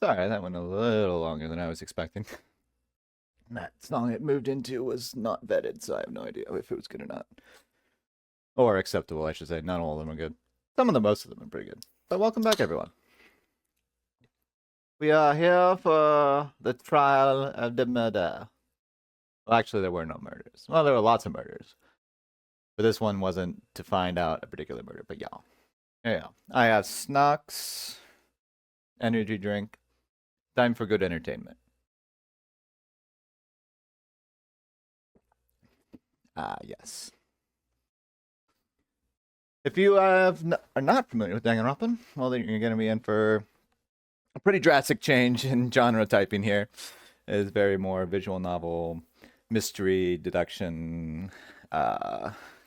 Sorry, that went a little longer than I was expecting. That song it moved into was not vetted, so I have no idea if it was good or not. Or acceptable, I should say. Not all of them are good. Most of them are pretty good. But welcome back, everyone. We are here for the trial of the murder. Well, actually, there were no murders. Well, there were lots of murders. But this one wasn't to find out a particular murder, but yeah. Yeah. I have snacks, energy drink, time for good entertainment. Yes. If you are not familiar with Danganronpa, well, then you're going to be in for a pretty drastic change in genre typing here. It is very more visual novel, mystery, deduction,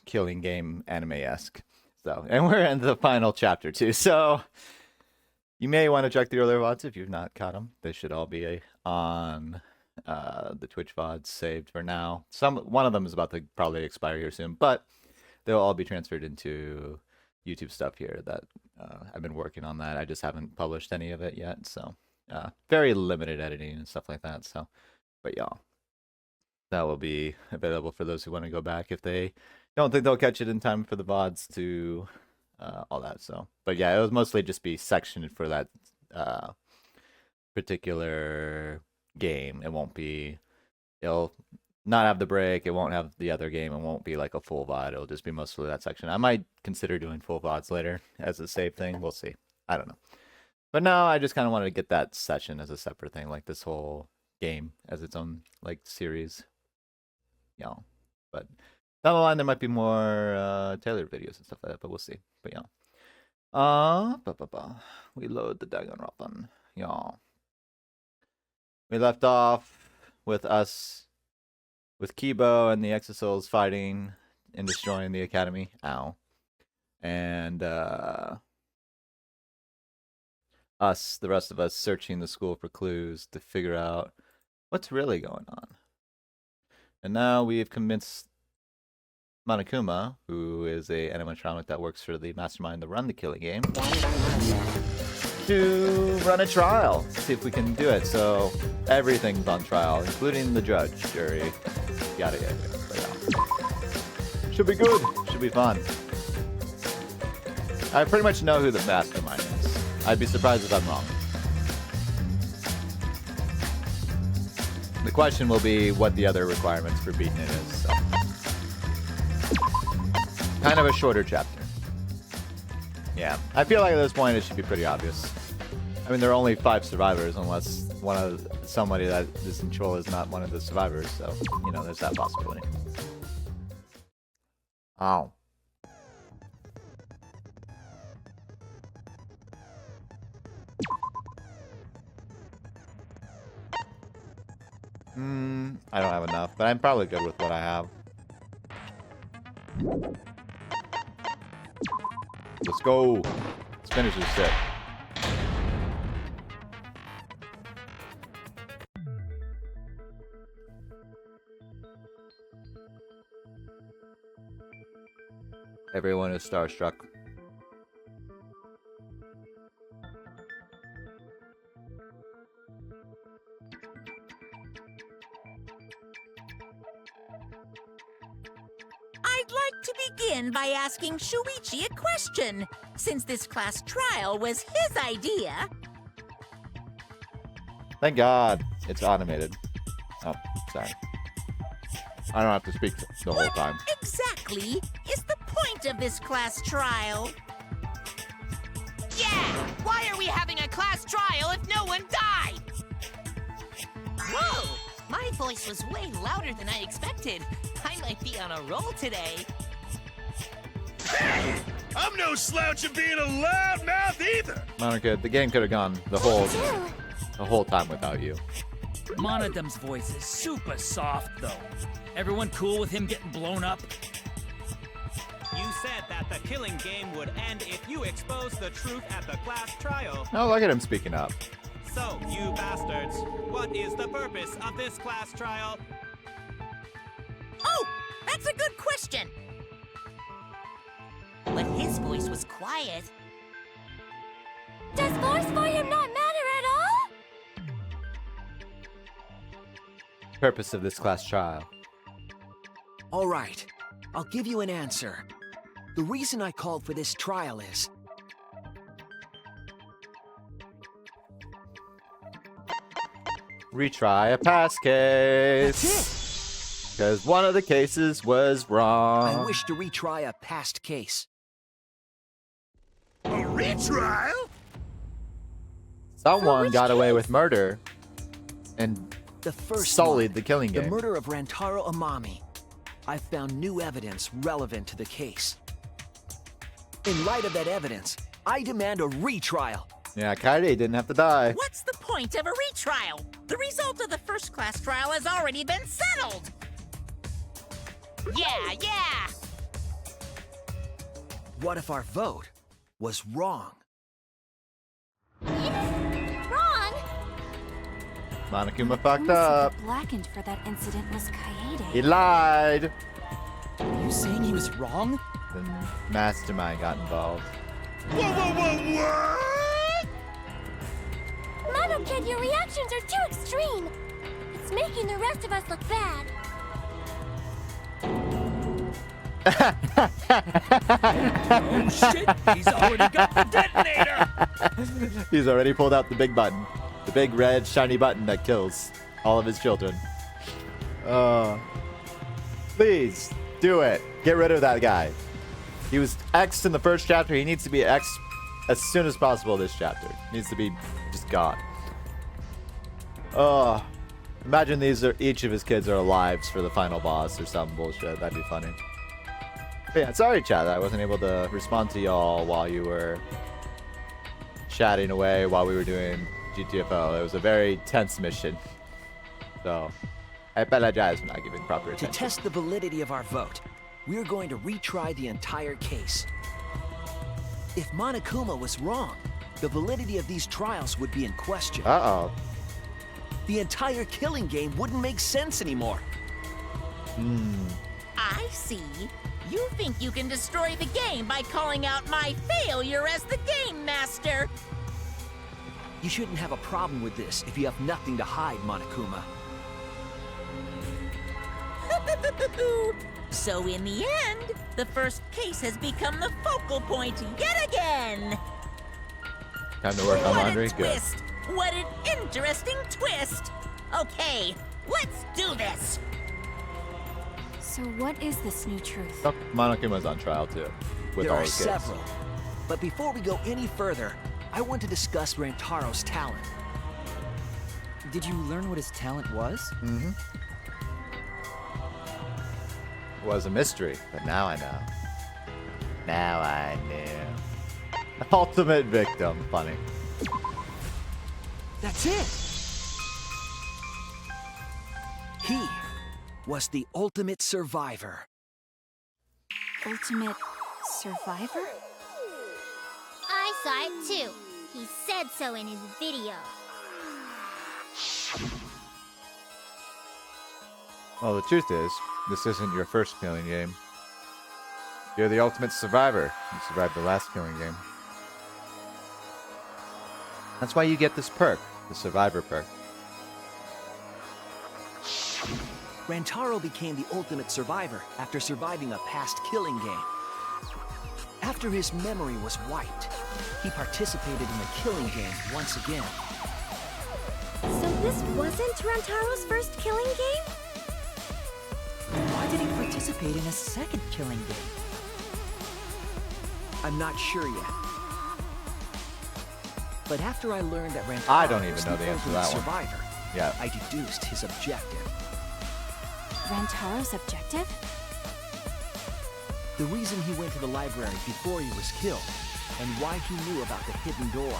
killing game, anime-esque. So, and we're in the final chapter too. So, you may want to check the earlier VODs if you've not caught them. They should all be on the Twitch VODs saved for now. One of them is about to probably expire here soon, but they'll all be transferred into YouTube stuff here that I've been working on that. I just haven't published any of it yet, so very limited editing and stuff like that. So, but yeah, that will be available for those who want to go back if they don't think they'll catch it in time for the VODs to all that. So, but yeah, it was mostly just be sectioned for that particular game. It'll not have the break, it won't have the other game, it won't be like a full VOD, it'll just be mostly that section. I might consider doing full VODs later as a save thing, we'll see. I don't know. But no, I just kind of wanted to get that session as a separate thing, like this whole game as its own like series. Yeah. But down the line there might be more tailored videos and stuff like that, but we'll see. But yeah. We load the Danganronpa. Yeah. We left off with Kibo and the Exosouls fighting and destroying the academy. Ow. And the rest of us, searching the school for clues to figure out what's really going on. And now we've convinced Monokuma, who is a animatronic that works for the mastermind to run the killing game, to run a trial, see if we can do it. So everything's on trial, including the judge, jury, yada yada. Should be good. Should be fun. I pretty much know who the mastermind is. I'd be surprised if I'm wrong. The question will be what the other requirements for beating it is. So. Kind of a shorter chapter. Yeah, I feel like at this point it should be pretty obvious. I mean, there are only 5 survivors unless somebody that is in control is not one of the survivors, so, you know, there's that possibility. Ow. I don't have enough, but I'm probably good with what I have. Let's go. Let's finish this set. Everyone is starstruck. I'd like to begin by asking Shuichi a question, since this class trial was his idea. Thank God it's automated. Oh, sorry. I don't have to speak the whole time. What exactly is the point of this class trial? Yeah! Why are we having a class trial if no one died? Whoa! My voice was way louder than I expected. I might be on a roll today. Hey! I'm no slouch of being a loudmouth either! Monica, the game could have gone the whole time without you. Monodum's voice is super soft, though. Everyone cool with him getting blown up? You said that the killing game would end if you exposed the truth at the class trial. Oh, look at him speaking up. So, you bastards, what is the purpose of this class trial? Oh, that's a good question. But his voice was quiet. Does force volume not matter at all? purpose of this class trial? All right, I'll give you an answer. The reason I called for this trial is... Retry a past case. That's Because one of the cases was wrong. I wish to retry a past case. A retrial? Someone which got away case? with murder and The first sullied one, the killing the game. murder of Rantaro Amami. I found new evidence relevant to the case. In light of that evidence, I demand a retrial. Yeah, Kaede didn't have to die. What's the point of a retrial? The result of the first class trial has already been settled. Yeah! What if our vote was wrong? Wrong! Monokuma fucked Who up. said the blackened for that incident was He Kaede. lied. Are you saying he was wrong? The mastermind got involved. What? Mono Kid, your reactions are too extreme. It's making the rest of us look bad. Oh shit! He's already got the detonator! He's already pulled out the big button. The big red shiny button that kills all of his children. Please, do it. Get rid of that guy. He was X'd in the first chapter. He needs to be X'd as soon as possible this chapter. Needs to be just gone. Imagine each of his kids are lives for the final boss or some bullshit. That'd be funny. But yeah, sorry, chat, that I wasn't able to respond to y'all while you were chatting away while we were doing GTFO. It was a very tense mission. So, I apologize for not giving proper To attention. test the validity of our vote, we're going to retry the entire case. If Monokuma was wrong, the validity of these trials would be in question. Uh-oh. The entire killing game wouldn't make sense anymore. I see. You think you can destroy the game by calling out my failure as the game master. You shouldn't have a problem with this if you have nothing to hide, Monokuma. So in the end, the first case has become the focal point yet again. Time to work on What laundry? a Good. twist! What an interesting twist! Okay, let's do this! So what is this new truth? Oh, Monokuma's on trial too. With There all are his kids. several. But before we go any further, I want to discuss Rantaro's talent. Did you learn what his talent was? Mm-hmm. It was a mystery, but now I know. Now I knew. Ultimate victim. Funny. That's it! He was the ultimate survivor. Ultimate survivor? I saw it too. He said so in his video. Well, the truth is, this isn't your first killing game. You're the ultimate survivor. You survived the last killing game. That's why you get this perk, the survivor perk. Rantaro became the ultimate survivor after surviving a past killing game. After his memory was wiped, he participated in the killing game once again. So this wasn't Rantaro's first killing game? Why did he participate in a second killing game? I'm not sure yet. But after I learned that Rantaro I don't even was know the answer to ultimate that one. survivor, Yeah. I deduced his objective. Rantaro's objective? The reason he went to the library before he was killed, and why he knew about the hidden door.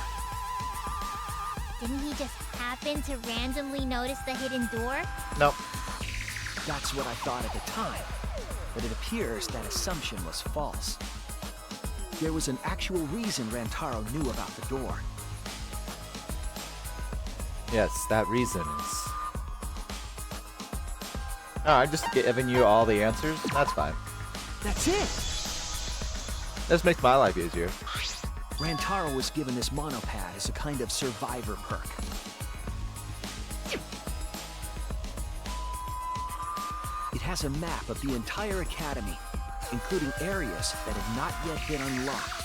Didn't he just happen to randomly notice the hidden door? Nope. That's what I thought at the time, but it appears that assumption was false. There was an actual reason Rantaro knew about the door. Yes, that reason is... I'm just giving you all the answers. That's fine. That's it! This makes my life easier. Rantaro was given this monopad as a kind of survivor perk. has a map of the entire academy, including areas that have not yet been unlocked.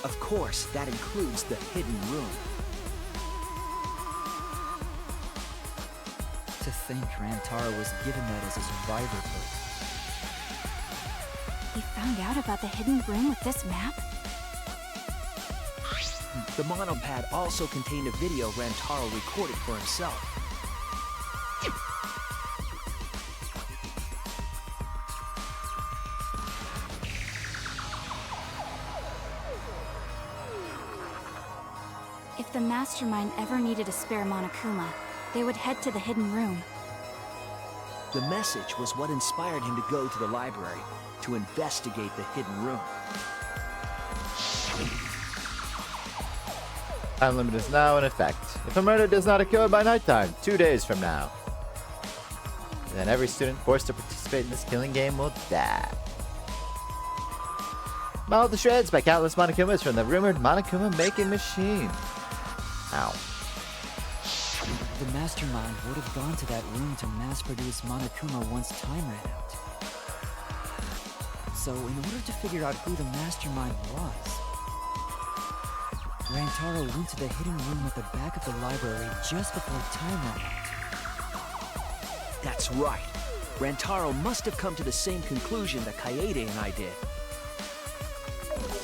Of course, that includes the hidden room. To think Rantaro was given that as a survivor perk. He found out about the hidden room with this map? The monopad also contained a video Rantaro recorded for himself. If the Mastermind ever needed a spare Monokuma, they would head to the hidden room. The message was what inspired him to go to the library to investigate the hidden room. Time limit is now in effect. If a murder does not occur by nighttime, 2 days from now, then every student forced to participate in this killing game will die. Mauled to shreds by countless Monokumas from the rumored Monokuma making machine. Ow. The Mastermind would have gone to that room to mass-produce Monokuma once time ran out. So, in order to figure out who the Mastermind was, Rantaro went to the hidden room at the back of the library just before time ran out. That's right. Rantaro must have come to the same conclusion that Kaede and I did.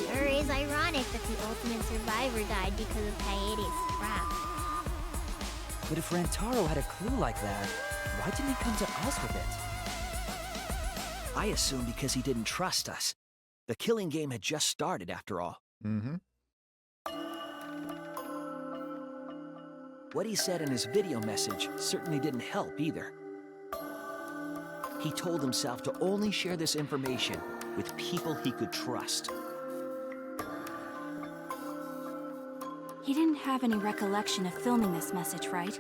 Sure is ironic that the ultimate survivor died because of Kaede's trap. But if Rantaro had a clue like that, why didn't he come to us with it? I assume because he didn't trust us. The killing game had just started, after all. Mm-hmm. What he said in his video message certainly didn't help either. He told himself to only share this information with people he could trust. He didn't have any recollection of filming this message, right?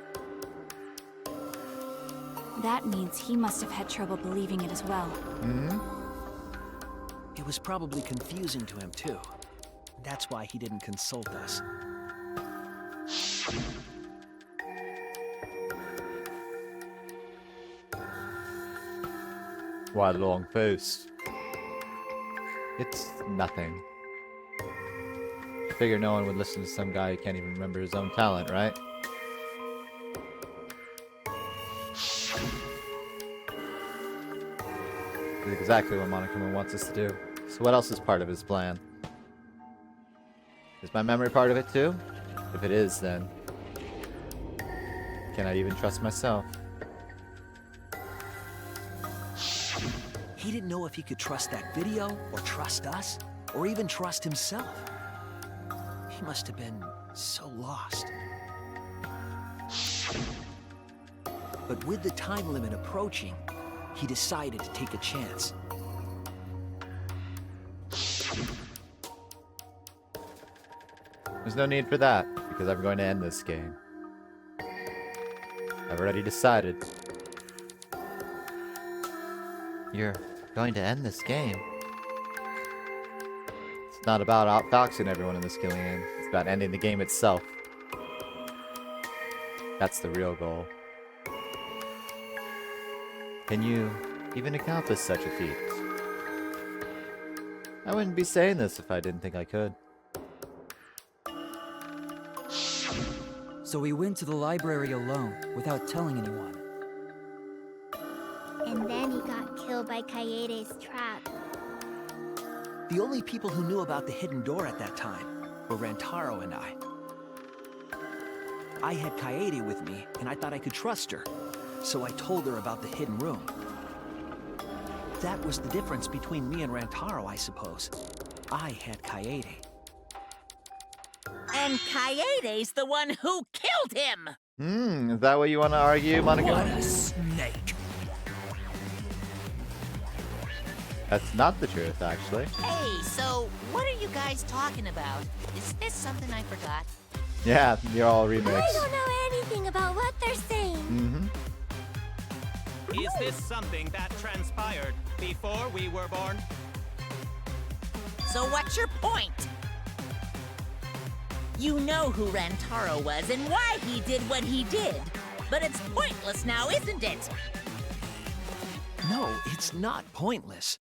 That means he must have had trouble believing it as well. Mm-hmm. It was probably confusing to him, too. That's why he didn't consult us. Why the long post? It's nothing. I figure no one would listen to some guy who can't even remember his own talent, right? That's exactly what Monokuma wants us to do. So what else is part of his plan? Is my memory part of it too? If it is, then can I even trust myself? He didn't know if he could trust that video, or trust us, or even trust himself. He must have been so lost. But with the time limit approaching, he decided to take a chance. There's no need for that, because I'm going to end this game. I've already decided. You're going to end this game? It's not about outfoxing everyone in this killing game. It's about ending the game itself. That's the real goal. Can you even accomplish such a feat? I wouldn't be saying this if I didn't think I could. So we went to the library alone, without telling anyone. And then he got killed by Kaede's trap. The only people who knew about the hidden door at that time were Rantaro and I. I had Kaede with me, and I thought I could trust her, so I told her about the hidden room. That was the difference between me and Rantaro, I suppose. I had Kaede. And Kaede's the one who killed him! Is that what you want to argue, Monica? What a snake! That's not the truth, actually. Hey, so what are you guys talking about? Is this something I forgot? Yeah, you're all remixed. I don't know anything about what they're saying. Mm-hmm. Is this something that transpired before we were born? So what's your point? You know who Rantaro was and why he did what he did. But it's pointless now, isn't it? No, it's not pointless.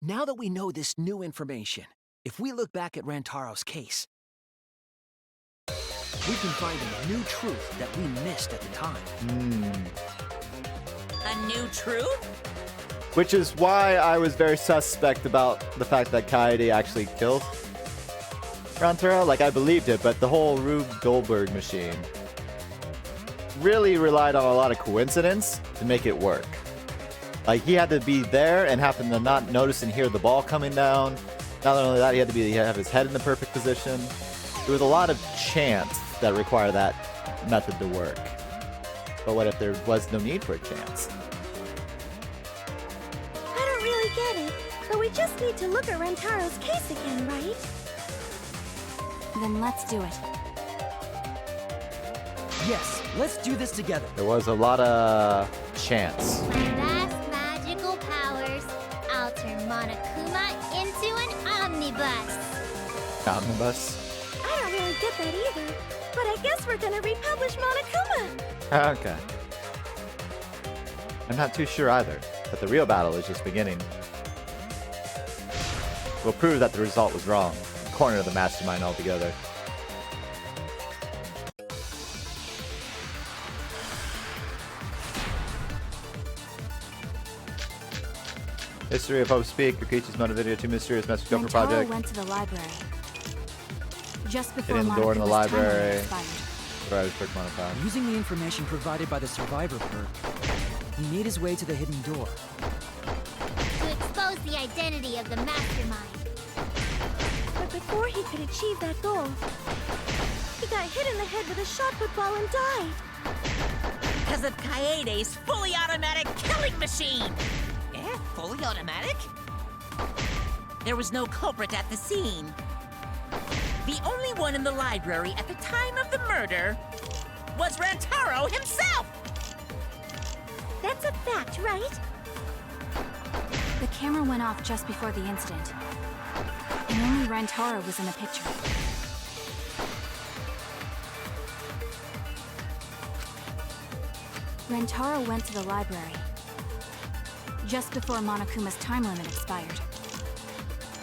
Now that we know this new information, if we look back at Rantaro's case, we can find a new truth that we missed at the time. A new truth? Which is why I was very suspect about the fact that Kaede actually killed Rantaro. Like, I believed it, but the whole Rube Goldberg machine really relied on a lot of coincidence to make it work. Like, he had to be there and happen to not notice and hear the ball coming down. Not only that, he had to have his head in the perfect position. There was a lot of chance that required that method to work. But what if there was no need for a chance? I don't really get it, but we just need to look at Rantaro's case again, right? Then let's do it. Yes, let's do this together. There was a lot of chance. My vast magical powers, I'll turn Monokuma into an omnibus. Omnibus? I don't really get that either, but I guess we're gonna republish Monokuma. Okay. I'm not too sure either, but the real battle is just beginning. We'll prove that the result was wrong. Corner the mastermind altogether. History of Hope Speak, Kokichi's motive video, 2 mysterious messages go for Rantaro project. went to the library. Just before Getting the door in the Monokuma's timeline library. expired. Survivor's Perk Monopod. Using the information provided by the Survivor perk, he made his way to the hidden door. To expose the identity of the mastermind. But before he could achieve that goal, he got hit in the head with a shot put ball and died. Because of Kaede's fully automatic killing machine. Eh? Fully automatic? There was no culprit at the scene. The only one in the library at the time of the murder was Rantaro himself! That's a fact, right? The camera went off just before the incident. And only Rantaro was in the picture. Rantaro went to the library. Just before Monokuma's time limit expired.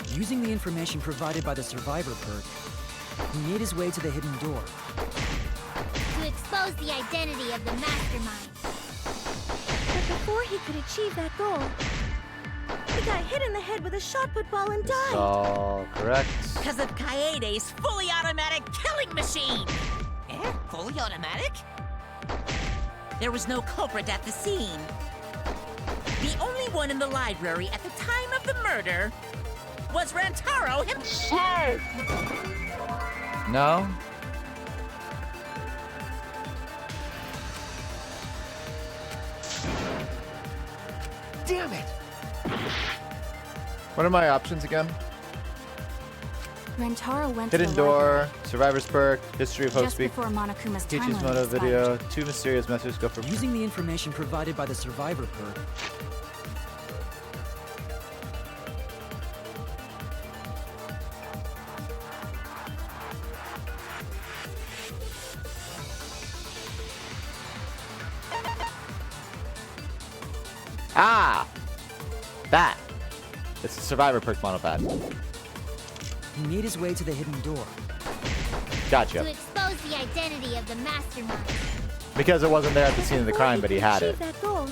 Using the information provided by the Survivor perk, he made his way to the hidden door. To expose the identity of the mastermind. But before he could achieve that goal, he got hit in the head with a shot put ball and died. All correct. Because of Kaede's fully automatic killing machine! Eh? Fully automatic? There was no culprit at the scene. The only one in the library at the time of the murder was Rantaro himself! No? Damn it! What are my options again? Rantaro went to Hidden the library. Door, Survivor's Perk, History of Hope Just Speak, before Monokuma's time Kokichi's limit motive expired. video, 2 mysterious messages go for... Using the information provided by the Survivor perk, Ah! That! It's a Survivor Perk monopad. he made his way to the hidden door. To Gotcha. expose the identity of the mastermind. Because it wasn't there at the scene of the Before crime, but he could had it. achieve that goal,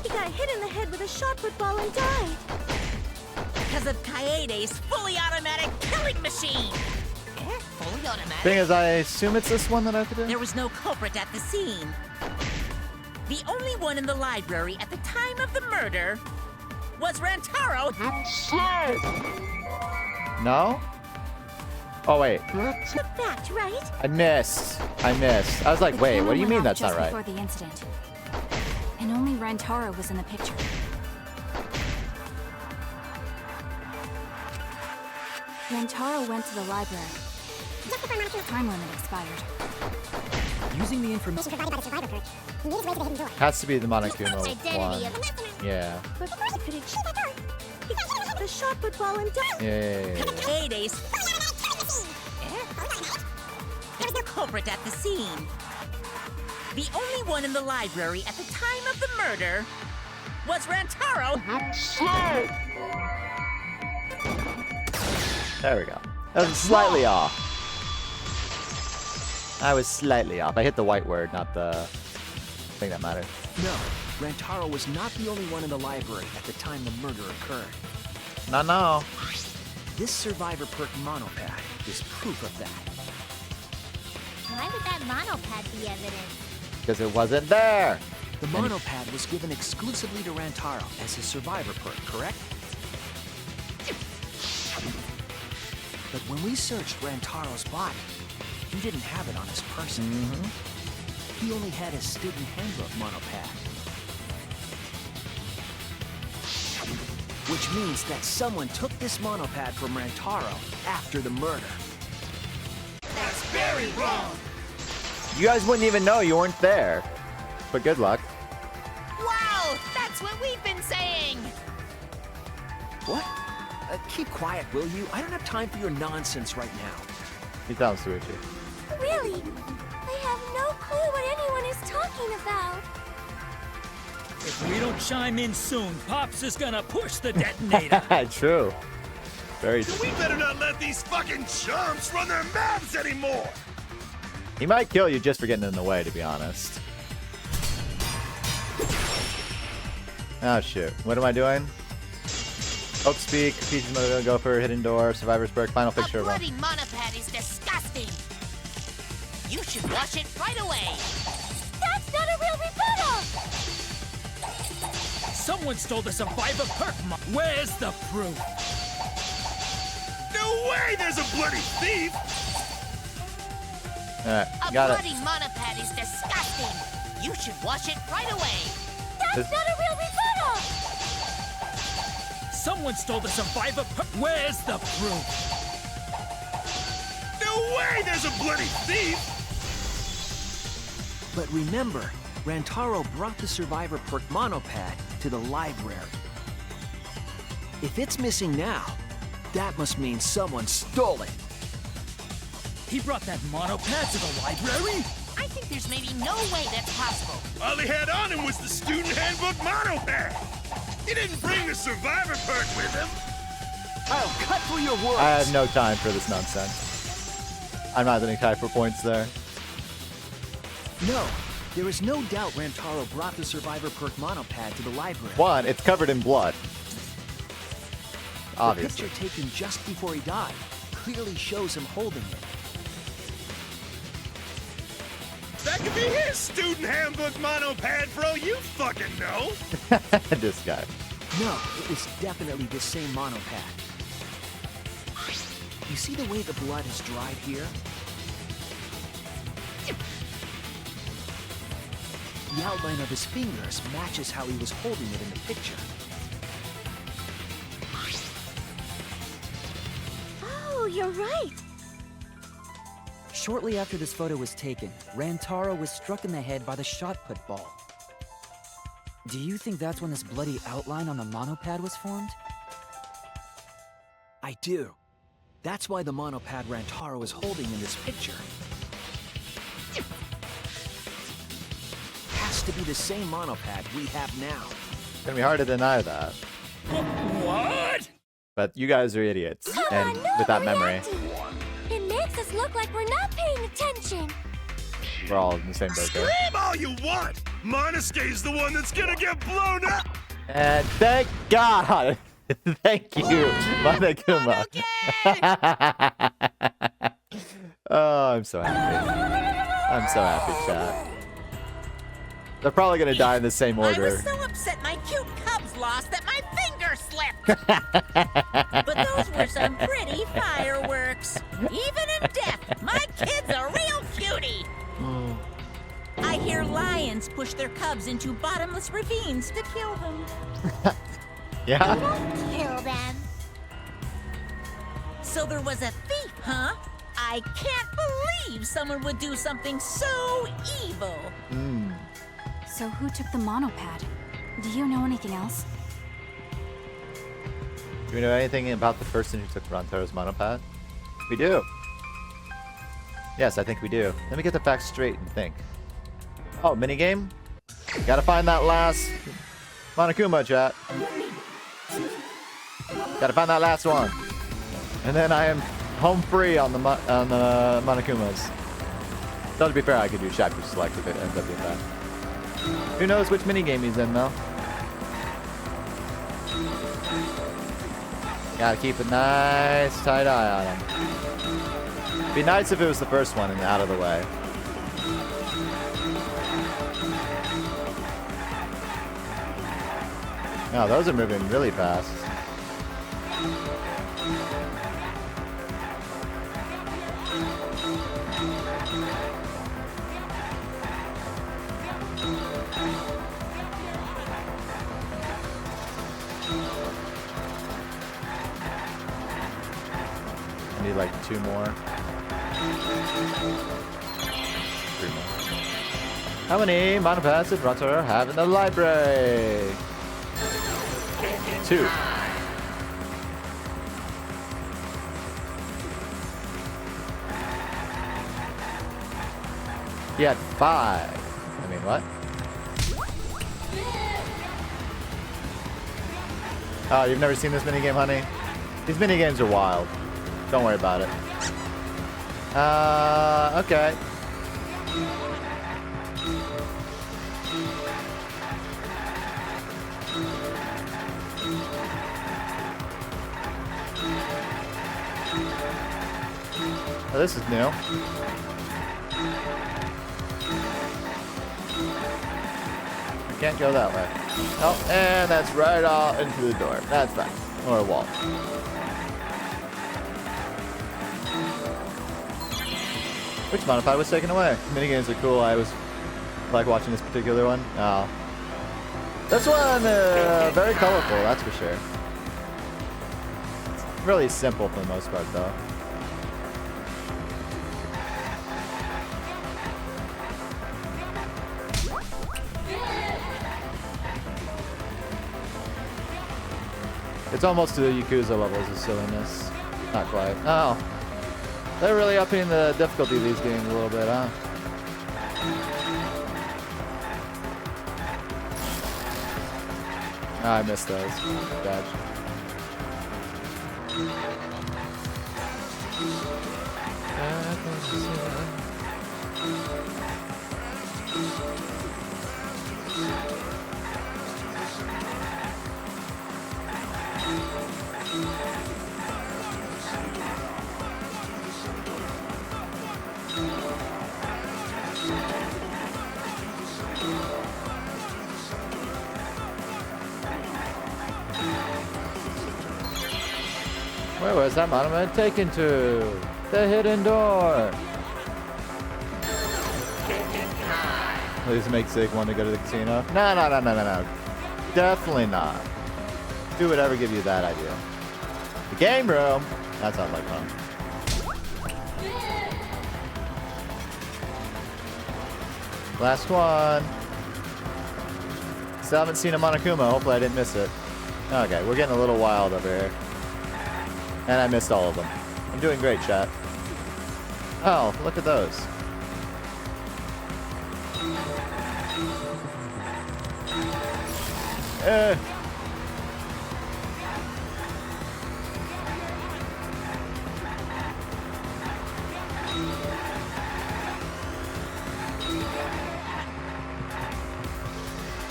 he got hit in the head with a shot put ball and died. Because of Kaede's fully automatic killing machine! Eh? Fully automatic? Thing is, I assume it's this one that I have to do? There was no culprit at the scene. The only one in the library at the time of the murder was Rantaro himself! No? Oh, wait. That's a fact, right? I missed. I was like, The wait, camera what do you went mean off that's not just right? before the incident. And only Rantaro was in the picture. Rantaro went to the library. Just before Monokuma's Time limit expired. Using the information provided by the Survivor perk, he made his way to the hidden door. Has to be the Monokuma Identity one. of the mastermind. Yeah. But before he could achieve that goal, he got hit in the head with a shot put ball and died. Yeah. Kaede's culprit at the scene. The only one in the library at the time of the murder was Rantaro himself. There we go. That was slightly off. I was slightly off. I hit the white word, not the thing that mattered. No, Rantaro was not the only one in the library at the time the murder occurred. No. This survivor perk monopad is proof of that. Why would that monopad be evidence? Because it wasn't there. The monopad was given exclusively to Rantaro as his survivor perk, correct? But when we searched Rantaro's body, he didn't have it on his person. He only had his student handbook monopad. Which means that someone took this monopad from Rantaro after the murder. That's very wrong. You guys wouldn't even know you weren't there. But good luck. Wow, that's what we've been saying. What? Keep quiet, will you? I don't have time for your nonsense right now. You sound Suichi. Really? I have no clue what anyone is talking about. If we don't chime in soon, Pops is gonna push the detonator. True. Very true. We better not let these fucking chumps run their mouths anymore. He might kill you just for getting in the way, to be honest. Oh shit. What am I doing? Hope speak, Peach's mother, go for hidden door, survivor's perk, final picture A of bloody monopad is disgusting. You should wash it right away. That's not a real rebuttal! Someone stole the survivor perk. Where's the proof? No way there's a bloody thief. Alright, A got bloody it. monopad is disgusting. You should wash it right away. That's not a real rebuttal! Someone stole the survivor perk. Where's the proof? No way there's a bloody thief. But remember, Rantaro brought the survivor perk monopad to the library. If it's missing now, that must mean someone stole it. He brought that monopad to the library? I think there's maybe no way that's possible. All he had on him was the student handbook monopad. He didn't bring the survivor perk with him. I'll cut through your words. I have no time for this nonsense. I'm not getting time for points there. No, there is no doubt Rantaro brought the survivor perk monopad to the library. One, it's covered in blood. The Obviously. picture taken just before he died clearly shows him holding it. That could be his student handbook monopad, bro. You fucking know. This guy. No, it was definitely the same monopad. You see the way the blood has dried here? The outline of his fingers matches how he was holding it in the picture. Oh, you're right. Shortly after this photo was taken, Rantaro was struck in the head by the shot put ball. Do you think that's when this bloody outline on the monopad was formed? I do. That's why the monopad Rantaro is holding in this picture has to be the same monopad we have now. It's gonna be hard to deny that. What? But you guys are idiots. And with that memory, It makes us look like we're not paying attention. we're all in the same boat there. Scream all you want. Monosuke's the one that's gonna get blown up. And thank God! Thank you, Monokuma. Oh, I'm so happy. I'm so happy, chat. They're probably gonna die in the same I order. was so upset my cute cubs lost that my finger slipped. But those were some pretty fireworks. Even in death, my kid's a real cutie. I hear lions push their cubs into bottomless ravines to kill them. Yeah? Kill them. So there was a thief, huh? I can't believe someone would do something so evil. So who took the monopad? Do you know anything else? Do we know anything about the person who took Rantaro's monopad? We do. Yes, I think we do. Let me get the facts straight and think. Oh, minigame? Gotta find that last Monokuma, chat. Gotta find that last one. And then I am home free on the Monokumas. So to be fair, I could do chapter select if it ends up being that. Who knows which minigame he's in, though? Gotta keep a nice tight eye on him. Be nice if it was the first one and out of the way. Oh, those are moving really fast. I need like 2 more. 3 more. How many monopaths did Rotter have in the library? 2. He had 5. I mean, what? Oh, you've never seen this minigame, honey? These minigames are wild. Don't worry about it. Okay. Oh, this is new. I can't go that way. Oh, and that's right all into the door. That's fine. Or a wall. Which modify was taken away? Minigames are cool. I was like watching this particular one. Oh. This one, very colorful, that's for sure. It's really simple for the most part, though. It's almost to the Yakuza levels of silliness. Not quite. Oh. They're really upping the difficulty of these games a little bit, huh? Oh, I missed those. Bad. Where was that monument taken to? The hidden door. Please make Sig want to go to the casino. No. Definitely not. Do whatever give you that idea. The game room. That sounds like fun. Last one. Still haven't seen a Monokuma. Hopefully I didn't miss it. Okay, we're getting a little wild over here. And I missed all of them. I'm doing great, chat. Oh, look at those.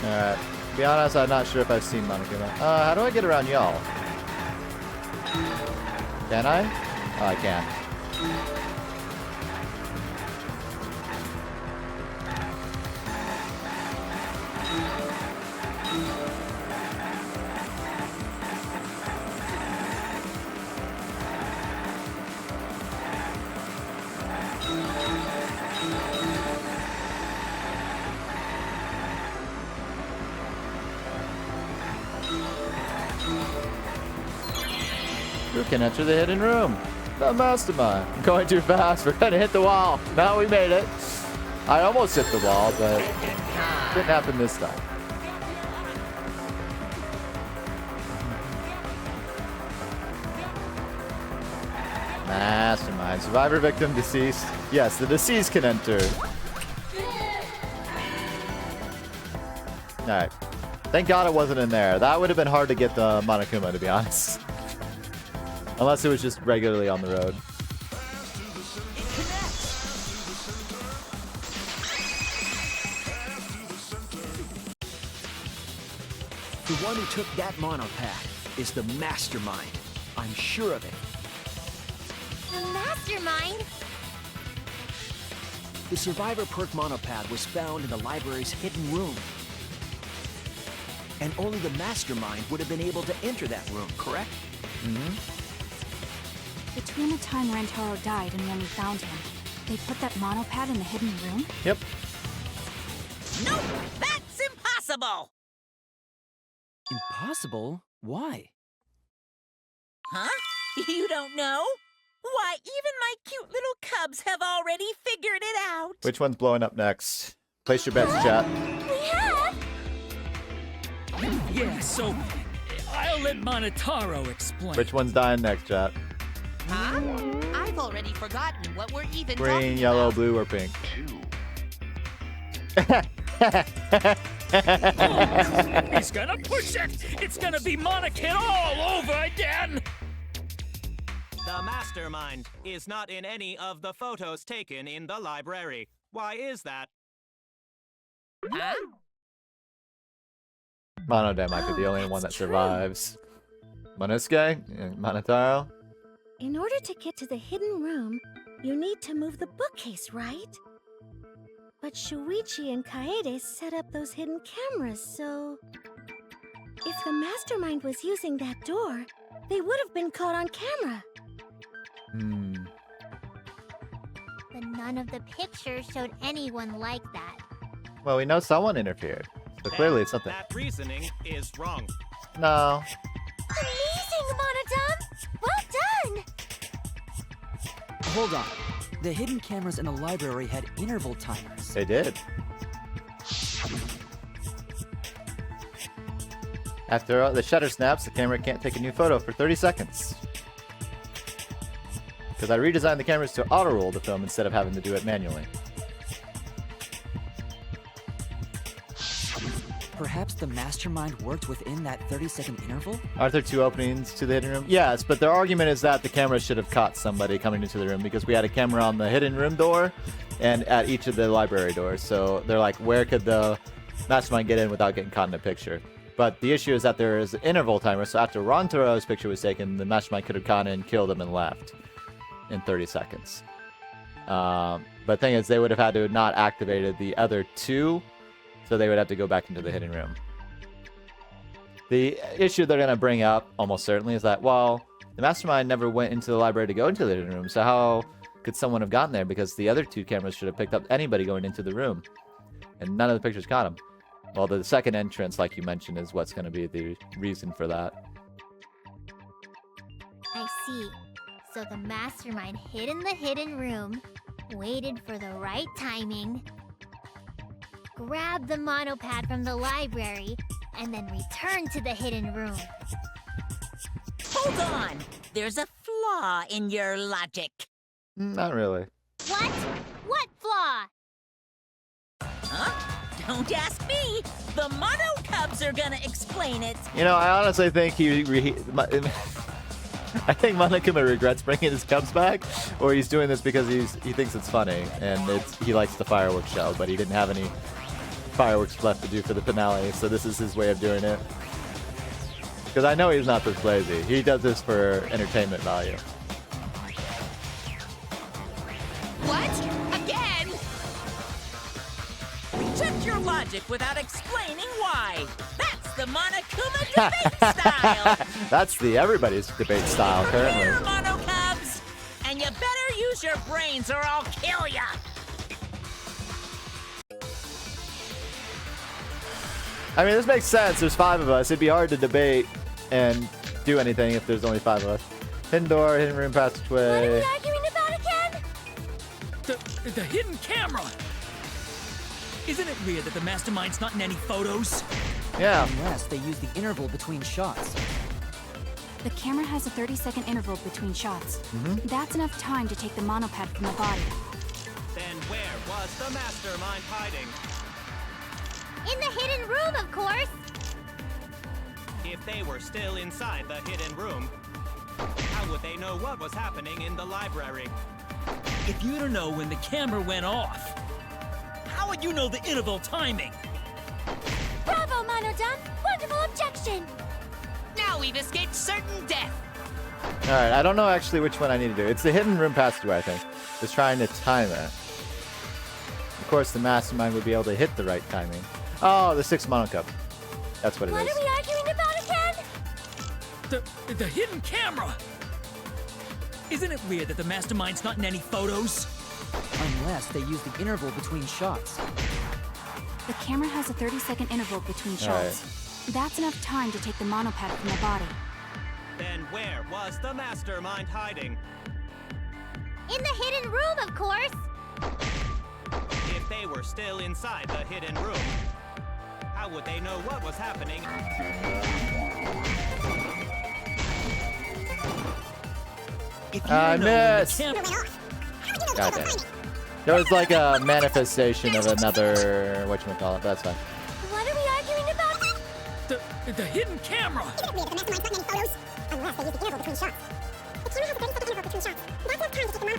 Alright. To be honest, I'm not sure if I've seen Monokuma. How do I get around y'all? Can I? Oh, I can. You can enter the hidden room. The mastermind. I'm going too fast. We're gonna hit the wall. Now we made it. I almost hit the wall, but it didn't happen this time. Mastermind. Survivor, victim, deceased. Yes, the deceased can enter. Alright. Thank God it wasn't in there. That would have been hard to get the Monokuma, to be honest. Unless it was just regularly on the road. The one who took that monopad is the mastermind. I'm sure of it. The mastermind? The Survivor perk monopad was found in the library's hidden room. And only the mastermind would have been able to enter that room, correct? Mm-hmm. Between the time Rantaro died and when we found him, they put that monopad in the hidden room? Yep. Nope, that's impossible. Impossible? Why? Huh? You don't know? Why, even my cute little cubs have already figured it out. Which one's blowing up next? Place your bets, chat. We have! Yeah, so I'll let Monotaro explain. Which one's dying next, chat? Huh? I've already forgotten what we're even Green, talking yellow, about. blue, or pink? He's gonna push it! It's gonna be Monokid all over again! The mastermind is not in any of the photos taken in the library. Why is that? Huh? Monode might be the only one that survives. Monosuke? Monotaro? In order to get to the hidden room, you need to move the bookcase, right? But Shuichi and Kaede set up those hidden cameras, so... If the mastermind was using that door, they would have been caught on camera. But none of the pictures showed anyone like that. Well, we know someone interfered. So clearly it's something. That reasoning is wrong. No. Amazing, Monodon! Well done! Hold on. The hidden cameras in the library had interval timers. They did. After the shutter snaps, the camera can't take a new photo for 30 seconds. Because I redesigned the cameras to auto-roll the film instead of having to do it manually. Perhaps the mastermind worked within that 30-second interval? Aren't there two openings to the hidden room? Yes, but their argument is that the camera should have caught somebody coming into the room because we had a camera on the hidden room door and at each of the library doors. So they're like, where could the mastermind get in without getting caught in the picture? But the issue is that there is an interval timer, so after Rantaro's picture was taken, the mastermind could have gone in, killed him, and left in 30 seconds. But the thing is, they would have had to have not activated the other two, so they would have to go back into the hidden room. The issue they're going to bring up, almost certainly, is that, well, the mastermind never went into the library to go into the hidden room, so how could someone have gotten there? Because the other two cameras should have picked up anybody going into the room, and none of the pictures caught him. Well, the second entrance, like you mentioned, is what's going to be the reason for that. I see. So the mastermind hid in the hidden room, waited for the right timing, grabbed the monopad from the library, and then returned to the hidden room. Hold on. There's a flaw in your logic. Not really. What? What flaw? Huh? Don't ask me. The Mono Cubs are gonna explain it. You know, I honestly think I think Monokuma regrets bringing his cubs back, or he's doing this because he thinks it's funny and he likes the fireworks show, but he didn't have any fireworks left to do for the finale, so this is his way of doing it. Because I know he's not this lazy. He does this for entertainment value. What? Again? Check your logic without explaining why. That's the Monokuma debate style. That's the everybody's debate style currently. Here, Mono Cubs. And you better use your brains or I'll kill ya. I mean, this makes sense. There's 5 of us. It'd be hard to debate and do anything if there's only 5 of us. Hidden door, hidden room, passageway. What are we arguing about again? The hidden camera! Isn't it weird that the mastermind's not in any photos? Yeah. Unless they use the interval between shots. The camera has a 30-second interval between shots. That's enough time to take the monopad from the body. Then where was the mastermind hiding? In the hidden room, of course! If they were still inside the hidden room, how would they know what was happening in the library? If you don't know when the camera went off, how would you know the interval timing? Bravo, Monodon! Wonderful objection! Now we've escaped certain death. Alright, I don't know actually which one I need to do. It's the hidden room passageway, I think. Just trying to time it. Of course, the mastermind would be able to hit the right timing. Oh, the 6 mono cup. That's what it is. What are we arguing about again? The hidden camera! Isn't it weird that the mastermind's not in any photos? Unless they use the interval between shots. The camera has a 30-second interval between shots. That's enough time to take the monopad from the body. Then where was the mastermind hiding? In the hidden room, of course! If they were still inside the hidden room, how would they know what was happening? If you I don't know when the missed! camera... God damn it. There was like a manifestation of another whatchamacallit, but that's fine. What are we arguing about? The hidden camera!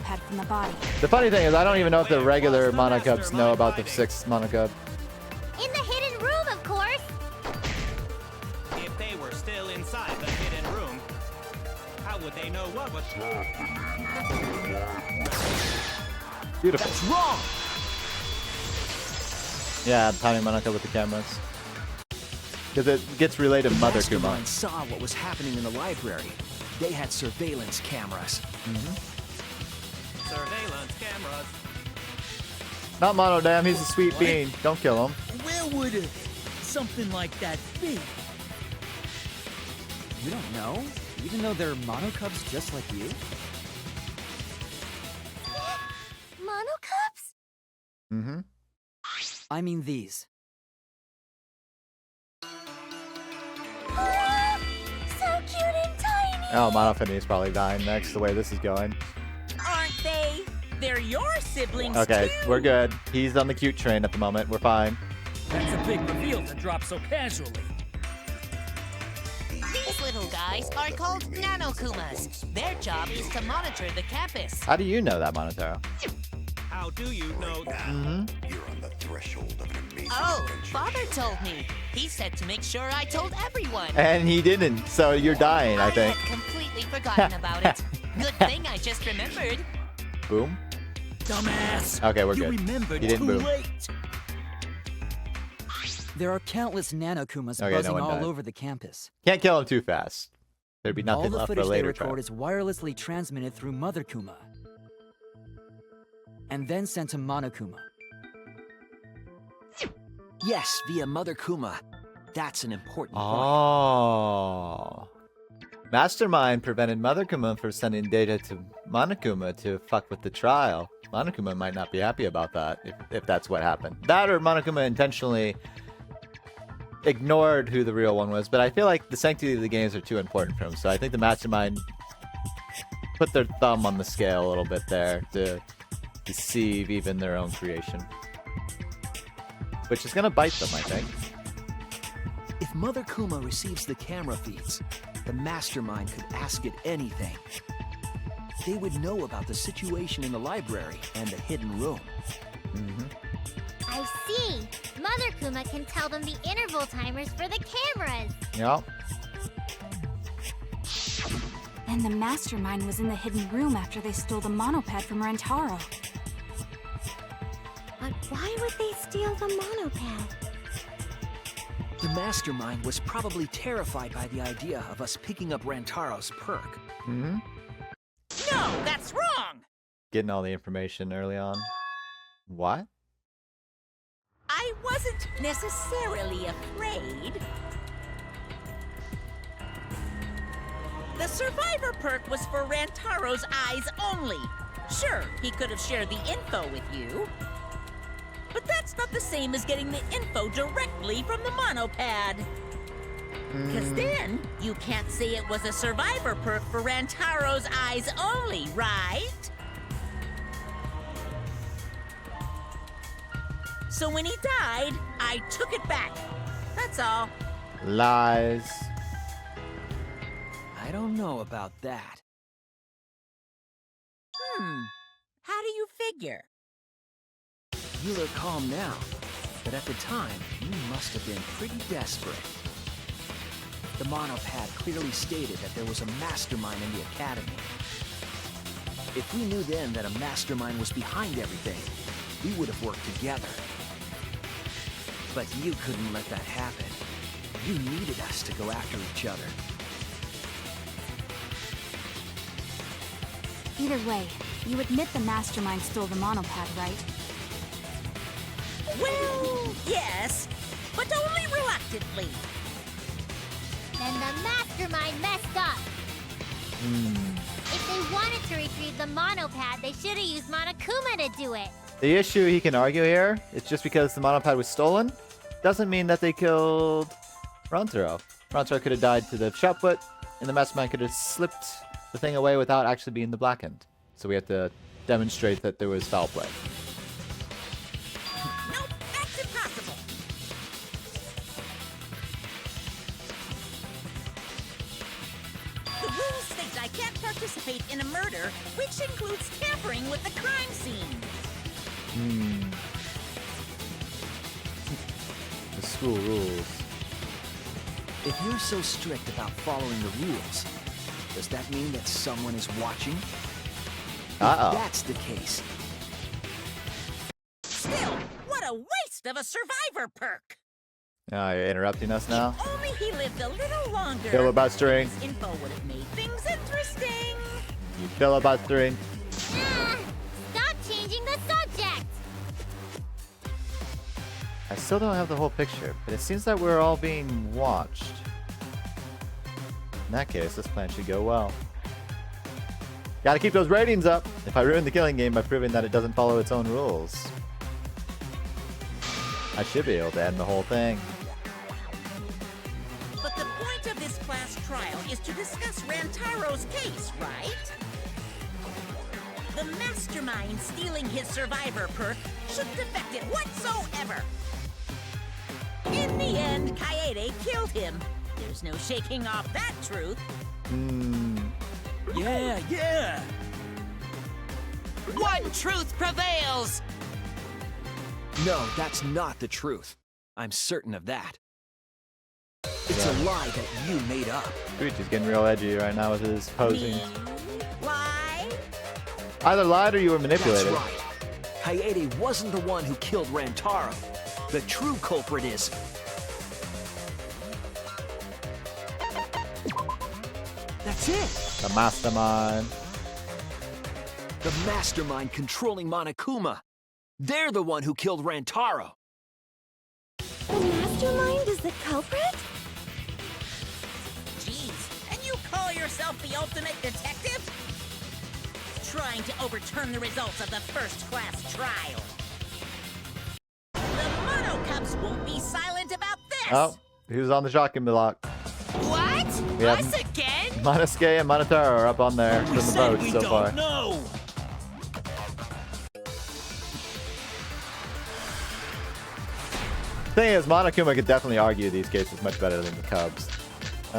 Pad from the body. The funny thing is, I don't even know if the regular mono cups know about the 6 mono cup. In the hidden room, of course! If they were still inside the hidden room, how would they know what was... Beautiful. That's wrong! Yeah, timing mono cup with the cameras. Because it gets related to Mother Kuma. Mastermind saw what was happening in the library. They had surveillance cameras. Surveillance cameras. Not Mono, damn, he's a sweet bean. Don't kill him. Where would something like that be? You don't know? Even though they're mono cubs just like you? Mono cups? Mm-hmm. I mean these. So cute and tiny! Oh, Monofini is probably dying next, the way this is going. Aren't they? They're your siblings, Okay, too. we're good. He's on the cute train at the moment. We're fine. That's a big reveal to drop so casually. These little guys are called nanokumas. Their job is to monitor the campus. How do you know that, Monotaro? How do you know that? Mm-hmm. You're on the threshold of an amazing Oh, adventure. Father told me. He said to make sure I told everyone. And he didn't, so you're dying, I think. had completely forgotten about it. Good thing I just remembered. Boom. Dumbass! Okay, we're You good. remembered He didn't too boom. late. There are countless nanokumas Okay, no buzzing one all died. over the campus. Can't kill him too fast. There'd be All nothing the left for footage they later record trial. is wirelessly transmitted through Mother Kuma. And then sent to Monokuma. Yes, via Mother Kuma. That's an important point. Oh. Mastermind prevented Mother Kuma from sending data to Monokuma to fuck with the trial. Monokuma might not be happy about that, if that's what happened. That or Monokuma intentionally ignored who the real one was, but I feel like the sanctity of the games are too important for him, so I think the Mastermind put their thumb on the scale a little bit there to deceive even their own creation. Which is gonna bite them, I think. If Mother Kuma receives the camera feeds, the Mastermind could ask it anything. They would know about the situation in the library and the hidden room. I see. Mother Kuma can tell them the interval timers for the cameras. Yep. And the mastermind was in the hidden room after they stole the monopad from Rantaro. But why would they steal the monopad? The Mastermind was probably terrified by the idea of us picking up Rantaro's perk. Mm-hmm. No, that's wrong. Getting all the information early on. What? I wasn't necessarily afraid. The survivor perk was for Rantaro's eyes only. Sure, he could have shared the info with you. But that's not the same as getting the info directly from the monopad. Because then you can't say it was a survivor perk for Rantaro's eyes only, right? So when he died, I took it back. That's all. Lies. I don't know about that. How do you figure? You are calm now, but at the time, you must have been pretty desperate. The monopad clearly stated that there was a mastermind in the academy. If we knew then that a mastermind was behind everything, we would have worked together. But you couldn't let that happen. You needed us to go after each other. Either way, you admit the mastermind stole the monopad, right? Well, yes, but only reluctantly. Then the mastermind messed up. If they wanted to retrieve the monopad, they should have used Monokuma to do it. The issue he can argue here is just because the monopad was stolen, doesn't mean that they killed Rantaro. Rantaro could have died to the shot put, and the mastermind could have slipped the thing away without actually being the blackened. So we have to demonstrate that there was foul play. Nope, that's impossible. The rules state I can't participate in a murder, which includes tampering with the crime scene. The school rules. If you're so strict about following the rules, does that mean that someone is watching? Uh-oh. If that's the case. Still, what a waste of a survivor perk. Oh, you're interrupting us now? If only he lived a little longer. Filibustering. His info would have made things interesting. You filibustering. Stop changing the subject. I still don't have the whole picture, but it seems that we're all being watched. In that case, this plan should go well. Gotta keep those ratings up if I ruin the killing game by proving that it doesn't follow its own rules. I should be able to end the whole thing. But the point of this class trial is to discuss Rantaro's case, right? The mastermind stealing his survivor perk shouldn't affect it whatsoever. In the end, Kaede killed him. There's no shaking off that truth. Yeah. One truth prevails! No, that's not the truth. I'm certain of that. It's a lie that you made up. Gucci's getting real edgy right now with his posing. Me? Lie? Either lied or you were manipulated. That's right. Kaede wasn't the one who killed Rantaro. The true culprit is... That's it! The mastermind. The mastermind controlling Monokuma. They're the one who killed Rantaro. The mastermind is the culprit? Jeez, and you call yourself the ultimate detective? Trying to overturn the results of the first-class trial. The Mono Cubs won't be silent about this! Oh, who's on the shotgun block? What? We have Us again? Monosuke and Monotaro are up on there from the votes so far. No. Thing is, Monokuma could definitely argue these cases much better than the Cubs. If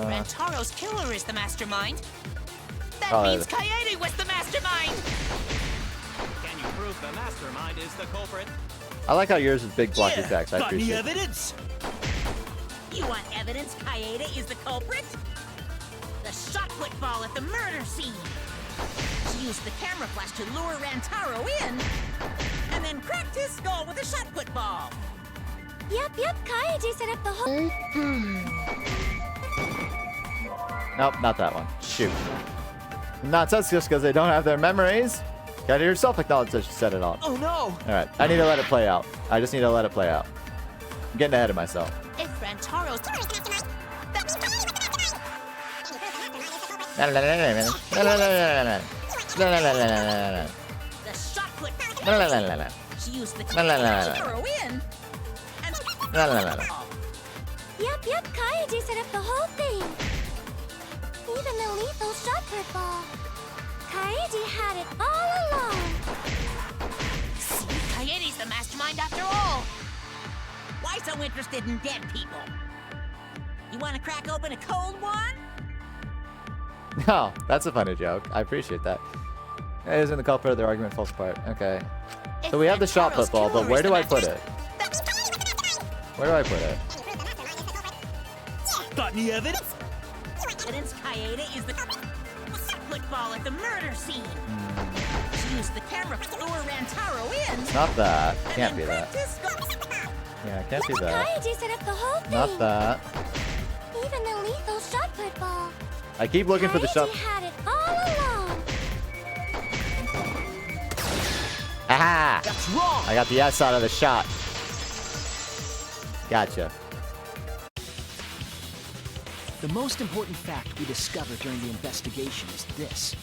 Rantaro's killer is the mastermind, that Oh, means Kaede was the mastermind! Can you prove the mastermind is the culprit? I like how yours is big blocky text. I Got any appreciate it. evidence? You want evidence Kaede is the culprit? The shot put ball at the murder scene. She used the camera flash to lure Rantaro in, and then cracked his skull with a shot put ball. Yep, Kaede set up the whole... Nope, not that one. Shoot. Nonsense just because they don't have their memories. Gotta yourself acknowledge that you set it off. Oh no! Alright, I need to let it play out. I just need to let it play out. I'm getting ahead of myself. If Rantaro's... The shot put... She used the camera flash to lure Rantaro in, and... Kaede set up the whole thing. Even the lethal shot put ball. Kaede had it all along. See, Kaede's the mastermind after all. Why so interested in dead people? You want to crack open a cold one? Oh, that's a funny joke. I appreciate that. Isn't the culprit of their argument falls apart? Okay. So we have the shot put ball, but where do I put it? Where do I put it? Got any evidence? Evidence Kaede is the football at the murder scene. She used the camera to lure Rantaro in. It's not that. and Can't then be that. practice- Yeah, can't be that. Kaede set up the whole thing. Not that. Even the lethal shot put ball. I keep looking for the shot. Kaede had it all along. Aha! That's wrong! I got the S out of the shot. Gotcha. The most important fact we discovered during the investigation is this.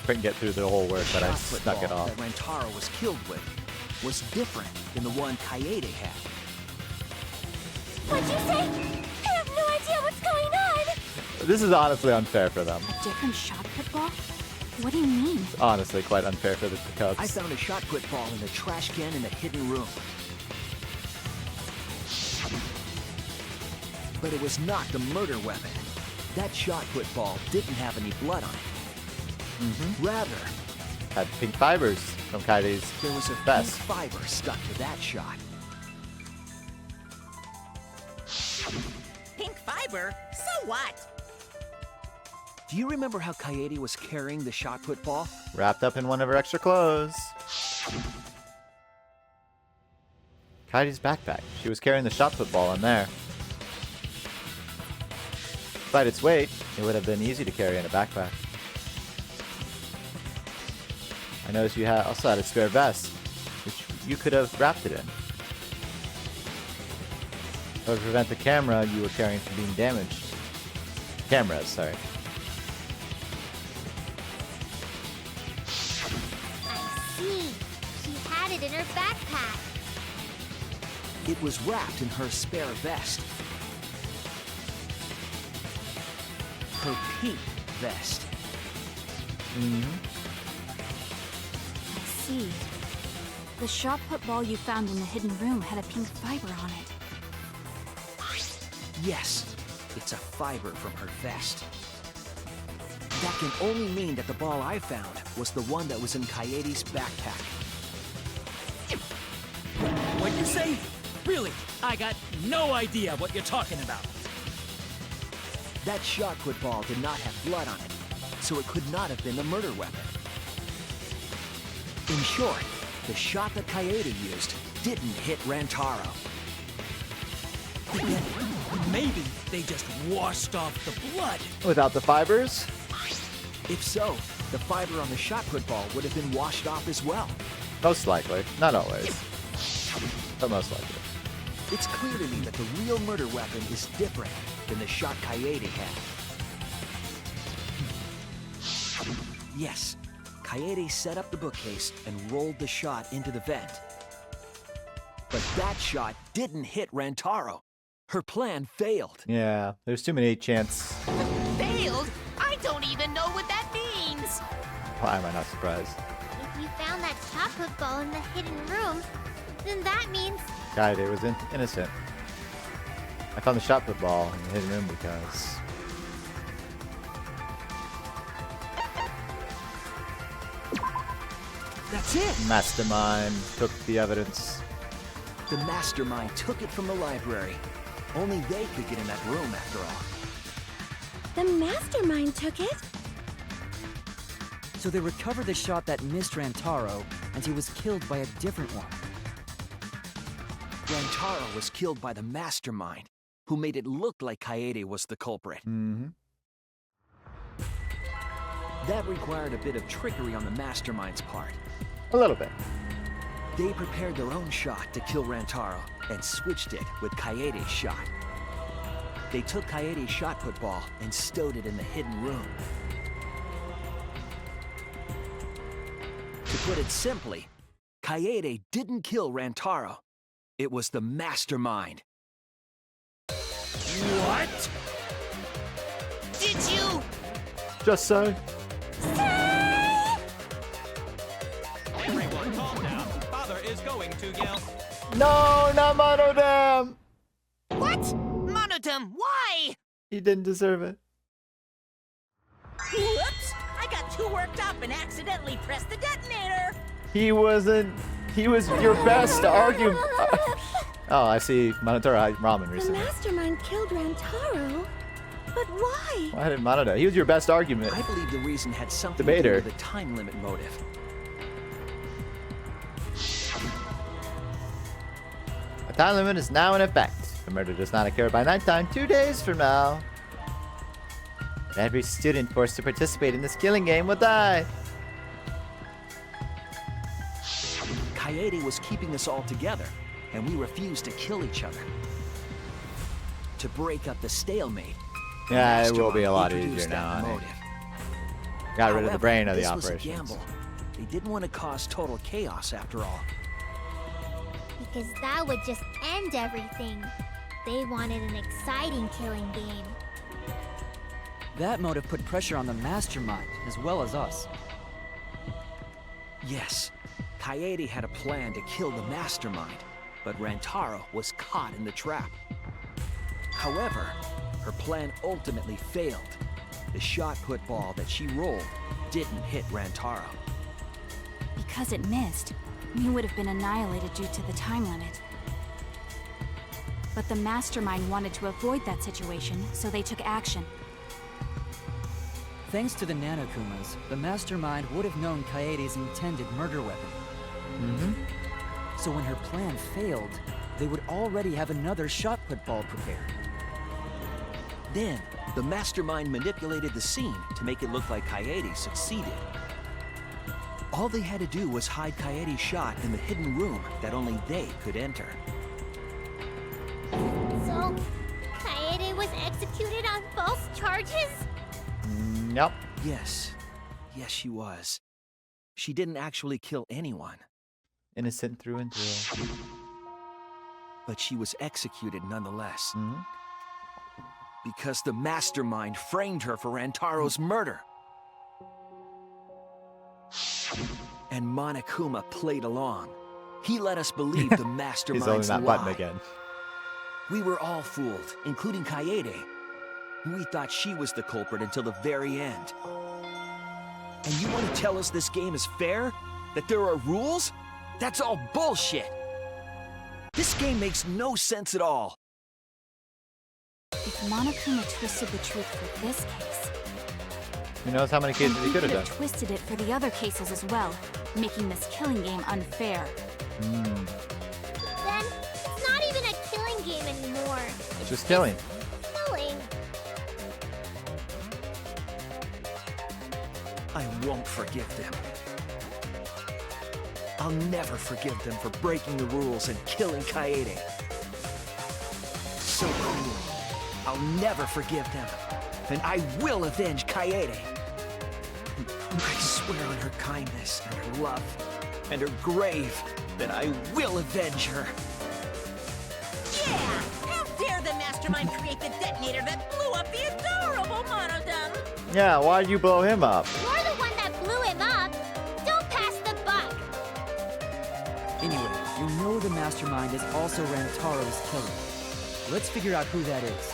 Couldn't get through the whole word, but I Shot snuck it football off. that Rantaro was killed with was different than the one Kaede had. What'd you say? I have no idea what's going on. This is honestly unfair for them. A different shot put ball? What do you mean? Honestly, quite unfair for the Cubs. I found a shot put ball in the trash can in the hidden room. But it was not the murder weapon. That shot put ball didn't have any blood on it. Rather, Had pink fibers from Kaide's there was a vest. pink fiber stuck to that shot. Pink fiber? So what? Do you remember how Kaede was carrying the shot put ball? Wrapped up in one of her extra clothes. Kaide's backpack. She was carrying the shot put ball in there. Despite its weight, it would have been easy to carry in a backpack. I noticed you also had a spare vest, which you could have wrapped it in. That would prevent the camera you were carrying from being damaged. Cameras, sorry. I see. She had it in her backpack. It was wrapped in her spare vest. Her pink vest. I see. The shot put ball you found in the hidden room had a pink fiber on it. Yes, it's a fiber from her vest. That can only mean that the ball I found was the one that was in Kaede's backpack. What'd you say? Really? I got no idea what you're talking about. That shot put ball did not have blood on it, so it could not have been the murder weapon. In short, the shot that Kaede used didn't hit Rantaro. Then maybe they just washed off the blood. Without the fibers? If so, the fiber on the shot put ball would have been washed off as well. Most likely. Not always. But most likely. It's clear to me that the real murder weapon is different than the shot Kaede had. Yes, Kaede set up the bookcase and rolled the shot into the vent. But that shot didn't hit Rantaro. Her plan failed. Yeah, there's too many chance. Failed? I don't even know what that means. Why am I not surprised? If you found that shot put ball in the hidden room, then that means Kaede was innocent. I found the shot put ball in the hidden room because... That's it! Mastermind took the evidence. The mastermind took it from the library. Only they could get in that room after all. The mastermind took it. So they recovered the shot that missed Rantaro, and he was killed by a different one. Rantaro was killed by the mastermind, who made it look like Kaede was the culprit. That required a bit of trickery on the mastermind's part. A little bit. They prepared their own shot to kill Rantaro and switched it with Kaede's shot. They took Kaede's shot put ball and stowed it in the hidden room. To put it simply, Kaede didn't kill Rantaro. It was the mastermind. What? Did you? Just so. Everyone, calm down. Father is going to yell. No, not Monodam! What? Monodam, why? He didn't deserve it. Whoops! I got too worked up and accidentally pressed the detonator. He wasn't. He was your best argument. Oh, I see. Monotaro had ramen The recently. mastermind killed Rantaro. But why? Why did Monodam? He was your best argument. I believe the reason had something Debater. to do with the time limit motive. The time limit is now in effect. The murder does not occur by nighttime 2 days from now. Every student forced to participate in this killing game will die. Kaede was keeping us all together, and we refused to kill each other. To break up the stalemate, the Yeah, it will be mastermind a lot introduced easier now. that I think. motive. Got rid of the However, brain of the this was a operations. gamble. They didn't want to cause total chaos after all. Because that would just end everything. They wanted an exciting killing game. That motive put pressure on the mastermind, as well as us. Yes, Kaede had a plan to kill the mastermind, but Rantaro was caught in the trap. However, her plan ultimately failed. The shot put ball that she rolled didn't hit Rantaro. Because it missed, he would have been annihilated due to the time limit. But the mastermind wanted to avoid that situation, so they took action. Thanks to the Nanokumas, the mastermind would have known Kaede's intended murder weapon. So when her plan failed, they would already have another shot put ball prepared. Then, the mastermind manipulated the scene to make it look like Kaede succeeded. All they had to do was hide Kaede's shot in the hidden room that only they could enter. So, Kaede was executed on false charges? Nope. Yes, she was. She didn't actually kill anyone, Innocent through and through. but she was executed nonetheless. Because the mastermind framed her for Rantaro's murder. And Monokuma played along. He let us believe the He's mastermind's holding that lie. button again. We were all fooled, including Kaede. We thought she was the culprit until the very end. And you want to tell us this game is fair? That there are rules? That's all bullshit! This game makes no sense at all. If Monokuma twisted the truth for this case, Who knows how many cases then he could have done? twisted it for the other cases as well, making this killing game unfair. Then, it's not even a killing game anymore. It's Just killing. killing. I won't forgive them. I'll never forgive them for breaking the rules and killing Kaede. So cruel. I'll never forgive them. And I will avenge Kaede. I swear on her kindness and her love and her grave that I will avenge her. Yeah! How dare the mastermind create the detonator that blew up the adorable Monodam? Yeah, why'd you blow him up? You're the one that blew him up. Don't pass the buck. Anyway, we know the mastermind is also Rantaro's killer. Let's figure out who that is.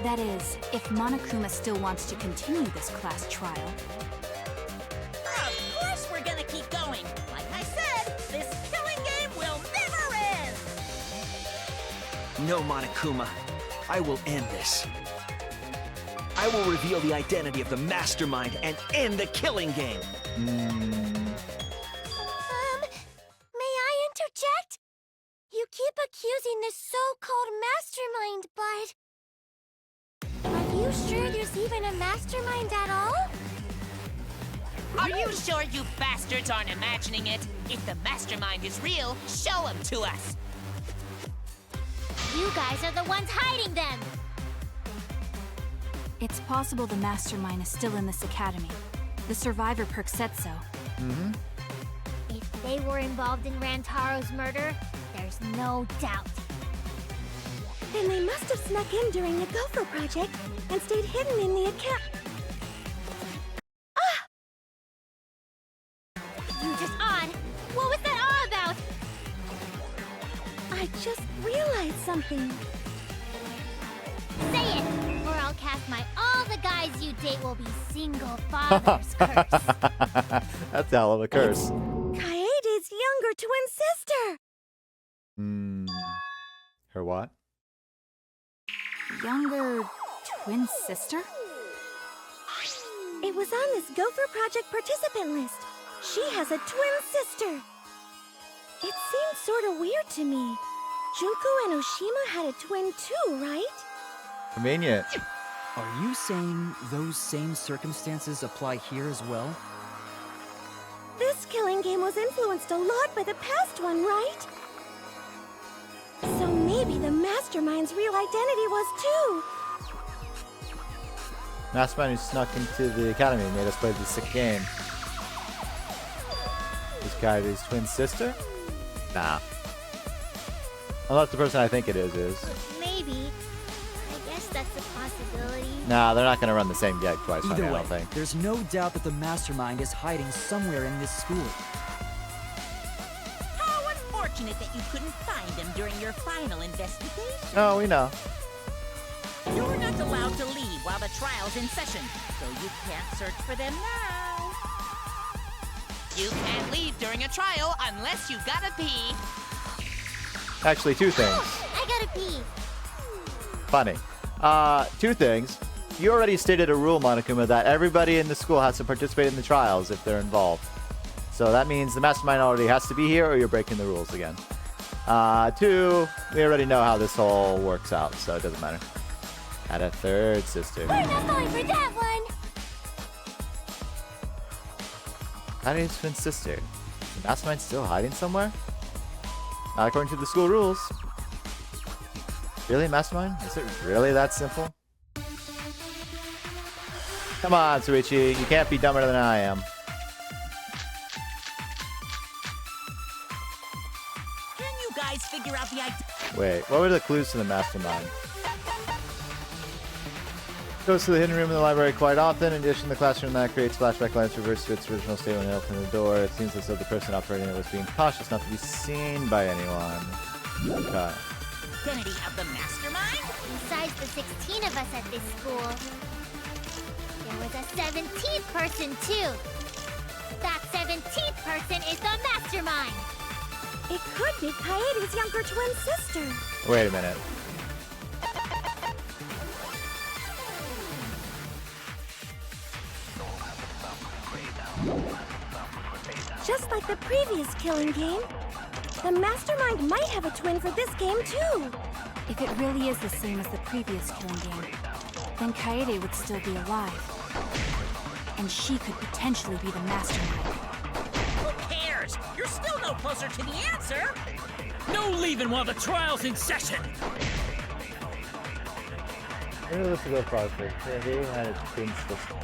That is, if Monokuma still wants to continue this class trial. Of course we're gonna keep going. Like I said, this killing game will never end. No, Monokuma. I will end this. I will reveal the identity of the mastermind and end the killing game. May I interject? You keep accusing this so-called mastermind, but... Are you sure there's even a mastermind at all? Are you sure you bastards aren't imagining it? If the mastermind is real, show him to us. You guys are the ones hiding them! It's possible the mastermind is still in this academy. The survivor perk said so. If they were involved in Rantaro's murder, there's no doubt. Then they must have snuck in during the Gopher project and stayed hidden in the account. You just odd. What was that all about? I just realized something. Say it, or I'll cast my all the guys you date will be single fathers curse. That's a hell of a curse. Kaede's younger twin sister. Her what? Younger twin sister? It was on this Gopher project participant list. She has a twin sister. It seemed sort of weird to me. Junko and Oshima had a twin too, right? Convenient. Are you saying those same circumstances apply here as well? This killing game was influenced a lot by the past one, right? So maybe the Mastermind's real identity was too. Mastermind who snuck into the academy and made us play the sick game. This guy, his twin sister? Nah. Unless the person I think it is. Maybe. I guess that's a possibility. Nah, they're not gonna run the same gag twice. Either I way, don't think. there's no doubt that the Mastermind is hiding somewhere in this school. How unfortunate that you couldn't find them during your final investigation. Oh, we know. You're not allowed to leave while the trial's in session, so you can't search for them now. You can't leave during a trial unless you've got to pee. Actually, two things. I gotta pee. Funny. Two things. You already stated a rule, Monokuma, that everybody in the school has to participate in the trials if they're involved. So that means the Mastermind already has to be here, or you're breaking the rules again. Two, we already know how this all works out, so it doesn't matter. Had a third sister. We're not falling for that one. Kaede's twin sister. Is the Mastermind still hiding somewhere? Not according to the school rules. Really, Mastermind? Is it really that simple? Come on, Suichi. You can't be dumber than I am. Can you guys figure out the idea? Wait, what were the clues to the Mastermind? Goes to the hidden room in the library quite often. In addition, the classroom that creates flashback lights reverts to its original state when it opened the door. It seems as though the person operating it was being cautious not to be seen by anyone. Okay. Identity of the Mastermind? Besides the 16 of us at this school, there was a 17th person too. That 17th person is the Mastermind. It could be Kaede's younger twin sister. Wait a minute. Just like the previous killing game, the Mastermind might have a twin for this game too. If it really is the same as the previous killing game, then Kaede would still be alive. And she could potentially be the Mastermind. Who cares? You're still no closer to the answer. No leaving while the trial's in session. Realistic project. He had a twin sister.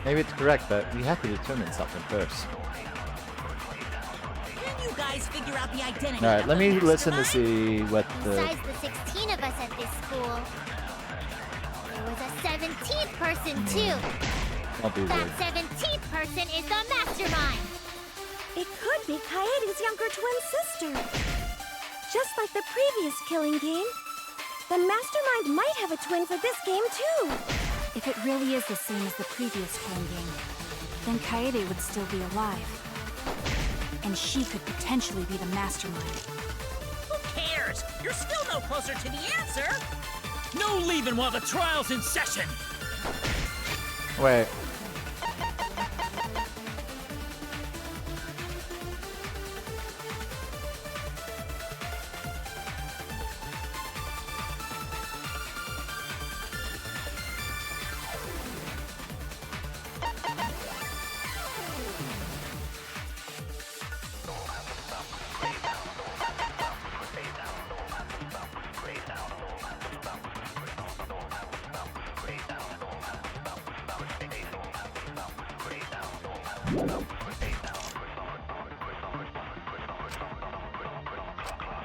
Maybe it's correct, but we have to determine something first. Can you guys figure out the identity? All right, of let the me listen to Mastermind? see what the. Besides the 16 of us at this school, there was a 17th person too. I'll be That weird. 17th person is the Mastermind. It could be Kaede's younger twin sister. Just like the previous killing game, the Mastermind might have a twin for this game too. If it really is the same as the previous killing game, then Kaede would still be alive. And she could potentially be the Mastermind. Who cares? You're still no closer to the answer. No leaving while the trial's in session. Wait.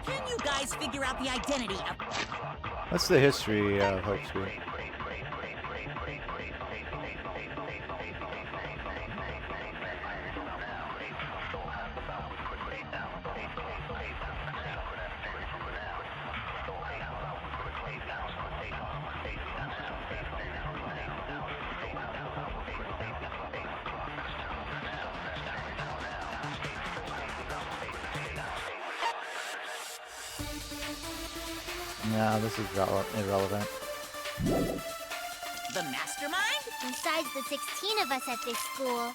Can you guys us figure out the identity of... What's the history of Hope School? No, this is irrelevant. The mastermind? Besides the 16 of us at this school,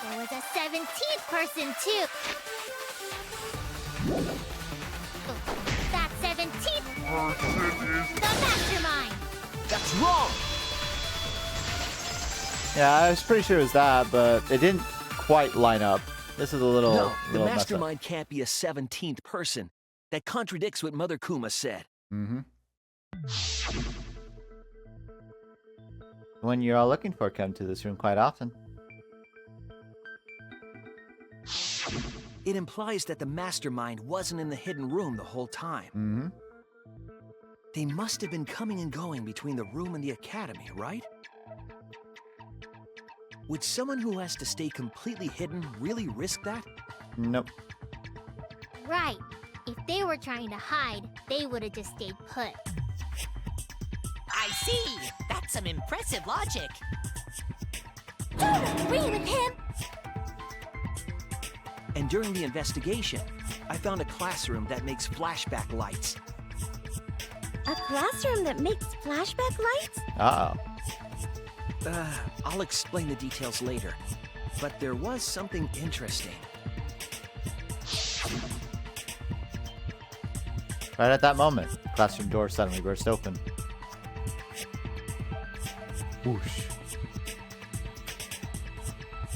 there was a 17th person, too. That 17th the mastermind. That's wrong! Yeah, I was pretty sure it was that, but it didn't quite line up. This is a little... No, the little messed up. mastermind can't be a 17th person. That contradicts what Mother Kuma said. Mm-hmm. When you're all looking for, come to this room quite often. It implies that the mastermind wasn't in the hidden room the whole time. Mm-hmm. They must have been coming and going between the room and the academy, right? Would someone who has to stay completely hidden really risk that? Nope. Right. If they were trying to hide, they would have just stayed put. I see. That's some impressive logic. Don't agree with him! And during the investigation, I found a classroom that makes flashback lights. A classroom that makes flashback lights? Uh-oh. I'll explain the details later. But there was something interesting. Right at that moment, the classroom door suddenly burst open. Whoosh.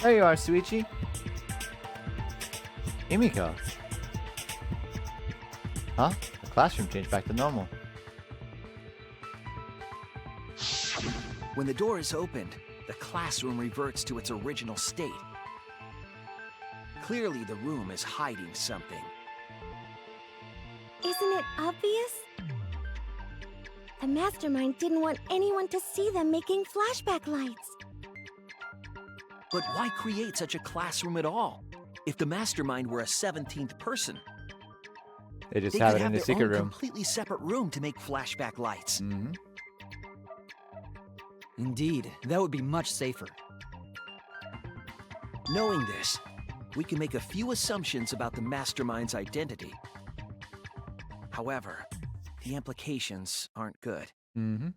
There you are, Suichi. Emiko. Huh? The classroom changed back to normal. When the door is opened, the classroom reverts to its original state. Clearly, the room is hiding something. Isn't it obvious? The mastermind didn't want anyone to see them making flashback lights. But why create such a classroom at all? If the mastermind were a 17th person, They just they have could it in have the their secret own room. completely separate room to make flashback lights. Mm-hmm. Indeed, that would be much safer. Knowing this, we can make a few assumptions about the mastermind's identity. However, the implications aren't good. Mm-hmm.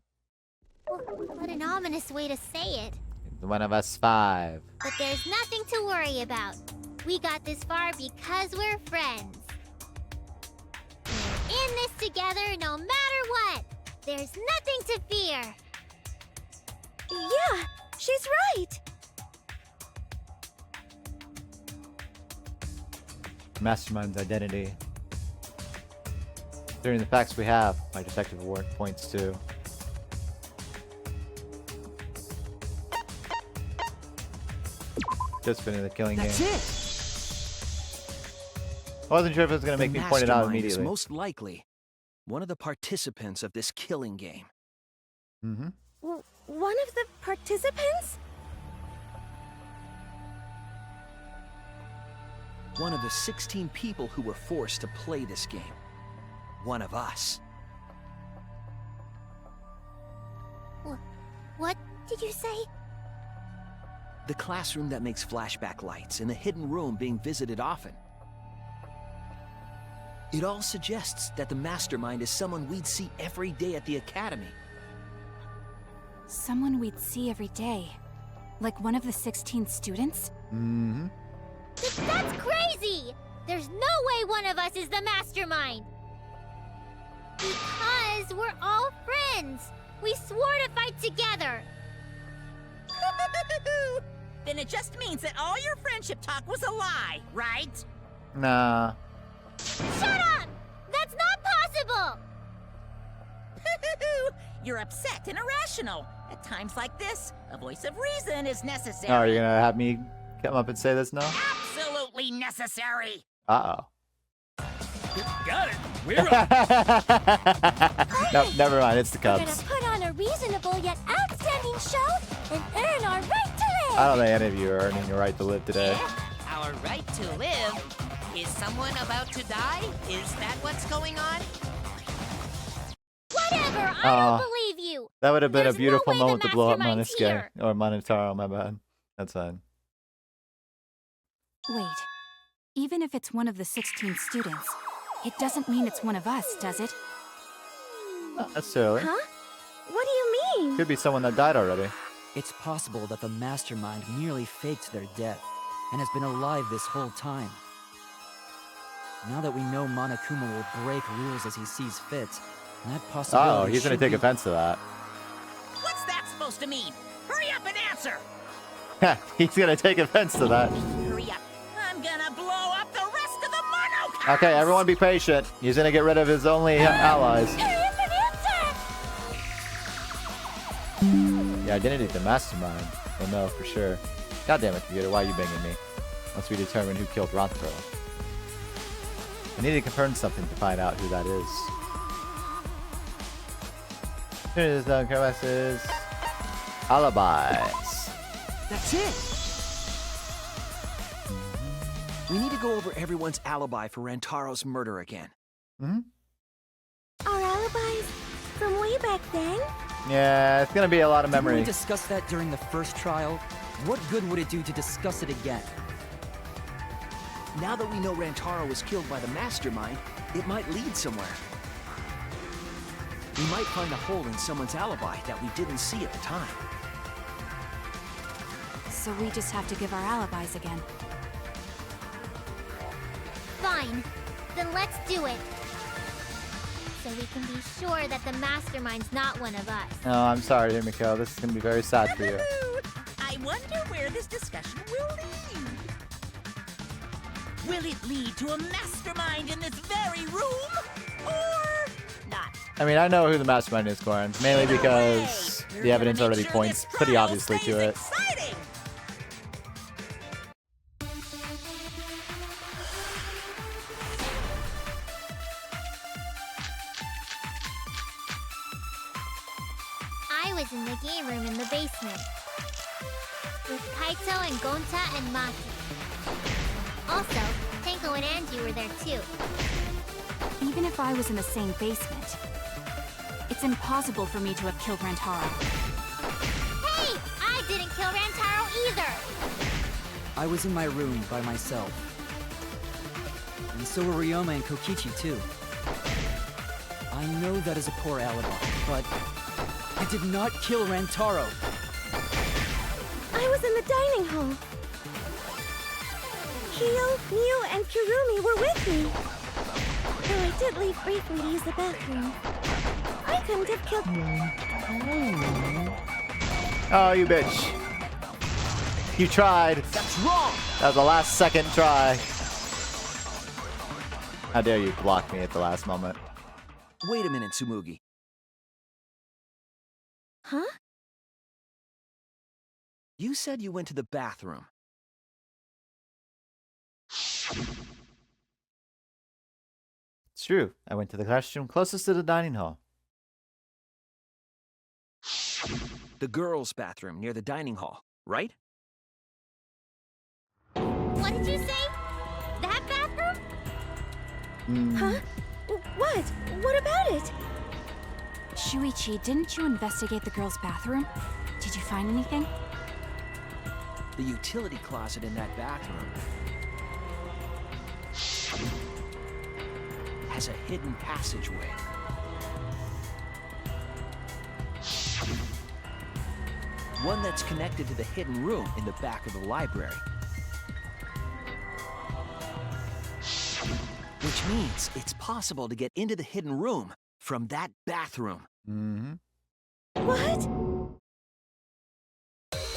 What an ominous way to say it. One of us 5. But there's nothing to worry about. We got this far because we're friends. We're in this together no matter what. There's nothing to fear. Yeah, she's right. Mastermind's identity. During the facts we have, my detective work points to. Just finished the killing game. That's it! I wasn't sure if it was going to make The me point it out mastermind is immediately. most likely one of the participants of this killing game. Mm-hmm. One of the participants? One of the 16 people who were forced to play this game. One of us. What did you say? The classroom that makes flashback lights in a hidden room being visited often. It all suggests that the mastermind is someone we'd see every day at the academy. Someone we'd see every day. Like one of the 16 students? Mm-hmm. That's crazy! There's no way one of us is the mastermind! Because we're all friends! We swore to fight together! Then it just means that all your friendship talk was a lie, right? Nah. Shut up! That's not possible! You're upset and irrational. At times like this, a voice of reason is necessary. Oh, you're gonna have me come up and say this now? Absolutely necessary. Uh-oh. Got it. We're up. No, never mind. It's the We're Cubs. gonna put on a reasonable yet outstanding show and earn our right to live. I don't think any of you are earning your right to live today. Our right to live? Is someone about to die? Is that what's going on? Whatever, I don't believe you. That would have been There's a beautiful no way the moment to blow up mastermind's Monosuke. here. Or Monotaro, my bad. That's fine. Wait. Even if it's one of the 16 students, it doesn't mean it's one of us, does it? Not necessarily. Huh? What do you mean? Could be someone that died already. It's possible that the mastermind merely faked their death and has been alive this whole time. Now that we know Monokuma will break rules as he sees fit, that possibility Oh, he's gonna should take be- offense to that. What's that supposed to mean? Hurry up and answer! He's gonna take offense to that. Hurry up. I'm gonna blow up the rest of the Mono Cubs! Okay, everyone be patient. He's gonna get rid of his only allies. Hurry up and answer! The identity of the mastermind. We'll know for sure. God damn it, computer, why are you banging me? Once we determine who killed Rantaro. I need to confirm something to find out who that is. Here's the crevices. Alibis. That's it! We need to go over everyone's alibi for Rantaro's murder again. Hmm? Our alibis from way back then? Yeah, it's gonna be a lot of Didn't memory. we discuss that during the first trial? What good would it do to discuss it again? Now that we know Rantaro was killed by the mastermind, it might lead somewhere. We might find a hole in someone's alibi that we didn't see at the time. So we just have to give our alibis again. Fine. Then let's do it. So we can be sure that the mastermind's not one of us. No, I'm sorry, Himiko. This is gonna be very sad for you. I wonder where this discussion will lead. Will it lead to a mastermind in this very room? Or not? I mean, I know who the mastermind is, Corin. Mainly Either because way, we're the evidence gonna make already sure points this pretty trial obviously stays to it. Exciting. I was in the game room in the basement. With Kaito and Gonta and Maki. Also, Tenko and Angie were there too. Even if I was in the same basement, it's impossible for me to have killed Rantaro. Hey! I didn't kill Rantaro either! I was in my room by myself. And so were Ryoma and Kokichi too. I know that is a poor alibi, but I did not kill Rantaro. I was in the dining hall. Kyo, Miu, and Kirumi were with me. Though I did leave briefly to use the bathroom. I couldn't have killed... Oh, you bitch. You tried. That's wrong! That was the last second try. How dare you block me at the last moment. Wait a minute, Tsumugi. Huh? You said you went to the bathroom. It's true. I went to the restroom closest to the dining hall. The girls' bathroom near the dining hall, right? What did you say? That bathroom? Huh? What? What about it? Shuichi, didn't you investigate the girls' bathroom? Did you find anything? The utility closet in that bathroom has a hidden passageway. One that's connected to the hidden room in the back of the library. Which means it's possible to get into the hidden room from that bathroom. Mm-hmm. What?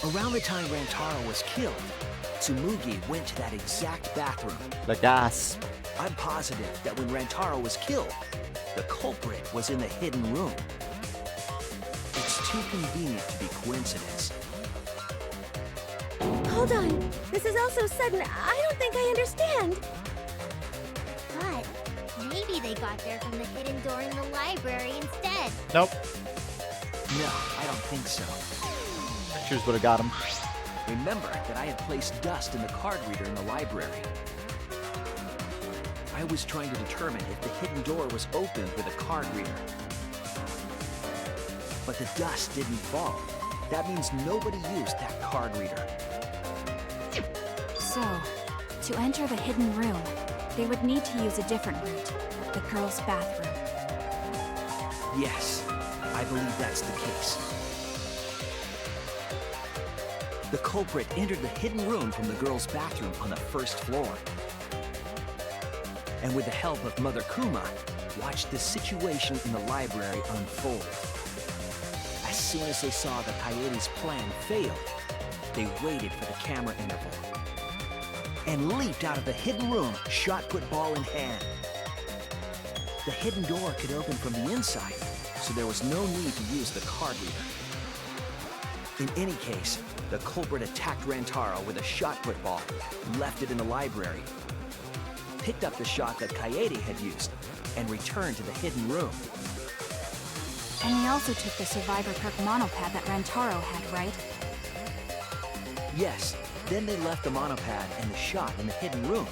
Around the time Rantaro was killed, Tsumugi went to that exact bathroom. The gas. I'm positive that when Rantaro was killed, the culprit was in the hidden room. It's too convenient to be coincidence. Hold on. This is all so sudden. I don't think I understand. But maybe they got there from the hidden door in the library instead. Nope. No, I don't think so. Pictures would have got him. Remember that I had placed dust in the card reader in the library. I was trying to determine if the hidden door was opened with a card reader. But the dust didn't fall. That means nobody used that card reader. So, to enter the hidden room, they would need to use a different route, the girls' bathroom. Yes, I believe that's the case. The culprit entered the hidden room from the girls' bathroom on the first floor. And with the help of Mother Kuma, watched the situation in the library unfold. As soon as they saw that Kaede's plan failed, they waited for the camera interval and leaped out of the hidden room, shot-put ball in hand. The hidden door could open from the inside, so there was no need to use the card reader. In any case, the culprit attacked Rantaro with a shot-put ball, left it in the library, picked up the shot that Kaede had used, and returned to the hidden room. And they also took the Survivor Perk monopad that Rantaro had, right? Yes, then they left the monopad and the shot in the hidden room,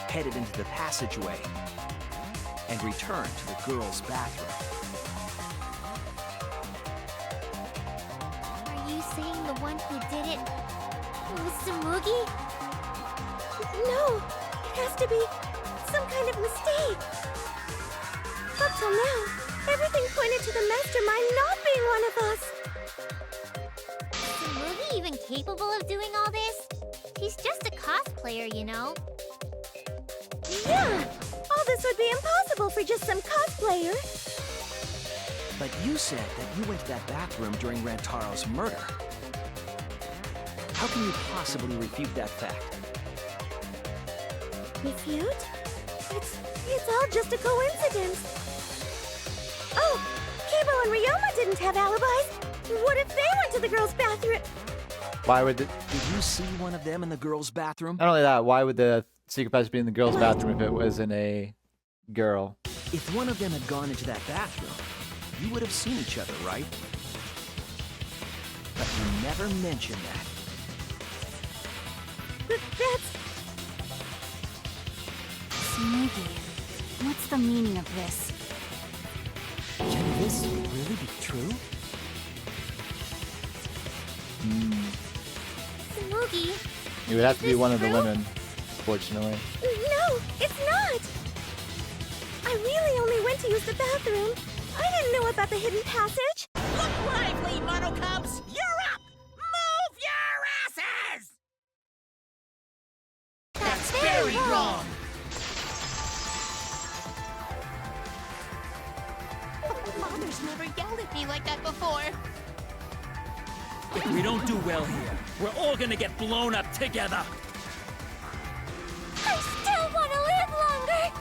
headed into the passageway, and returned to the girls' bathroom. Are you saying the one who did it was Tsumugi? No, it has to be some kind of mistake. Up till now, everything pointed to the mastermind not being one of us. Is Tsumugi even capable of doing all this? He's just a cosplayer, you know. Yeah, all this would be impossible for just some cosplayer. But you said that you went to that bathroom during Rantaro's murder. How can you possibly refute that fact? Refute? It's all just a coincidence. Oh, Kibo and Ryoma didn't have alibis. What if they went to the girls' bathroom? Why would Did you see one of them in the girls' bathroom? not only that, why would the secret passage be in the girls' bathroom if it wasn't a girl? If one of them had gone into that bathroom, you would have seen each other, right? But you never mentioned that. That's... Tsumugi, what's the meaning of this? Can this really be true? Tsumugi, It would have to be Is one this of the true? women, fortunately. No, it's not. I really only went to use the bathroom. I didn't know about the hidden passage. Look lively, Mono Cubs! You're up! Move your asses! that's very wrong. Father's never yelled at me like that before. If we don't do well here, we're all gonna get blown up together. I still want to live longer.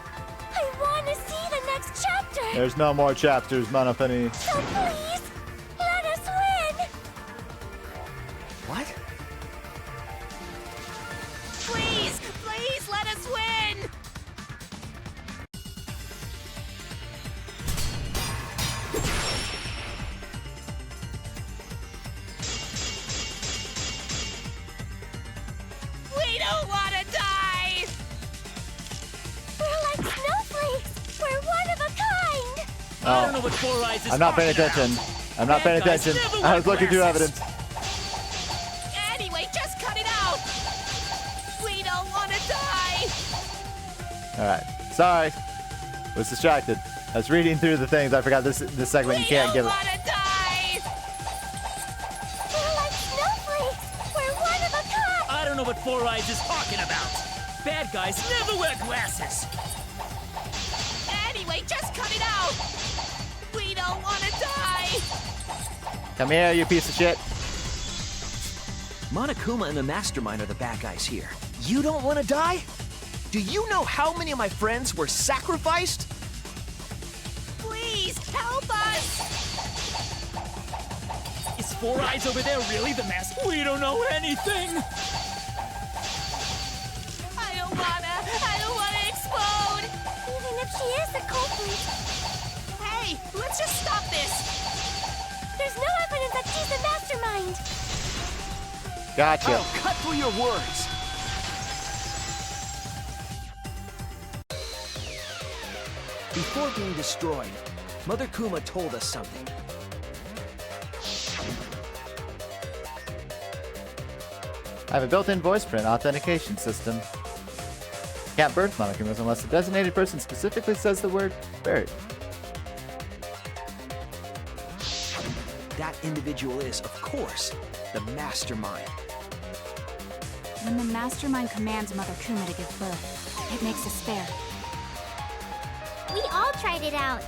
I want to see the next chapter. There's no more chapters, Monopony. So please, let us win. What? Please, please let us win! We don't want to die! We're like snowflakes. We're one of a kind. I don't know what Four Eyes is I'm not paying talking attention. about. I'm not paying Bad guys attention. never I wear was looking through glasses. evidence. Anyway, just cut it out! We don't want to die! Alright. Sorry. Was distracted. I was reading through the things. I forgot this segment you can't give it. want to die! We're like snowflakes. We're one of a kind. I don't know what Four Eyes is talking about. Bad guys never wear glasses. Anyway, just cut it out! We don't want to die! Come here, you piece of shit. Monokuma and the Mastermind are the bad guys here. You don't want to die? Do you know how many of my friends were sacrificed? Please, help us! Is Four Eyes over there really the master? We don't know anything. I don't wanna explode! Even if She is the culprit. Hey, let's just stop this! There's no evidence that she's the mastermind. Gotcha. I'll cut through your words. Before being destroyed, Mother Kuma told us something. I have a built-in voice print authentication system. Can't birth Monokumas unless the designated person specifically says the word bird. That individual is, of course, the mastermind. When the mastermind commands Mother Kuma to give birth, it makes a spare. We all tried it out.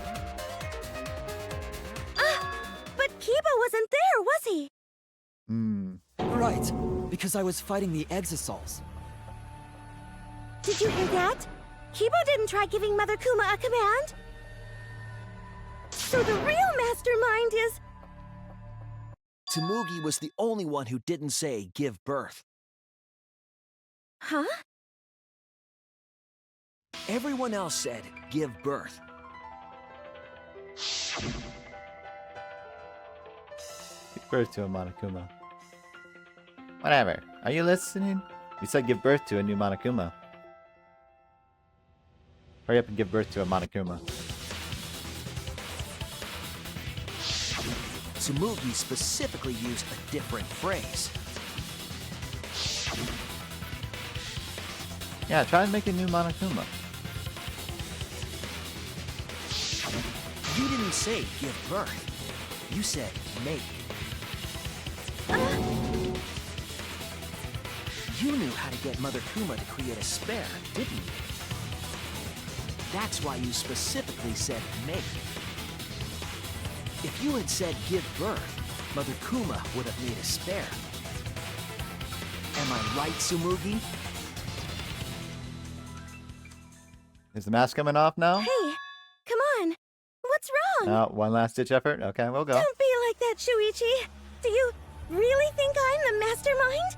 But Kiba wasn't there, was he? Right, because I was fighting the Exosols. Did you hear that? Kiba didn't try giving Mother Kuma a command. So the real mastermind is... Tsumugi was the only one who didn't say give birth. Huh? Everyone else said give birth. Give birth to a Monokuma. Whatever. Are you listening? You said give birth to a new Monokuma. Hurry up and give birth to a Monokuma. Tsumugi specifically used a different phrase. Yeah, try and make a new Monokuma. You didn't say give birth. You said make. You knew how to get Mother Kuma to create a spare, didn't you? That's why you specifically said make. If you had said give birth, Mother Kuma would have made a spare. Am I right, Tsumugi? Is the mask coming off now? Hey, come on. What's wrong? No, one last ditch effort? Okay, we'll go. Don't be like that, Shuichi. Do you really think I'm the mastermind?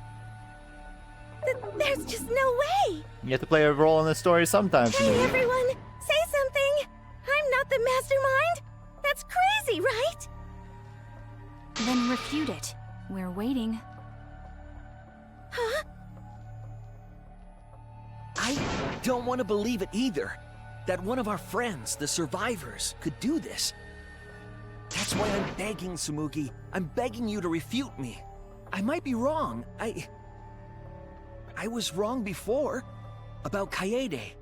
There's just no way. You have to play a role in the story sometimes. Hey, everyone, say something. I'm not the mastermind. That's crazy, right? Then refute it. We're waiting. Huh? I don't want to believe it either. That one of our friends, the survivors, could do this. That's why I'm begging, Tsumugi. I'm begging you to refute me. I might be wrong. I was wrong before. About Kaede.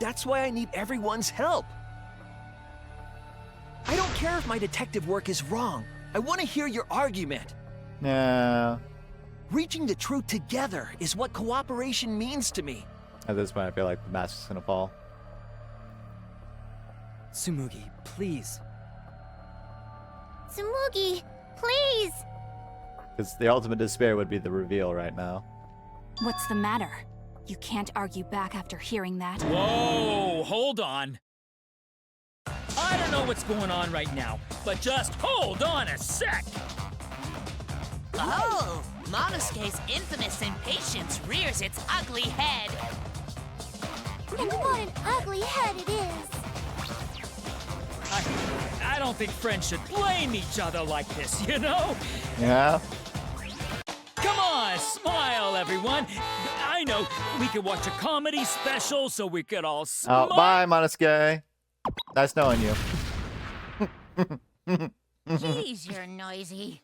That's why I need everyone's help. I don't care if my detective work is wrong. I want to hear your argument. No. Reaching the truth together is what cooperation means to me. At this point, I feel like the mask is gonna fall. Tsumugi, please. Tsumugi, please. Because the ultimate despair would be the reveal right now. What's the matter? You can't argue back after hearing that. Whoa, hold on. I don't know what's going on right now, but just hold on a sec. Oh, Monosuke's infamous impatience rears its ugly head. And what an ugly head it is. I don't think friends should blame each other like this, you know? Yeah? Come on, smile, everyone. I know, we could watch a comedy special so we could all smile. Oh, bye, Monosuke. Nice knowing you. Jeez, you're noisy.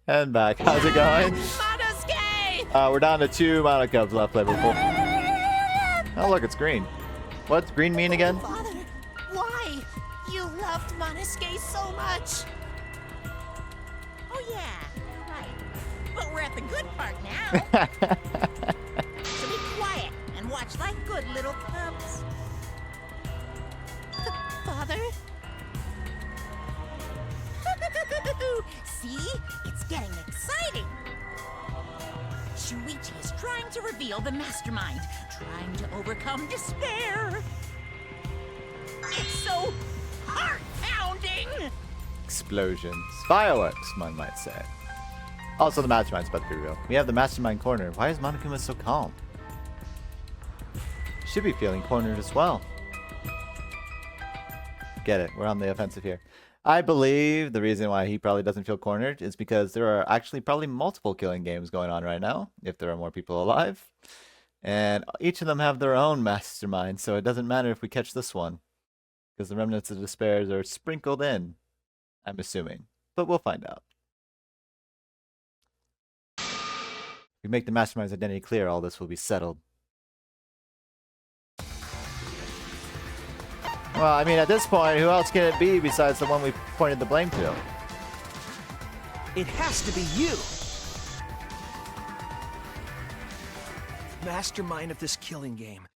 And back. How's it going? Monosuke! We're down to 2 Monokubs left, level 4. Oh, look, it's green. What's green mean again? Father, why? You loved Monosuke so much. Oh, yeah, right. But we're at the good part now. So be quiet and watch like good little cubs. Father? See? It's getting exciting. Shuichi is trying to reveal the mastermind, trying to overcome despair. It's so heart-pounding! Explosions. Fireworks, one might say. Also, the mastermind's about to be real. We have the mastermind corner. Why is Monokuma so calm? should be feeling cornered as well. Get it, we're on the offensive here. I believe the reason why he probably doesn't feel cornered is because there are actually probably multiple killing games going on right now, if there are more people alive. And each of them have their own mastermind, so it doesn't matter if we catch this one. Because the remnants of despairs are sprinkled in, I'm assuming. But we'll find out. If we make the mastermind's identity clear, all this will be settled. Well, I mean, at this point, who else can it be besides the one we pointed the blame to? It has to be you! Mastermind of this killing game.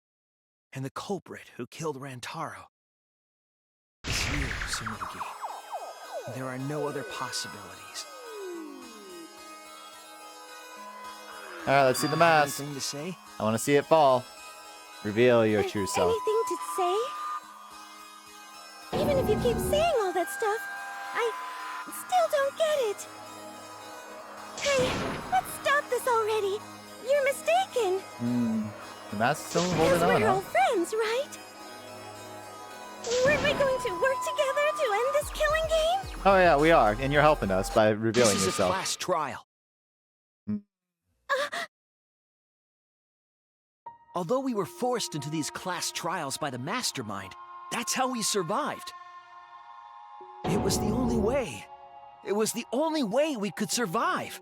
And the culprit who killed Rantaro. It's you, Tsumugi. There are no other possibilities. Alright, let's see the mask. Anything to say? I want to see it fall. Reveal your true self. Anything to say? Even if you keep saying all that stuff, I still don't get it. Hey, let's stop this already. You're mistaken. The mask's still holding on, We're huh? all friends, right? Weren't we going to work together to end this killing game? Oh yeah, we are, and you're helping us by revealing This is yourself. a class trial. Although we were forced into these class trials by the mastermind, that's how we survived. It was the only way. It was the only way we could survive.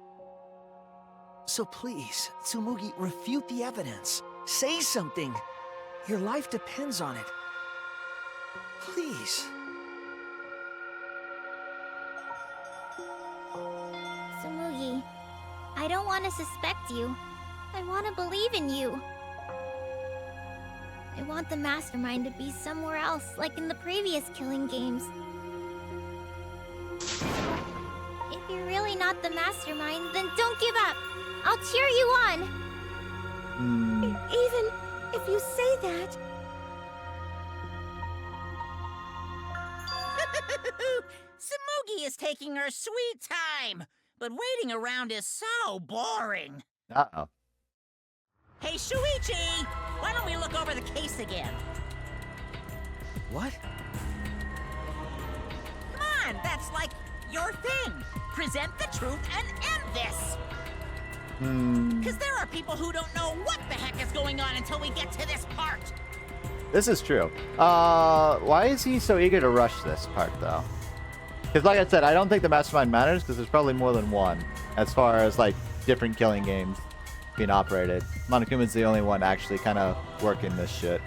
So please, Tsumugi, refute the evidence. Say something. Your life depends on it. Please. Tsumugi, I don't want to suspect you. I want to believe in you. I want the mastermind to be somewhere else, like in the previous killing games. If you're really not the mastermind, then don't give up. I'll cheer you on. Even if you say that, Tsumugi is taking her sweet time, but waiting around is so boring. Uh-oh. Hey, Shuichi! Why don't we look over the case again? What? Come on, that's like your thing. Present the truth and end this. Because there are people who don't know what the heck is going on until we get to this part. This is true. Why is he so eager to rush this part, though? Because like I said, I don't think the mastermind matters, because there's probably more than one, as far as, like, different killing games being operated. Monokuma's the only one actually kind of working this shit.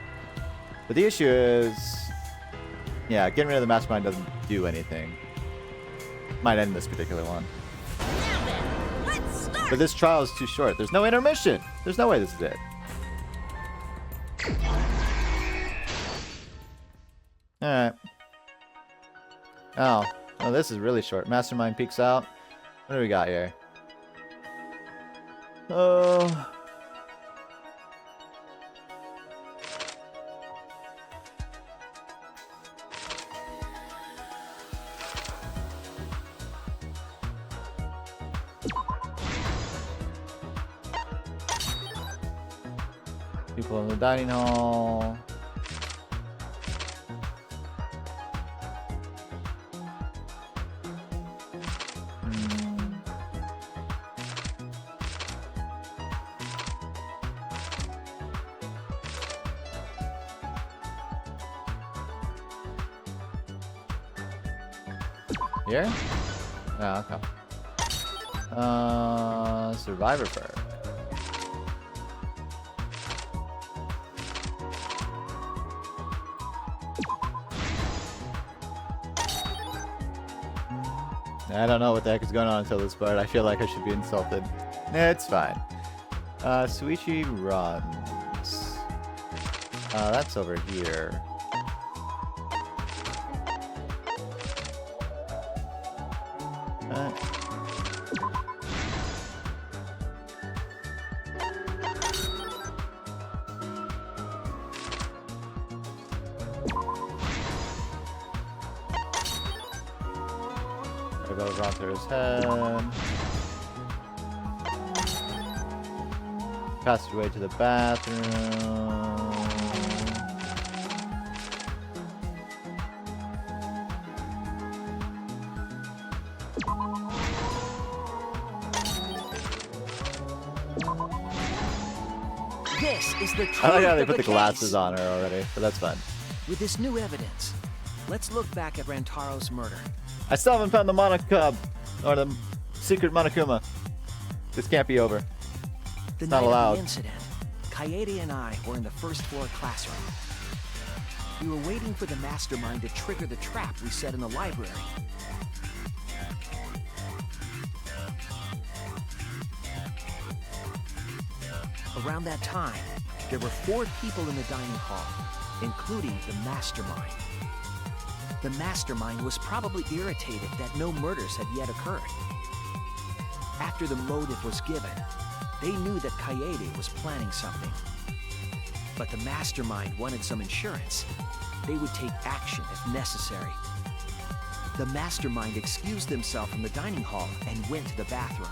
But the issue is, yeah, getting rid of the mastermind doesn't do anything. Might end this particular one. Now then, let's start. But this trial is too short. There's no intermission. There's no way this is it. Alright. Oh, this is really short. Mastermind peeks out. What do we got here? Oh. People in the dining hall. Here? Oh, okay. Survivor Fur. I don't know what the heck is going on until this part. I feel like I should be insulted. It's fine. Suichi runs. That's over here. Goes onto his head. Passed away to the bathroom. This is the truth I like how they of put the case. glasses on her already, but that's fine. With this new evidence, let's look back at Rantaro's murder. I still haven't found the Monokuma, or the secret Monokuma. This can't be over. The not night allowed. of the incident, Kaede and I were in the first floor classroom. We were waiting for the mastermind to trigger the trap we set in the library. Around that time, there were 4 people in the dining hall, including the mastermind. The mastermind was probably irritated that no murders had yet occurred. After the motive was given, they knew that Kaede was planning something. But the mastermind wanted some insurance. They would take action if necessary. The mastermind excused himself from the dining hall and went to the bathroom.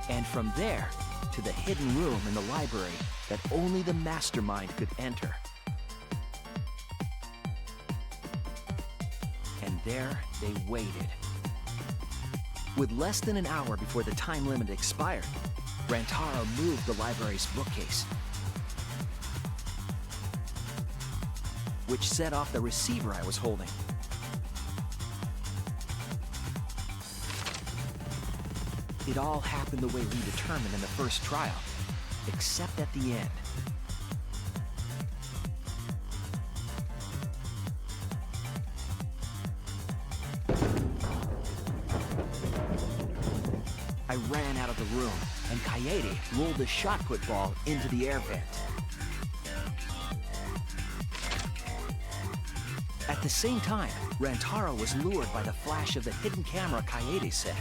And from there, to the hidden room in the library that only the mastermind could enter. And there they waited. With less than an hour before the time limit expired, Rantaro moved the library's bookcase, which set off the receiver I was holding. It all happened the way we determined in the first trial, except at the end. I ran out of the room, and Kaede rolled the shot put ball into the air vent. At the same time, Rantaro was lured by the flash of the hidden camera Kaede set.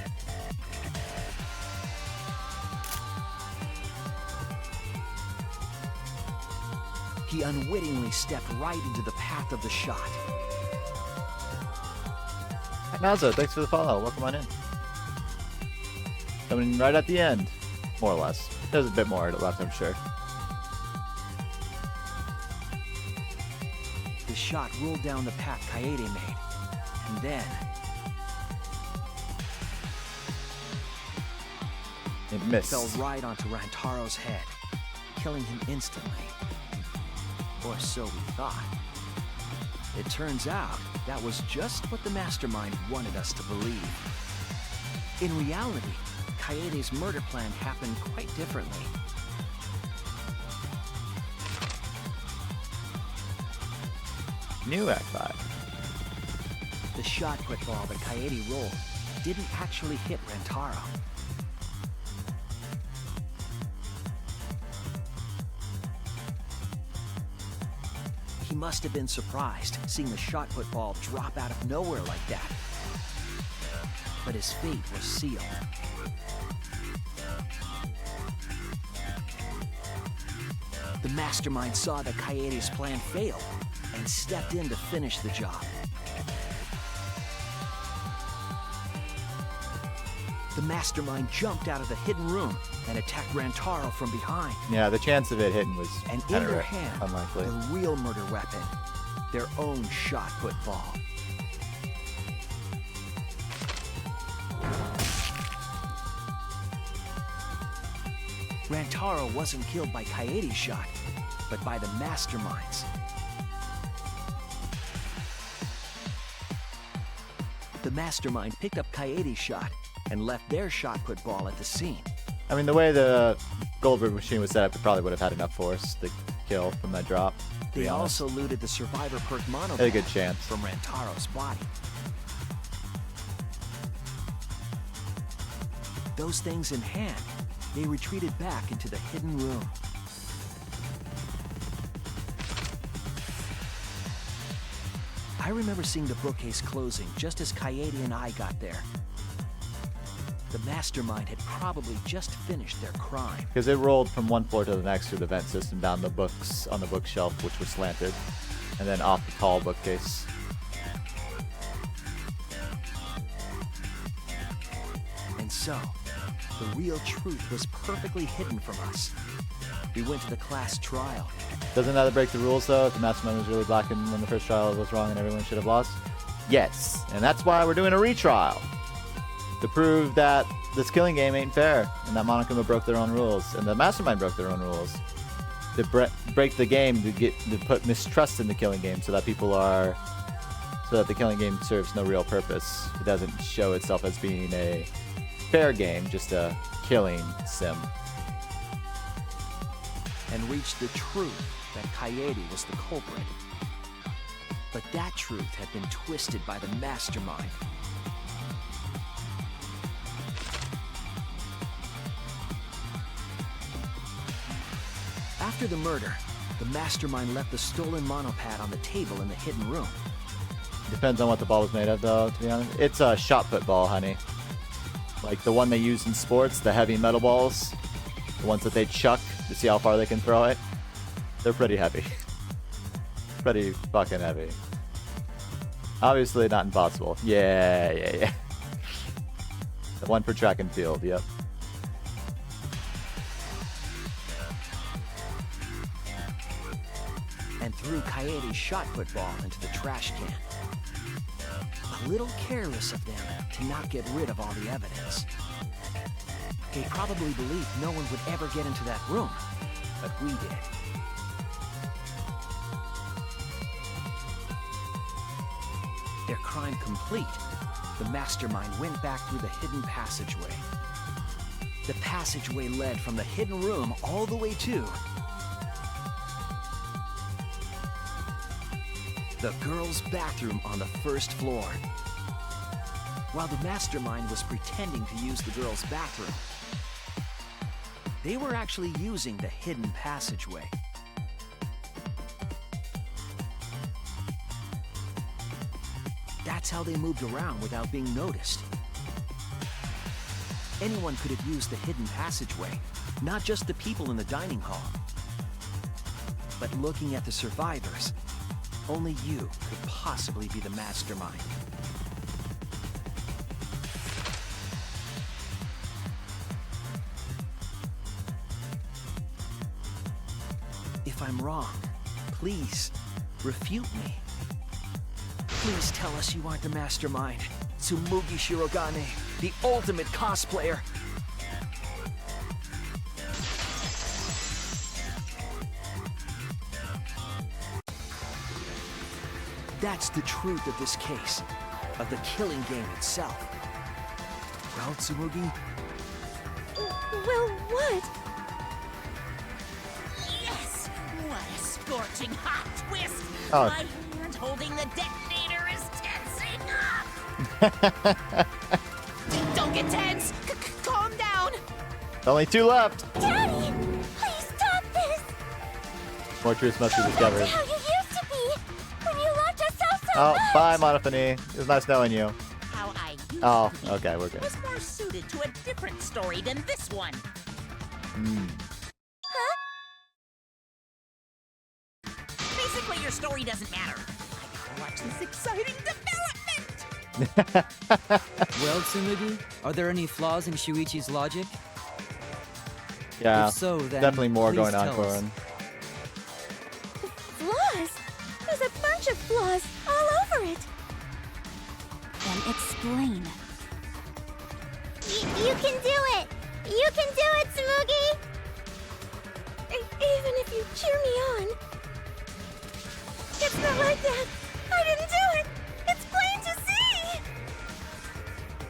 He unwittingly stepped right into the path of the shot. Hi, Nazo, thanks for the follow. Welcome on in. Coming right at the end, more or less. There's a bit more left, I'm sure. The shot rolled down the path Kaede made, and then It missed. fell right onto Rantaro's head, killing him instantly. Or so we thought. It turns out that was just what the mastermind wanted us to believe. In reality, Kaede's murder plan happened quite differently. New Act 5. The shot put ball that Kaede rolled didn't actually hit Rantaro. He must have been surprised seeing the shot put ball drop out of nowhere like that. But his fate was sealed. The mastermind saw that Kaede's plan failed and stepped in to finish the job. The mastermind jumped out of the hidden room and attacked Rantaro from behind. Yeah, the chance of it hitting was And in kind their of hand, unlikely. the real murder weapon, their own shot put ball. Rantaro wasn't killed by Kaede's shot, but by the masterminds. The mastermind picked up Kaede's shot and left their shot put ball at the scene. I mean, the way the Goldberg machine was set up, it probably would have had enough force to kill from that drop. To They be honest. also looted the survivor perk mono Had a good ball chance. from Rantaro's body. Those things in hand, they retreated back into the hidden room. I remember seeing the bookcase closing just as Kaede and I got there. The mastermind had probably just finished their crime. Because it rolled from one floor to the next through the vent system down the books on the bookshelf, which was slanted, and then off the tall bookcase. And so, the real truth was perfectly hidden from us. We went to the class trial. Doesn't that break the rules, though? If the mastermind was really black and when the first trial was wrong and everyone should have lost? Yes, and that's why we're doing a retrial. to prove that this killing game ain't fair and that Monokuma broke their own rules and the mastermind broke their own rules. To break the game to put mistrust in the killing game so that the killing game serves no real purpose. It doesn't show itself as being a fair game, just a killing sim. And reached the truth that Kaede was the culprit. But that truth had been twisted by the mastermind. After the murder, the mastermind left the stolen monopad on the table in the hidden room. Depends on what the ball was made of, though, to be honest. It's a shot put ball, honey. Like the one they use in sports, the heavy metal balls. The ones that they chuck to see how far they can throw it. They're pretty heavy. Pretty fucking heavy. Obviously not impossible. Yeah. The one for track and field, yep. And threw Kaede's shot put ball into the trash can. A little careless of them to not get rid of all the evidence. They probably believed no one would ever get into that room, but we did. Their crime complete, the mastermind went back through the hidden passageway. The passageway led from the hidden room all the way to the girls' bathroom on the first floor. While the mastermind was pretending to use the girls' bathroom, they were actually using the hidden passageway. That's how they moved around without being noticed. Anyone could have used the hidden passageway, not just the people in the dining hall. But looking at the survivors, only you could possibly be the mastermind. If I'm wrong, please refute me. Please tell us you aren't the mastermind. Tsumugi Shirogane, the ultimate cosplayer. That's the truth of this case, of the killing game itself. Well, Tsumugi? Well, what? Yes! What a scorching hot twist! Oh. My hand holding the detonator is tensing up! Don't get tense! Calm down! Only 2 left. Daddy! Please stop this! More truths must be Go discovered. back to how you used to be! When you loved yourself so Oh, much! bye, Monophony. It was nice knowing you. How I used Oh, to be okay, we're good. was more suited to a different story than this one. Huh? Basically, your story doesn't matter. I gotta watch this exciting development! Well, Tsumugi, are there any flaws in Shuichi's logic? Yeah, If so, then definitely more please going on tell for us. him. Flaws? There's a bunch of flaws all over it. Then explain. You can do it! You can do it, Tsumugi! Even if you cheer me on. It's not like that. I didn't do it. It's plain to see.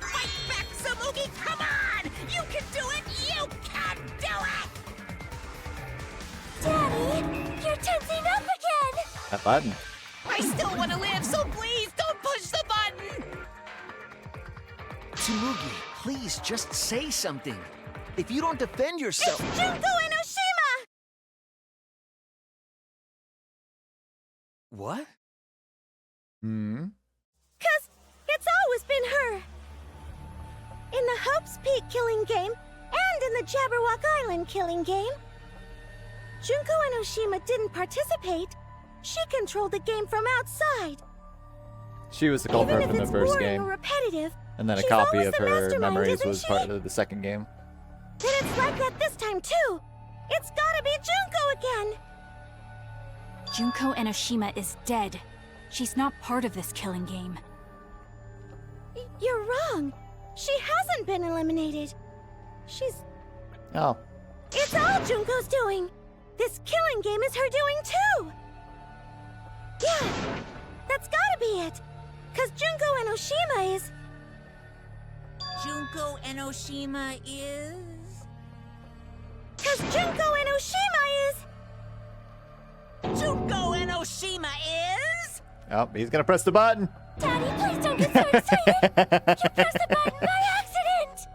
Fight back, Tsumugi! Come on! You can do it! You can do it! Daddy, you're tensing up again! That button. I still want to live, so please don't push the button! Tsumugi, please just say something. If you don't defend yourself... Junko Enoshima! What? Hmm? 'Cause it's always been her. In the Hope's Peak killing game and in the Jabberwock Island killing game. Junko Enoshima didn't participate. She controlled the game from outside. She was the Even culprit if from the it's first boring game. or repetitive, And then a she's copy always of the her mastermind, memories isn't was she? part of the second game. Then it's like that this time too. It's gotta be Junko again. Junko Enoshima is dead. She's not part of this killing game. You're wrong. She has hasn't been eliminated. She's... Oh. It's all Junko's doing! This killing game is her doing too! Yeah, that's gotta be it! Cause Junko and Oshima is... Junko and Oshima is... Cause Junko and Oshima is... Junko and Oshima is... Oh, he's gonna press the button. Daddy, please don't get so excited! You pressed the button by accident!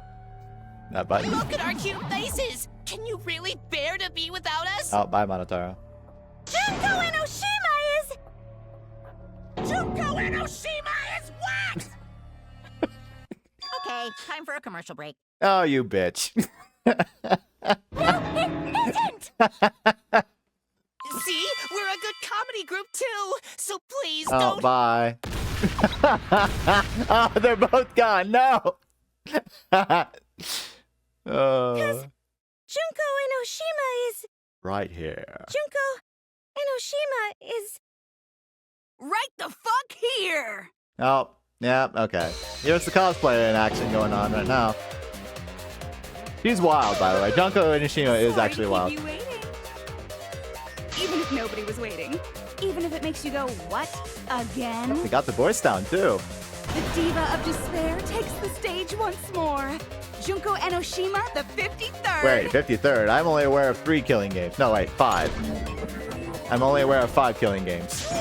That button. Look at our cute faces! Can you really bear to be without us? Oh, bye, Monotaro. Junko and Oshima is... Junko and Oshima is what? Okay, time for a commercial break. Oh, you bitch. See? We're a good comedy group too! So please Oh, don't... bye. Oh, they're both gone. No. Oh. Junko and Oshima is... Right here. Junko and Oshima is... Right the fuck here! Oh, yeah, okay. Here's the cosplayer in action going on right now. She's wild, by the way. Junko Enoshima is actually wild. You waiting. Even if nobody was waiting. Even if it makes you go, what? Again? They got the voice down, too. The diva of despair takes the stage once more. Junko Enoshima, the 53rd. Wait, 53rd. I'm only aware of 3 killing games. No, wait, 5. I'm only aware of 5 killing games. There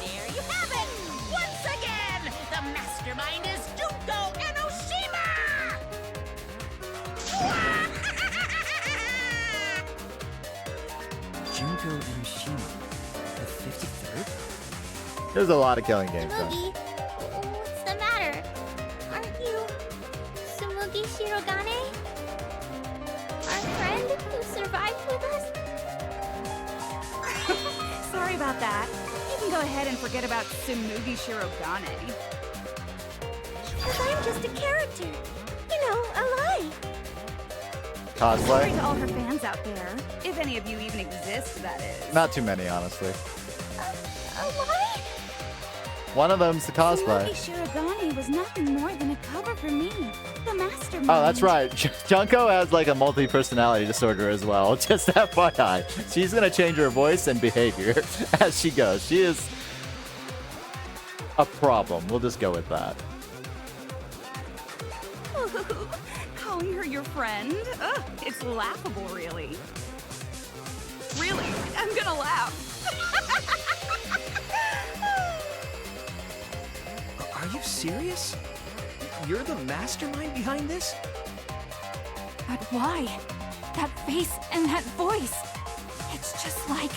you have it! Once again, the mastermind is Junko and Oshima! Junko Enoshima, the 53rd? There's a lot of killing games, though. Sumugi, what's the matter? Aren't you Sumugi Shirogane? Our friend who survived with us? Sorry about that. You can go ahead and forget about Sumugi Shirogane. Cause I'm just a character. You know, a lie. Sorry Cosplay? to all her fans out there. If any of you even exist, that is. Not too many, honestly. A lie? One of them's the cosplay. Sumugi Shirogane was nothing more than a cover for me, the mastermind. Oh, that's right. Junko has like a multi-personality disorder as well. Just FYI. She's gonna change her voice and behavior as she goes. She is a problem. We'll just go with that. Calling her your friend? Ugh, it's laughable, really. Really, I'm gonna laugh. Are you serious? You're the mastermind behind this? But why? That face and that voice. It's just like...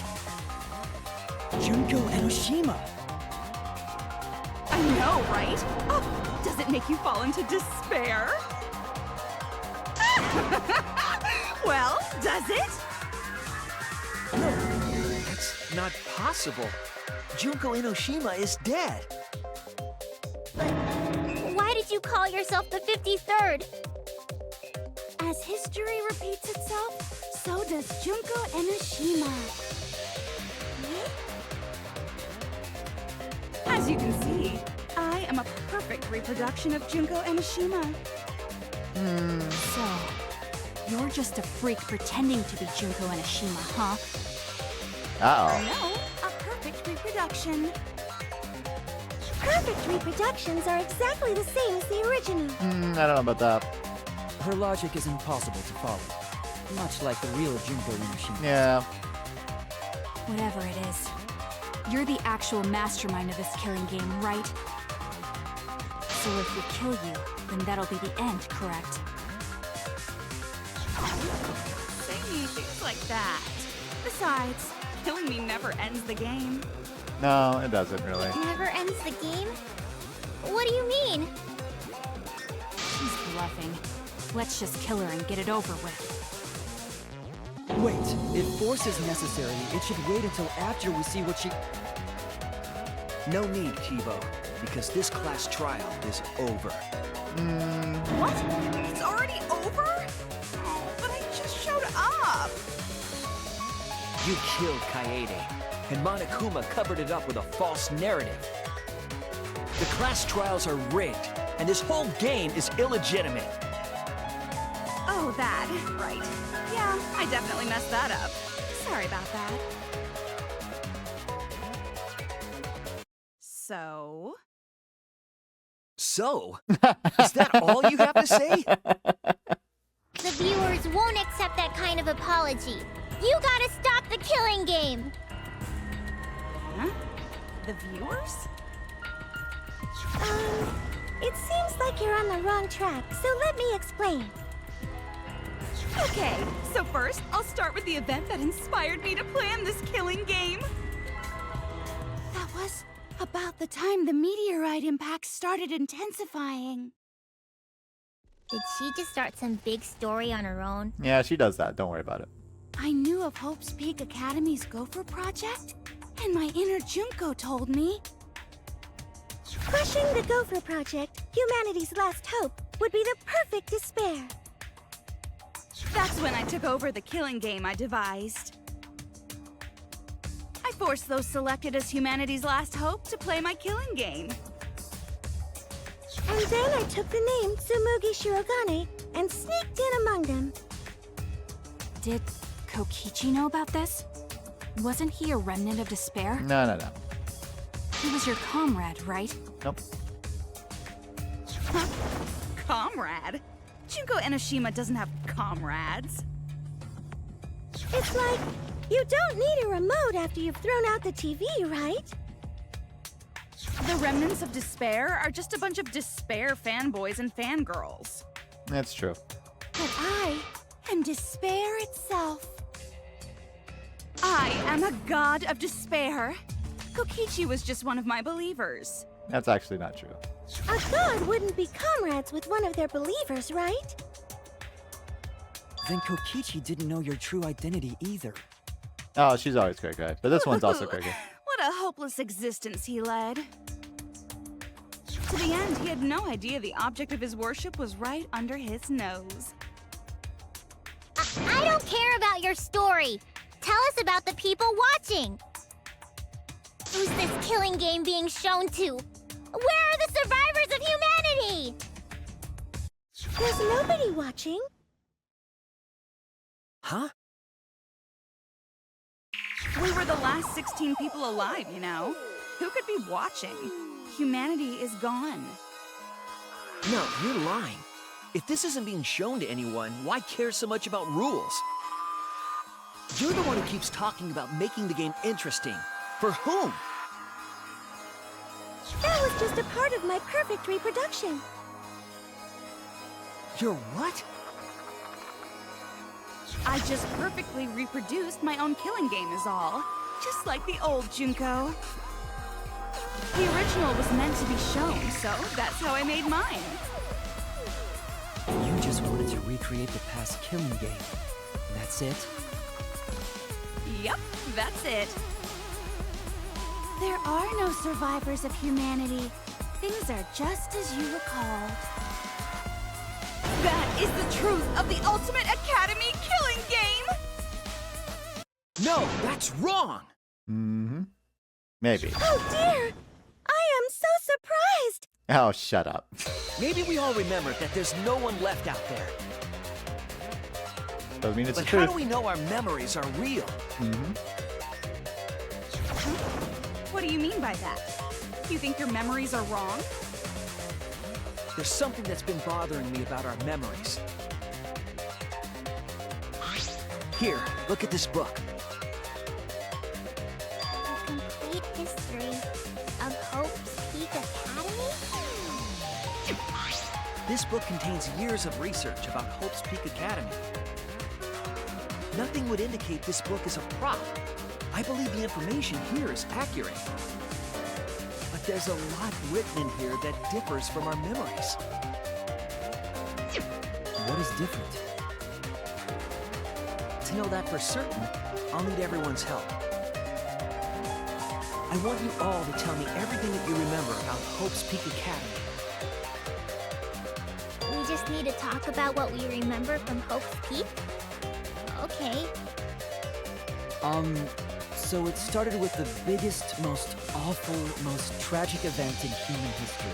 Junko Enoshima. I know, right? Oh, does it make you fall into despair? Well, does it? No, that's not possible. Junko Enoshima is dead. But why did you call yourself the 53rd? As history repeats itself, so does Junko Enoshima. As you can see, I am a perfect reproduction of Junko Enoshima. So, you're just a freak pretending to be Junko Enoshima, huh? Uh-oh. No, a perfect reproduction. Perfect reproductions are exactly the same as the original. I don't know about that. Her logic is impossible to follow. Much like the real Junko Enoshima. Yeah. Whatever it is, you're the actual mastermind of this killing game, right? So if we kill you, then that'll be the end, correct? Say me things like that. Besides, killing me never ends the game. No, it doesn't really. Never ends the game? What do you mean? She's bluffing. Let's just kill her and get it over with. Wait, if force is necessary, it should wait until after we see what she... No need, Kibo, because this class trial is over. What? It's already over? Oh, but I just showed up. You killed Kaede, and Monokuma covered it up with a false narrative. The class trials are rigged, and this whole game is illegitimate. Oh, that. Right. Yeah, I definitely messed that up. Sorry about that. So? So? Is that all you have to say? The viewers won't accept that kind of apology. You gotta stop the killing game. Huh? The viewers? It seems like you're on the wrong track, so let me explain. Okay, so first, I'll start with the event that inspired me to plan this killing game. That was about the time the meteorite impact started intensifying. Did she just start some big story on her own? Yeah, she does that. Don't worry about it. I knew of Hope's Peak Academy's Gopher project, and my inner Junko told me. Crushing the Gopher Project, humanity's last hope, would be the perfect despair. That's when I took over the killing game I devised. I forced those selected as humanity's last hope to play my killing game. And then I took the name Tsumugi Shirogane and sneaked in among them. Did Kokichi know about this? Wasn't he a remnant of despair? No. He was your comrade, right? Nope. Comrade? Junko Enoshima doesn't have comrades. It's like, you don't need a remote after you've thrown out the TV, right? The remnants of despair are just a bunch of despair fanboys and fangirls. That's true. But I am despair itself. I am a god of despair. Kokichi was just one of my believers. That's actually not true. A god wouldn't be comrades with one of their believers, right? Then Kokichi didn't know your true identity either. Oh, she's always great guy. But this one's also great guy. What a hopeless existence he led. To the end, he had no idea the object of his worship was right under his nose. I don't care about your story. Tell us about the people watching. Who's this killing game being shown to? Where are the survivors of humanity? There's nobody watching. Huh? We were the last 16 people alive, you know. Who could be watching? Humanity is gone. No, you're lying. If this isn't being shown to anyone, why care so much about rules? You're the one who keeps talking about making the game interesting. For whom? That was just a part of my perfect reproduction. Your what? I just perfectly reproduced my own killing game is all. Just like the old Junko. The original was meant to be shown, so that's how I made mine. You just wanted to recreate the past killing game. That's it? Yep, that's it. There are no survivors of humanity. Things are just as you recalled. That is the truth of the Ultimate Academy killing game! No, that's wrong! Mm-hmm. Maybe. Oh dear! I am so surprised! Oh, shut up. Maybe we all remember that there's no one left out there. Doesn't mean it's But the truth. how do we know our memories are real? Mm-hmm. What do you mean by that? You think your memories are wrong? There's something that's been bothering me about our memories. Here, look at this book. A complete history of Hope's Peak Academy? This book contains years of research about Hope's Peak Academy. Nothing would indicate this book is a prop. I believe the information here is accurate. But there's a lot written in here that differs from our memories. What is different? To know that for certain, I'll need everyone's help. I want you all to tell me everything that you remember about Hope's Peak Academy. We just need to talk about what we remember from Hope's Peak? Okay. So it started with the biggest, most awful, most tragic event in human history.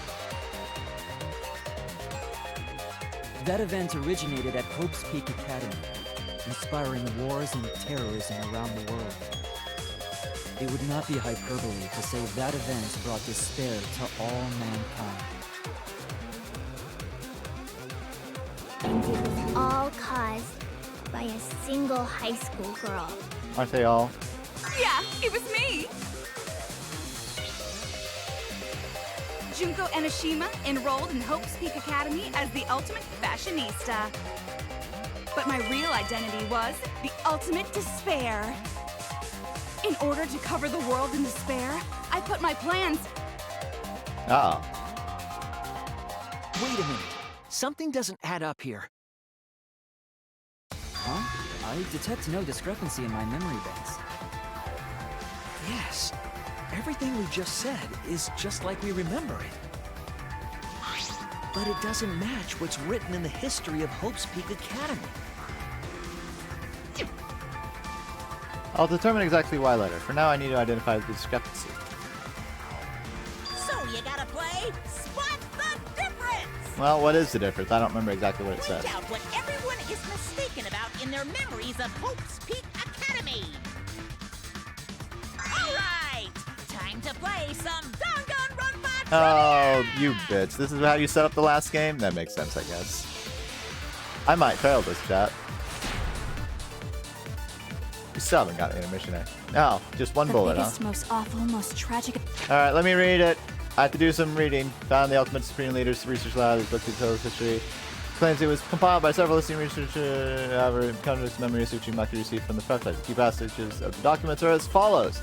That event originated at Hope's Peak Academy, inspiring wars and terrorism around the world. It would not be hyperbole to say that event brought despair to all mankind. And it was all caused by a single high school girl. Aren't they all? Yeah, it was me! Junko Enoshima enrolled in Hope's Peak Academy as the ultimate fashionista. But my real identity was the ultimate despair. In order to cover the world in despair, I put my plans... Oh. Wait a minute. Something doesn't add up here. Huh? I detect no discrepancy in my memory banks. Yes. Everything we just said is just like we remember it. But it doesn't match what's written in the history of Hope's Peak Academy. I'll determine exactly why later. For now, I need to identify the discrepancy. So you gotta play Spot the Difference! Well, what is the difference? I don't remember exactly what it says. Find out what everyone is mistaken about in their memories of Hope's Peak Academy. Alright! Time to play some Danganronpa trivia! Oh, you bitch. This is how you set up the last game? That makes sense, I guess. I might fail this, chat. You still haven't got intermission, eh? No, just one bullet, huh? The biggest, most awful, most tragic... Alright, let me read it. I have to do some reading. Found the Ultimate Supreme Leaders Research Lab. This book details history. Claims it was compiled by several listening researchers. However, countless memory research Maki received from the prototype. Key passages of the documents are as follows.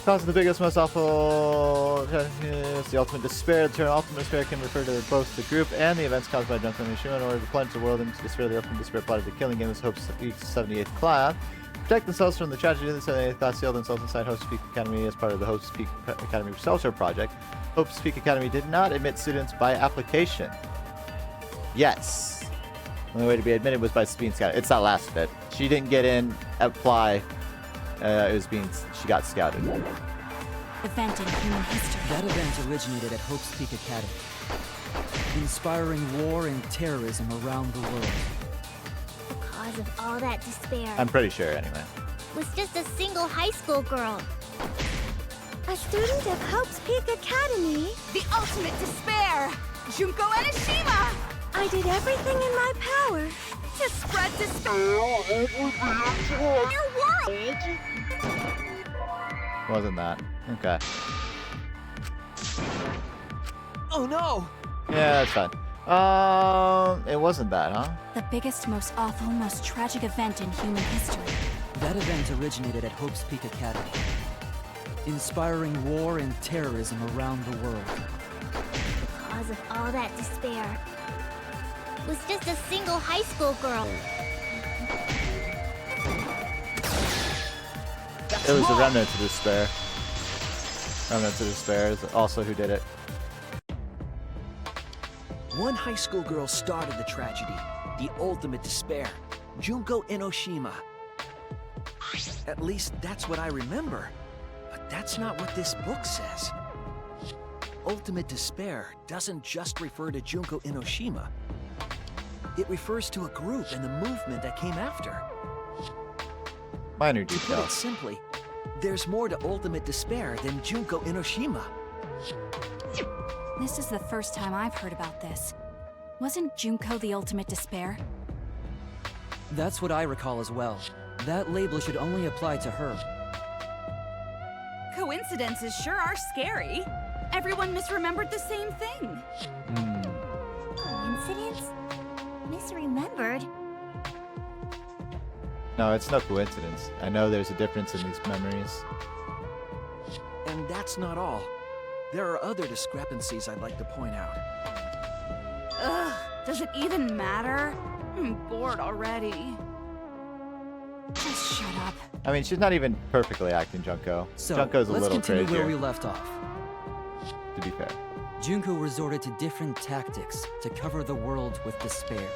Cause of the biggest, most awful... the ultimate despair. The term ultimate despair can refer to both the group and the events caused by Junko Enoshima. In order to plunge the world into despair, the ultimate despair plotted the killing game of Hope's 78th class. Protect themselves from the tragedy of the 78th class, sealed themselves inside Hope's Peak Academy as part of the Hope's Peak Academy Seltzer project. Hope's Peak Academy did not admit students by application. Yes. The only way to be admitted was by being scouted. It's that last bit. She didn't get in, apply. It was being, she got scouted. Event in human history. That event originated at Hope's Peak Academy, inspiring war and terrorism around the world. The cause of all that despair I'm pretty sure, anyway. was just a single high school girl. A student of Hope's Peak Academy. The ultimate despair! Junko Enoshima! I did everything in my power. To spread despair in your world! Wasn't that. Okay. Oh no! Yeah, that's fine. It wasn't that, huh? The biggest, most awful, most tragic event in human history. That event originated at Hope's Peak Academy, inspiring war and terrorism around the world. The cause of all that despair was just a single high school girl. It was the Remnant to Despair. Remnant to Despair is also who did it. One high school girl started the tragedy, the ultimate despair, Junko Enoshima. At least that's what I remember, but that's not what this book says. Ultimate despair doesn't just refer to Junko Enoshima. It refers to a group and the movement that came after. Minor To put it details. simply, there's more to ultimate despair than Junko Enoshima. This is the first time I've heard about this. Wasn't Junko the ultimate despair? That's what I recall as well. That label should only apply to her. Coincidences sure are scary. Everyone misremembered the same thing. Coincidence? Misremembered? No, it's no coincidence. I know there's a difference in these memories. And that's not all. There are other discrepancies I'd like to point out. Ugh, does it even matter? I'm bored already. Just shut up. I mean, she's not even perfectly acting Junko. So, Junko's a let's little continue crazier, where we left off. to be fair. Junko resorted to different tactics to cover the world with despair.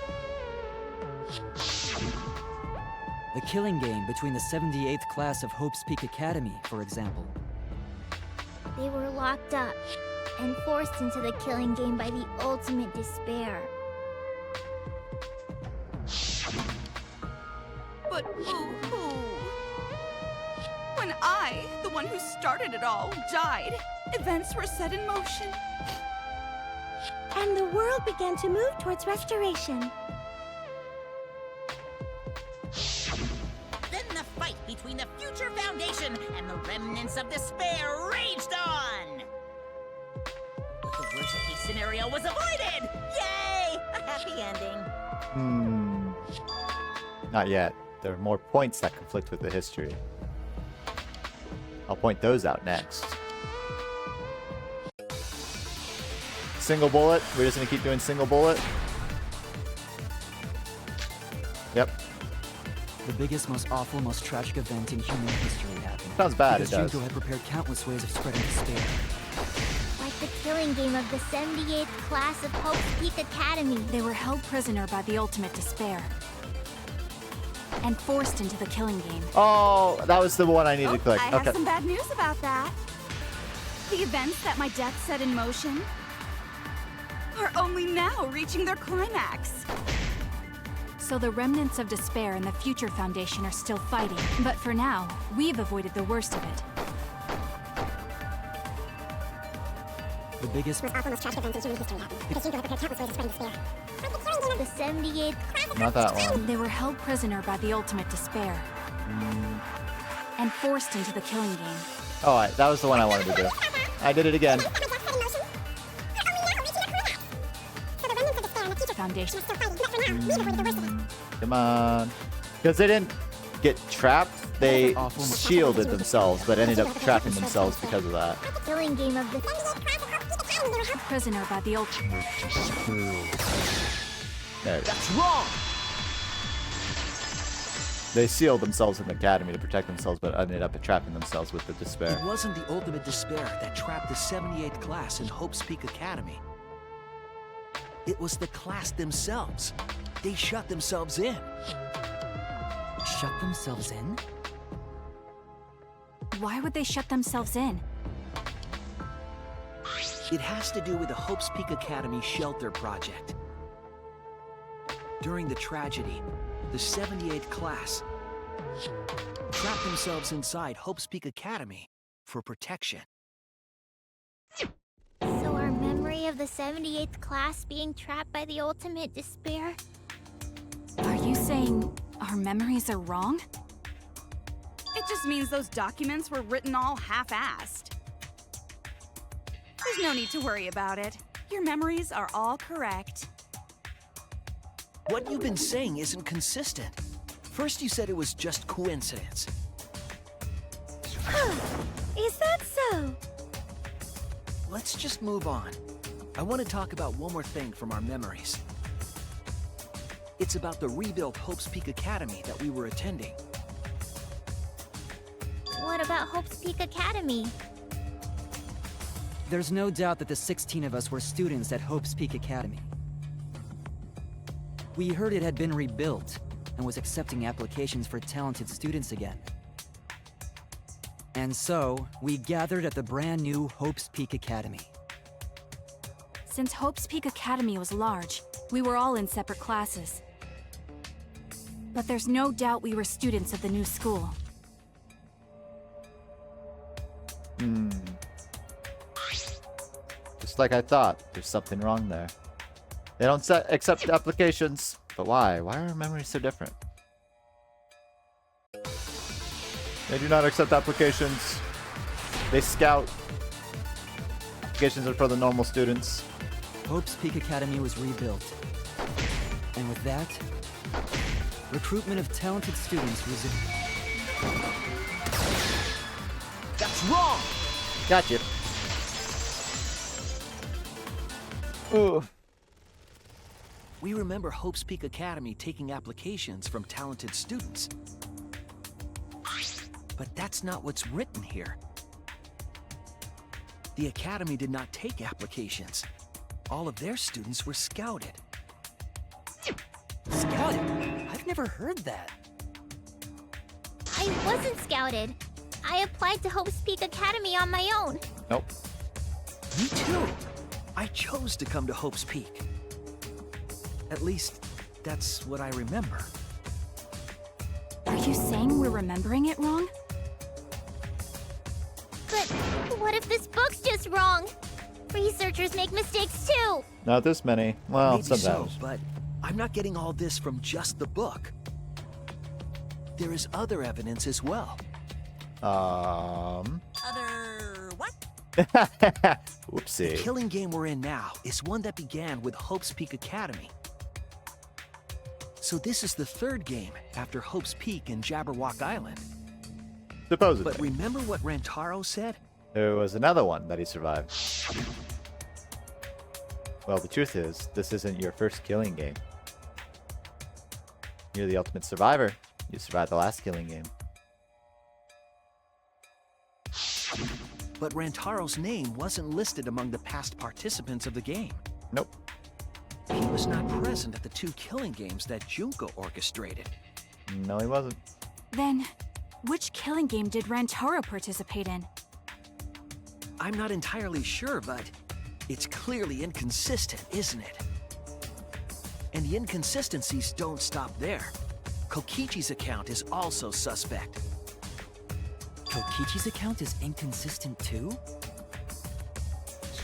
The killing game between the 78th class of Hope's Peak Academy, for example. They were locked up and forced into the killing game by the ultimate despair. But boo-hoo. When I, the one who started it all, died, events were set in motion. And the world began to move towards restoration. Then the fight between the Future Foundation and the remnants of despair raged on. But the worst-case scenario was avoided! Yay! A happy ending. Not yet. There are more points that conflict with the history. I'll point those out next. Single bullet. We're just gonna keep doing single bullet. Yep. The biggest, most awful, most tragic event in human history happened. Sounds bad, because it does. Junko had prepared countless ways of spreading despair. Like the killing game of the 78th class of Hope's Peak Academy. They were held prisoner by the ultimate despair. And forced into the killing game. Oh, that was the one I needed to click. I have some bad news about that. The events that my death set in motion are only now reaching their climax. So the remnants of despair and the Future Foundation are still fighting. But for now, we've avoided the worst of it. The biggest, most awful, most tragic event in human history happened. Because Junko had prepared countless ways of spreading despair. Like the killing game of the 78th class. Not that one. They were held prisoner by the ultimate despair. And forced into the killing game. Alright, that was the one I wanted to do. I did it again. Foundation. Come on. Because they didn't get trapped, they shielded themselves, but ended up trapping themselves because of that. Killing game of the Prisoner by the ultimate. There it is. That's wrong! They sealed themselves in the academy to protect themselves, but ended up trapping themselves with the despair. It wasn't the ultimate despair that trapped the 78th class in Hope's Peak Academy. It was the class themselves. They shut themselves in. shut themselves in? Why would they shut themselves in? It has to do with the Hope's Peak Academy shelter project. During the tragedy, the 78th class trapped themselves inside Hope's Peak Academy for protection. So our memory of the 78th class being trapped by the ultimate despair? Are you saying our memories are wrong? It just means those documents were written all half-assed. There's no need to worry about it. Your memories are all correct. What you've been saying isn't consistent. First you said it was just coincidence. Is that so? Let's just move on. I want to talk about one more thing from our memories. It's about the rebuilt Hope's Peak Academy that we were attending. What about Hope's Peak Academy? There's no doubt that the 16 of us were students at Hope's Peak Academy. We heard it had been rebuilt and was accepting applications for talented students again. And so, we gathered at the brand new Hope's Peak Academy. Since Hope's Peak Academy was large, we were all in separate classes. But there's no doubt we were students of the new school. Just like I thought, there's something wrong there. They don't accept applications. But why? Why are our memories so different? They do not accept applications. They scout. Applications are for the normal students. Hope's Peak Academy was rebuilt. And with that, recruitment of talented students resumed. That's wrong! Gotcha. Ooh. We remember Hope's Peak Academy taking applications from talented students. But that's not what's written here. The Academy did not take applications. All of their students were scouted. Scouted? I've never heard that. I wasn't scouted. I applied to Hope's Peak Academy on my own. Nope. Me too. I chose to come to Hope's Peak. At least, that's what I remember. we're remembering it wrong? But what if this book's just wrong? Researchers make mistakes too. Not this many. Well, Maybe so, sometimes. but I'm not getting all this from just the book. There is other evidence as well. Other what? The Whoopsie. killing game we're in now is one that began with Hope's Peak Academy. So this is the third game after Hope's Peak and Jabberwock Island. Supposedly. But remember what Rantaro said? There was another one that he survived. Well, the truth is, this isn't your first killing game. You're the ultimate survivor. You survived the last killing game. But Rantaro's name wasn't listed among the past participants of the game. Nope. He was not present at the 2 killing games that Junko orchestrated. No, he wasn't. Then, which killing game did Rantaro participate in? I'm not entirely sure, but it's clearly inconsistent, isn't it? And the inconsistencies don't stop there. Kokichi's account is also suspect. Kokichi's account is inconsistent too?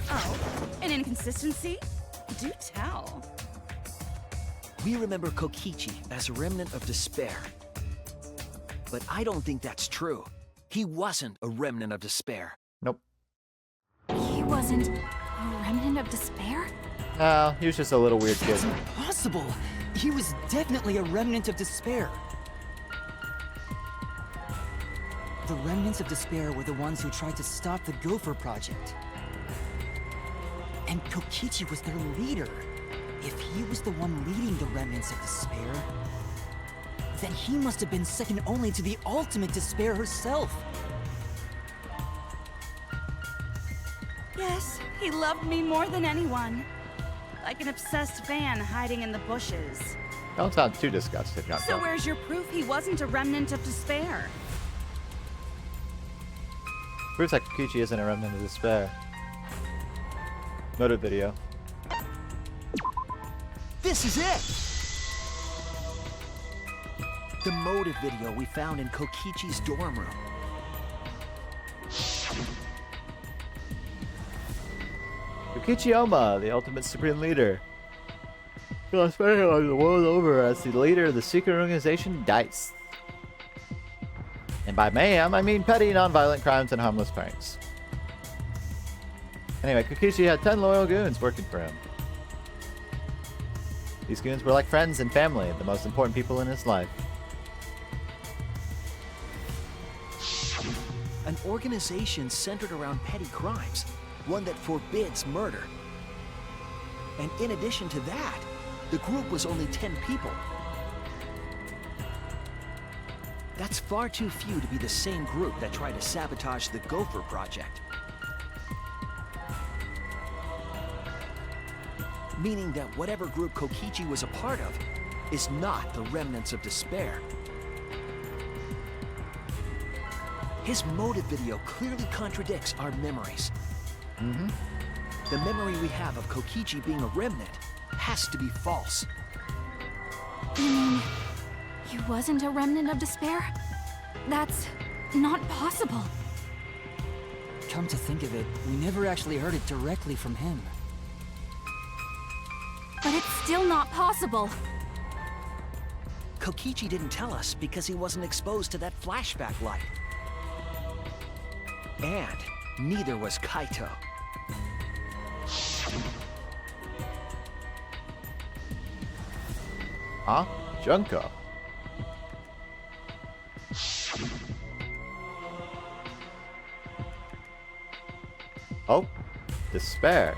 Oh, an inconsistency? Do tell. We remember Kokichi as a remnant of despair. But I don't think that's true. He wasn't a remnant of despair. Nope. He wasn't a remnant of despair? No, he was just a little weird kid. That's impossible! He was definitely a remnant of despair. The remnants of despair were the ones who tried to stop the Gopher Project. And Kokichi was their leader. If he was the one leading the remnants of despair, then he must have been second only to the ultimate despair herself. Yes, he loved me more than anyone. Like an obsessed fan hiding in the bushes. Don't sound too disgusted, Junko. So where's your proof he wasn't a remnant of despair? Proves that Kokichi isn't a remnant of despair. Motive video. This is it! The motive video we found in Kokichi's dorm room. Kokichi Oma, the ultimate supreme leader. Well, spending the world over as the leader of the secret organization DICE. And by mayhem, I mean petty, non-violent crimes and harmless pranks. Anyway, Kokichi had 10 loyal goons working for him. These goons were like friends and family, the most important people in his life. An organization centered around petty crimes, one that forbids murder. And in addition to that, the group was only 10 people. That's far too few to be the same group that tried to sabotage the Gopher Project. Meaning that whatever group Kokichi was a part of is not the remnants of despair. His motive video clearly contradicts our memories. The memory we have of Kokichi being a remnant has to be false. You mean, he wasn't a remnant of despair? That's not possible. Come to think of it, we never actually heard it directly from him. But it's still not possible. Kokichi didn't tell us because he wasn't exposed to that flashback light. And neither was Kaito. Huh? Junko. Oh, despair.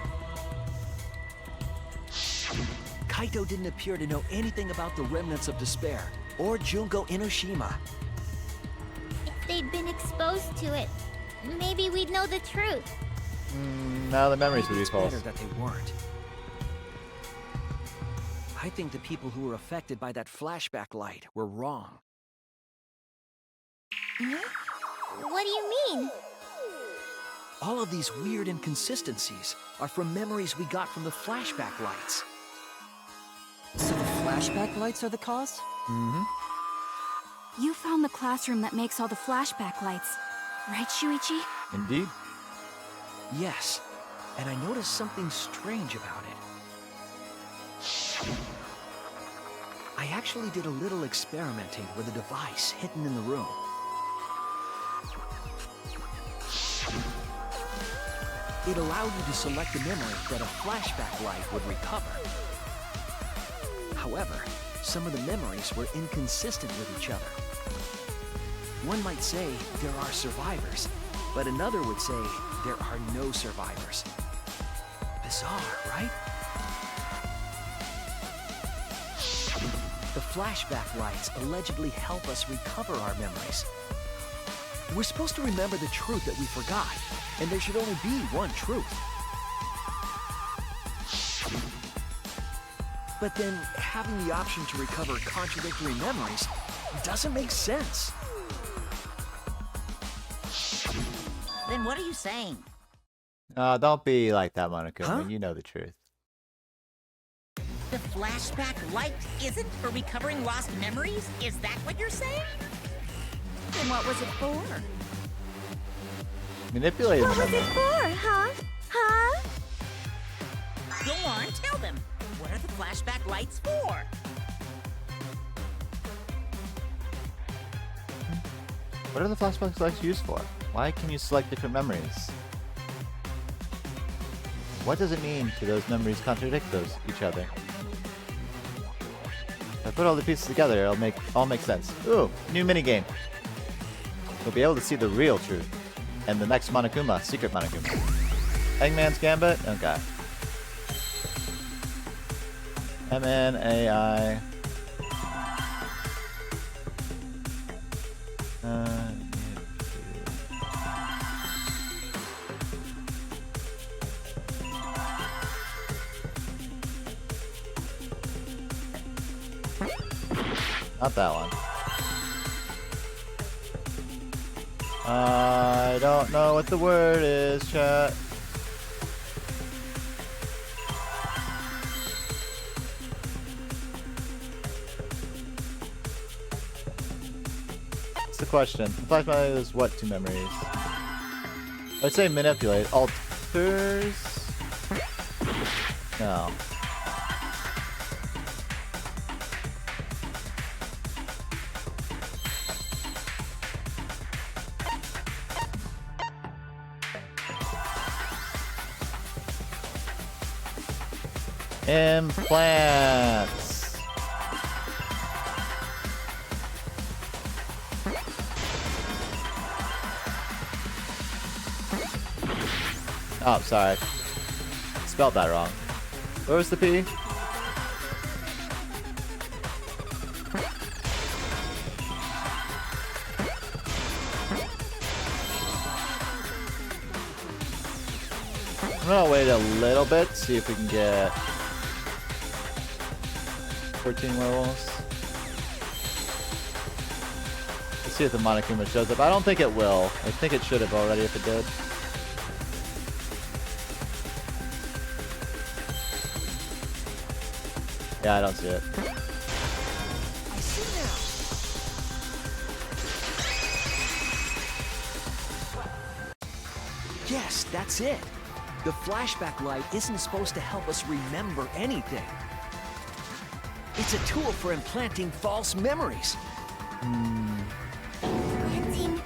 Kaito didn't appear to know anything about the remnants of despair, or Junko Enoshima. If they'd been exposed to it, maybe we'd know the truth. Now the memories would be It's false. better that they weren't. I think the people who were affected by that flashback light were wrong. What do you mean? All of these weird inconsistencies are from memories we got from the flashback lights. So the flashback lights are the cause? You found the classroom that makes all the flashback lights, right, Shuichi? Indeed. Yes, and I noticed something strange about it. I actually did a little experimenting with a device hidden in the room. It allowed you to select a memory that a flashback light would recover. However, some of the memories were inconsistent with each other. One might say there are survivors, but another would say there are no survivors. Bizarre, right? The flashback lights allegedly help us recover our memories. We're supposed to remember the truth that we forgot, and there should only be one truth. But then, having the option to recover contradictory memories doesn't make sense. Then what are you saying? Don't be like that, Monokuma. Huh? You know the truth. The flashback light isn't for recovering lost memories? Is that what you're saying? Then what was it for? Manipulating What the was it memory. for, huh? Huh? Go on, tell them. What are the flashback lights for? What are the flashback lights used for? Why can you select different memories? What does it mean to those memories contradict each other? If I put all the pieces together, it'll all make sense. Ooh, new minigame. We'll be able to see the real truth. And the next Monokuma, secret Monokuma. Eggman's Gambit? Okay. MNAI. Not that one. I don't know what the word is, chat. What's the question? The flashback is what two memories? I'd say manipulate. Alters? No. Implants. Oh, sorry. Spelled that wrong. Where was the P? I'm gonna wait a little bit, see if we can get 14 werewolves. Let's see if the Monokuma shows up. I don't think it will. I think it should have already if it did. Yeah, I don't see it. I see now. Yes, that's it. The flashback light isn't supposed to help us remember anything. It's a tool for implanting false memories. Implanting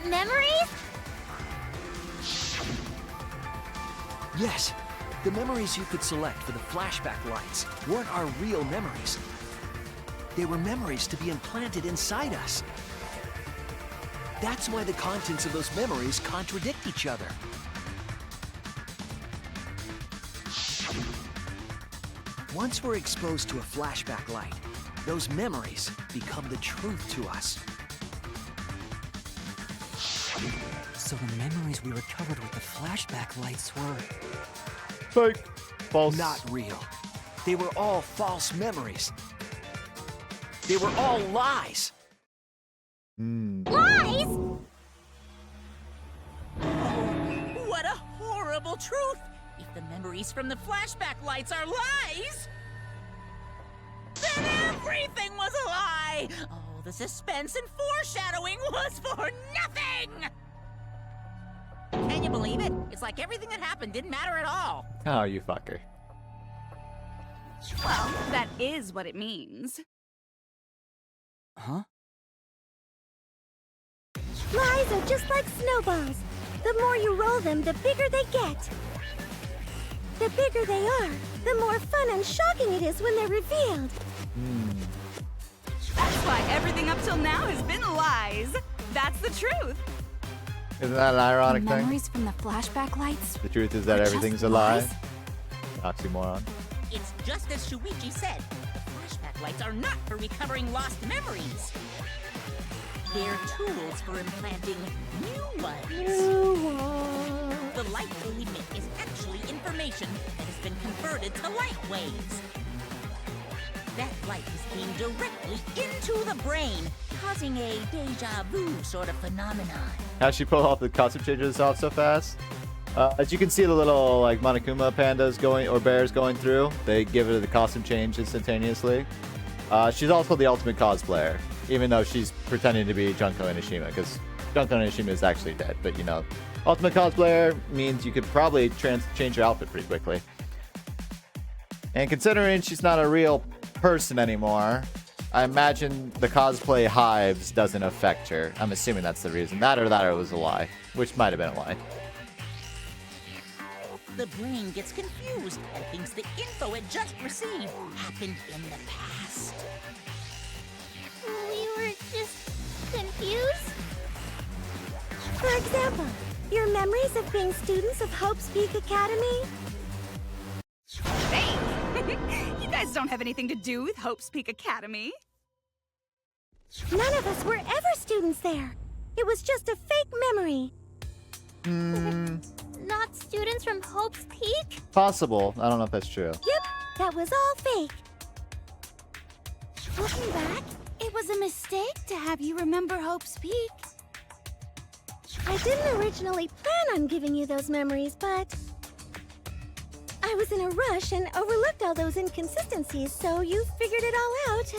memories? Yes, the memories you could select for the flashback lights weren't our real memories. They were memories to be implanted inside us. That's why the contents of those memories contradict each other. Once we're exposed to a flashback light, those memories become the truth to us. So the memories we recovered with the flashback lights were... Fake. False. Not real. They were all false memories. They were all lies. Lies? Oh, what a horrible truth! If the memories from the flashback lights are lies, then everything was a lie! Oh, the suspense and foreshadowing was for nothing! Can you believe it? It's like everything that happened didn't matter at all. Oh, you fucker. Well, that is what it means. Huh? Lies are just like snowballs. The more you roll them, the bigger they get. The bigger they are, the more fun and shocking it is when they're revealed. That's why everything up till now has been lies. That's the truth. Isn't that an ironic The thing? memories from the flashback lights. The truth is that were everything's just a lie. lies? Oxymoron. It's just as Shuichi said. The flashback lights are not for recovering lost memories. They're tools for implanting new ones. The light they emit is actually information that has been converted to light waves. That light is being directly into the brain, causing a deja vu sort of phenomenon. How'd she pull off the costume changes off so fast? As you can see, the little like Monokuma pandas going or bears going through, they give it the costume change instantaneously. She's also the ultimate cosplayer, even though she's pretending to be Junko Enoshima, because Junko Enoshima is actually dead. But you know, ultimate cosplayer means you could probably change your outfit pretty quickly. And considering she's not a real person anymore, I imagine the cosplay hives doesn't affect her. I'm assuming that's the reason. That or it was a lie, which might have been a lie. The brain gets confused and thinks the info it just received happened in the past. We were just confused. For example, your memories of being students of Hope's Peak Academy? Hey! You guys don't have anything to do with Hope's Peak Academy. None of us were ever students there. It was just a fake memory. Not students from Hope's Peak? Possible. I don't know if that's true. Yep, that was all fake. Looking back, it was a mistake to have you remember Hope's Peak. I didn't originally plan on giving you those memories, but I was in a rush and overlooked all those inconsistencies, so you figured it all out.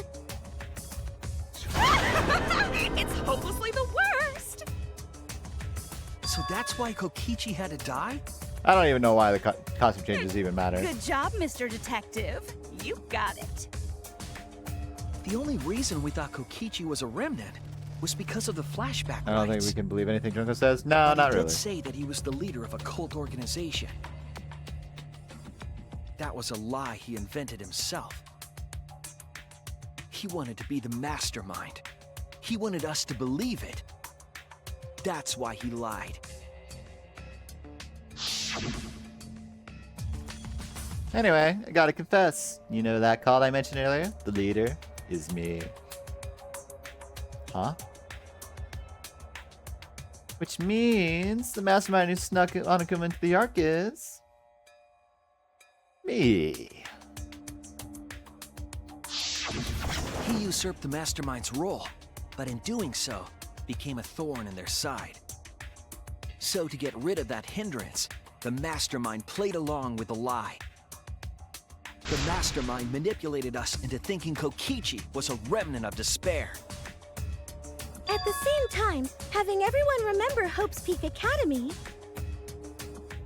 It's hopelessly the worst. So that's why Kokichi had to die? I don't even know why the costume changes even matter. Good job, Mr. Detective. You got it. The only reason we thought Kokichi was a remnant was because of the flashback I don't think lights. we can believe anything Junko says. No, But not he really. did say that he was the leader of a cult organization. That was a lie he invented himself. He wanted to be the mastermind. He wanted us to believe it. That's why he lied. Anyway, I gotta confess. You know that call I mentioned earlier? The leader is me. Huh? Which means the mastermind who snuck Onokuma into the Ark is... me. He usurped the mastermind's role, but in doing so, became a thorn in their side. So to get rid of that hindrance, the mastermind played along with the lie. The mastermind manipulated us into thinking Kokichi was a remnant of despair. At the same time, having everyone remember Hope's Peak Academy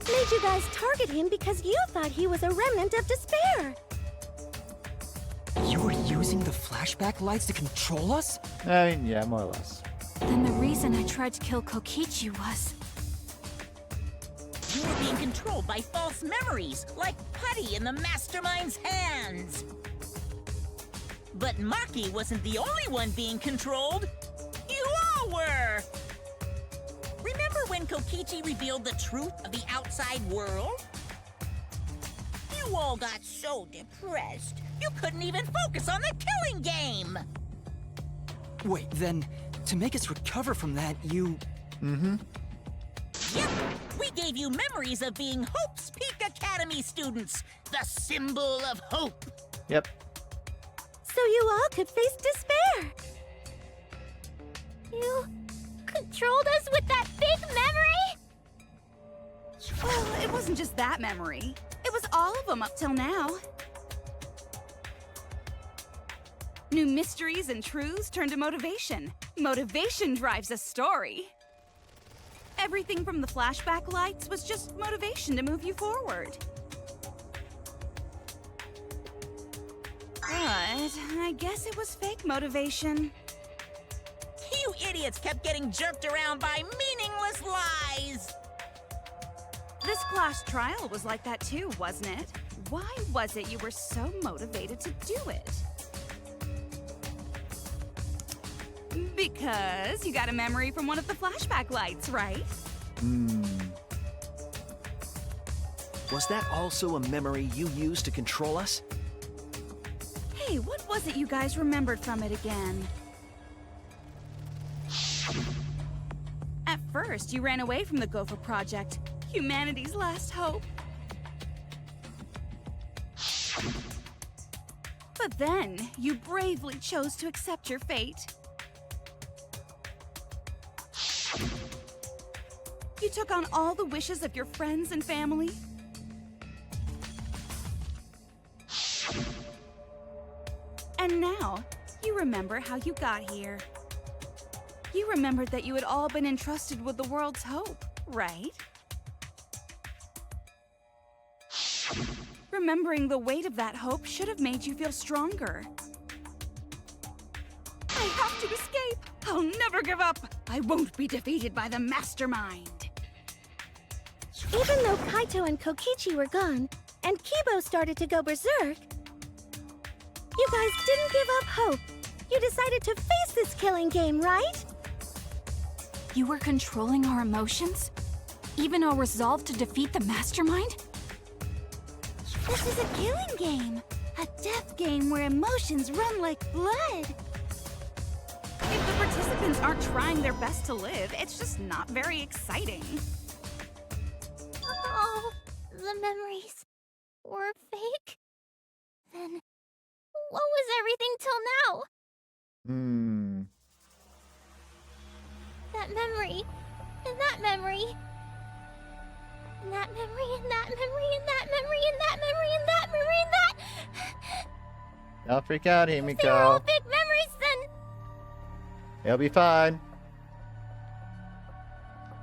made you guys target him because you thought he was a remnant of despair. You were using the flashback lights to control us? I mean, yeah, more or less. Then the reason I tried to kill Kokichi was... You were being controlled by false memories, like putty in the mastermind's hands. But Maki wasn't the only one being controlled. You all were! Remember when Kokichi revealed the truth of the outside world? You all got so depressed, you couldn't even focus on the killing game! Wait, then, to make us recover from that, you... Yep, we gave you memories of being Hope's Peak Academy students, the symbol of hope. Yep. So you all could face despair. You controlled us with that big memory? Well, it wasn't just that memory. It was all of them up till now. New mysteries and truths turn to motivation. Motivation drives a story. Everything from the flashback lights was just motivation to move you forward. But I guess it was fake motivation. You idiots kept getting jerked around by meaningless lies! This class trial was like that too, wasn't it? Why was it you were so motivated to do it? Because you got a memory from one of the flashback lights, right? Was that also a memory you used to control us? Hey, what was it you guys remembered from it again? At first, you ran away from the Gopher Project, humanity's last hope. But then, you bravely chose to accept your fate. You took on all the wishes of your friends and family. And now, you remember how you got here. You remembered that you had all been entrusted with the world's hope, right? Remembering the weight of that hope should have made you feel stronger. I have to escape! I'll never give up! I won't be defeated by the mastermind! Even though Kaito and Kokichi were gone, and Kibo started to go berserk, you guys didn't give up hope. You decided to face this killing game, right? You were controlling our emotions? Even our resolve to defeat the mastermind? This is a killing game. A death game where emotions run like blood. If the participants aren't trying their best to live, it's just not very exciting. Oh, the memories were fake? Then what was everything till now? That memory, and that memory, and that memory, and that memory, and that memory, and that memory, and that memory, and that... Don't freak out, Himiko. They were all big memories then. It'll be fine.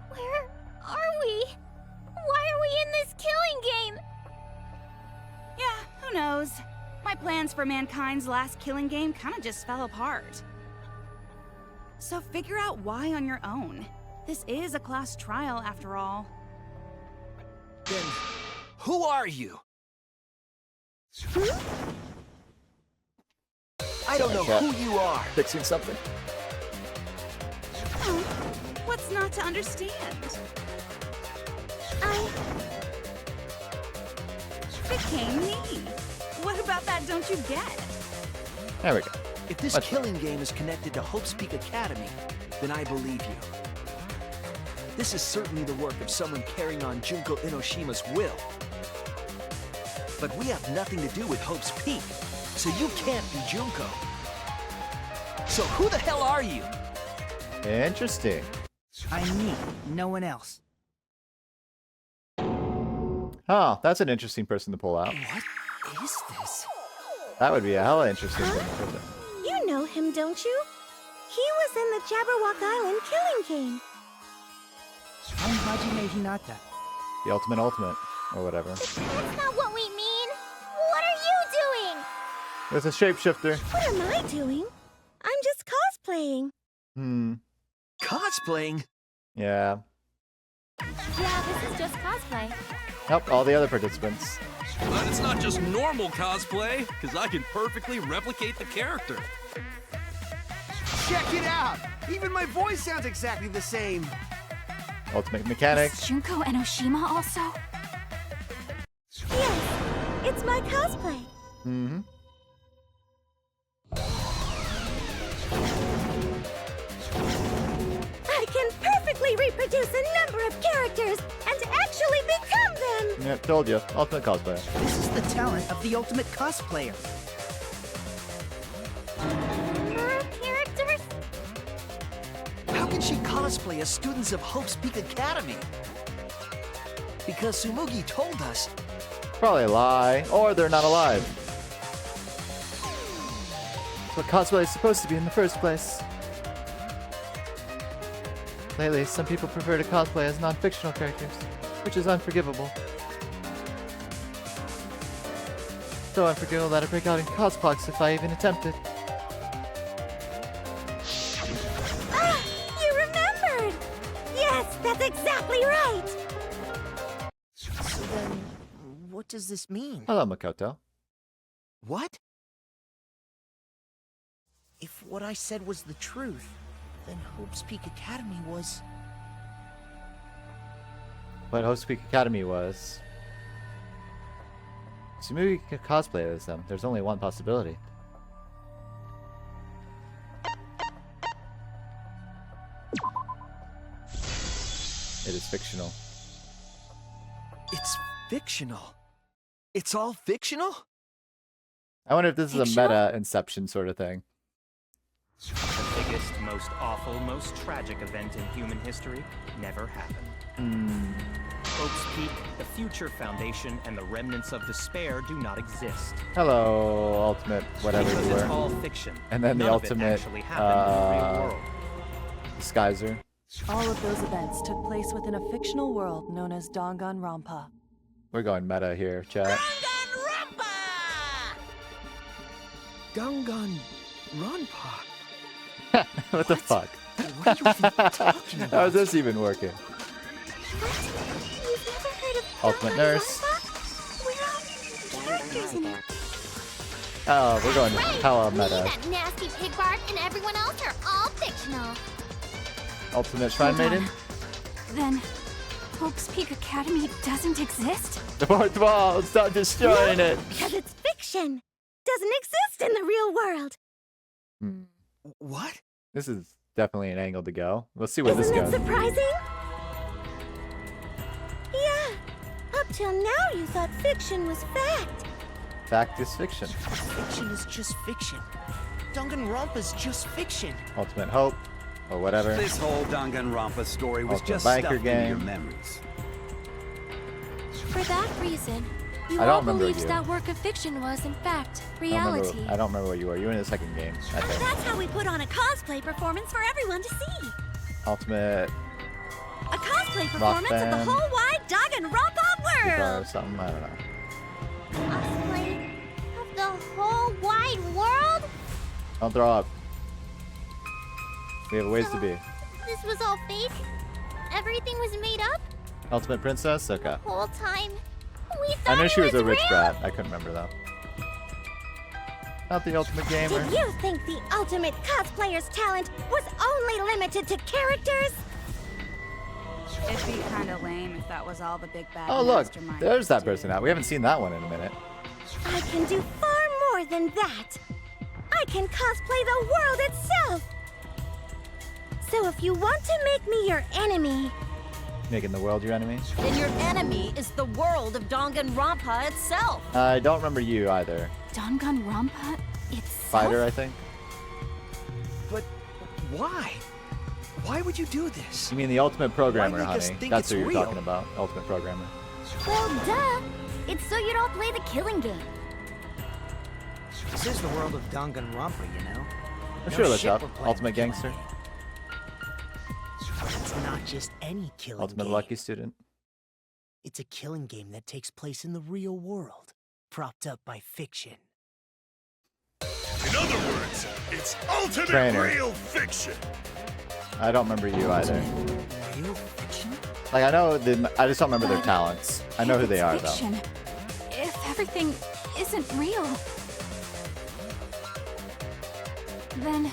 Where are we? Why are we in this killing game? Yeah, who knows? My plans for mankind's last killing game kinda just fell apart. So figure out why on your own. This is a class trial after all. Then, who are you? I don't know who you are. Fixing something. Oh, what's not to understand? Became me. What about that don't you get? There we go. If this killing game is connected to Hope's Peak Academy, then I believe you. This is certainly the work of someone carrying on Junko Enoshima's will. But we have nothing to do with Hope's Peak, so you can't be Junko. So who the hell are you? Interesting. I'm me, no one else. Oh, that's an interesting person to pull out. What is this? That would be a hella interesting thing to put. You know him, don't you? He was in the Jabberwock Island killing game. I'm Hajime Hinata. The ultimate, or whatever. That's not what we mean. What are you doing? It's a shapeshifter. What am I doing? I'm just cosplaying. Cosplaying? Yeah. Yeah, this is just cosplay. Help all the other participants. But it's not just normal cosplay, because I can perfectly replicate the character. Check it out! Even my voice sounds exactly the same. Ultimate mechanic. Is Junko Enoshima also? Yes, it's my cosplay. I can perfectly reproduce a number of characters and actually become them! Yeah, told you. Ultimate cosplayer. This is the talent of the ultimate cosplayer. Number of characters? How can she cosplay as students of Hope's Peak Academy? Because Tsumugi told us. Probably a lie. Or they're not alive. It's what cosplay is supposed to be in the first place. Lately, some people prefer to cosplay as non-fictional characters, which is unforgivable. So unforgivable that I break out in cosplays if I even attempt it. Ah! You remembered! Yes, that's exactly right! So then, what does this mean? Hello, Makoto. What? If what I said was the truth, then Hope's Peak Academy was... What Hope's Peak Academy was... So maybe we could cosplay as them. There's only one possibility. It is fictional. It's fictional. It's all fictional? I wonder if this is a Fictional? meta Inception sort of thing. The biggest, most awful, most tragic event in human history never happened. Hope's Peak, the future foundation, and the remnants of despair do not exist. Hello, ultimate whatever Because you it's were. all fiction. And then the None of it ultimate actually happened in the real world. disguiser. All of those events took place within a fictional world known as Danganronpa. We're going meta here, chat. Danganronpa? What the fuck? What are you even talking about? How is this even working? You've never heard of Ultimate Nurse. We're all characters in it. Oh, we're going hella Me, meta. that nasty pig bark, and everyone else are all fictional. Ultimate Shrine Hold on. Maiden? Then, Hope's Peak Academy doesn't exist? The fourth wall! Stop destroying it! Because it's fiction. Doesn't exist in the real world. What? This is definitely an angle to go. We'll see where Isn't this that goes. surprising? Yeah. Up till now, you thought fiction was fact. Fact is fiction. Fiction is just fiction. Danganronpa's just fiction. Ultimate Hope, or whatever. This whole Danganronpa story was Ultimate just Biker stuffed into your game. memories. For that reason, you I all don't remember believed you. that work of fiction was, in fact, I don't remember- reality. I don't remember what you were. You were in the second game, I think. That's how we put on a cosplay performance for everyone to see. Ultimate A cosplay Rock performance of the band. whole wide Danganronpa Guitar or world. something. I don't know. Cosplay of the whole wide world? Don't throw up. We have ways to be. This was all fake? Everything was made up? Ultimate Princess? Okay. The whole time? We I thought knew it she was a rich real? brat. I couldn't remember though. Not the Ultimate Gamer. Did you think the ultimate cosplayer's talent was only limited to characters? It'd be kind of lame if that was all the big bad Oh look, mastermind there's that could do. person out. We haven't seen that one in a minute. I can do far more than that. I can cosplay the world itself. So if you want to make me your enemy, Making the world your enemy. Then your enemy is the world of Danganronpa itself. I don't remember you either. Danganronpa itself? Fighter, I think. But why? Why would you do this? You mean the Ultimate Programmer, make us honey? think That's it's what you're real? talking about. Ultimate Programmer. Well, duh. It's so you don't play the killing game. This is the world of Danganronpa, you know? For No sure, shit Lachop. we're playing Ultimate the killing Gangster. game. But it's not just any killing Ultimate game. Lucky Student. It's a killing game that takes place in the real world, propped up by fiction. In other words, it's ultimate Trainer. real fiction. I don't remember you either. Real fiction? Like I know, I just don't remember their talents. I know who If they it's are though. fiction, if everything isn't real, then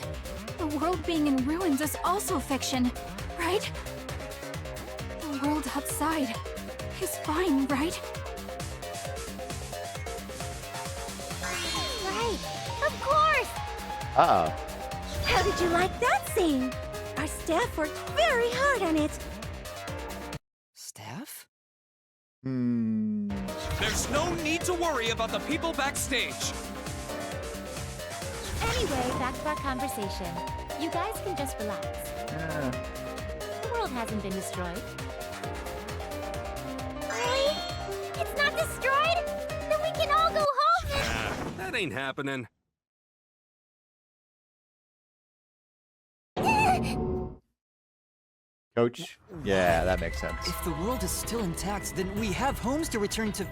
the world being in ruins is also fiction, right? The world outside is fine, right? Right. Of course. Uh oh. how did you like that scene? Our staff worked very hard on it. Staff? There's no need to worry about the people backstage. Anyway, back to our conversation. You guys can just relax. Yeah. The world hasn't been destroyed. Really? It's not destroyed? Then we can all go home and... That ain't happening. Coach? Yeah, that makes sense. If the world is still intact, then we have homes to return to.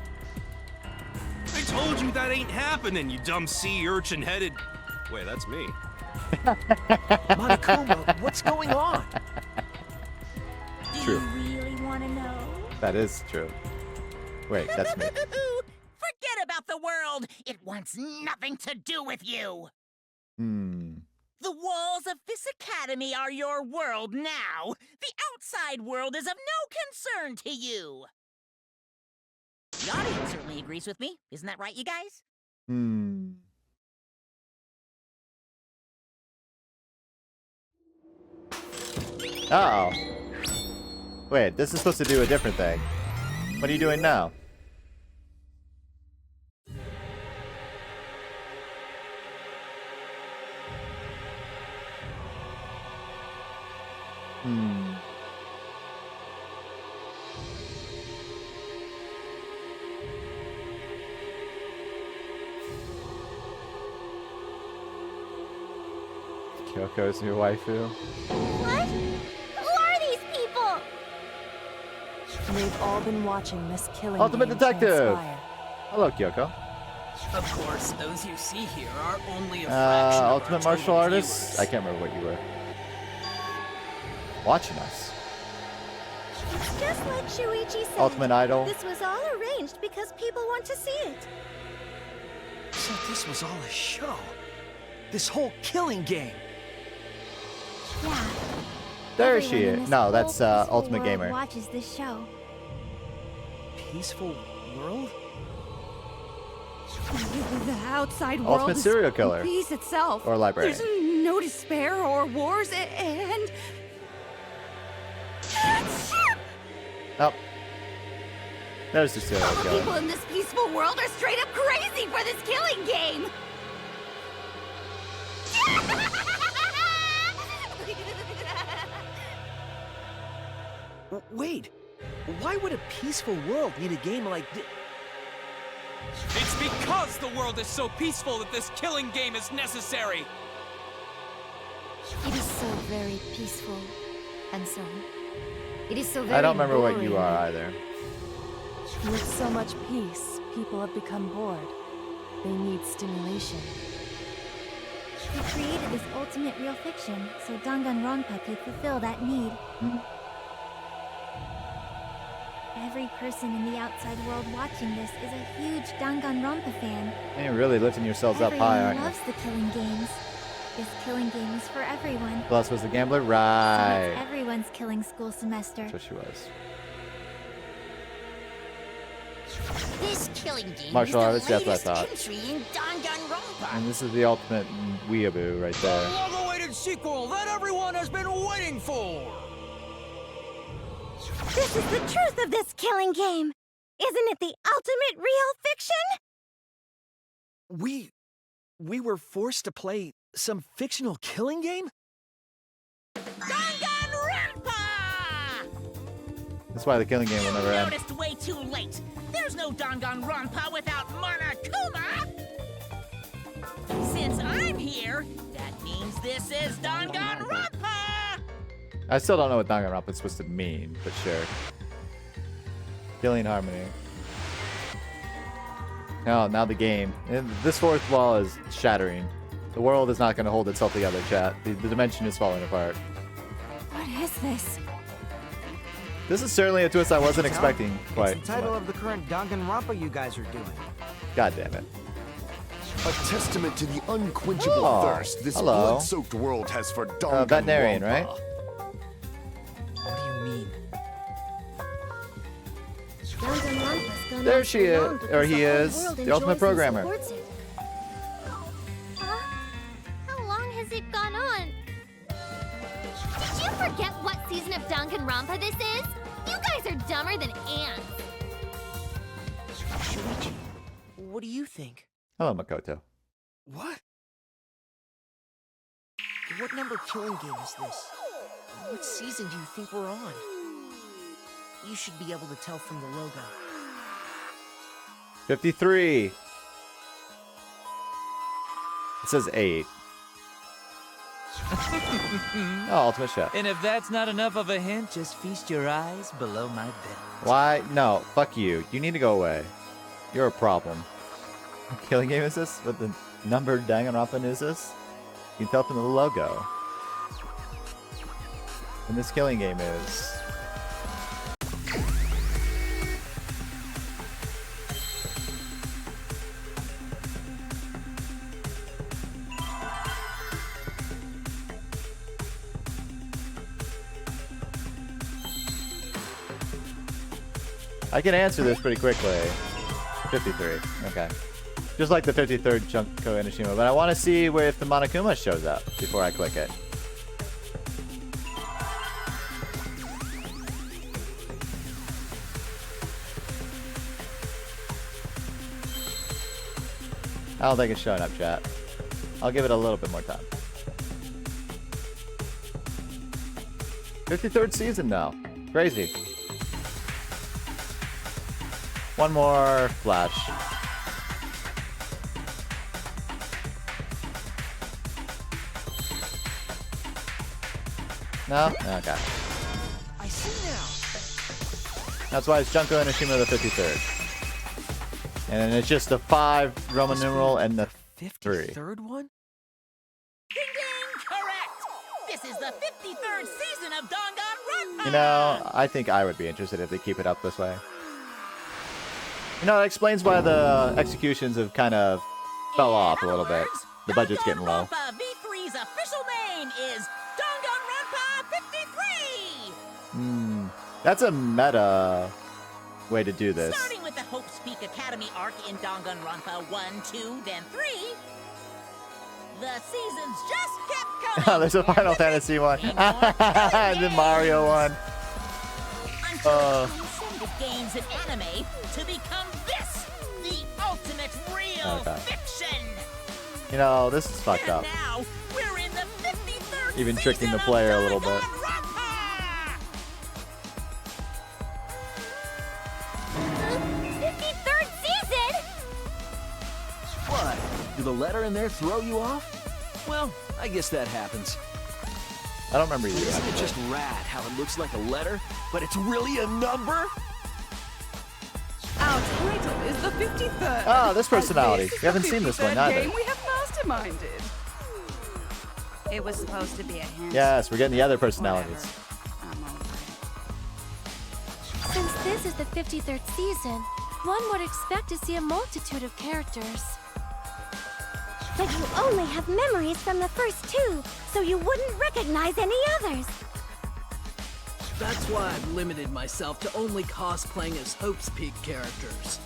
I told you that ain't happening, you dumb sea urchin-headed... Wait, that's me. Monokuma, what's going on? Do True. you really want to know? That is true. Wait, that's me. Forget about the world. It wants nothing to do with you. The walls of this academy are your world now. The outside world is of no concern to you. The audience certainly agrees with me. Isn't that right, you guys? Oh. Wait, this is supposed to do a different thing. What are you doing now? Kyoko's new waifu. What? Who are these people? They've all been watching this killing Ultimate game Detective! transpire. Hello, Kyoko. Of course, those you see here are only a fraction of our Ultimate total martial artist? viewers. I can't remember what you were. Watching us. It's just like Shuichi said. Ultimate Idol. This was all arranged because people want to see it. So this was all a show. This whole killing game. Yeah. There Everyone she in is. this No, whole that's peaceful Ultimate world Gamer. watches this show. Peaceful world? The outside world Ultimate is serial killer. peace itself. Or librarian. There's no despair or wars, and Oh. There's the serial all the killer. people in this peaceful world are straight up crazy for this killing game. Wait, why would a peaceful world need a game like this? It's because the world is so peaceful that this killing game is necessary! It is so very peaceful. And so, it is so very I don't remember what you boring. are either. With so much peace, people have become bored. They need stimulation. We created this ultimate real fiction, so Danganronpa could fulfill that need. Every person in the outside world watching this is a huge Danganronpa fan. You're really lifting yourselves up Everyone high, aren't you? loves the killing games. This killing game is for everyone. Plus was the gambler? So Right. it's everyone's killing school semester. That's what she was. This killing game Martial is artist, the that's what I latest entry in Danganronpa. And this is the ultimate weeaboo right there. Long-awaited sequel that everyone has been waiting for! This is the truth of this killing game! Isn't it the ultimate real fiction? We were forced to play some fictional killing game? Danganronpa! That's why the killing game will never end. Noticed way too late. There's no Danganronpa without Monokuma! Since I'm here, that means this is Danganronpa! I still don't know what Danganronpa is supposed to mean, but sure. Killing Harmony. Now the game. And this fourth wall is shattering. The world is not going to hold itself together, chat. The dimension is falling apart. What is this? This is certainly a twist I wasn't expecting quite. It's the title of the current Danganronpa you guys are doing. God damn it. A testament to the unquenchable Oh, thirst this hello. blood-soaked world has for Danganronpa. Veterinarian, right? What do you mean? Danganronpa's gone There on she so long is, because or he the whole is, world the ultimate enjoys and programmer. supports it. How long has it gone on? Did you forget what season of Danganronpa this is? You guys are dumber than ants. Shuichi, what do you think? Hello, Makoto. What? What number killing game is this? What season do you think we're on? You should be able to tell from the logo. 53. It says 8. Oh, Ultimate Chef. And if that's not enough of a hint, just feast your eyes below my belt. Why? No, fuck you. You need to go away. You're a problem. What killing game is this? What the numbered Danganronpa is this? You can tell from the logo. And this killing game is... I can answer this pretty quickly. 53. Okay. Just like the 53rd Junko Enoshima, but I want to see where if the Monokuma shows up before I click it. I don't think it's showing up, chat. I'll give it a little bit more time. 53rd season now. Crazy. One more flash. No? Okay. I see now. That's why it's Junko Enoshima the 53rd. And then it's just the 5 Roman numeral and the 3. Third one? Ding ding! Correct! This is the 53rd season of Danganronpa! You know, I think I would be interested if they keep it up this way. You know, that explains why the executions have kind of fell off a little bit. The budget's getting low. Danganronpa V3's official name is Danganronpa 53! That's a meta way to do this. Starting with the Hope's Peak Academy arc in Danganronpa 1, 2, then 3, the seasons just kept coming. There's a Final Fantasy one. And the Mario one. Until games and anime to become this, the ultimate real fiction. You know, this is fucked up. Now we're in the 53rd Even tricking the player a little bit. 53rd season? What? Did the letter in there throw you off? Well, I guess that happens. I don't remember you. Isn't it just rad how it looks like a letter, but it's really a number? Our title is the 53rd. Ah, this personality. We haven't seen this one either. Game we have masterminded. It was supposed to be a hint. Yes, we're getting the other personalities. Since this is the 53rd season, one would expect to see a multitude of characters. But you only have memories from the first 2, so you wouldn't recognize any others. That's why I've limited myself to only cosplaying as Hope's Peak characters.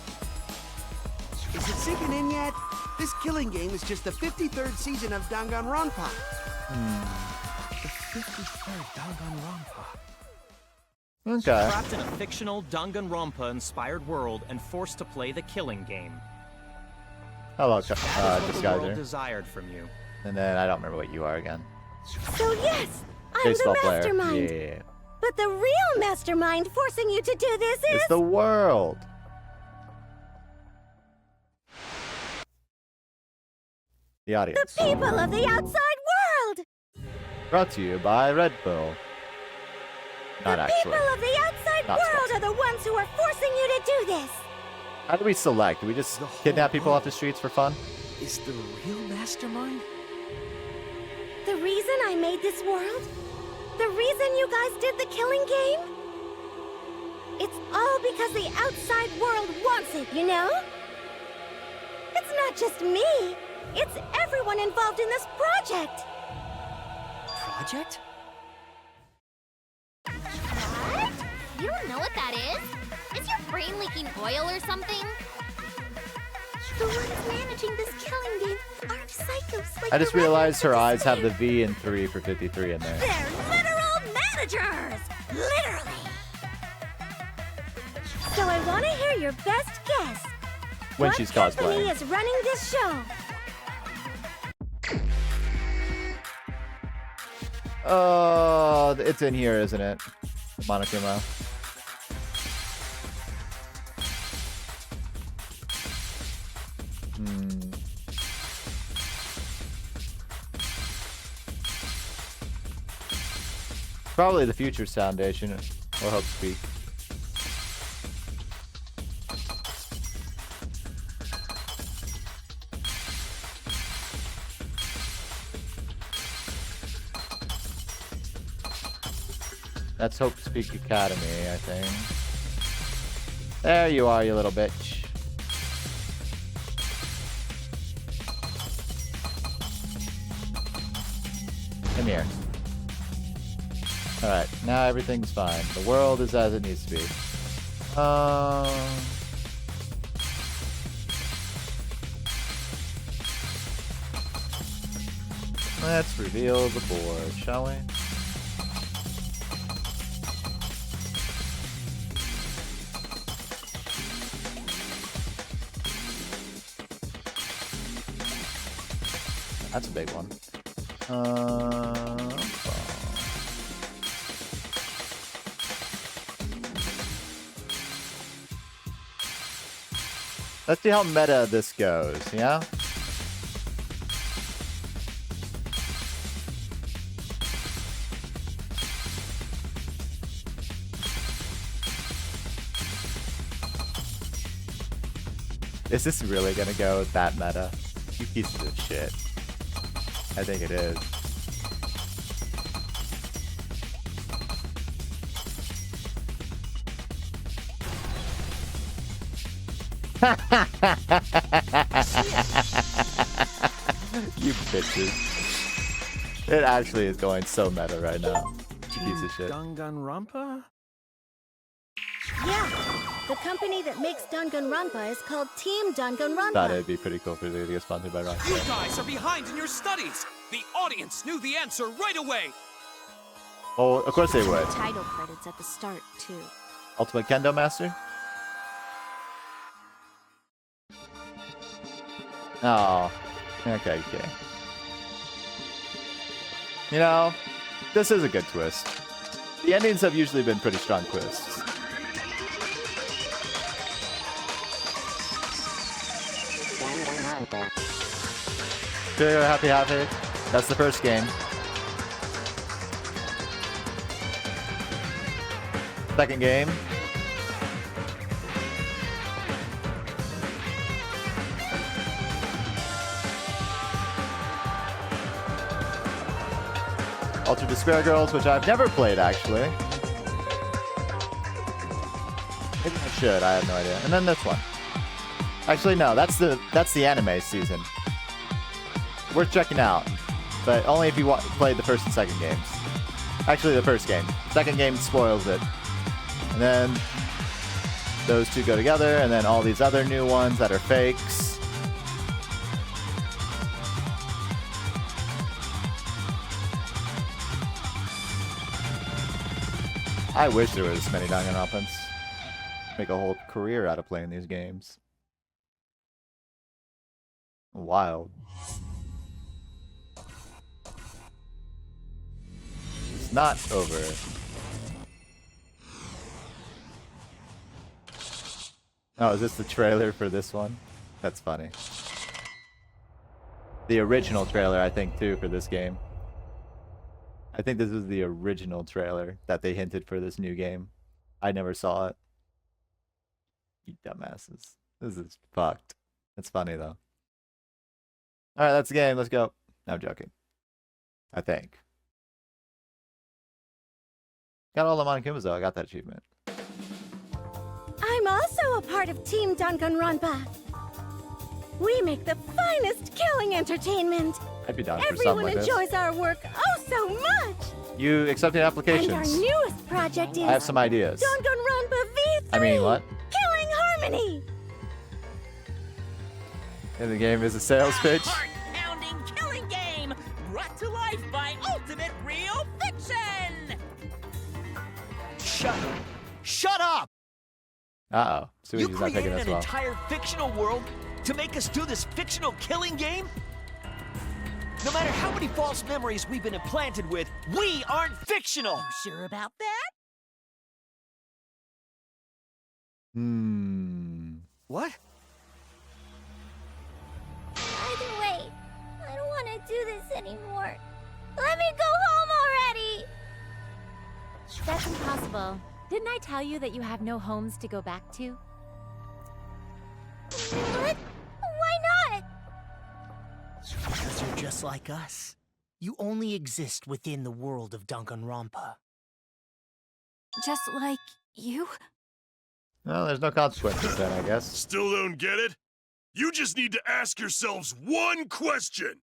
Is it sinking in yet? This killing game is just the 53rd season of Danganronpa. The 53rd Danganronpa. Okay. Trapped in a fictional Danganronpa-inspired world and forced to play the killing game. Hello, That is what the world Disguiser. desired from you. And then I don't remember what you are again. So yes, I'm Baseball the player. mastermind. Yeah. But the real mastermind forcing you to do this is... It's the world. The audience. the people of the outside world! Brought to you by Red Bull. Not actually. People of the outside Not world are the ones who are forcing you to do this! How do we select? Do we just kidnap people off the streets for fun? Is the real mastermind? The reason I made this world? The reason you guys did the killing game? It's all because the outside world wants it, you know? It's not just me. It's everyone involved in this project. Project? What? You don't know what that is? Is your brain leaking oil or something? The ones managing this killing game aren't psychos like I just the realized her residents eyes have the V and 3 for 53 in there. They're literal managers! Literally! So I want to hear your best guess. When what she's company cosplaying. is running this show? Oh, it's in here, isn't it? Monokuma. probably the Futures Foundation or Hope Speak. That's Hope Speak Academy, I think. There you are, you little bitch. Come here. Alright, now everything's fine. The world is as it needs to be. Let's reveal the board, shall we? That's a big one. Let's see how meta this goes, yeah? Is this really gonna go that meta? You pieces of shit. I think it is. You bitches. It actually is going so meta right now. You piece of shit. Danganronpa? Yeah, the company that makes Danganronpa is called Team Danganronpa. Thought it'd be pretty cool for it to get sponsored by Rock. You guys are behind in your studies. The audience knew the answer right away. Oh, of course they would. Title credits at the start too. Ultimate Kendo Master? Oh, okay. You know, this is a good twist. The endings have usually been pretty strong twists. Sure, happy. That's the first game. Second game. Ultra Despair Girls, which I've never played actually. Maybe I should, I have no idea. And then this one. Actually no, that's the anime season. Worth checking out, but only if you played the first and second games. Actually, the first game. Second game spoils it. And then those two go together, and then all these other new ones that are fakes. I wish there was this many Danganronpas. Make a whole career out of playing these games. Wild. It's not over. Oh, is this the trailer for this one? That's funny. The original trailer, I think, too, for this game. I think this was the original trailer that they hinted for this new game. I never saw it. You dumbasses. This is fucked. It's funny, though. Alright, that's the game. Let's go. No, I'm joking. I think. Got all the Monikumas, though. I got that achievement. I'm also a part of Team Danganronpa. We make the finest killing entertainment. I'd be down for something like this. Everyone enjoys our work oh so much. You accepted applications. And our newest project is I have some ideas. Danganronpa V3. I mean, what? Killing Harmony. And the game is a sales pitch. Heart-pounding killing game brought to life by Ultimate Real Fiction. Shut up! Uh-oh. You Suiji's not taking created this an well. entire fictional world to make us do this fictional killing game? No matter how many false memories we've been implanted with, we aren't fictional! You sure about that? What? Either way, I don't want to do this anymore. Let me go home already! That's impossible. Didn't I tell you that you have no homes to go back to? What? Why not? Because you're just like us. You only exist within the world of Danganronpa. Just like you? Well, there's no consequences then, I guess. Still don't get it? You just need to ask yourselves one question.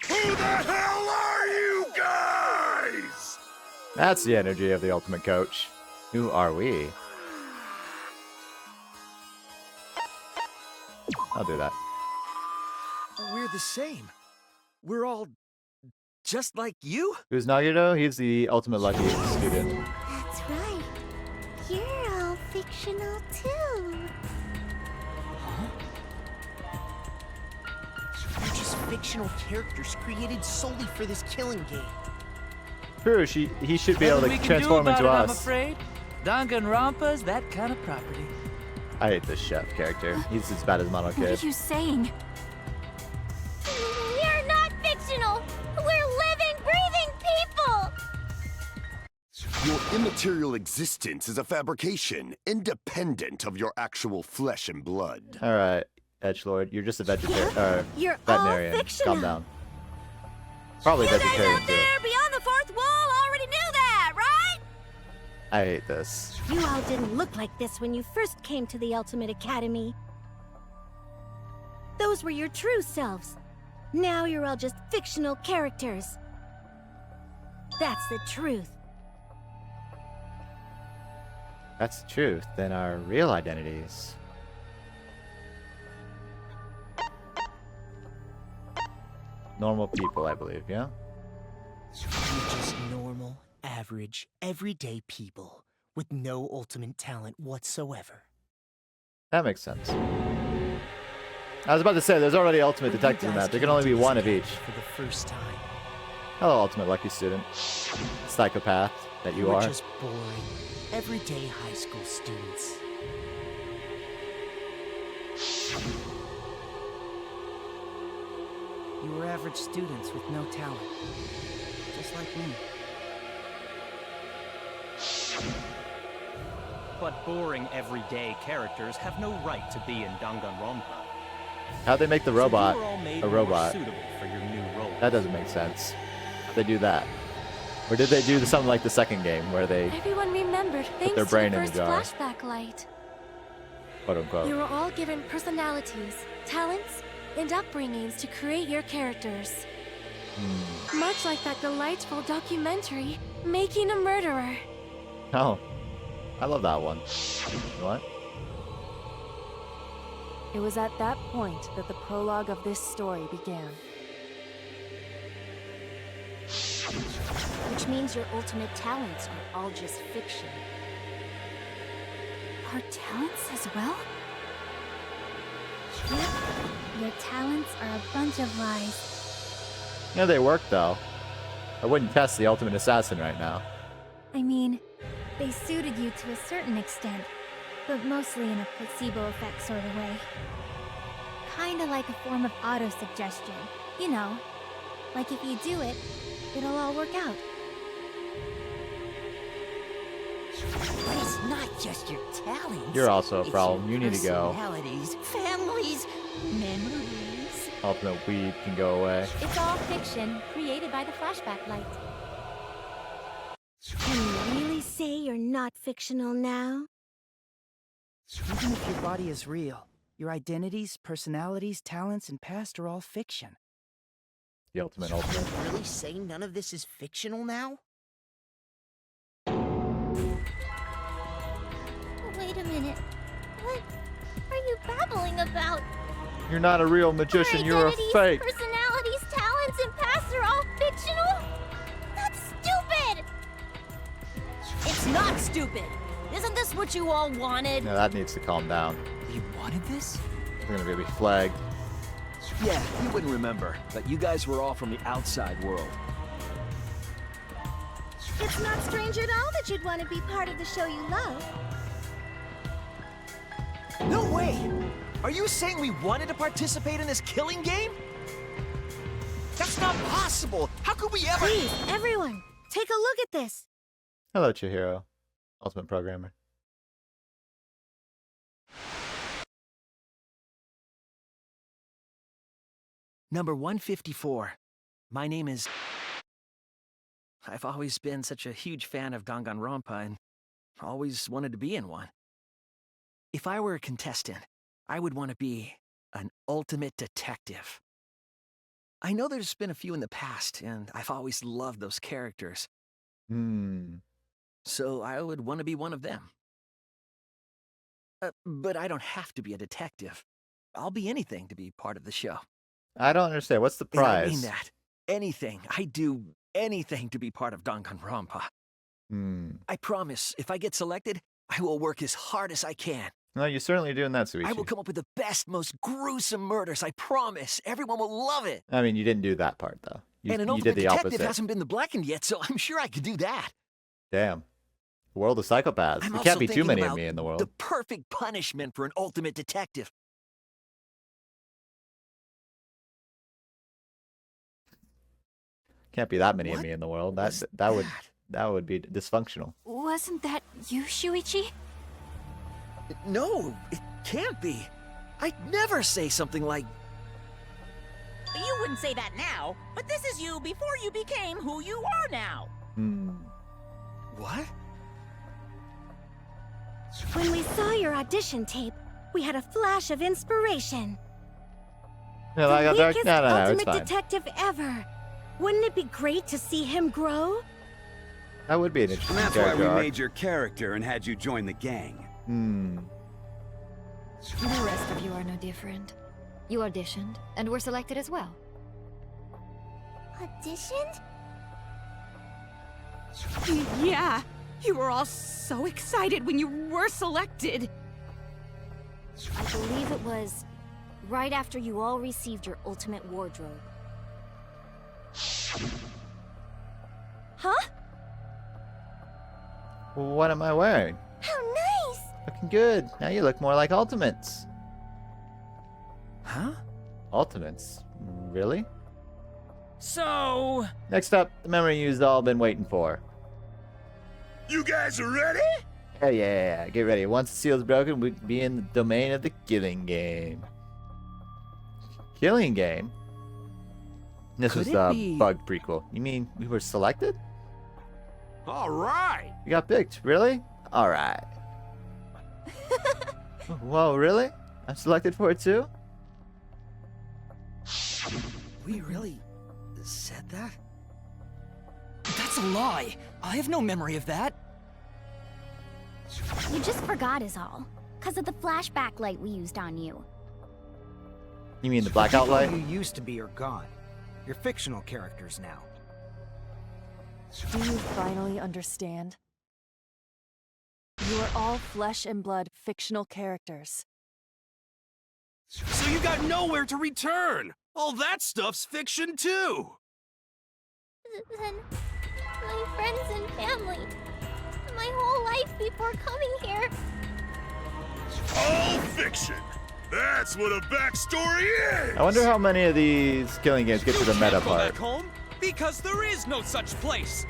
Who the hell are you guys? That's the energy of the Ultimate Coach. Who are we? I'll do that. We're the same. We're all just like you? Who's Nagito? He's the Ultimate Lucky student. That's right. You're all fictional too. You're just fictional characters created solely for this killing game. True, he should be able to transform into I'm us. afraid. Danganronpa's that kind of property. I hate this chef character. He's as bad as Mono What Kid. are you saying? We're not fictional. We're living, breathing people. Your immaterial existence is a fabrication, independent of your actual flesh and blood. All right, Edgelord, you're just a vegetarian. You're all veterinarian. fictional. Calm down. Probably vegetarian too. beyond the fourth wall already knew that, right? I hate this. You all didn't look like this when you first came to the Ultimate Academy. Those were your true selves. Now you're all just fictional characters. That's the truth. That's the truth. Then our real identities. Normal people, I believe, yeah? You're just normal, average, everyday people with no ultimate talent whatsoever. That makes sense. I was about to say, there's already Ultimate But you Detectives in guys that. There can came only be to this one of game each. For the first time. Hello, Ultimate Lucky Student. Psychopath that you We're are. just boring, everyday high school students. You were average students with no talent. Just like me. But boring everyday characters have no right to be in Danganronpa. How'd they make the robot So you were all made a more robot? suitable for your new role. That doesn't make sense. How'd they do that? Or did they do something like the second game where they, Everyone remembered thanks their to brain the in the first jar. flashback light. quote unquote? You were all given personalities, talents, and upbringings to create your characters. Much like that delightful documentary, Making a Murderer. Oh, I love that one. What? It was at that point that the prologue of this story began. Which means your ultimate talents are all just fiction. Our talents as well? Yep. Your talents are a bunch of lies. Yeah, they work though. I wouldn't test the Ultimate Assassin right now. I mean, they suited you to a certain extent, but mostly in a placebo effect sort of way. Kinda like a form of auto-suggestion. You know, like if you do it, it'll all work out. But it's not just your talents. You're also a It's problem. your You need to go. personalities, families, memories. Ultimate weed can go away. It's all fiction, created by the flashback light. Can you really say you're not fictional now? Even if your body is real, your identities, personalities, talents, and past are all fiction. The ultimate. Really say none of this is fictional now? Wait a minute. What are you babbling about? You're not a real magician, you're a Identities, fake. personalities, talents, and pasts are all fictional? That's stupid! It's not stupid. Isn't this what you all wanted? No, that needs to calm down. You wanted this? We're gonna be flagged. Yeah, you wouldn't remember, but you guys were all from the outside world. It's not strange at all that you'd want to be part of the show you love. No way! Are you saying we wanted to participate in this killing game? That's not possible! How could we ever— Please, everyone, take a look at this. Hello, Chihiro. Ultimate Programmer. Number 154. My name is... I've always been such a huge fan of Danganronpa and always wanted to be in one. If I were a contestant, I would want to be an ultimate detective. I know there's been a few in the past, and I've always loved those characters. So I would want to be one of them. But I don't have to be a detective. I'll be anything to be part of the show. I don't understand. What's the prize? And I mean that. Anything. I do anything to be part of Danganronpa. I promise, if I get selected, I will work as hard as I can. No, you're certainly doing that, Suichi. I will come up with the best, most gruesome murders, I promise. Everyone will love it. I mean, you didn't do that part, though. And an you ultimate did the detective opposite. hasn't been the blackened yet, so I'm sure I could do that. Damn. World of psychopaths. There can't be too many of me in the world. The perfect punishment for an ultimate detective. Can't be that many of me in the world. That would be dysfunctional. Wasn't that you, Shuichi? No, it can't be. I'd never say something like... You wouldn't say that now, but this is you before you became who you are now. What? When we saw your audition tape, we had a flash of inspiration. Yeah, The like a dark... weakest No, it's ultimate fine. detective ever. Wouldn't it be great to see him grow? That would be an interesting And that's why character we arc. made your character and had you join the gang. The rest of you are no different. You auditioned, and were selected as well. Auditioned? Yeah, you were all so excited when you were selected. I believe it was right after you all received your ultimate wardrobe. Huh? What am I wearing? How nice! Looking good. Now you look more like Ultimates. Huh? Ultimates? Really? So... Next up, the memory you've all been waiting for. You guys are ready? Yeah. Get ready. Once the seal's broken, we'll be in the domain of the killing game. Killing game? This was Could the it be- Bug prequel. You mean we were selected? All right. We got picked. Really? Alright. Whoa, really? I'm selected for it too? We really said that? That's a lie. I have no memory of that. You just forgot is all. 'Cause of the flashback light we used on you. You mean the blackout light? You used to be are gone. You're fictional characters now. Do you finally understand? You are all flesh and blood fictional characters. So you got nowhere to return! All that stuff's fiction too! Then my friends and family. My whole life before coming here. All fiction. That's what a backstory is. I wonder how many of these killing games get to the meta Go part. back home because there is no such place.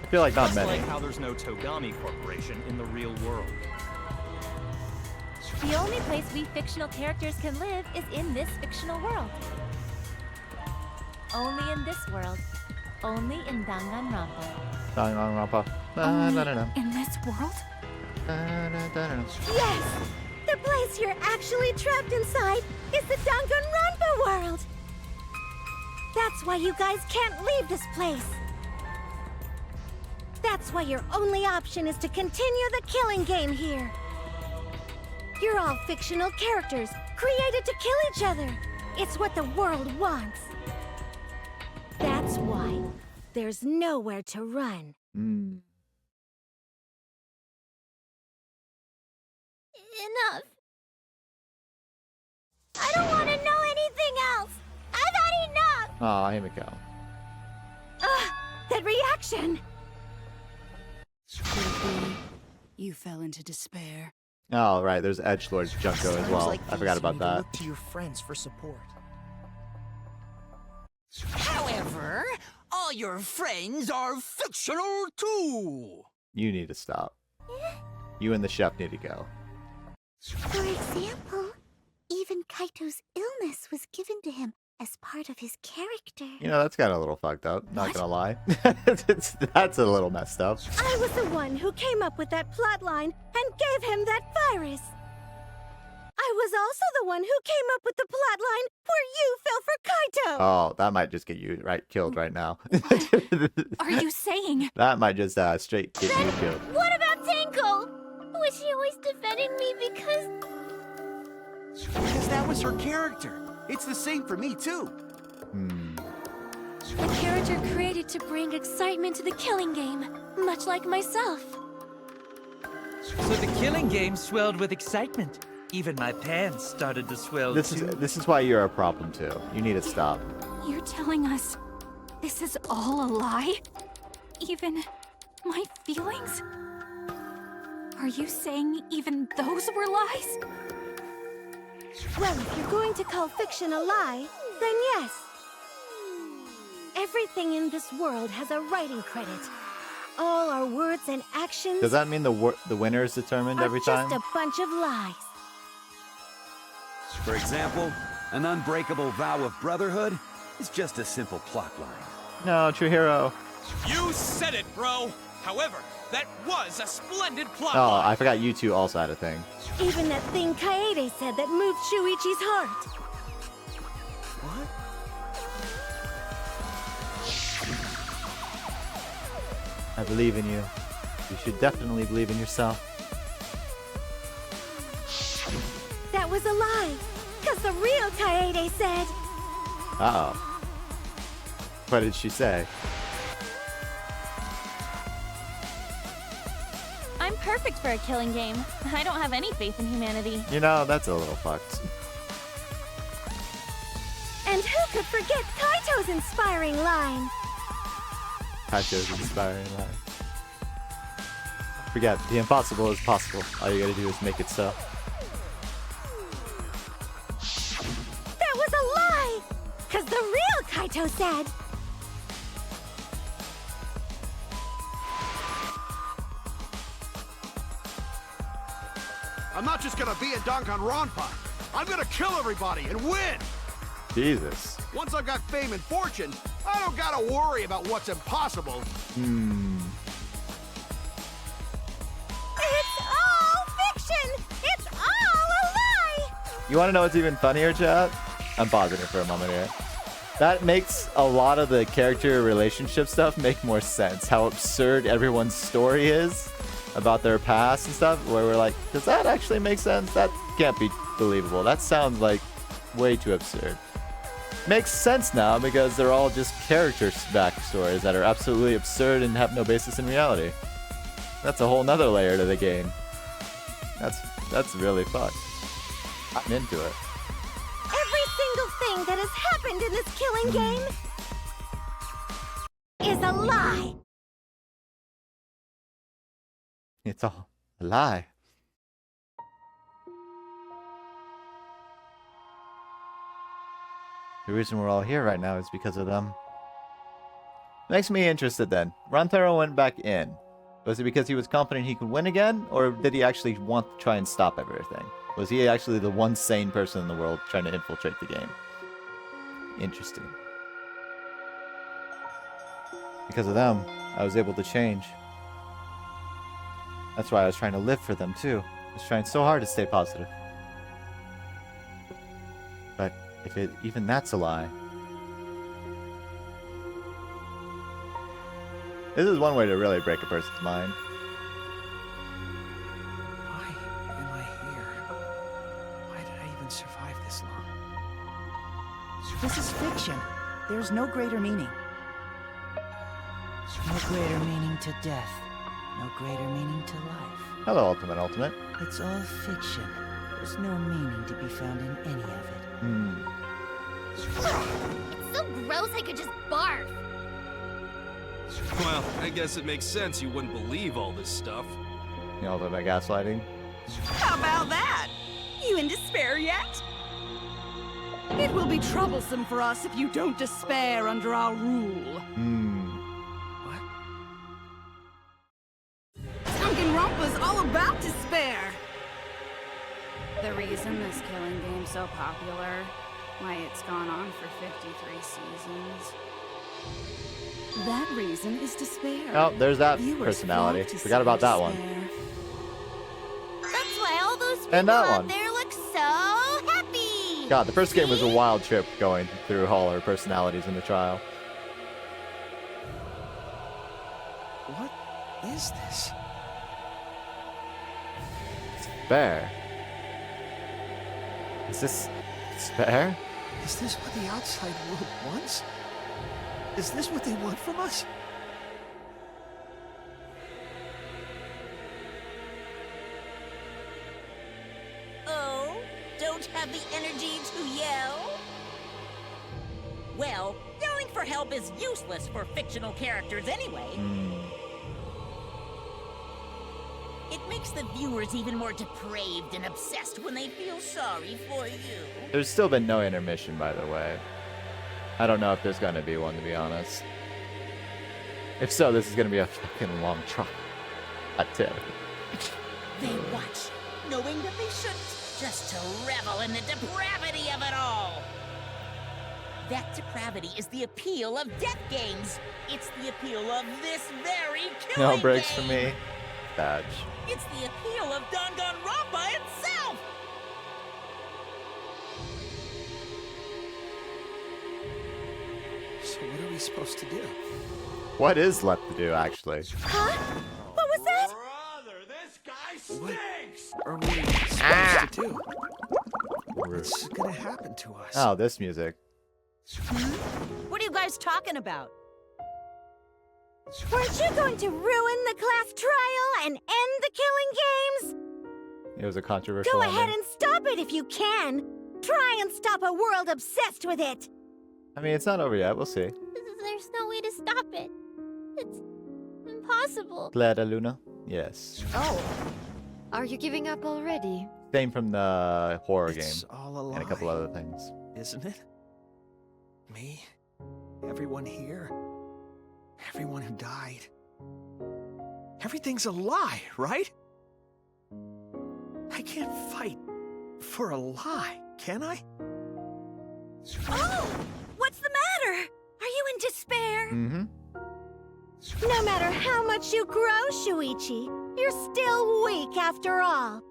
I feel like not Just many. like how there's no Togami Corporation in the real world. The only place we fictional characters can live is in this fictional world. Only in this world. Only in Danganronpa. Danganronpa. In this world? Yes! The place you're actually trapped inside is the Danganronpa world! That's why you guys can't leave this place! That's why your only option is to continue the killing game here! You're all fictional characters, created to kill each other! It's what the world wants! That's why there's nowhere to run. Enough. I don't want to know anything else. I've had enough. Aw, here we go. That reaction! Could it be you fell into despair? Oh, right. There's Edgelord's Junko as Times well. like I these, forgot you about need to that. Look to your friends for support. However, all all your friends are fictional too. You need to stop. You and the chef need to go. For example, even Kaito's illness was given to him as part of his character. You know, that's got a little fucked up, not gonna lie. That's a little messed up. I was the one who came up with that plot line and gave him that virus. I was also the one who came up with the plot line where you fell for Kaito. Oh, that might just get you killed right now. Are you saying? That might just straight get you killed. What about Tinkle? Was she always defending me because... Because that was her character. It's the same for me, too. A character created to bring excitement to the killing game, much like myself. So the killing game swelled with excitement. Even my pants started to swell too. This is why you're a problem too. You need to stop. You're telling us this is all a lie? Even my feelings? Are you saying even those were lies? Well, if you're going to call fiction a lie, then yes. Everything in this world has a writing credit. All our words and actions Does that mean the winner is determined every time? just a bunch of lies. For example, an unbreakable vow of brotherhood is just a simple plot line. No, true hero. You said it, bro. However, that was a splendid plot Oh, line. I forgot you two also had a thing. Even that thing Kaede said that moved Shuichi's heart. I believe in you. You should definitely believe in yourself. That was a lie. Because the real Kaede said... Uh-oh. What did she say? I'm perfect for a killing game. I don't have any faith in humanity. You know, that's a little fucked. And who could forget Kaito's inspiring line? Kaito's inspiring line. Forget, the impossible is possible. All you gotta do is make it so. That was a lie! Because the real Kaito said... I'm not just gonna be in Danganronpa. I'm gonna kill everybody and win! Jesus. Once I've got fame and fortune, I don't gotta worry about what's impossible. It's all fiction! It's all a lie! You wanna know what's even funnier, chat? I'm pausing it for a moment here. That makes a lot of the character relationship stuff make more sense. How absurd everyone's story is about their past and stuff, where we're like, does that actually make sense? That can't be believable. That sounds like way too absurd. Makes sense now because they're all just character backstories that are absolutely absurd and have no basis in reality. That's a whole nother layer to the game. That's really fucked. I'm into it. Every single thing that has happened in this killing game is a lie. It's all a lie. The reason we're all here right now is because of them. Makes me interested then. Rantaro went back in. Was it because he was confident he could win again? Or did he actually want to try and stop everything? Was he actually the one sane person in the world trying to infiltrate the game? Interesting. Because of them, I was able to change. That's why I was trying to live for them too. I was trying so hard to stay positive. But if even that's a lie. This is one way to really break a person's mind. Why am I here? Why did I even survive this long? This is fiction. There's no greater meaning. No greater meaning to death. No greater meaning to life. Hello, Ultimate. It's all fiction. There's no meaning to be found in any of it. It's so gross I could just barf. Well, I guess it makes sense you wouldn't believe all this stuff. You know about gaslighting? How about that? You in despair yet? It will be troublesome for us if you don't despair under our rule. Danganronpa's all about despair. The reason this killing game's so popular, why it's gone on for 53 seasons. That reason is despair. Oh, there's that Viewers personality. flock to Forgot see about that one. despair. That's why all those people And that out one. there look so happy. God, the first game was a wild trip going through all our personalities in the trial. What is this? Despair. Is this despair? Is this what the outside world wants? Is this what they want from us? Oh, don't have the energy to yell? Well, yelling for help is useless for fictional characters anyway. It makes the viewers even more depraved and obsessed when they feel sorry for you. There's still been no intermission, by the way. I don't know if there's gonna be one, to be honest. If so, this is gonna be a fucking long trial. Hot tip. They watch, knowing that they shouldn't, just to revel in the depravity of it all. That depravity is the appeal of death games. It's the appeal of this very killing No breaks game. for me. Badge. It's the appeal of Danganronpa itself. So what are we supposed to do? What is left to do, actually? Huh? What was that? What are we supposed to do? What's gonna happen to us? Oh, this music. What are you guys talking about? Weren't you going to ruin the class trial and end the killing games? It was a controversial Go ending. ahead and stop it if you can. Try and stop a world obsessed with it. I mean, it's not over yet. We'll see. There's no way to stop it. It's impossible. Clara Luna? Yes. Oh. Are you giving up already? Same from the horror It's game. all a lie, And a couple other things. isn't it? Me? Everyone here? Everyone who died? Everything's a lie, right? I can't fight for a lie, can I? Oh! What's the matter? Are you in despair? Mm-hmm. No matter how much you grow, Shuichi, you're still weak after all.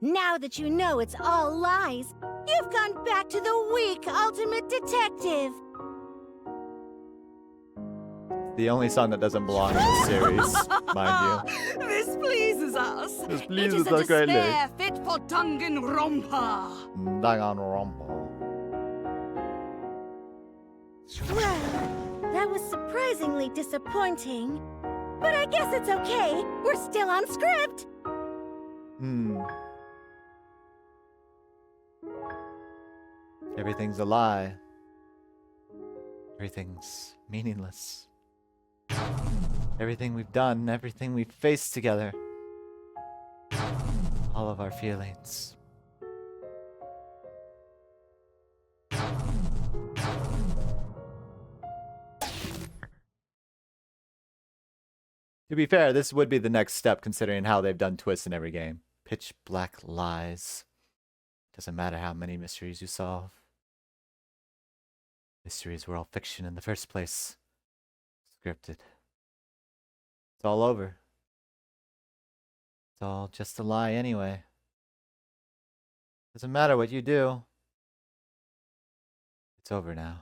Now that you know it's all lies, you've gone back to the weak ultimate detective. The only song that doesn't belong in the series, mind you. This pleases us. This It pleases is a us greatly. despair fit for Danganronpa. Danganronpa. Well, that was surprisingly disappointing. But I guess it's okay. We're still on script. Everything's a lie. Everything's meaningless. Everything we've done, everything we've faced together. All of our feelings. To be fair, this would be the next step considering how they've done twists in every game. Pitch black lies. Doesn't matter how many mysteries you solve. Mysteries were all fiction in the first place. Scripted. It's all over. It's all just a lie anyway. Doesn't matter what you do. It's over now.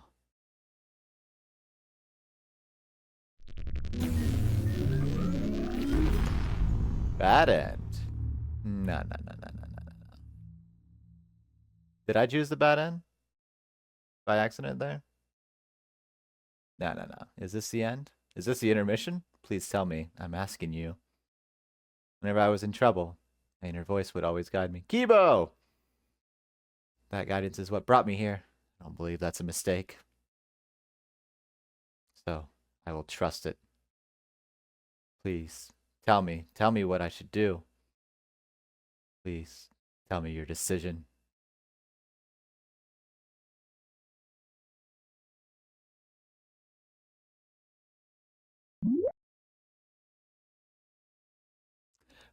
Bad end. No. Did I choose the bad end? By accident there? No. Is this the end? Is this the intermission? Please tell me. I'm asking you. Whenever I was in trouble, my inner voice would always guide me. Kibo! That guidance is what brought me here. I don't believe that's a mistake. So, I will trust it. Please, tell me what I should do. Please, tell me your decision.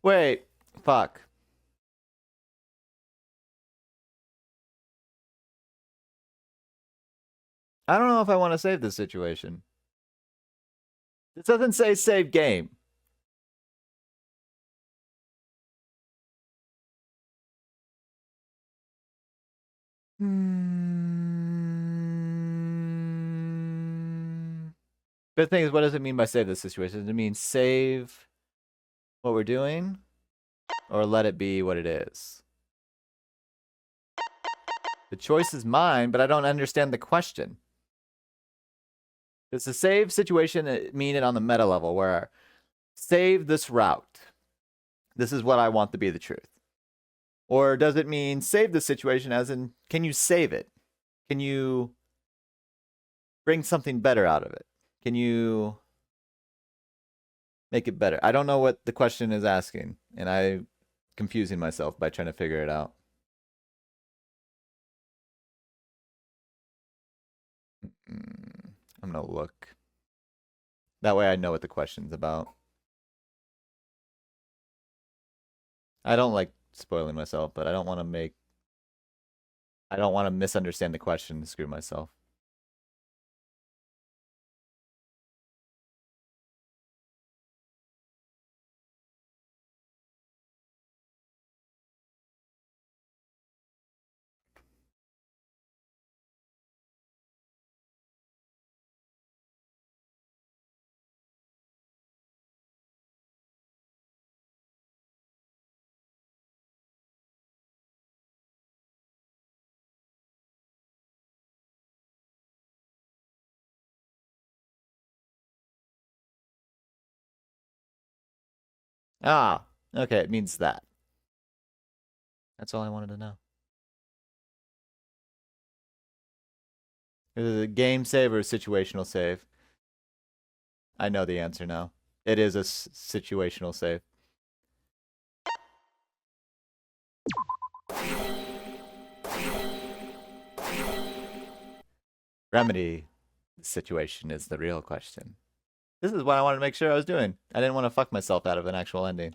Wait. Fuck. I don't know if I want to save this situation. It doesn't say save game. But the thing is, what does it mean by save this situation? Does it mean save what we're doing? Or let it be what it is? The choice is mine, but I don't understand the question. Does the save situation mean it on the meta level where save this route? This is what I want to be the truth. Or does it mean save the situation as in, can you save it? Can you bring something better out of it? Can you make it better? I don't know what the question is asking, and I'm confusing myself by trying to figure it out. I'm gonna look. That way I know what the question's about. I don't like spoiling myself, but I don't want to misunderstand the question and screw myself. Ah, okay, it means that. That's all I wanted to know. Is it a game save or a situational save? I know the answer now. It is a situational save. Remedy situation is the real question. This is what I wanted to make sure I was doing. I didn't want to fuck myself out of an actual ending.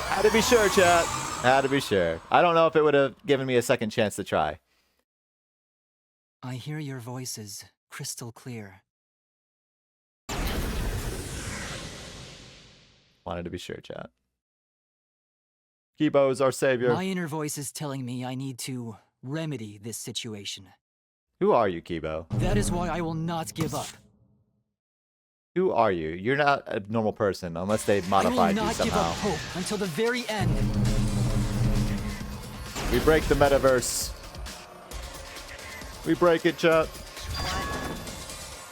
Had to be sure, chat. Had to be sure. I don't know if it would have given me a second chance to try. I hear your voices crystal clear. Wanted to be sure, chat. Kibo is our savior. My inner voice is telling me I need to remedy this situation. Who are you, Kibo? That is why I will not give up. Who are you? You're not a normal person unless they modified you somehow. I will not give up hope until the very end. We break the metaverse. We break it, chat.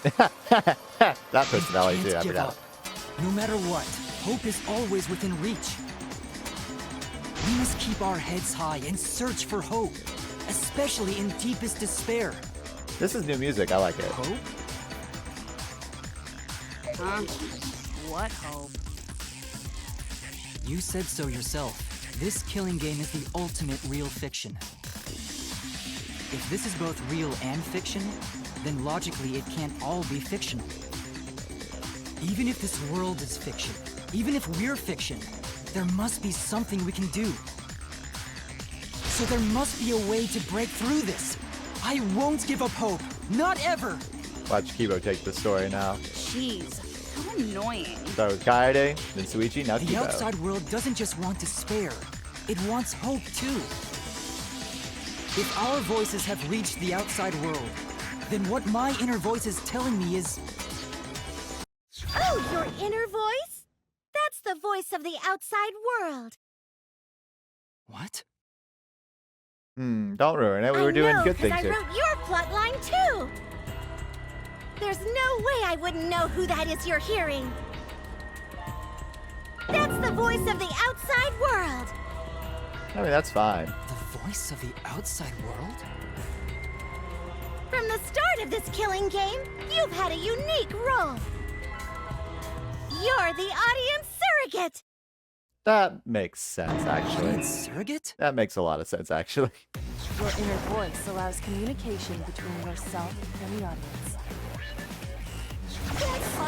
That personality too, I forgot. No matter what, hope is always within reach. We must keep our heads high and search for hope, especially in deepest despair. This is new music, I like it. Hope? Huh? What hope? You said so yourself. This killing game is the ultimate real fiction. If this is both real and fiction, then logically it can't all be fictional. Even if this world is fiction, even if we're fiction, there must be something we can do. So there must be a way to break through this. I won't give up hope. Not ever. Watch Kibo take the story now. Jeez, how annoying. Start with Kaede, then Suichi, now The Kibo. outside world doesn't just want despair. It wants hope too. If our voices have reached the outside world, then what my inner voice is telling me is... Oh, your inner voice? That's the voice of the outside world. What? Don't ruin it. We were doing good things here. I wrote your plotline too. There's no way I wouldn't know who that is you're hearing. That's the voice of the outside world. I mean, that's fine. The voice of the outside world? From the start of this killing game, you've had a unique role. You're the audience surrogate. That makes sense, actually. Audience surrogate? That makes a lot of sense, actually. Your inner voice allows communication between yourself and the audience.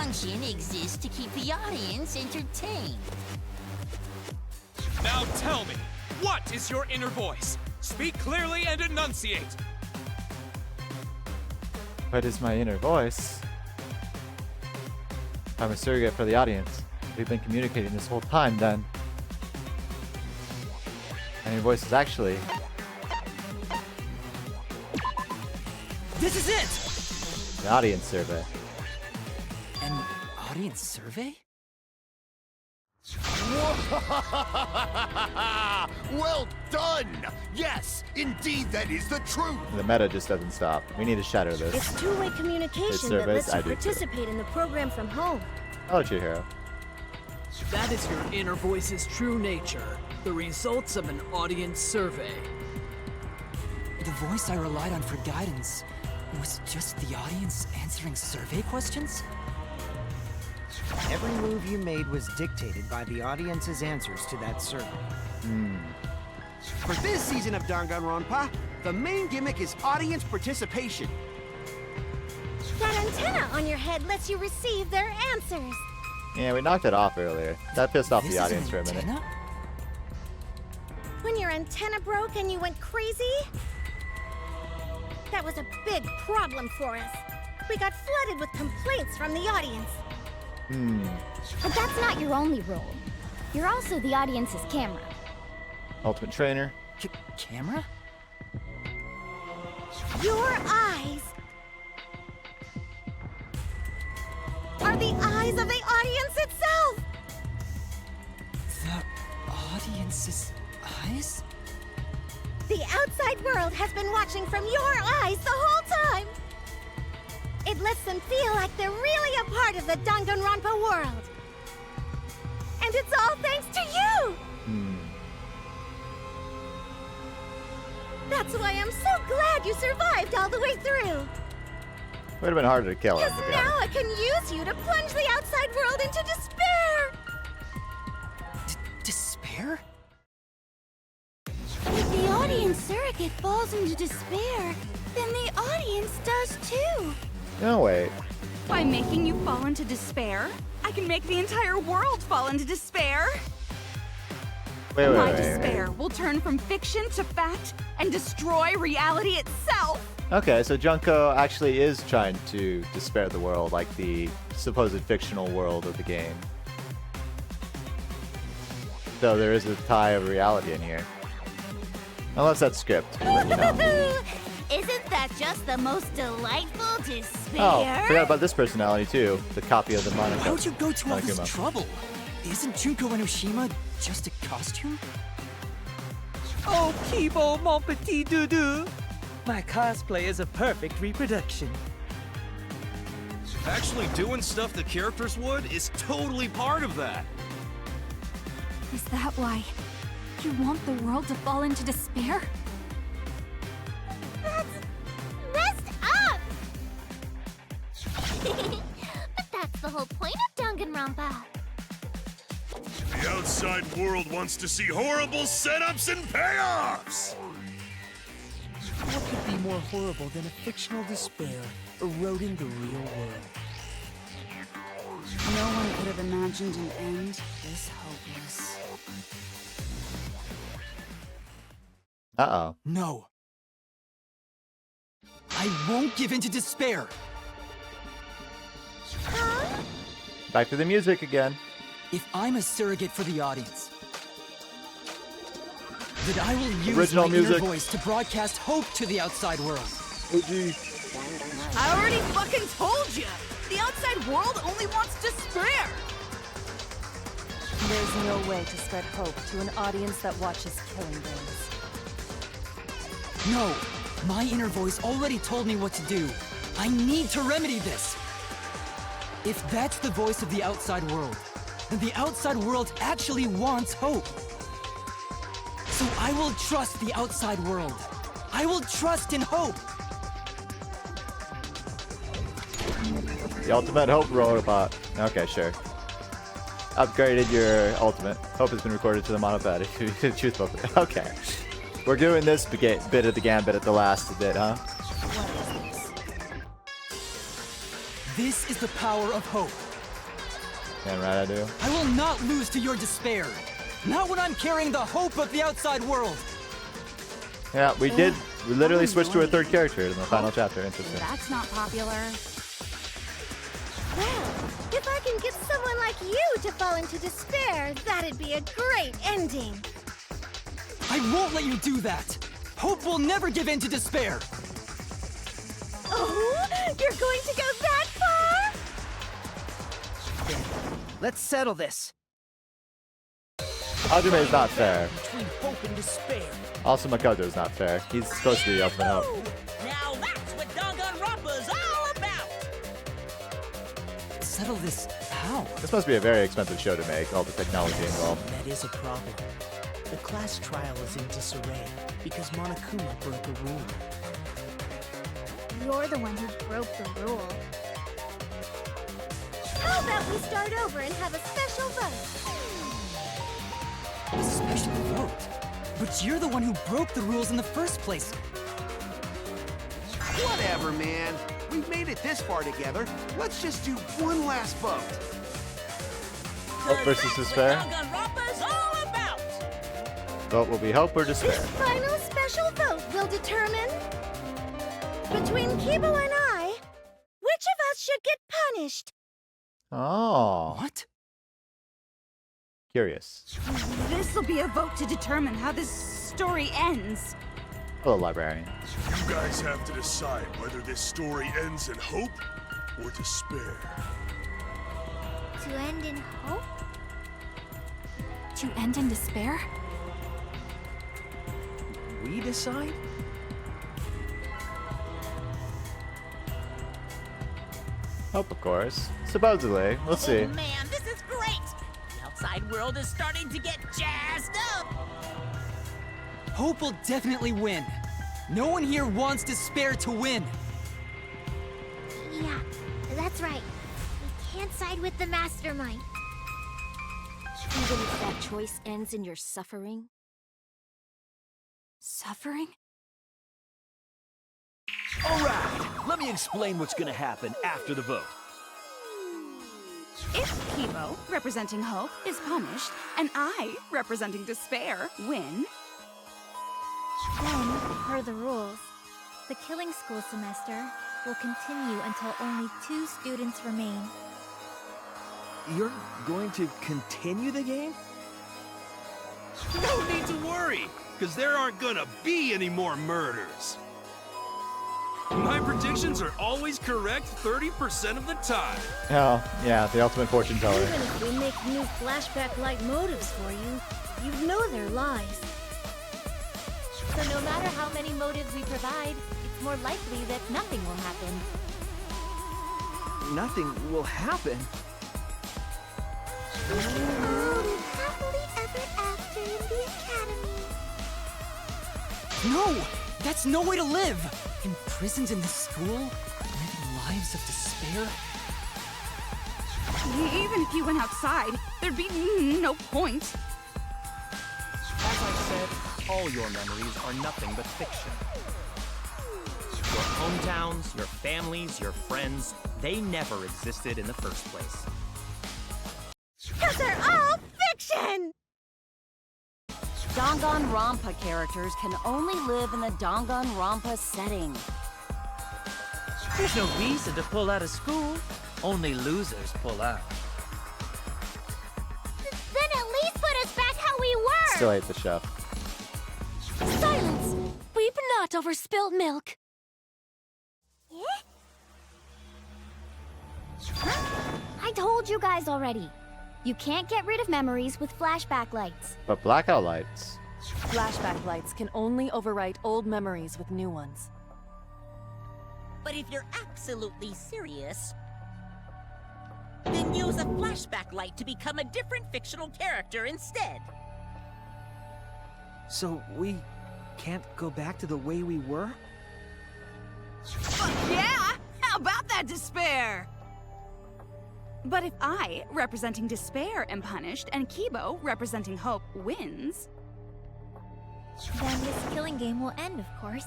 function exists to keep the audience entertained. Now tell me, what is your inner voice? Speak clearly and enunciate. What is my inner voice? I'm a surrogate for the audience. We've been communicating this whole time then. And your voice is actually... This is it! the audience survey. An audience survey? Well done! Yes, indeed that is the truth! The meta just doesn't stop. We need to shatter this. It's two-way It's communication that surveys? lets you I do too. participate in the program from home. I'll let you, Hero. That is your inner voice's true nature. The results of an audience survey. The voice I relied on for guidance was just the audience answering survey questions? Every move you made was dictated by the audience's answers to that survey. For this season of Danganronpa, the main gimmick is audience participation. That antenna on your head lets you receive their answers. Yeah, we knocked it off earlier. That pissed off This the is audience an for a minute. antenna? When your antenna broke and you went crazy? That was a big problem for us. We got flooded with complaints from the audience. But that's not your only role. You're also the audience's camera. Ultimate trainer. Camera? Your eyes are the eyes of the audience itself! The audience's eyes? The outside world has been watching from your eyes the whole time! It lets them feel like they're really a part of the Danganronpa world. And it's all thanks to you! That's why I'm so glad you survived all the way through! Would have been harder to kill him, Because to be now honest. I can use you to plunge the outside world into despair! Despair? If the audience surrogate falls into despair, then the audience does too. No, wait. By making you fall into despair, I can make the entire world fall into despair. Wait, wait, My wait, despair will turn from fiction to fact and destroy reality itself. Okay, so Junko actually is trying to despair the world, like the supposed fictional world of the game. So there is a tie of reality in here. Unless that's script. But, you know. Isn't that just the most delightful despair? Oh, forgot about this personality too. The copy of the Monaco. Why would you go to all this Monokuma. trouble? Isn't Junko Enoshima just a costume? Oh, Kibo, mon petit doudou. My cosplay is a perfect reproduction. Actually doing stuff the characters would is totally part of that. Is that why you want the world to fall into despair? That's messed up! But that's the whole point of Danganronpa. The outside world wants to see horrible setups and payoffs! What could be more horrible than a fictional despair eroding the real world? No one could have imagined an end this hopeless. Uh-oh. No. I won't give in to despair. Back to the music again. If I'm a surrogate for the audience, then I will use Original my music. inner voice to broadcast hope to the outside world. OG. I already fucking told you! The outside world only wants despair! There's no way to spread hope to an audience that watches killing games. No, my inner voice already told me what to do. I need to remedy this. If that's the voice of the outside world, then the outside world actually wants hope. So I will trust the outside world. I will trust in hope. The ultimate hope robot. Okay, sure. Upgraded your ultimate. Hope has been recorded to the monopad. Choose both. Okay. We're doing this bit of the gambit at the last bit, huh? This is the power of hope. Damn right I do. I will not lose to your despair. Not when I'm carrying the hope of the outside world. Yeah, we did. We literally switched to a third character in the final chapter. Interesting. That's not popular. Well, if I can get someone like you to fall into despair, that'd be a great ending. I won't let you do that. Hope will never give in to despair. Oh, you're going to go that far? Let's settle this. Hajime is not fair. Between hope and despair. Also, Makoto is not fair. He's supposed to be the ultimate hope. Now that's what Danganronpa's all about! Settle this how? This must be a very expensive show to make, all the technology involved. That is a problem. The class trial is in disarray because Monokuma broke a rule. You're the one who broke the rule. How about we start over and have a special vote? A special vote? But you're the one who broke the rules in the first place. Whatever, man. We've made it this far together. Let's just do one last vote. Hope versus despair. Danganronpa's all about! Vote will be hope or despair. This final special vote will determine between Kibo and I, which of us should get punished. Oh. What? Curious. This'll be a vote to determine how this story ends. Hello, librarian. You guys have to decide whether this story ends in hope or despair. To end in hope? To end in despair? We decide? Hope, of course. Supposedly. We'll see. Oh man, this is great! The outside world is starting to get jazzed up! Hope will definitely win. No one here wants despair to win. Yeah, that's right. We can't side with the mastermind. Even if that choice ends in your suffering? Suffering? Alright, let me explain what's gonna happen after the vote. If Kibo, representing hope, is punished, and I, representing despair, win, Then, per the rules, the killing school semester will continue until only 2 students remain. You're going to continue the game? No need to worry, because there aren't gonna be any more murders. My predictions are always correct 30% of the time. Oh, yeah, the ultimate fortune teller. Even if we make new flashback-like motives for you, you'd know they're lies. So no matter how many motives we provide, it's more likely that nothing will happen. Nothing will happen. Happily ever after in the academy. No! That's no way to live! Imprisoned in the school? Living lives of despair? even if you went outside, there'd be no point. As I said, all your memories are nothing but fiction. Your hometowns, your families, your friends, they never existed in the first place. 'Cause they're all fiction! Danganronpa characters can only live in the Danganronpa setting. There's no reason to pull out of school. Only losers pull out. Then at least put us back how we were! Still hate the show. Silence! Weep not over spilt milk. I told you guys already. You can't get rid of memories with flashback lights. But blackout lights. Flashback lights can only overwrite old memories with new ones. But if you're absolutely serious, then use a flashback light to become a different fictional character instead. So we can't go back to the way we were? Yeah! How about that despair? But if I, representing despair, am punished, and Kibo, representing hope, wins... Then this killing game will end, of course.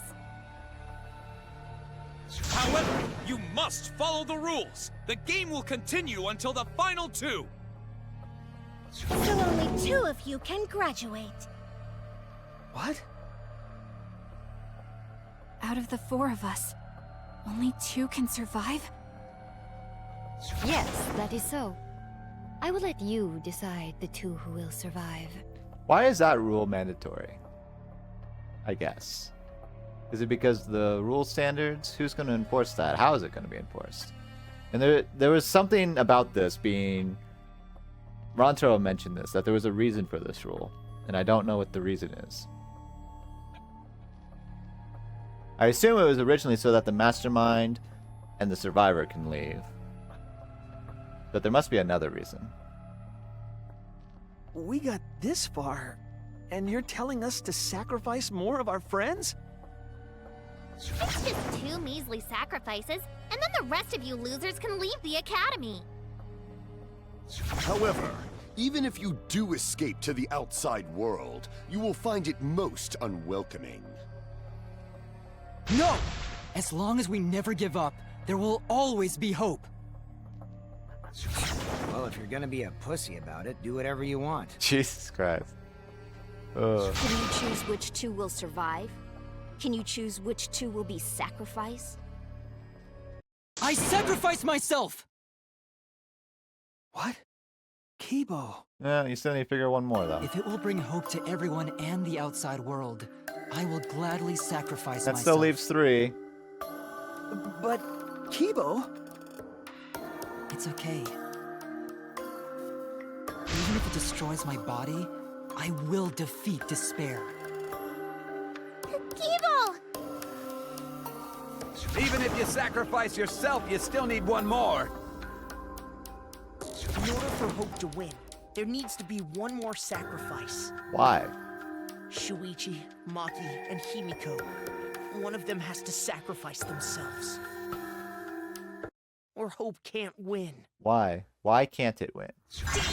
However, you must follow the rules. The game will continue until the final two. So only 2 of you can graduate. What? Out of the 4 of us, only 2 can survive? Yes, that is so. I will let you decide the 2 who will survive. Why is that rule mandatory? I guess. Is it because the rule standards? Who's going to enforce that? How is it going to be enforced? And there was something about this being... Rontaro mentioned this, that there was a reason for this rule. And I don't know what the reason is. I assume it was originally so that the mastermind and the survivor can leave. But there must be another reason. We got this far, and you're telling us to sacrifice more of our friends? It's just 2 measly sacrifices, and then the rest of you losers can leave the academy. However, even if you do escape to the outside world, you will find it most unwelcoming. No! As long as we never give up, there will always be hope. Well, if you're gonna be a pussy about it, do whatever you want. Jesus Christ. Can you choose which 2 will survive? Can you choose which 2 will be sacrificed? I sacrifice myself! What? Kibo. Yeah, you still need to figure one more, though. If it will bring hope to everyone and the outside world, I will gladly sacrifice That myself. still leaves 3. But, Kibo... It's okay. Even if it destroys my body, I will defeat despair. Kibo! Even if you sacrifice yourself, you still need one more. In order for hope to win, there needs to be one more sacrifice. Why? Shuichi, Maki, and Himiko. One of them has to sacrifice themselves. Or hope can't win. Why? Why can't it win?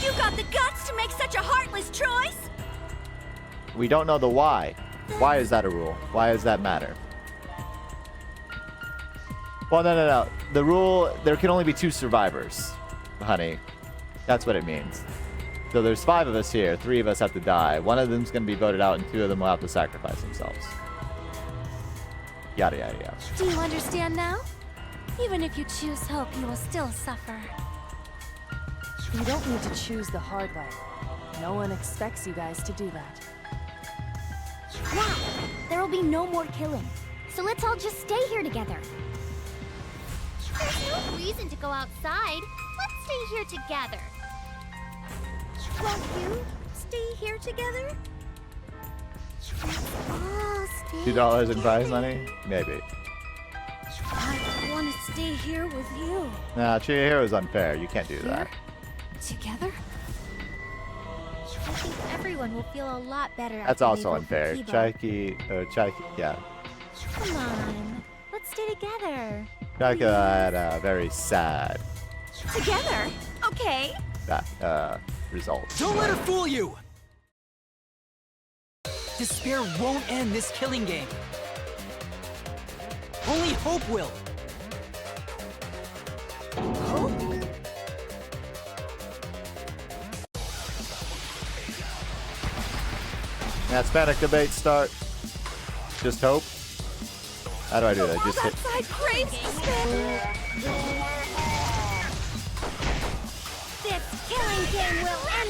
You got the guts to make such a heartless choice? We don't know the why. Why is that a rule? Why does that matter? Well, no. The rule, there can only be 2 survivors, honey. That's what it means. So there's 5 of us here. 3 of us have to die. One of them's going to be voted out, and 2 of them will have to sacrifice themselves. Yada, yada, yada. Do you understand now? Even if you choose hope, you will still suffer. You don't need to choose the hard way. No one expects you guys to do that. Now, there will be no more killing. So let's all just stay here together. There's no reason to go outside. Let's stay here together. Won't you stay here together? Oh, stay $2 in prize money? Maybe. I want to stay here with you. Nah, Chihiro is unfair. You can't do that. Together? I think everyone will feel a lot better That's after also we vote unfair. for Kibo. Yeah. Come on, let's stay together. Chaika had a very sad Together? Okay. result. Don't let her fool you! Despair won't end this killing game. Only hope will. Hope? That's panic debate start. Just hope. How do I do that? Just hit. Outside craves despair. This killing game will end.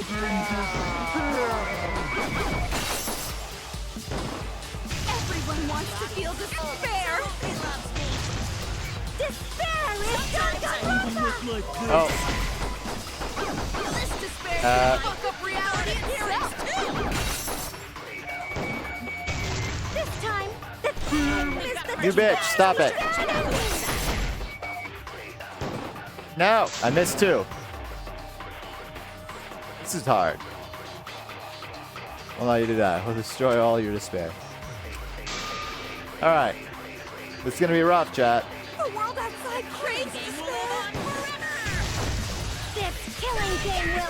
Everyone wants to feel despair. Despair is Danganronpa! Oh. This despair can fuck up reality itself. This time, You bitch, stop it. No, I missed 2. This is hard. I'll allow you to die. We'll destroy all your despair. Alright. It's gonna be rough, chat. the world outside craves despair. This killing game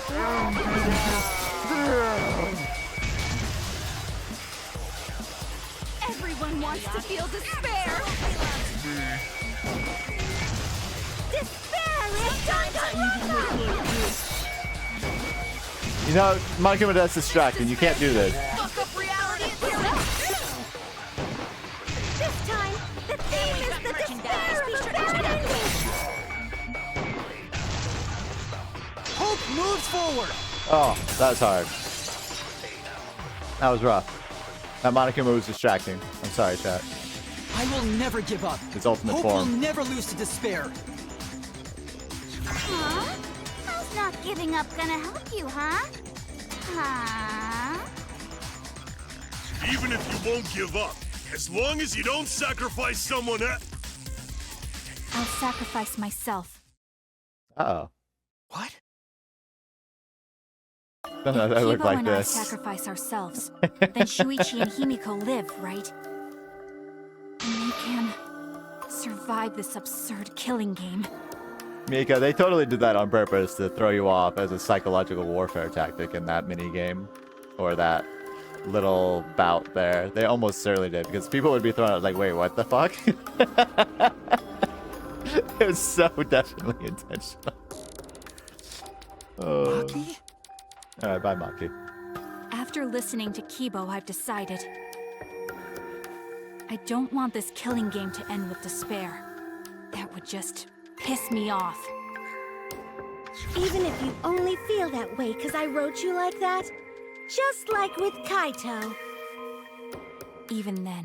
Everyone wants to feel despair. Despair is Danganronpa! You know, Monokuma, that's distracting. You can't do this. Fuck up reality itself! This time, the theme is the despair of a bad ending. Hope moves forward. Oh, that's hard. That was rough. That Monokuma was distracting. I'm sorry, chat. I will never give up. His ultimate Hope form. will never lose to despair. Huh? How's not giving up gonna help you, huh? Huh? Even if you won't give up, as long as you don't sacrifice someone else. I'll sacrifice myself. Uh-oh. What? No, that looked Kibo like and this. I sacrifice ourselves. Then Shuichi and Himiko live, right? And they can survive this absurd killing game. Mika, they totally did that on purpose to throw you off as a psychological warfare tactic in that mini game, or that little bout there. They almost certainly did, because people would be thrown out like, wait, what the fuck? It was so definitely intentional. Oh. Maki? Alright, bye, Maki. After listening to Kibo, I've decided. I don't want this killing game to end with despair. That would just piss me off. Even if you only feel that way because I wrote you like that, just like with Kaito. Even then,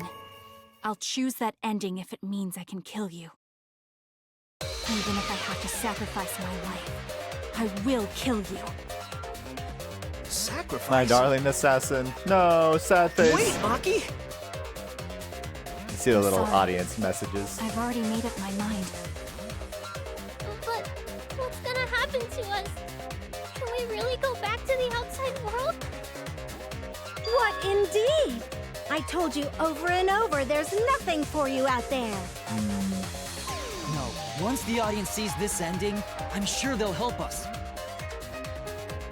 I'll choose that ending if it means I can kill you. Even if I have to sacrifice my life, I will kill you. Sacrifice? My darling assassin. No, sad face. Wait, Maki! You see the little Sorry. audience messages. I've already made up my mind. But what's gonna happen to us? Can we really go back to the outside world? What indeed? I told you over and over there's nothing for you out there. No, once the audience sees this ending, I'm sure they'll help us.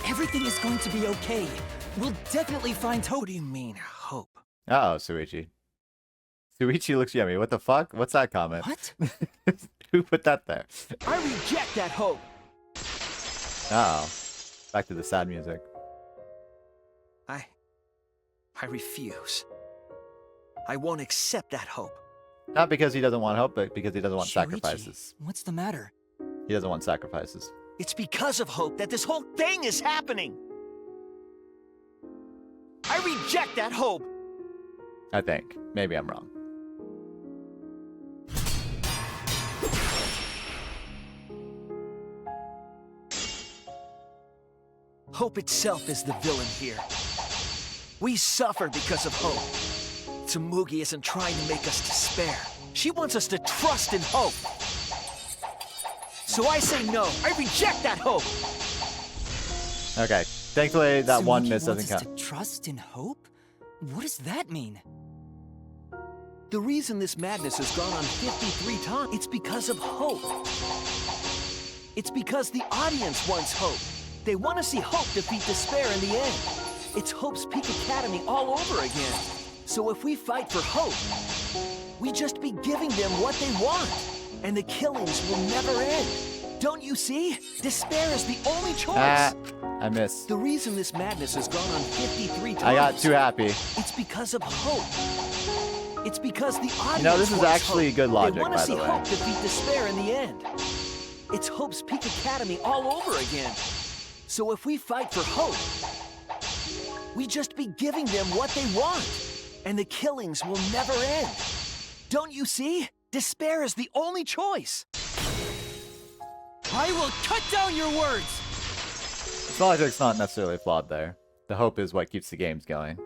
Everything is going to be okay. We'll definitely find hope. What do you mean, hope? Uh-oh, Suichi. Suichi looks yummy. What the fuck? What's that comment? What? Who put that there? I reject that hope. Uh-oh. Back to the sad music. I refuse. I won't accept that hope. Not because he doesn't want hope, but because he doesn't want Shuichi, sacrifices. What's the matter? He doesn't want sacrifices. It's because of hope that this whole thing is happening. I reject that hope. I think. Maybe I'm wrong. Hope itself is the villain here. We suffer because of hope. Tsumugi isn't trying to make us despair. She wants us to trust in hope. So I say no. I reject that hope. Okay. Thankfully, that one Tsumugi miss doesn't wants us count. to trust in hope? What does that mean? The reason this madness has gone on 53 times, it's because of hope. It's because the audience wants hope. They want to see hope defeat despair in the end. It's Hope's Peak Academy all over again. So if we fight for hope, we just be giving them what they want. And the killings will never end. Don't you see? Despair is the only choice. I missed. The reason this madness has gone on 53 times. I got too happy. It's because of hope. It's because the audience You know, this is wants actually hope. good logic, They want by to see the way. hope defeat despair in the end. It's Hope's Peak Academy all over again. So if we fight for hope, we just be giving them what they want. And the killings will never end. Don't you see? Despair is the only choice. I will cut down your words! This logic's not necessarily flawed there. The hope is what keeps the games going.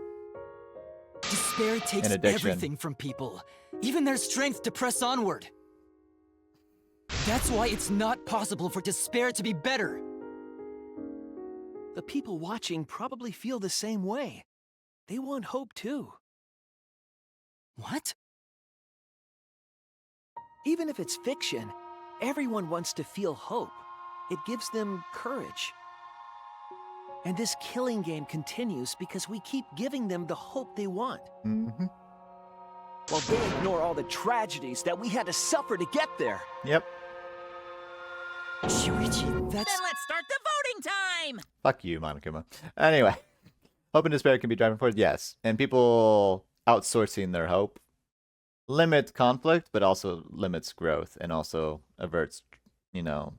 Despair takes An addiction. everything from people, even their strength to press onward. That's why it's not possible for despair to be better. The people watching probably feel the same way. They want hope too. What? Even if it's fiction, everyone wants to feel hope. It gives them courage. And this killing game continues because we keep giving them the hope they want. Mm-hmm. While they ignore all the tragedies that we had to suffer to get there. Yep. Shuichi, that's... Then let's start the voting time! Fuck you, Monokuma. Anyway, hope and despair can be driving forward. Yes, and people outsourcing their hope limits conflict, but also limits growth, and also averts,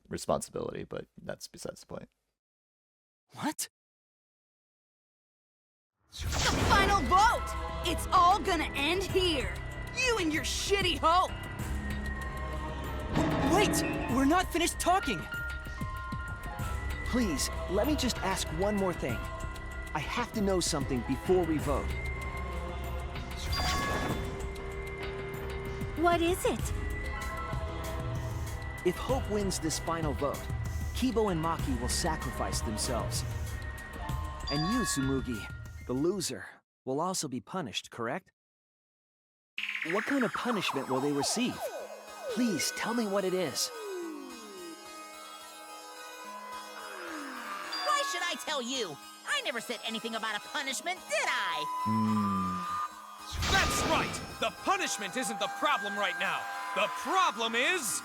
responsibility. But that's besides the point. What? The final vote! It's all gonna end here! You and your shitty hope! Wait! We're not finished talking! Please, let me just ask one more thing. I have to know something before we vote. What is it? If Hope wins this final vote, Kibo and Maki will sacrifice themselves. And you, Tsumugi, the loser, will also be punished, correct? What kind of punishment will they receive? Please, tell me what it is. Why should I tell you? I never said anything about a punishment, did I? That's right! The punishment isn't the problem right now. The problem is...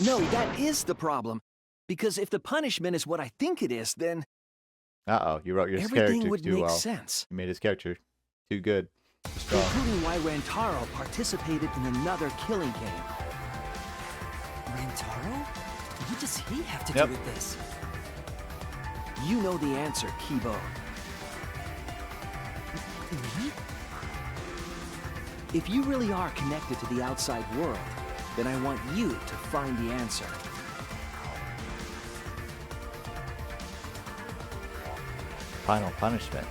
No, that is the problem. Because if the punishment is what I think it is, then... Uh-oh, you wrote your everything character would too make well. sense. You made his character too good. Too strong. Including why Rantaro participated in another killing game. Rantaro? What does he have to Yep. do with this? You know the answer, Kibo. Me? If you really are connected to the outside world, then I want you to find the answer. Final punishment.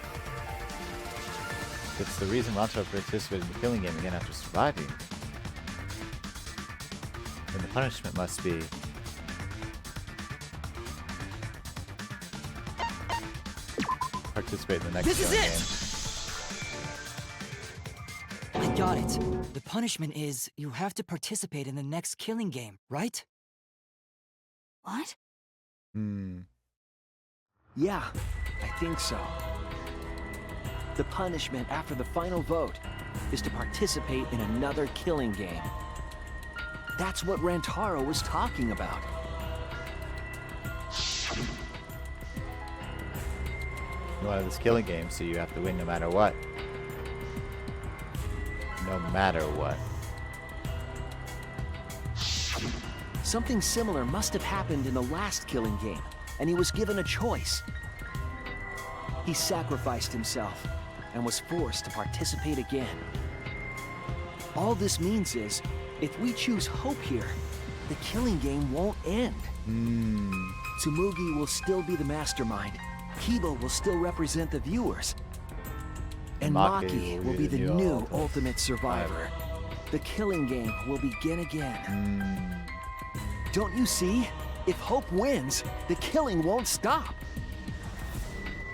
It's the reason Rantaro participated in the killing game again after surviving. And the punishment must be... participate in the next This is killing it! I got it. The punishment is you have to participate in the next killing game, right? What? game. Yeah, I think so. The punishment after the final vote is to participate in another killing game. That's what Rantaro was talking about. You wanted this killing game, so you have to win no matter what. No matter what. Something similar must have happened in the last killing game, and he was given a choice. He sacrificed himself and was forced to participate again. All this means is, if we choose hope here, the killing game won't end. Tsumugi will still be the mastermind. Kibo will still represent the viewers. And Maki will be the new ultimate survivor. The killing game will begin again. Don't you see? If Hope wins, the killing won't stop.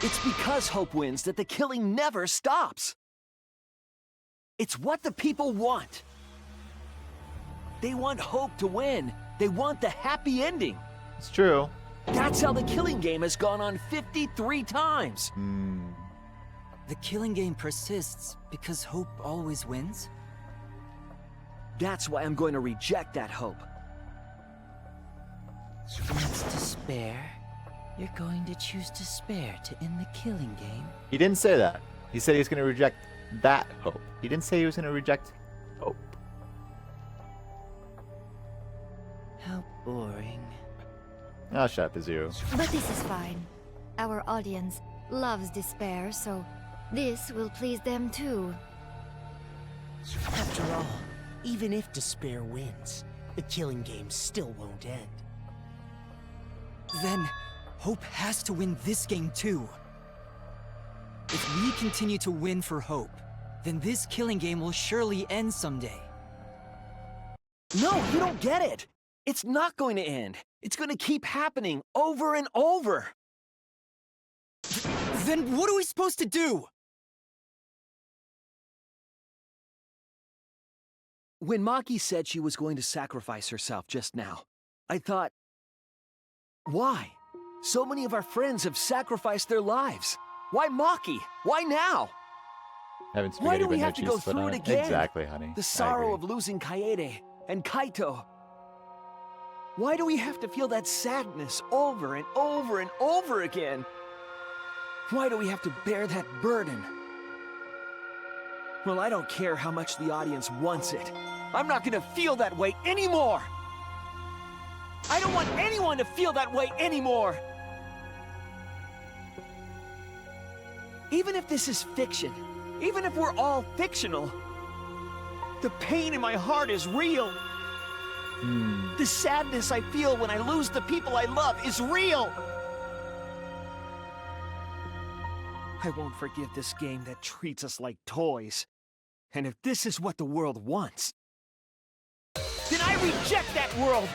It's because Hope wins that the killing never stops. It's what the people want. They want Hope to win. They want the happy ending. It's true. That's how the killing game has gone on 53 times. The killing game persists because hope always wins? That's why I'm going to reject that hope. It's despair. You're going to choose despair to end the killing game? He didn't say that. He said he's going to reject that hope. He didn't say he was going to reject hope. How boring. Oh, shut up, Azuru. But this is fine. Our audience loves despair, so this will please them too. After all, even if despair wins, the killing game still won't end. Then, Hope has to win this game too. If we continue to win for Hope, then this killing game will surely end someday. No, you don't get it. It's not going to end. It's going to keep happening over and over. Then what are we supposed to do? When Maki said she was going to sacrifice herself just now, I thought, why? So many of our friends have sacrificed their lives. Why Maki? Why now? Having Why spaghetti do we but no have to cheese go to put through on it it. again? Exactly, honey. The I sorrow agree. of losing Kaede and Kaito. Why do we have to feel that sadness over and over and over again? Why do we have to bear that burden? Well, I don't care how much the audience wants it. I'm not gonna feel that way anymore! I don't want anyone to feel that way anymore! Even if this is fiction, even if we're all fictional, the pain in my heart is real. The sadness I feel when I lose the people I love is real. I won't forgive this game that treats us like toys. And if this is what the world wants, then I reject that world.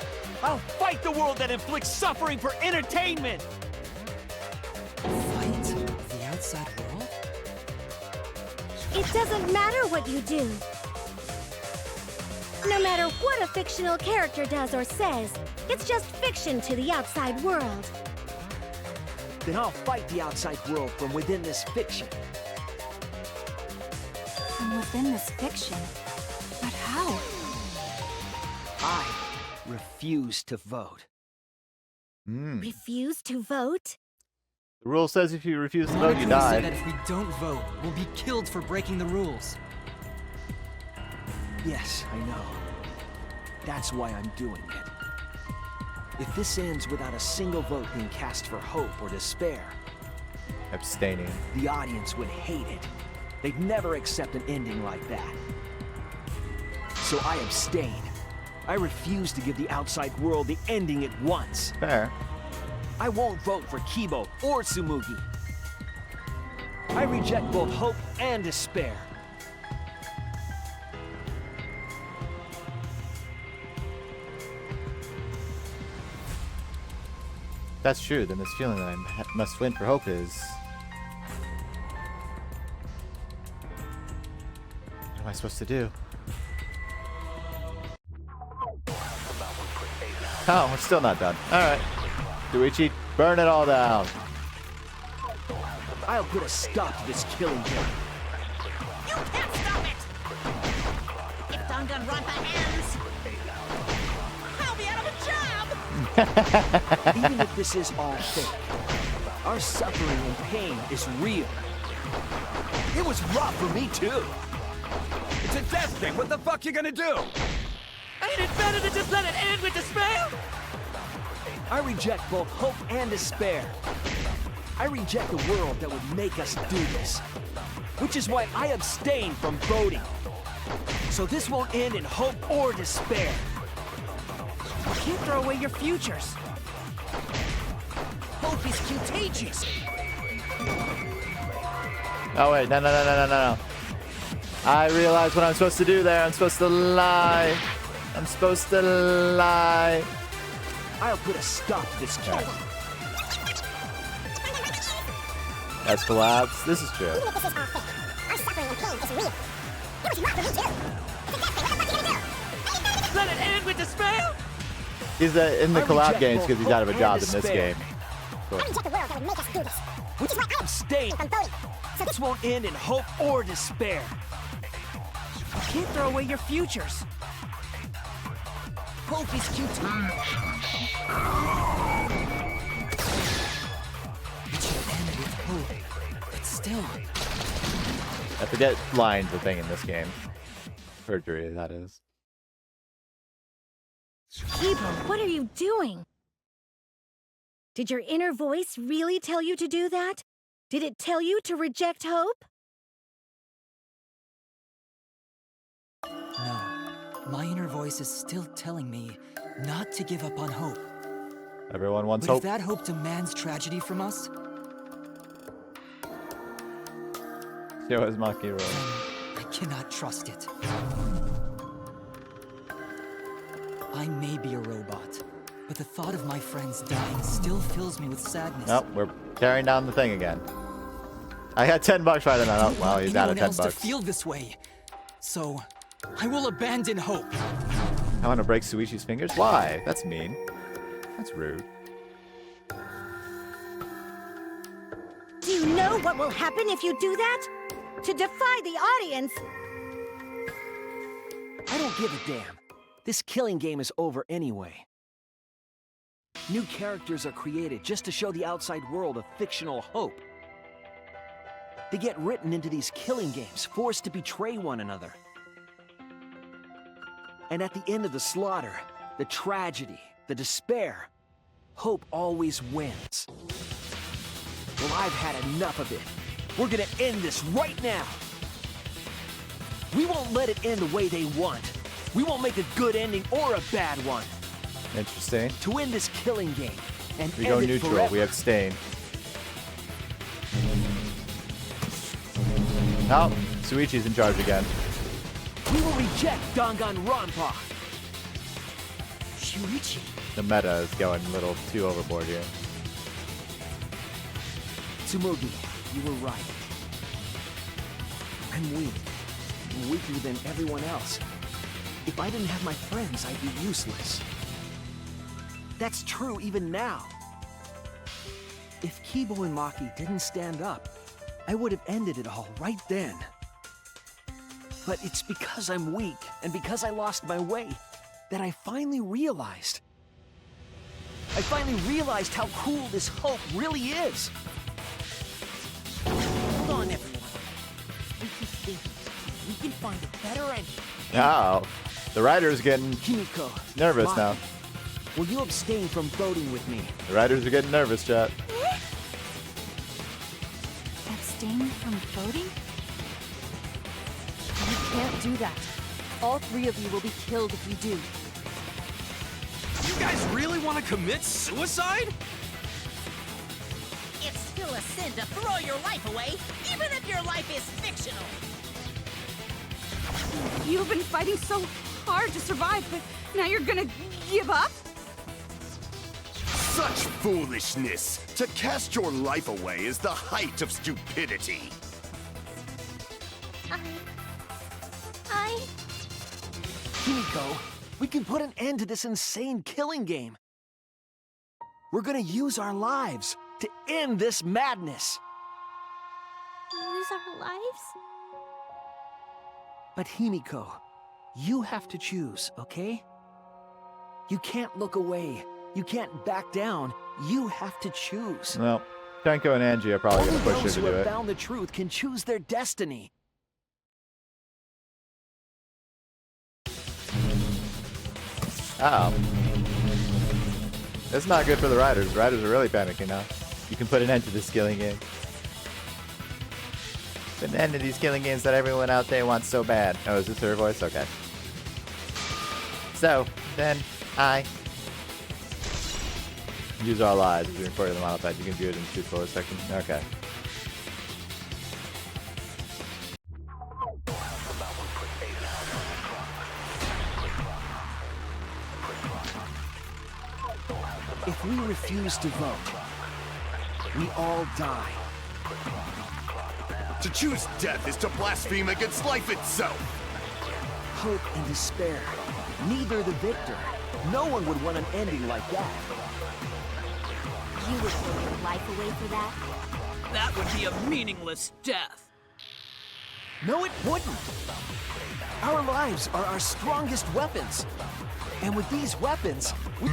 I'll fight the world that inflicts suffering for entertainment. Fight the outside world? It doesn't matter what you do. No matter what a fictional character does or says, it's just fiction to the outside world. Then I'll fight the outside world from within this fiction. From within this fiction? But how? I refuse to vote. Refuse to vote? The rule says if you refuse to vote, you Monica die. said that if we don't vote, we'll be killed for breaking the rules. Yes, I know. That's why I'm doing it. If this ends without a single vote being cast for hope or despair, Abstaining. the audience would hate it. They'd never accept an ending like that. So I abstain. I refuse to give the outside world the ending it wants. Fair. I won't vote for Kibo or Tsumugi. I reject both hope and despair. That's true, then this feeling that I must win for hope is... What am I supposed to do? Oh, we're still not done. Alright. Duichi, burn it all down. I'll put a stop to this killing game. You can't stop it! If Danganronpa ends, I'll be out of a job! Even if this is all fake, our suffering and pain is real. It was rough for me too. It's a death thing. What the fuck you gonna do? Ain't it better to just let it end with despair? I reject both hope and despair. I reject the world that would make us do this. Which is why I abstain from voting. So this won't end in hope or despair. You can't throw away your futures. Hope is contagious. Oh wait, no. I realize what I'm supposed to do there. I'm supposed to lie. I'm supposed to lie. I'll put a stop to this killing. That's collapse. This is true. Even if this is all fake, our suffering and pain is real. It was rough for me too. It's a death thing. What the fuck are you gonna do? Let it end with despair? He's in the collab games because he's out of a job in this despair. game. I reject the world that would make us do this. Which is why I abstain from voting. So this won't end in hope or despair. You can't throw away your futures. Hope is contagious. It should end with hope, but still. I forget lines a thing in this game. Perjury, that is. Kibo, what are you doing? Did your inner voice really tell you to do that? Did it tell you to reject hope? No. My inner voice is still telling me not to give up on hope. Everyone wants But hope. if that hope demands tragedy from us, Show us Makiro. I cannot trust it. I may be a robot, but the thought of my friends dying still fills me with sadness. Nope, we're tearing down the thing again. I got $10 right now. Oh, well, he's out of Anyone else $10. to feel this way, so I will abandon hope. I want to break Suichi's fingers? Why? That's mean. That's rude. Do you know what will happen if you do that? To defy the audience! I don't give a damn. This killing game is over anyway. New characters are created just to show the outside world a fictional hope. They get written into these killing games, forced to betray one another. And at the end of the slaughter, the tragedy, the despair, hope always wins. Well, I've had enough of it. We're gonna end this right now. We won't let it end the way they want. We won't make a good ending or a bad one. Interesting. To end this killing game and We end go it neutral. forever. We abstain. Oh, Shuichi's in charge again. We will reject Danganronpa. Shuichi. The meta is going a little too overboard here. Tsumugi, you were right. I'm weak. I'm weaker than everyone else. If I didn't have my friends, I'd be useless. That's true even now. If Kibo and Maki didn't stand up, I would have ended it all right then. But it's because I'm weak and because I lost my way that I finally realized. I finally realized how cool this hope really is. Hold on, everyone. We keep thinking. We can find a better ending. Oh, the writer's getting Kimiko, nervous Maki, now. will you abstain from voting with me? The writers are getting nervous, chat. Abstain from voting? You can't do that. All three of you will be killed if you do. You guys really want to commit suicide? It's still a sin to throw your life away, even if your life is fictional. You've been fighting so hard to survive, but now you're gonna give up? Such foolishness! To cast your life away is the height of stupidity. Kimiko, we can put an end to this insane killing game. We're gonna use our lives to end this madness. Use our lives? But Himiko, you have to choose, okay? You can't look away. You can't back down. You have to choose. Well, Tenko and Angie are probably going to Only push her those to who do have it. found the truth can choose their destiny. Oh. That's not good for the writers. The writers are really panicking now. You can put an end to this killing game. Put an end to these killing games that everyone out there wants so bad. Oh, is this her voice? Okay. So, then, I use our lives as we record to the model pad. You can view it in the tutorial section. Okay. If we refuse to vote, we all die. To choose death is to blaspheme against life itself. Hope and despair. Neither the victor. No one would want an ending like that. You would throw your life away for that? That would be a meaningless death. No, it wouldn't. Our lives are our strongest weapons. And with these weapons, we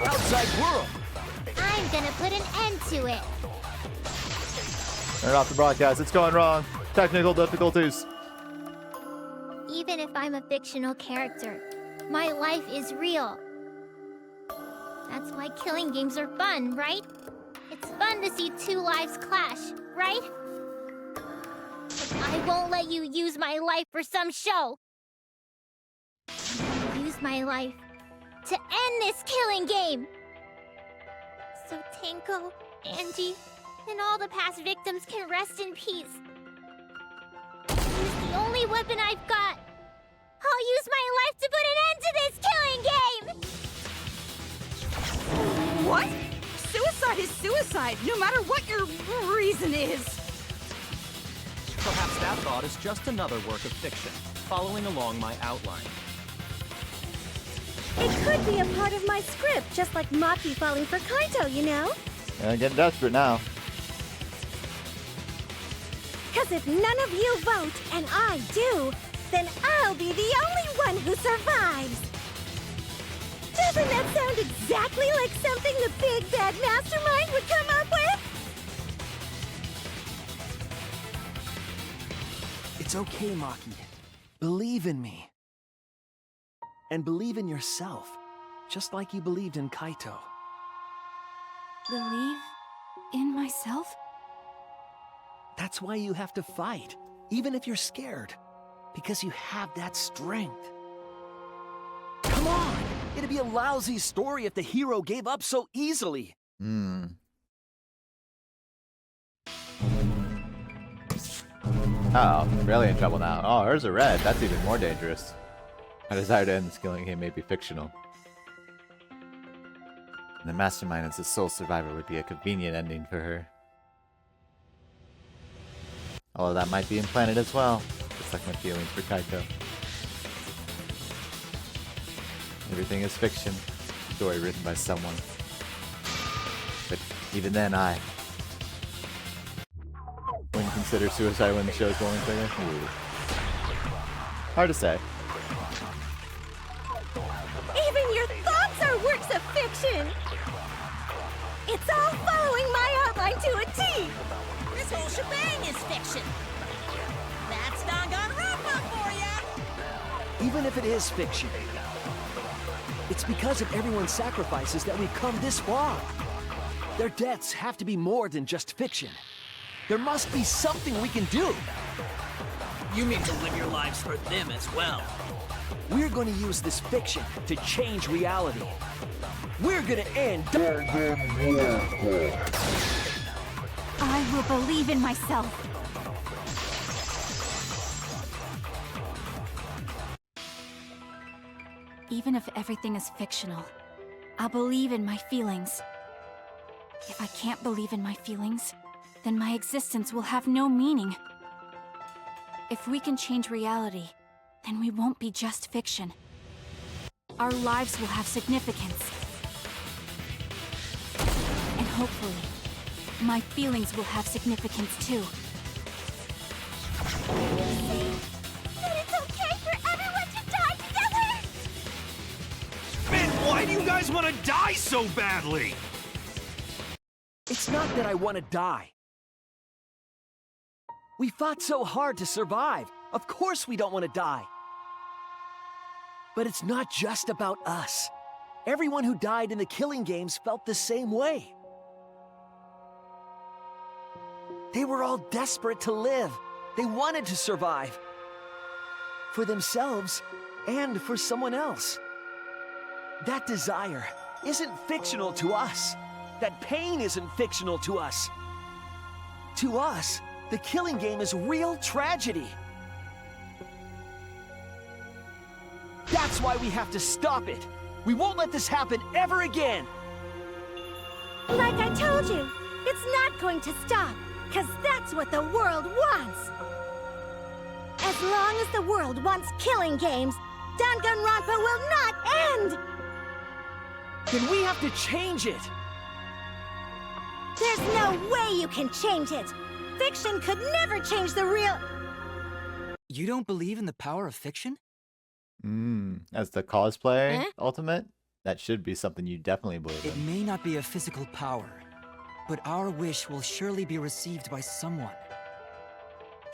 outside world. I'm gonna put an end to it. Turn off the broadcast. It's going wrong. Technical difficulties. Even if I'm a fictional character, my life is real. That's why killing games are fun, right? It's fun to see two lives clash, right? But I won't let you use my life for some show. Use my life to end this killing game. So Tenko, Angie, and all the past victims can rest in peace. Use the only weapon I've got. I'll use my life to put an end to this killing game! What? Suicide is suicide, no matter what your reason is. Perhaps that thought is just another work of fiction, following along my outline. It could be a part of my script, just like Maki falling for Kaito, you know? I'm getting desperate now. Because if none of you vote, and I do, then I'll be the only one who survives. Doesn't that sound exactly like something the big bad mastermind would come up with? It's okay, Maki. Believe in me. And believe in yourself, just like you believed in Kaito. Believe in myself? That's why you have to fight, even if you're scared. Because you have that strength. Come on! It'd be a lousy story if the hero gave up so easily. Oh, really in trouble now. Oh, hers are red. That's even more dangerous. My desire to end this killing game may be fictional. And the mastermind as the sole survivor would be a convenient ending for her. Although that might be implanted as well, just like my feelings for Kaito. Everything is fiction, a story written by someone. But even then, I wouldn't consider suicide when the show's going figure. Hard to say. Even your thoughts are works of fiction! It's all following my outline to a T! This whole shebang is fiction. That's Danganronpa for ya! Even if it is fiction, it's because of everyone's sacrifices that we've come this far. Their deaths have to be more than just fiction. There must be something we can do. You mean to live your lives for them as well? We're going to use this fiction to change reality. We're going to end I will believe in myself. Even if everything is fictional, I'll believe in my feelings. If I can't believe in my feelings, then my existence will have no meaning. If we can change reality, then we won't be just fiction. Our lives will have significance. And hopefully, my feelings will have significance too. That it's okay for everyone to die together! Man, why do you guys want to die so badly? It's not that I want to die. We fought so hard to survive. Of course we don't want to die. But it's not just about us. Everyone who died in the killing games felt the same way. They were all desperate to live. They wanted to survive. For themselves and for someone else. That desire isn't fictional to us. That pain isn't fictional to us. To us, the killing game is real tragedy. That's why we have to stop it. We won't let this happen ever again. Like I told you, it's not going to stop, because that's what the world wants. As long as the world wants killing games, Danganronpa will not end! Then we have to change it. There's no way you can change it. Fiction could never change the real... You don't believe in the power of fiction? As the cosplay ultimate, that should be something you definitely believe It in. may not be a physical power, but our wish will surely be received by someone.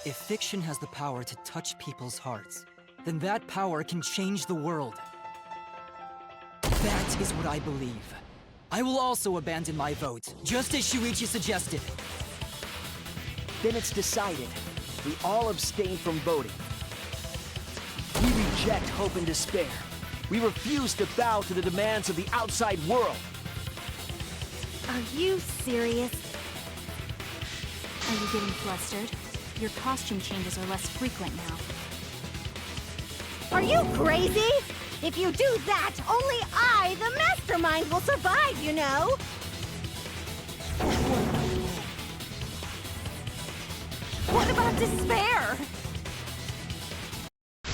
If fiction has the power to touch people's hearts, then that power can change the world. That is what I believe. I will also abandon my vote, just as Shuichi suggested. Then it's decided. We all abstain from voting. We reject hope and despair. We refuse to bow to the demands of the outside world. Are you serious? Are you getting flustered? Your costume changes are less frequent now. Are you crazy? If you do that, only I, the mastermind, will survive, you know? What about despair?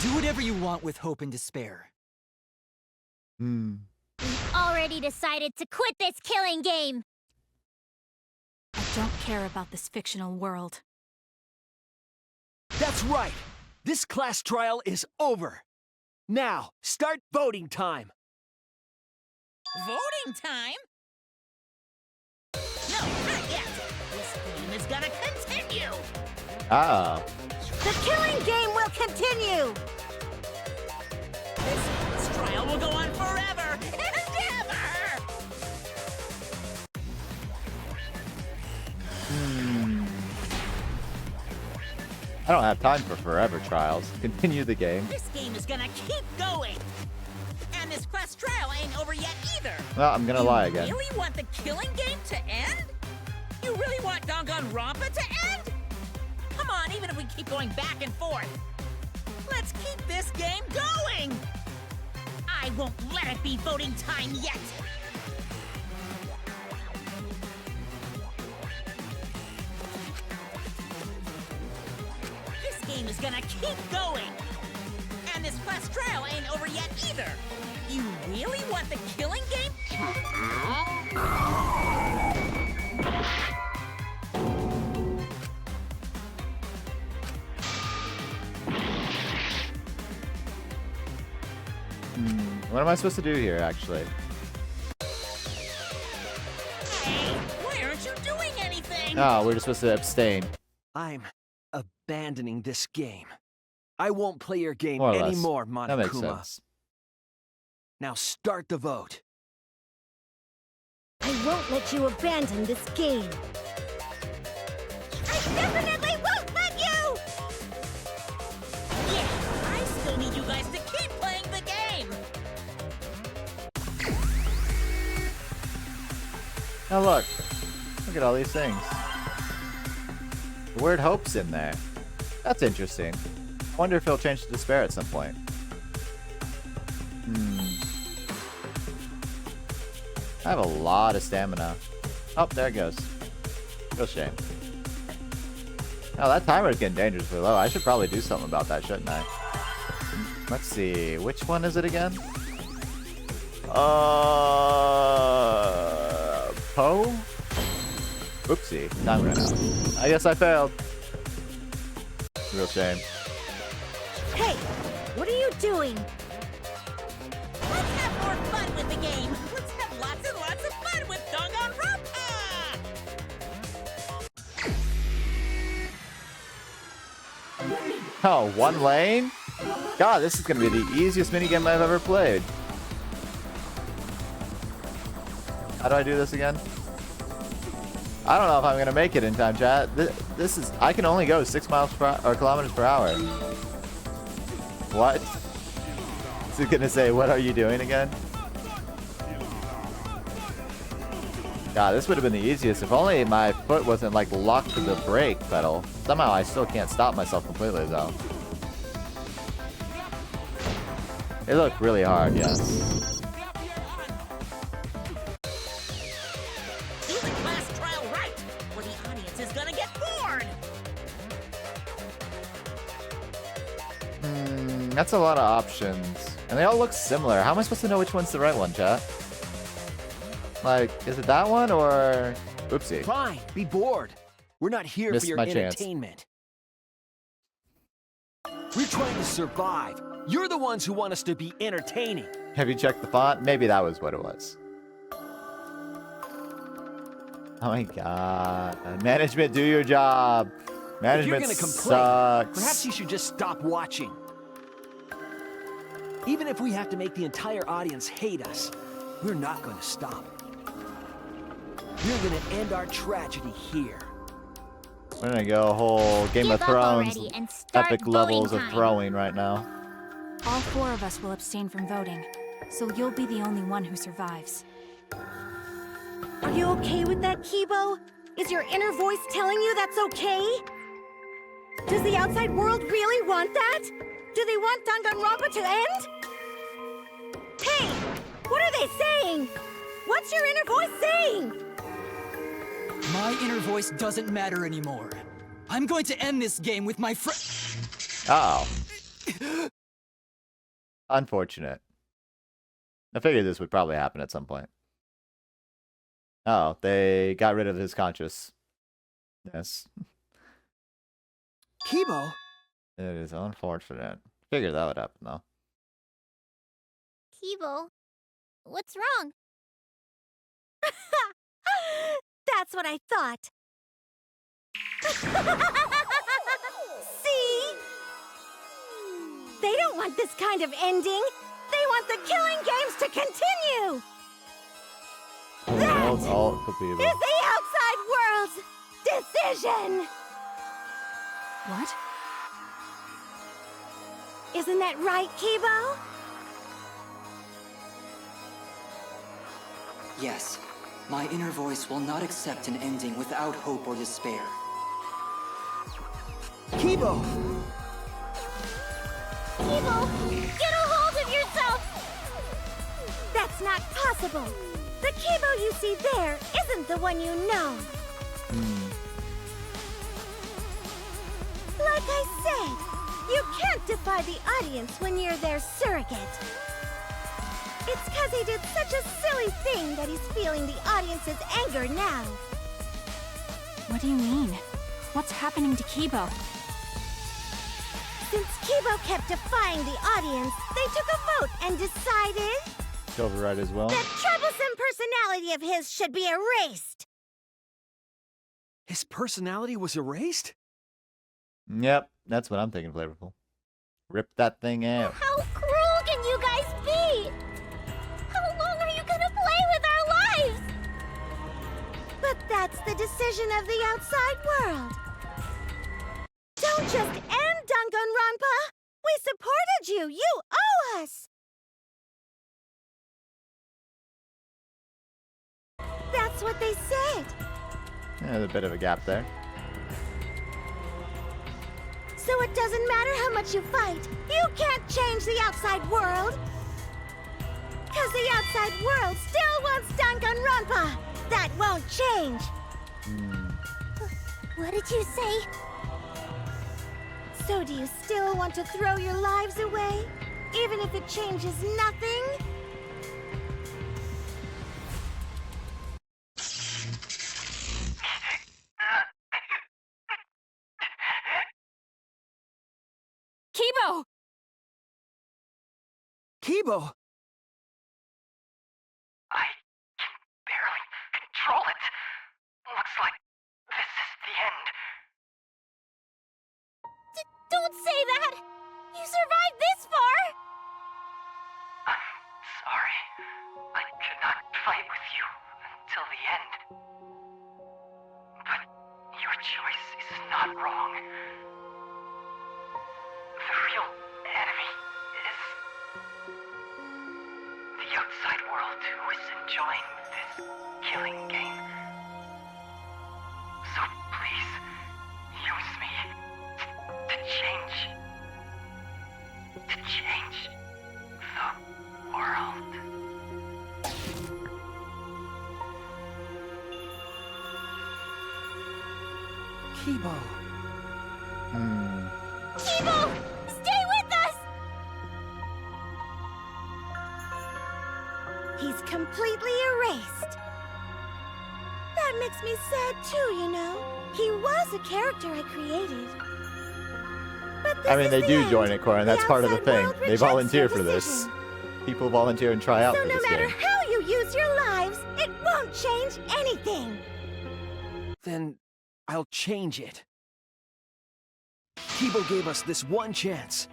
Do whatever you want with hope and despair. We've already decided to quit this killing game. I don't care about this fictional world. That's right. This class trial is over. Now, start voting time. Voting time? No, not yet. This game is gonna continue. Oh. The killing game will continue! This trial will go on forever and ever! I don't have time for forever trials. Continue the game. This game is gonna keep going. And this quest trial ain't over yet either. Well, I'm gonna lie again. You really want the killing game to end? You really want Danganronpa to end? Come on, even if we keep going back and forth. Let's keep this game going! I won't let it be voting time yet! This game is gonna keep going! And this quest trial ain't over yet either! You really want the killing game? What am I supposed to do here, actually? Hey, why aren't you doing anything? Oh, we're just supposed to abstain. I'm abandoning this game. I won't play your game More or less. anymore, That makes Monokuma. sense. Now start the vote. I won't let you abandon this game. I definitely won't let you! Yeah, I still need you guys to keep playing the game! Now look. Look at all these things. The word hope's in there. That's interesting. I wonder if he'll change to despair at some point. I have a lot of stamina. Oh, there it goes. Real shame. Oh, that timer is getting dangerously low. I should probably do something about that, shouldn't I? Let's see. Which one is it again? Poe? Oopsie. Time ran out. I guess I failed. Real shame. Hey, what are you doing? Let's have more fun with the game! Let's have lots and lots of fun with Danganronpa! Oh, one lane? God, this is going to be the easiest minigame I've ever played. How do I do this again? I don't know if I'm going to make it in time, chat. This is... I can only go 6 miles per hour, or kilometers per hour. What? Is it going to say, what are you doing again? God, this would have been the easiest if only my foot wasn't, like, locked to the brake pedal. Somehow I still can't stop myself completely, though. It looked really hard, yes. Do the class trial right, or the audience is gonna get bored! That's a lot of options. And they all look similar. How am I supposed to know which one's the right one, chat? Like, is it that one or... Oopsie. Fine, be bored. We're not here Missed for your my chance. entertainment. We're trying to survive. You're the ones who want us to be entertaining. Have you checked the font? Maybe that was what it was. Oh my god. Management, do your job. If you're Management gonna complain, sucks. perhaps you should just stop watching. Even if we have to make the entire audience hate us, we're not going to stop. We're going to end our tragedy here. We're gonna go whole Game Give of up Thrones already and start epic voting levels of time. throwing right now. All 4 of us will abstain from voting, so you'll be the only one who survives. Are you okay with that, Kibo? Is your inner voice telling you that's okay? Does the outside world really want that? Do they want Danganronpa to end? Hey! What are they saying? What's your inner voice saying? My inner voice doesn't matter anymore. I'm going to end this game with my friend. Oh. Unfortunate. I figured this would probably happen at some point. Oh, they got rid of his conscious. Yes. Kibo? It is unfortunate. Figured that would happen, though. Kibo, what's wrong? That's what I thought. See? They don't want this kind of ending. They want the killing games to continue. That is the outside world's decision. What? Isn't that right, Kibo? Yes, my inner voice will not accept an ending without hope or despair. Kibo! Kibo, get a hold of yourself! That's not possible. The Kibo you see there isn't the one you know. Like I said, you can't defy the audience when you're their surrogate. It's because he did such a silly thing that he's feeling the audience's anger now. What do you mean? What's happening to Kibo? Since Kibo kept defying the audience, they took a vote and decided Override as well. that troublesome personality of his should be erased. His personality was erased? Yep, that's what I'm thinking, Flavorful. Rip that thing out. How cruel can you guys be? How long are you gonna play with our lives? But that's the decision of the outside world. Don't just end Danganronpa! We supported you! You owe us! That's what they said. Yeah, there's a bit of a gap there. So it doesn't matter how much you fight, you can't change the outside world. Because the outside world still wants Danganronpa. That won't change. What did you say? So do you still want to throw your lives away? Even if it changes nothing? Kibo! Kibo! I can barely control it. Looks like this is the end. Don't say that! You survived this far! I'm sorry. I could not fight with you until the end. But your choice is not wrong. The real enemy is the outside world who is enjoying this killing game. So please, use me to change the world. Kibo. Kibo! Stay with us! He's completely erased. That makes me sad too, you know. He was a character I created. But I mean, they do join it, Cora, and that's part of the thing. They volunteer for this. People volunteer and try out So for no this matter game. how you use your lives, it won't change anything. Then I'll change it. Kibo gave us this one chance.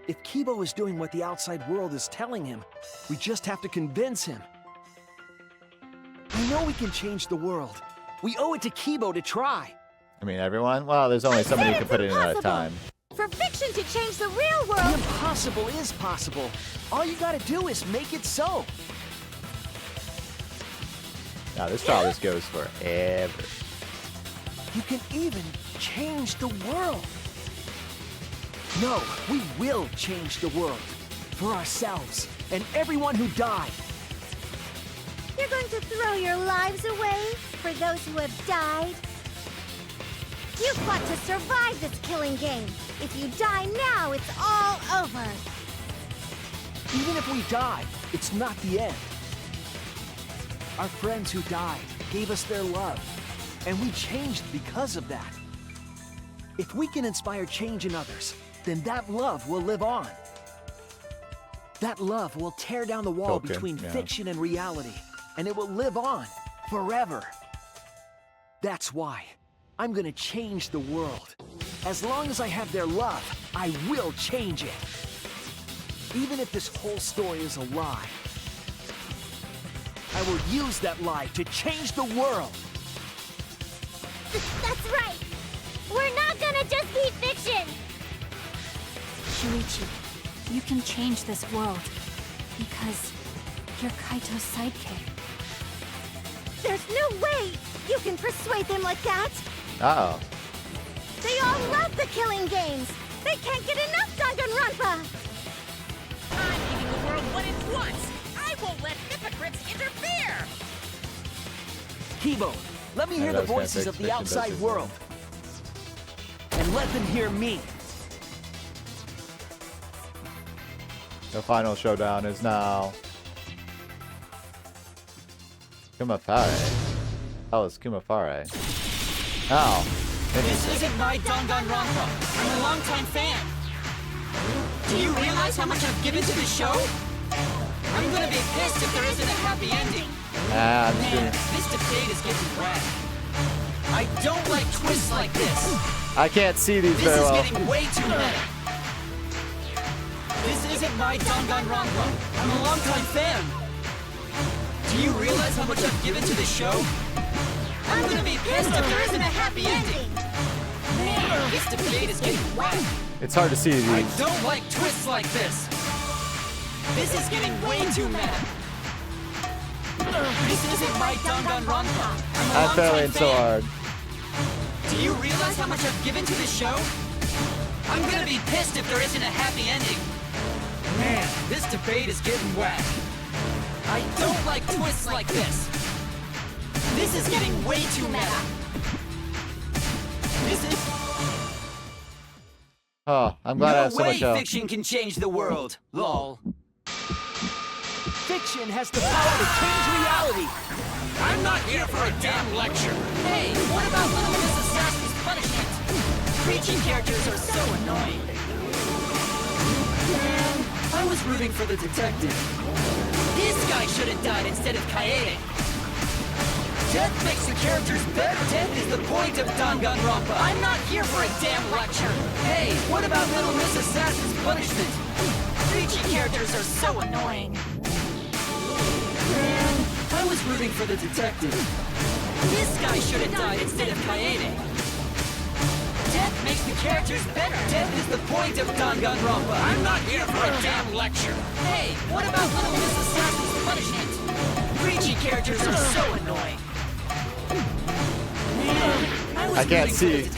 If Kibo is doing what the outside world is telling him, we just have to convince him. I know we can change the world. We owe it to Kibo to try. I mean, everyone? Well, there's only so many who can put it in at a time. For fiction to change the real world... The impossible is possible. All you gotta do is make it so. Now, this probably goes forever. You can even change the world. No, we will change the world. For ourselves and everyone who died. You're going to throw your lives away for those who have died? You fought to survive this killing game. If you die now, it's all over. Even if we die, it's not the end. Our friends who died gave us their love, and we changed because of that. If we can inspire change in others, then that love will live on. That love will tear down the wall between fiction and reality. and it will live on forever. That's why I'm gonna change the world. As long as I have their love, I will change it. Even if this whole story is a lie, I will use that lie to change the world. That's right. We're not gonna just be fiction. Shuichi, you can change this world because you're Kaito's sidekick. There's no way you can persuade them like that. Uh-oh. They all love the killing games. They can't get enough Danganronpa. I'm giving the world what it wants. I won't let hypocrites interfere. Kibo, let me hear the voices of the outside world. And let them hear me. The final showdown is now. Kumafare. Oh, it's Kumafare. Oh. This isn't my Danganronpa. I'm a longtime fan. Do you realize how much I've given to the show? I'm gonna be pissed if there isn't a happy ending. Man, this debate is getting wet. I don't like twists like this. I can't see these very well. This is getting way too meta. This isn't my Danganronpa. I'm a longtime fan. Do you realize how much I've given to the show? I'm gonna be pissed if there isn't a happy ending. Man, this debate is getting wet. It's hard to see these. I don't like twists like this. This is getting way too meta. This isn't my Danganronpa. I'm failing so hard. Do you realize how much I've given to the show? I'm gonna be pissed if there isn't a happy ending. Man, this debate is getting wet. I don't like twists like this. This is getting way too meta. This is... Oh, I'm glad I have so much No way help. fiction can change the world, lol. Fiction has the power to change reality. I'm not here for a damn lecture. Hey, what about Little Miss Assassin's Punishment? Preaching characters are so annoying. Man, I was rooting for the detective. This guy should have died instead of Kaede. Death makes the characters better. Death is the point of Danganronpa. I'm not here for a damn lecture. Hey, what about Little Miss Assassin's Punishment? Preachy characters are so annoying. Man, I was rooting for the detective. This guy should have died instead of Kaede. Death makes the characters better. Death is the point of Danganronpa. I'm not here for a damn lecture. Hey, what about Little Miss Assassin's Punishment? Preachy characters are so annoying. Man, I can't see.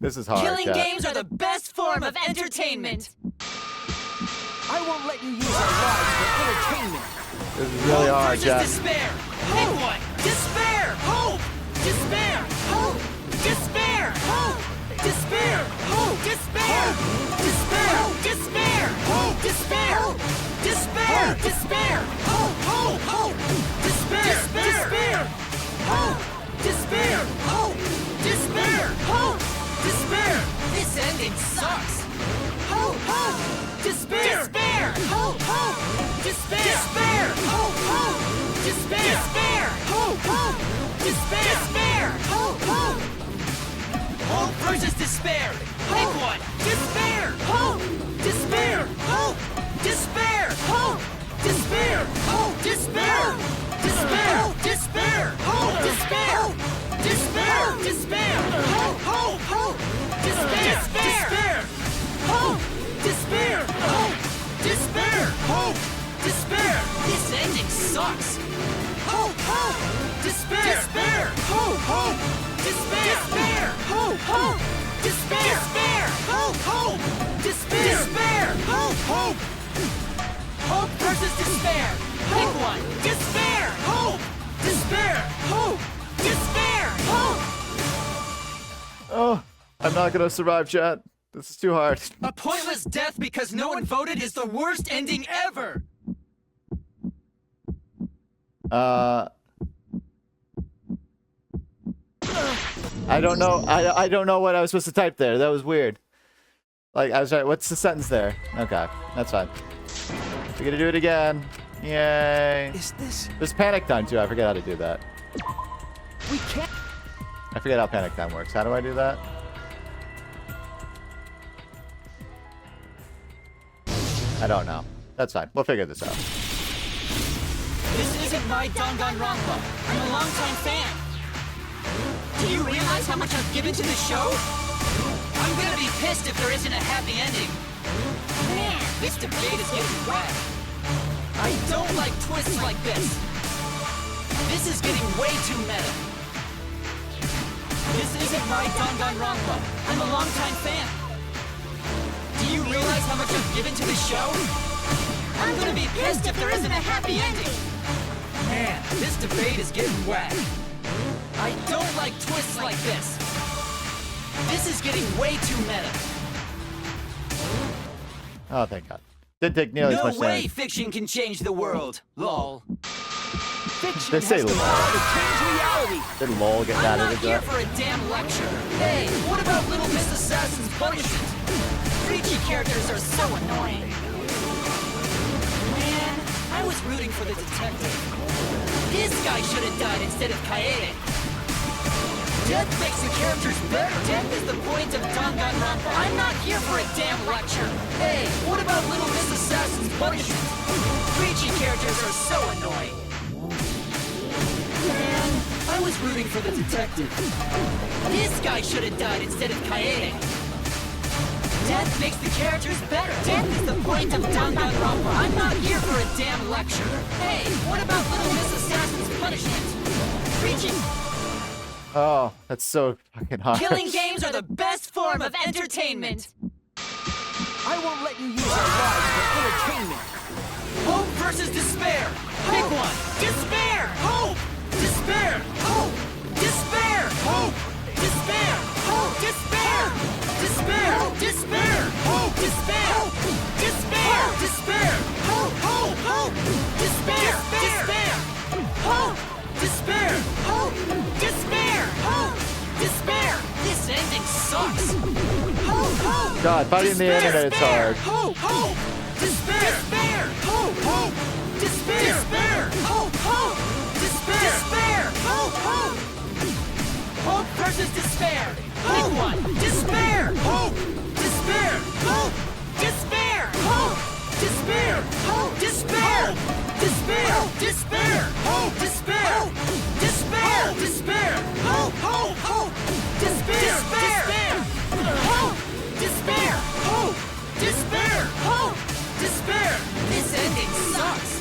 This is hard. Killing Kat. games are the best form of entertainment. I won't let you use our lives for entertainment. This is really Hope hard, versus Kat. despair. Pick one. Despair. Hope. Despair. Hope. Despair. Hope. Despair. Hope. Despair. Despair. Despair. Hope. Despair. Despair. Despair. Hope. Hope. Hope. Despair. Despair. Hope. Despair. Hope. Despair. Hope. Despair. This ending sucks. Hope. Hope. Despair. Despair. Hope. Hope. Despair. Despair. Hope. Hope. Despair. Despair. Hope. Hope. Despair. Despair. Hope. Hope. Hope versus despair. Pick one. Despair. Hope. Despair. Hope. Despair. Hope. Despair. Hope. Despair. Despair. Despair. Hope. Despair. Despair. Despair. Hope. Hope. Hope. Despair. Despair. Hope. Despair. Hope. Despair. Hope. Despair. This ending sucks. Hope. Hope. Despair. Despair. Hope. Hope. Despair. Despair. Hope. Hope. Despair. Despair. Hope. Hope. Despair. Despair. Hope. Hope. Hope versus despair. Pick one. Despair. Hope. Despair. Hope. Despair. Hope. Oh, I'm not gonna survive, chat. This is too hard. A pointless death because no one voted is the worst ending ever. I don't know. I don't know what I was supposed to type there. That was weird. Like, I was like, what's the sentence there? Okay, that's fine. We gotta do it again. Yay. Is this? There's panic time too. I forget how to do that. We can't. I forget how panic time works. How do I do that? I don't know. That's fine. We'll figure this out. This isn't my Danganronpa. I'm a longtime fan. Do you realize how much I've given to the show? I'm gonna be pissed if there isn't a happy ending. Man, this debate is getting wet. I don't like twists like this. This is getting way too meta. This isn't my Danganronpa. I'm a longtime fan. Do you realize how much I've given to the show? I'm gonna be pissed if there isn't a happy ending. Man, this debate is getting wet. I don't like twists like this. This is getting way too meta. Oh, thank God. Didn't take nearly as No much way time. fiction can change the world. Lol. Fiction They say has the lol. power to change reality. Did lol get I'm that not into here it? for a damn lecture. Hey, what about Little Miss Assassin's Punishment? Preachy characters are so annoying. Man, I was rooting for the detective. This guy should have died instead of Kaede. Death makes the characters better. Death is the point of Danganronpa. I'm not here for a damn lecture. Hey, what about Little Miss Assassin's Punishment? Preachy characters are so annoying. Man, I was rooting for the detective. This guy should have died instead of Kaede. Death makes the characters better. Death is the point of Danganronpa. I'm not here for a damn lecture. Hey, what about Little Miss Assassin's Punishment? Preaching. Oh, that's so fucking hard. Killing games are the best form of entertainment. I won't let you use our lives for entertainment. Hope versus despair. Pick one. Despair. Hope. Despair. Hope. Despair. Hope. Despair. Hope. Despair. Despair. Despair. Hope. Despair. Despair. Despair. Hope. Hope. Hope. Despair. Despair. Hope. Despair. Hope. Despair. Hope. Despair. This ending sucks. Hope. Hope. God, fighting the internet is hard. Hope. Hope. Despair. Despair. Hope. Hope. Despair. Despair. Hope. Hope. Despair. Despair. Hope. Hope. Hope versus despair. Pick one. Despair. Hope. Despair. Hope. Despair. Hope. Despair. Hope. Despair. Despair. Despair. Hope. Despair. Despair. Despair. Hope. Hope. Hope. Despair. Despair. Hope. Despair. Hope. Despair. Hope. Despair. This ending sucks.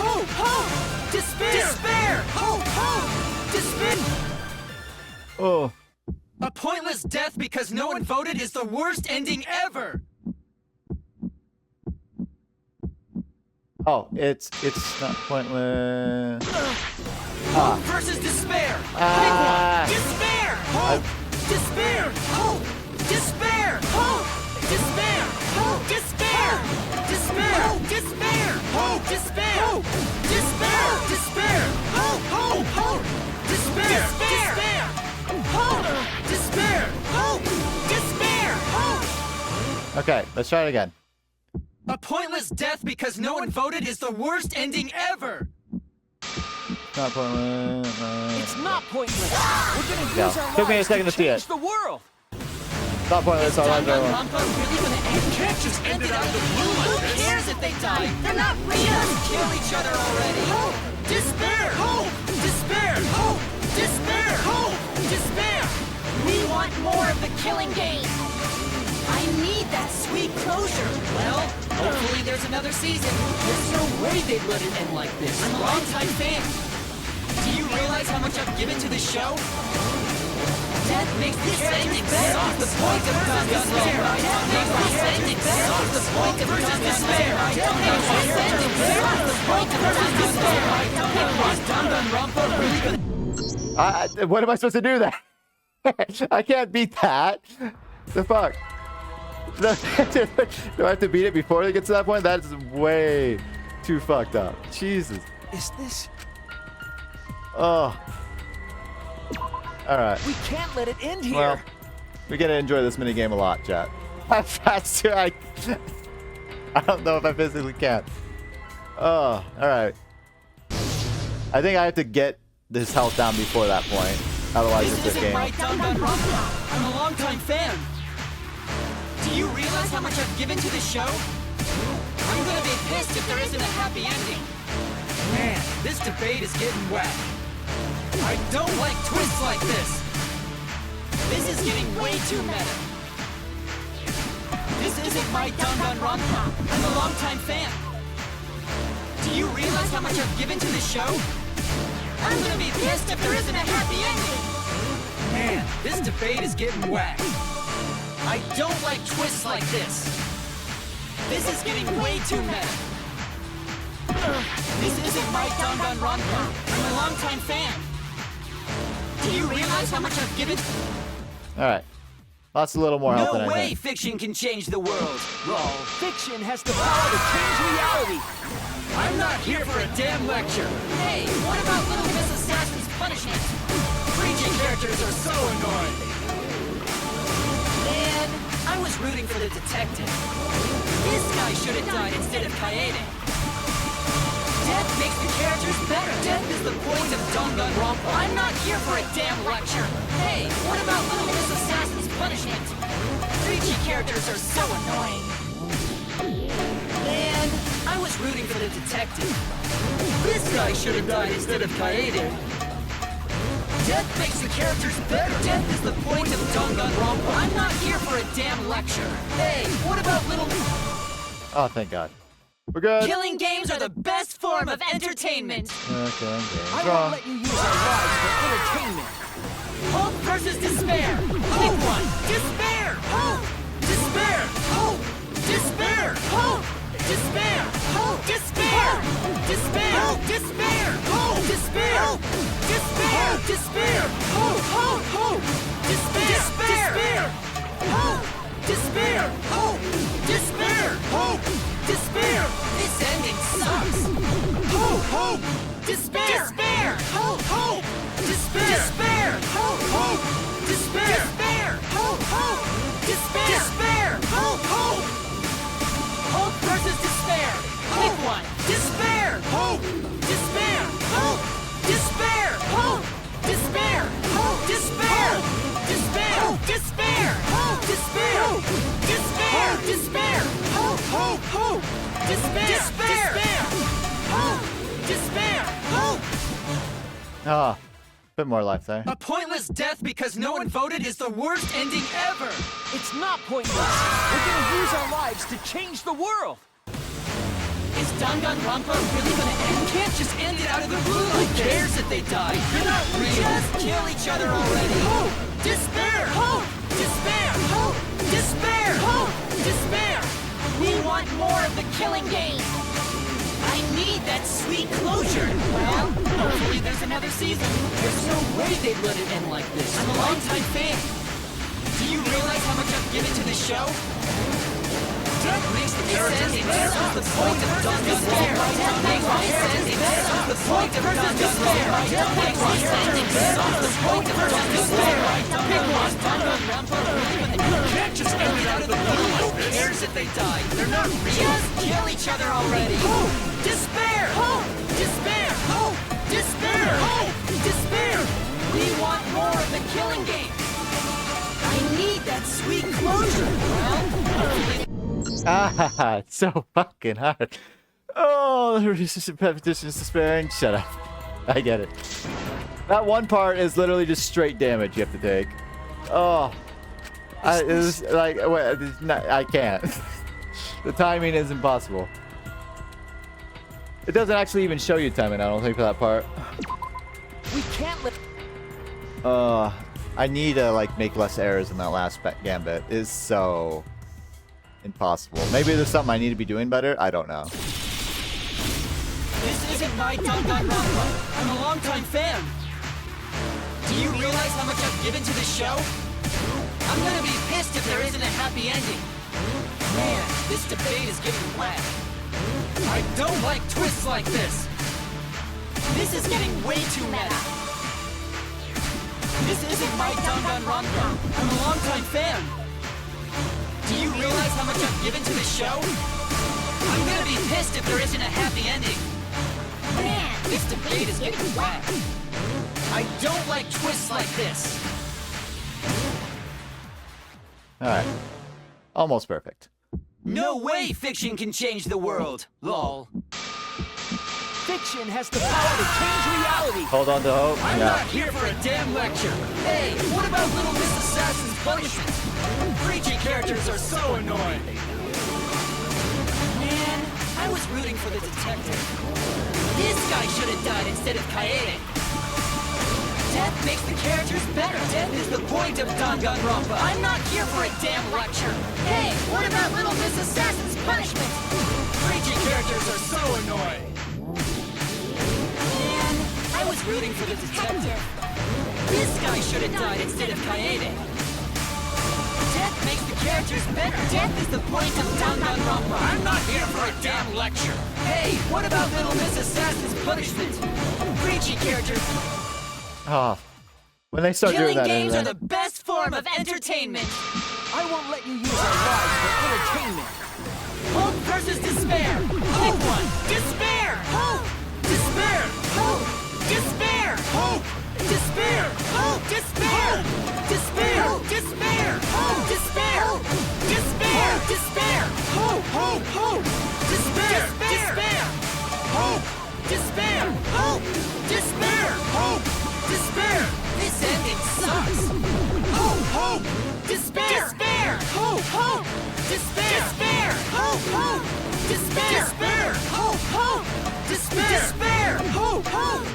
Hope. Hope. Despair. Despair. Hope. Hope. Despair. Oh. A pointless death because no one voted is the worst ending ever. Oh, it's not pointless. Hope versus despair. Pick one. Despair. Hope. Despair. Hope. Despair. Hope. Despair. Hope. Despair. Despair. Despair. Hope. Despair. Despair. Despair. Hope. Hope. Hope. Despair. Despair. Hope. Despair. Hope. Despair. Hope. Okay, let's try it again. A pointless death because no one voted is the worst ending ever. Not pointless. It's not pointless. We're gonna use our Took me a lives second to see change it. the world. Not pointless. All right, Danganronpa really gonna end? You can't just end it out of the blue like this. Who cares if they die? They're not real. Just kill each other already. Hope. Despair. Hope. Despair. Hope. Despair. Hope. Despair. We want more of the killing game. I need that sweet closure. Well, hopefully there's another season. There's no way they'd let it end like this. I'm a longtime fan. Do you realize how much I've given to the show? Death makes this ending suck. The point of Danganronpa. This ending sucks. The point of despair. This ending sucks. The point of Danganronpa really gonna... What am I supposed to do then? I can't beat that. The fuck? Do I have to beat it before it gets to that point? That is way too fucked up. Jesus. Is this? Oh. All right. We can't let it end here. Well, we gotta enjoy this mini game a lot, chat. I don't know if I physically can. Oh, alright. I think I have to get this health down before that point. Otherwise, it's a game. Danganronpa. I'm a longtime fan. Do you realize how much I've given to this show? I'm gonna be pissed if there isn't a happy ending. Man, this debate is getting wet. I don't like twists like this. This is getting way too meta. This isn't my Danganronpa. I'm a longtime fan. Do you realize how much I've given to this show? I'm gonna be pissed if there isn't a happy ending. Man, this debate is getting wet. I don't like twists like this. This is getting way too meta. This isn't my Danganronpa. I'm a longtime fan. Do you realize how much I've given? Alright. That's a little more help than No I way think. fiction can change the world. Lol, fiction has the power to change reality. I'm not here for a damn lecture. Hey, what about Little Miss Assassin's punishment? Preaching characters are so annoying. Man, I was rooting for the detective. This guy should have died instead of Kaede. Death makes the characters better. Death is the point of Danganronpa. I'm not here for a damn lecture. Hey, what about Little Miss Assassin's punishment? Preachy characters are so annoying. Man, I was rooting for the detective. This guy should have died instead of Kaede. Death makes the characters better. Death is the point of Danganronpa. I'm not here for a damn lecture. Hey, what about Little... Oh, thank God. We're good. Killing games are the best form of entertainment. Okay, I won't let you use our lives for entertainment. Hope versus despair. Pick one. Despair. Hope. Despair. Hope. Despair. Hope. Despair. Hope. Despair. Despair. Despair. Hope. Despair. Despair. Despair. Hope. Hope. Hope. Despair. Despair. Hope. Despair. Hope. Despair. Hope. Despair. This ending sucks. Hope. Hope. Despair. Despair. Hope. Hope. Despair. Despair. Hope. Hope. Despair. Despair. Hope. Hope. Despair. Despair. Hope. Hope. Hope versus despair. Pick one. Despair. Hope. Despair. Hope. Despair. Hope. Despair. Hope. Despair. Despair. Despair. Hope. Despair. Despair. Despair. Hope. Hope. Hope. Despair. Despair. Hope. Despair. Hope. Ah, bit more life there. A pointless death because no one voted is the worst ending ever. It's not pointless. We're gonna use our lives to change the world. Is Danganronpa really gonna end? You can't just end it out of the blue. Who cares if they die? They're not real. Just kill each other already. Hope. Despair. Hope. Despair. Hope. Despair. Hope. Despair. We want more of the killing game. I need that sweet closure. Well, hopefully there's another season. There's no way they'd let it end like this. I'm a longtime fan. Do you realize how much I've given to this show? Death makes the characters better. That's the point of Danganronpa. Death makes the ending better. That's the point of Danganronpa. Death makes the ending better. That's the point of Danganronpa. Pick one. Danganronpa. You can't just end it out of the blue like this. Who cares if they die? They're not real. Just kill each other already. Hope. Despair. Hope. Despair. Hope. Despair. Hope. Despair. We want more of the killing game. I need that sweet closure. Well, hopefully... Ah, it's so fucking hard. Oh, the repetition is despairing. Shut up. I get it. That one part is literally just straight damage you have to take. Oh, it's like I can't. The timing is impossible. It doesn't actually even show you timing. I don't think for that part. We can't let. I need to like make less errors in that last gambit. It's so impossible. Maybe there's something I need to be doing better. I don't know. This isn't my Danganronpa. I'm a longtime fan. Do you realize how much I've given to this show? I'm gonna be pissed if there isn't a happy ending. Man, this debate is getting wet. I don't like twists like this. This is getting way too meta. This isn't my Danganronpa. I'm a longtime fan. Do you realize how much I've given to this show? I'm gonna be pissed if there isn't a happy ending. Man, this debate is getting wet. I don't like twists like this. Alright. Almost perfect. No way fiction can change the world. Lol. Fiction has the power to change reality. Hold on to hope. I'm Yeah. not here for a damn lecture. Hey, what about Little Miss Assassin's punishment? Preachy characters are so annoying. Man, I was rooting for the detective. This guy should have died instead of Kaede. Death makes the characters better. Death is the point of Danganronpa. I'm not here for a damn lecture. Hey, what about Little Miss Assassin's punishment? Preachy characters are so annoying. Man, I was rooting for the detective. This guy should have died instead of Kaede. Death makes the characters better. Death is the point of Danganronpa. I'm not here for a damn lecture. Hey, what about Little Miss Assassin's punishment? Preachy characters. Oh. When they start doing Killing that, games are then- the best form of entertainment. I won't let you use our lives for entertainment. Hope versus despair. Pick one. Despair. Hope. Despair. Hope. Despair. Hope. Despair. Hope. Despair. Despair. Despair. Hope. Despair. Despair. Despair. Hope. Hope. Hope. Despair. Despair. Hope. Despair. Hope. Despair. Hope. Despair. This ending sucks. Hope. Hope. Despair. Despair. Hope. Hope. Despair. Despair. Hope. Hope. Despair. Despair. Hope. Hope. Despair. Despair. Hope. Hope.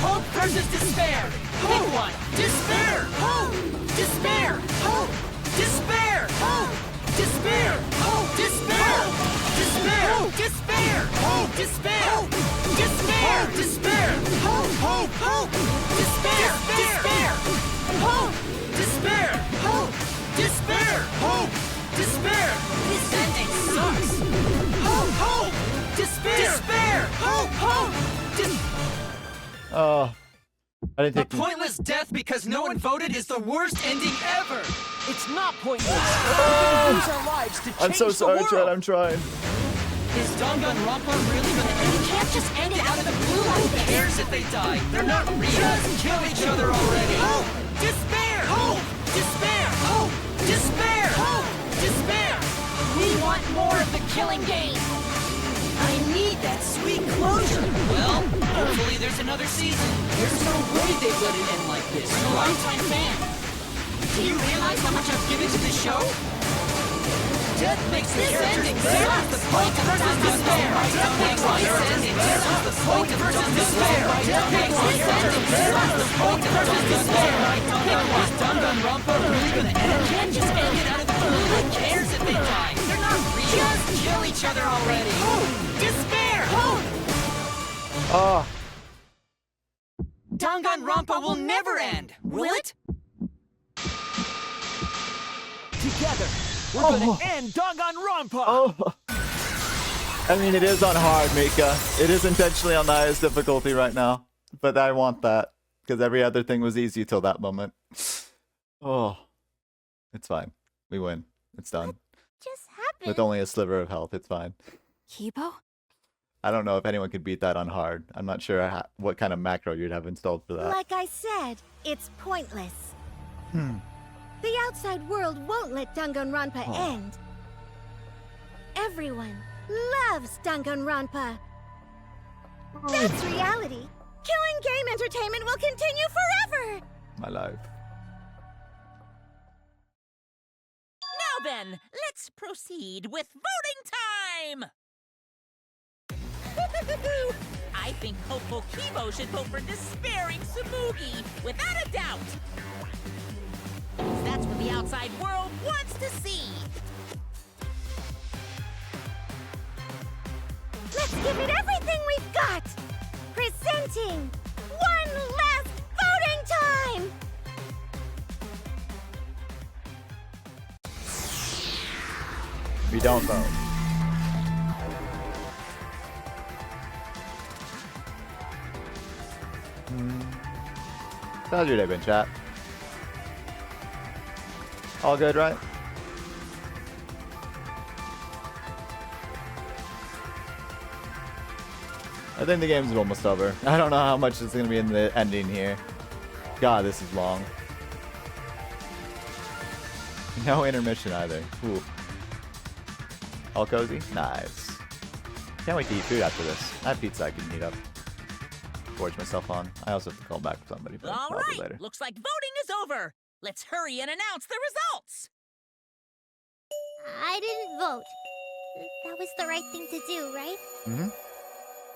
Hope versus despair. Pick one. Despair. Hope. Despair. Hope. Despair. Hope. Despair. Hope. Despair. Despair. Despair. Hope. Despair. Despair. Despair. Hope. Hope. Hope. Despair. Despair. Hope. Despair. Hope. Despair. Hope. Despair. This ending sucks. Hope. Hope. Despair. Despair. Hope. Hope. Oh. I didn't A take pointless death because no one voted is the worst ending ever. It's not pointless. We're gonna use our lives to change I'm so sorry, the world. Chad. I'm trying. Is Danganronpa really gonna end? You can't just end it out of the blue like this. Who cares if they die? They're not real. Just kill each other already. Hope! Despair! Hope! Despair! Hope! Despair! Hope! Despair! We want more of the killing game. I need that sweet closure. Well, hopefully there's another season. There's no way they let it end like this. I'm a longtime fan. Do you realize how much I've given to this show? Death makes the ending sucks. The point of despair. Death makes this ending sucks. The point of despair. Death makes this ending sucks. The point of despair. Is Danganronpa really gonna end? You can't just end it out of the blue. Who cares if they die? They're not real. Just kill each other already. Despair. Oh. Danganronpa will never end. Will it? Together, we're gonna end Danganronpa. Oh. I mean, it is on hard, Mika. It is intentionally on the highest difficulty right now. But I want that. Because every other thing was easy till that moment. Oh. It's fine. We win. It's done. Just happened. With only a sliver of health, it's fine. Kibo? I don't know if anyone could beat that on hard. I'm not sure what kind of macro you'd have installed for that. Like I said, it's pointless. The outside world won't let Danganronpa end. Everyone loves Danganronpa. That's reality. Killing game entertainment will continue forever. My life. Now then, let's proceed with voting time! I think hopeful Kibo should vote for despairing Tsumugi, without a doubt! That's what the outside world wants to see! Let's give it everything we've got! Presenting one last voting time! We don't vote. How's your day been, chat? All good, right? I think the game's almost over. I don't know how much is going to be in the ending here. God, this is long. No intermission either. Ooh. All cozy? Nice. Can't wait to eat food after this. I have pizza I can heat up. Gorge myself on. I also have to call back with somebody, but All probably right, later. looks like voting is over. Let's hurry and announce the results. I didn't vote. That was the right thing to do, right? Mm-hmm.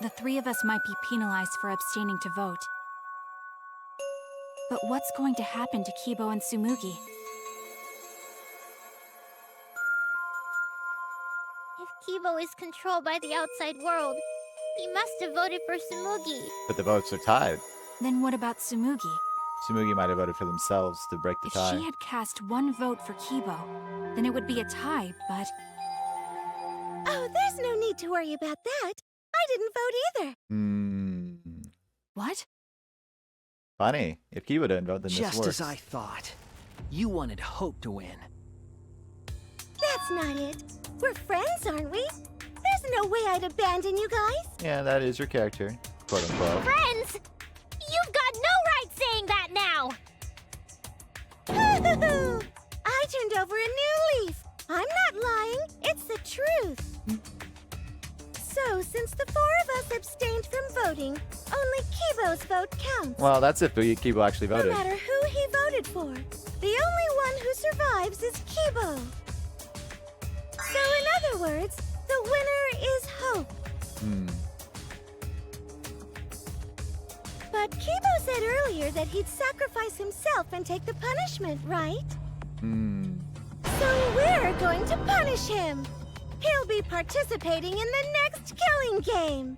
The three of us might be penalized for abstaining to vote. But what's going to happen to Kibo and Tsumugi? If Kibo is controlled by the outside world, he must have voted for Tsumugi. But the votes are tied. Then what about Tsumugi? Tsumugi might have voted for themselves to break the If tie. she had cast one vote for Kibo, then it would be a tie, but... Oh, there's no need to worry about that. I didn't vote either. What? Funny. If Kiba didn't vote, then this Just works. as I thought. You wanted Hope to win. That's not it. We're friends, aren't we? There's no way I'd abandon you guys. Yeah, that is your character, quote unquote. Friends! You've got no right saying that now! I turned over a new leaf. I'm not lying. It's the truth. So, since the four of us abstained from voting, only Kibo's vote counts. Well, that's if Kibo actually voted. No matter who he voted for, the only one who survives is Kibo. So, in other words, the winner is Hope. But Kibo said earlier that he'd sacrifice himself and take the punishment, right? So we're going to punish him. He'll be participating in the next killing game.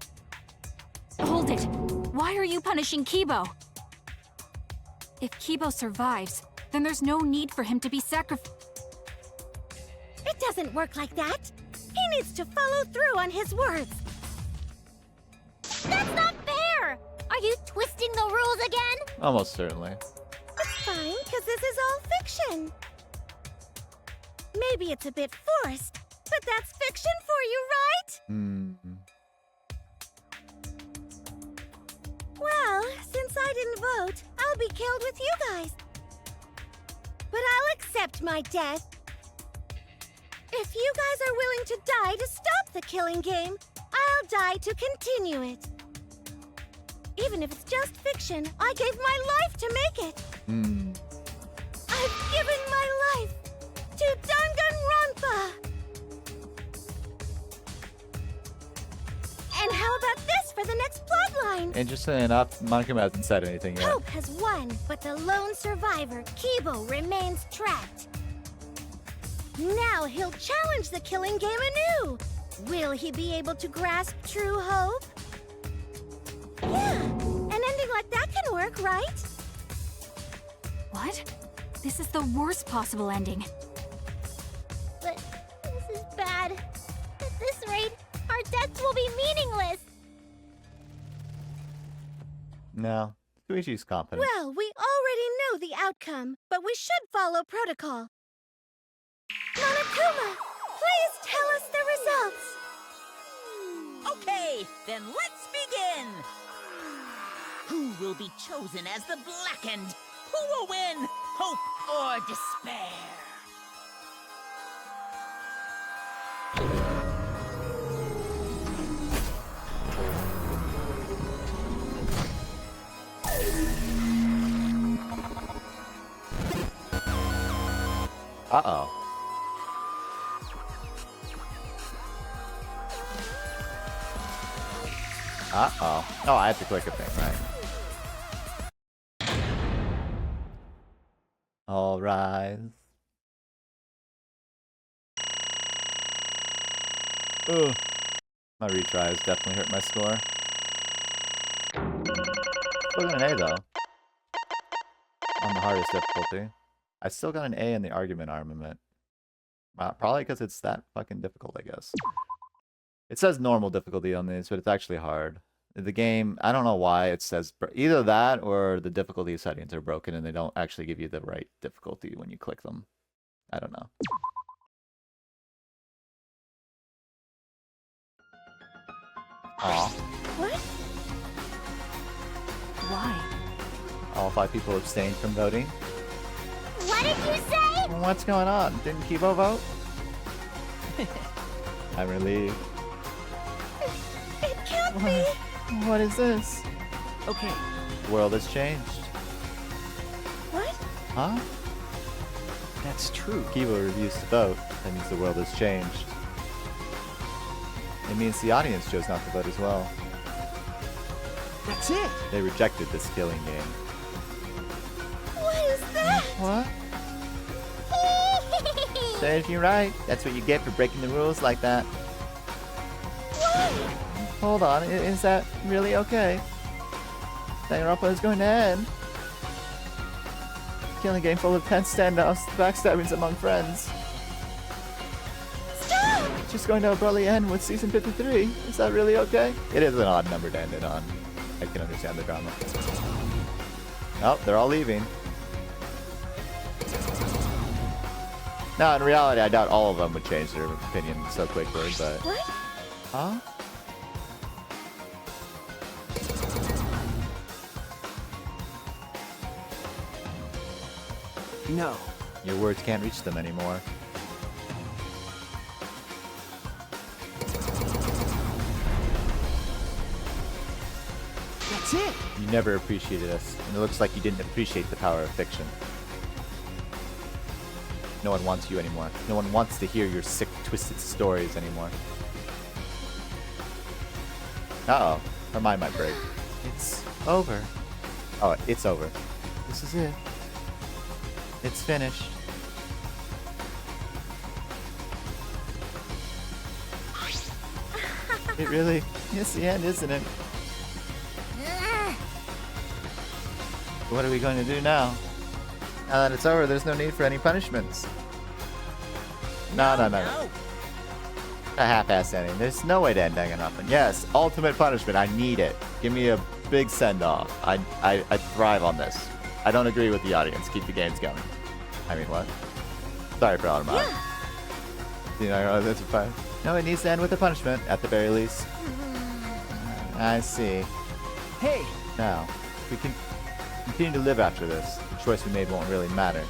Hold it! Why are you punishing Kibo? If Kibo survives, then there's no need for him to be sacrificed. It doesn't work like that. He needs to follow through on his words. That's not fair! Are you twisting the rules again? Almost certainly. It's fine, because this is all fiction. Maybe it's a bit forced, but that's fiction for you, right? Well, since I didn't vote, I'll be killed with you guys. But I'll accept my death. If you guys are willing to die to stop the killing game, I'll die to continue it. Even if it's just fiction, I gave my life to make it. I've given my life to Danganronpa! And how about this for the next plotline? Interesting enough, Monokuma hasn't said anything yet. Hope has won, but the lone survivor, Kibo, remains trapped. Now he'll challenge the killing game anew. Will he be able to grasp true hope? Yeah, an ending like that can work, right? What? This is the worst possible ending. But this is bad. At this rate, our deaths will be meaningless. No. Shuichi's confident. Well, we already know the outcome, but we should follow protocol. Monokuma, please tell us the results. Okay, then let's begin. Who will be chosen as the Blackened? Who will win? Hope or despair? Uh-oh. Uh-oh. Oh, I have to click a thing, right? All rise. Ugh. My retries definitely hurt my score. Still got an A, though. On the hardest difficulty. I still got an A in the argument armament. Probably because it's that fucking difficult, I guess. It says normal difficulty on these, but it's actually hard. The game, I don't know why it says either that or the difficulty settings are broken and they don't actually give you the right difficulty when you click them. I don't know. Aw. What? Why? All 5 people abstained from voting. What did you say? What's going on? Didn't Kibo vote? I'm relieved. It can't be. What is this? Okay. The world has changed. What? Huh? That's true. Kibo refused to vote. That means the world has changed. It means the audience chose not to vote as well. That's it. They rejected this killing game. What is that? What? Serves you right. That's what you get for breaking the rules like that. What? Hold on, is that really okay? Danganronpa is going to end. Killing game full of tense standoffs, backstabbings among friends. Stop! It's just going to abruptly end with season 53. Is that really okay? It is an odd number to end it on. I can understand the drama. Oh, they're all leaving. Now, in reality, I doubt all of them would change their opinion so quickly, but... What? Huh? No. Your words can't reach them anymore. That's it. You never appreciated us, and it looks like you didn't appreciate the power of fiction. No one wants you anymore. No one wants to hear your sick, twisted stories anymore. Uh-oh. Her mind might break. It's over. Oh, it's over. This is it. It's finished. It really is the end, isn't it? What are we going to do now? Now that it's over, there's no need for any punishments. No. A half-ass ending. There's no way to end Danganronpa. Yes, ultimate punishment. I need it. Give me a big send-off. I thrive on this. I don't agree with the audience. Keep the games going. I mean, what? Sorry for Automata. Yeah. You know, that's fine. No, it needs to end with a punishment, at the very least. I see. Hey! Now, we can continue to live after this. The choice we made won't really matter.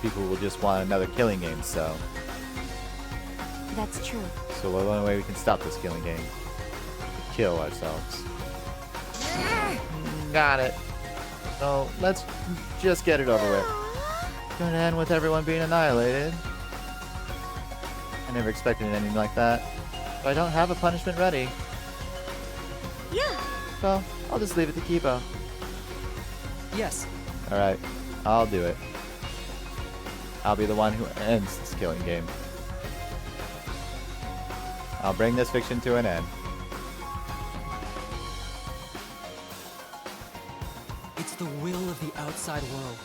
People will just want another killing game, so... That's true. So the only way we can stop this killing game is to kill ourselves. Got it. So, let's just get it over with. Gonna end with everyone being annihilated. I never expected anything like that. But I don't have a punishment ready. Yeah. So, I'll just leave it to Kibo. Yes. Alright, I'll do it. I'll be the one who ends this killing game. I'll bring this fiction to an end. It's the will of the outside world.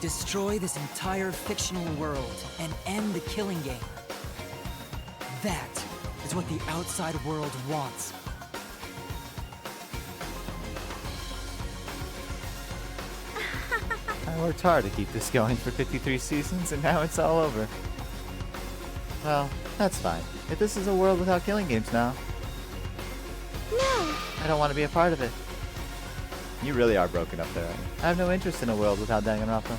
Destroy this entire fictional world and end the killing game. That is what the outside world wants. I worked hard to keep this going for 53 seasons, and now it's all over. Well, that's fine. If this is a world without killing games now, No. I don't want to be a part of it. You really are broken up there. I have no interest in a world without Danganronpa.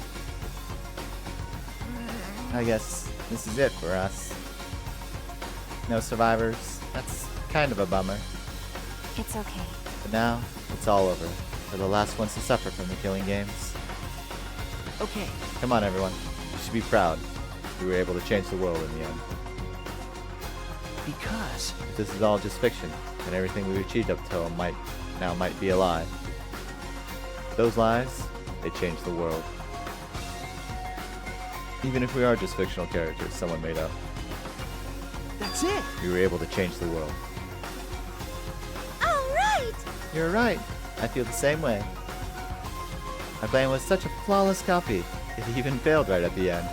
I guess this is it for us. No survivors. That's kind of a bummer. It's okay. But now, it's all over. We're the last ones to suffer from the killing games. Okay. Come on, everyone. You should be proud. We were able to change the world in the end. Because If this is all just fiction, and everything we've achieved up till might be a lie. Those lies, they change the world. Even if we are just fictional characters someone made up, that's it. we were able to change the world. All right. You're right. I feel the same way. My plan was such a flawless copy. It even failed right at the end.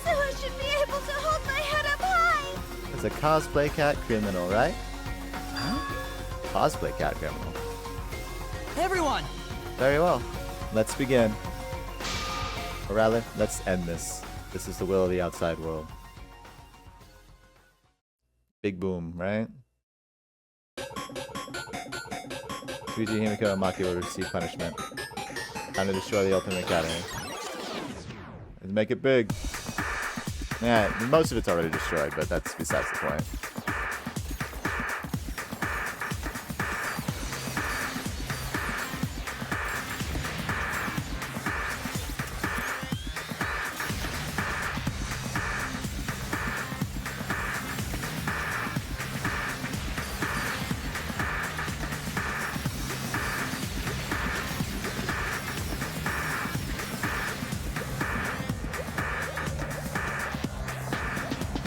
So I should be able to hold my head up high. It's a cosplay cat criminal, right? Huh? Cosplay cat criminal. Everyone! Very well. Let's begin. Or rather, let's end this. This is the will of the outside world. Big boom, right? Fuji, Himiko, and Maki will receive punishment. Time to destroy the Ultimate Academy. Let's make it big. Yeah, most of it's already destroyed, but that's besides the point.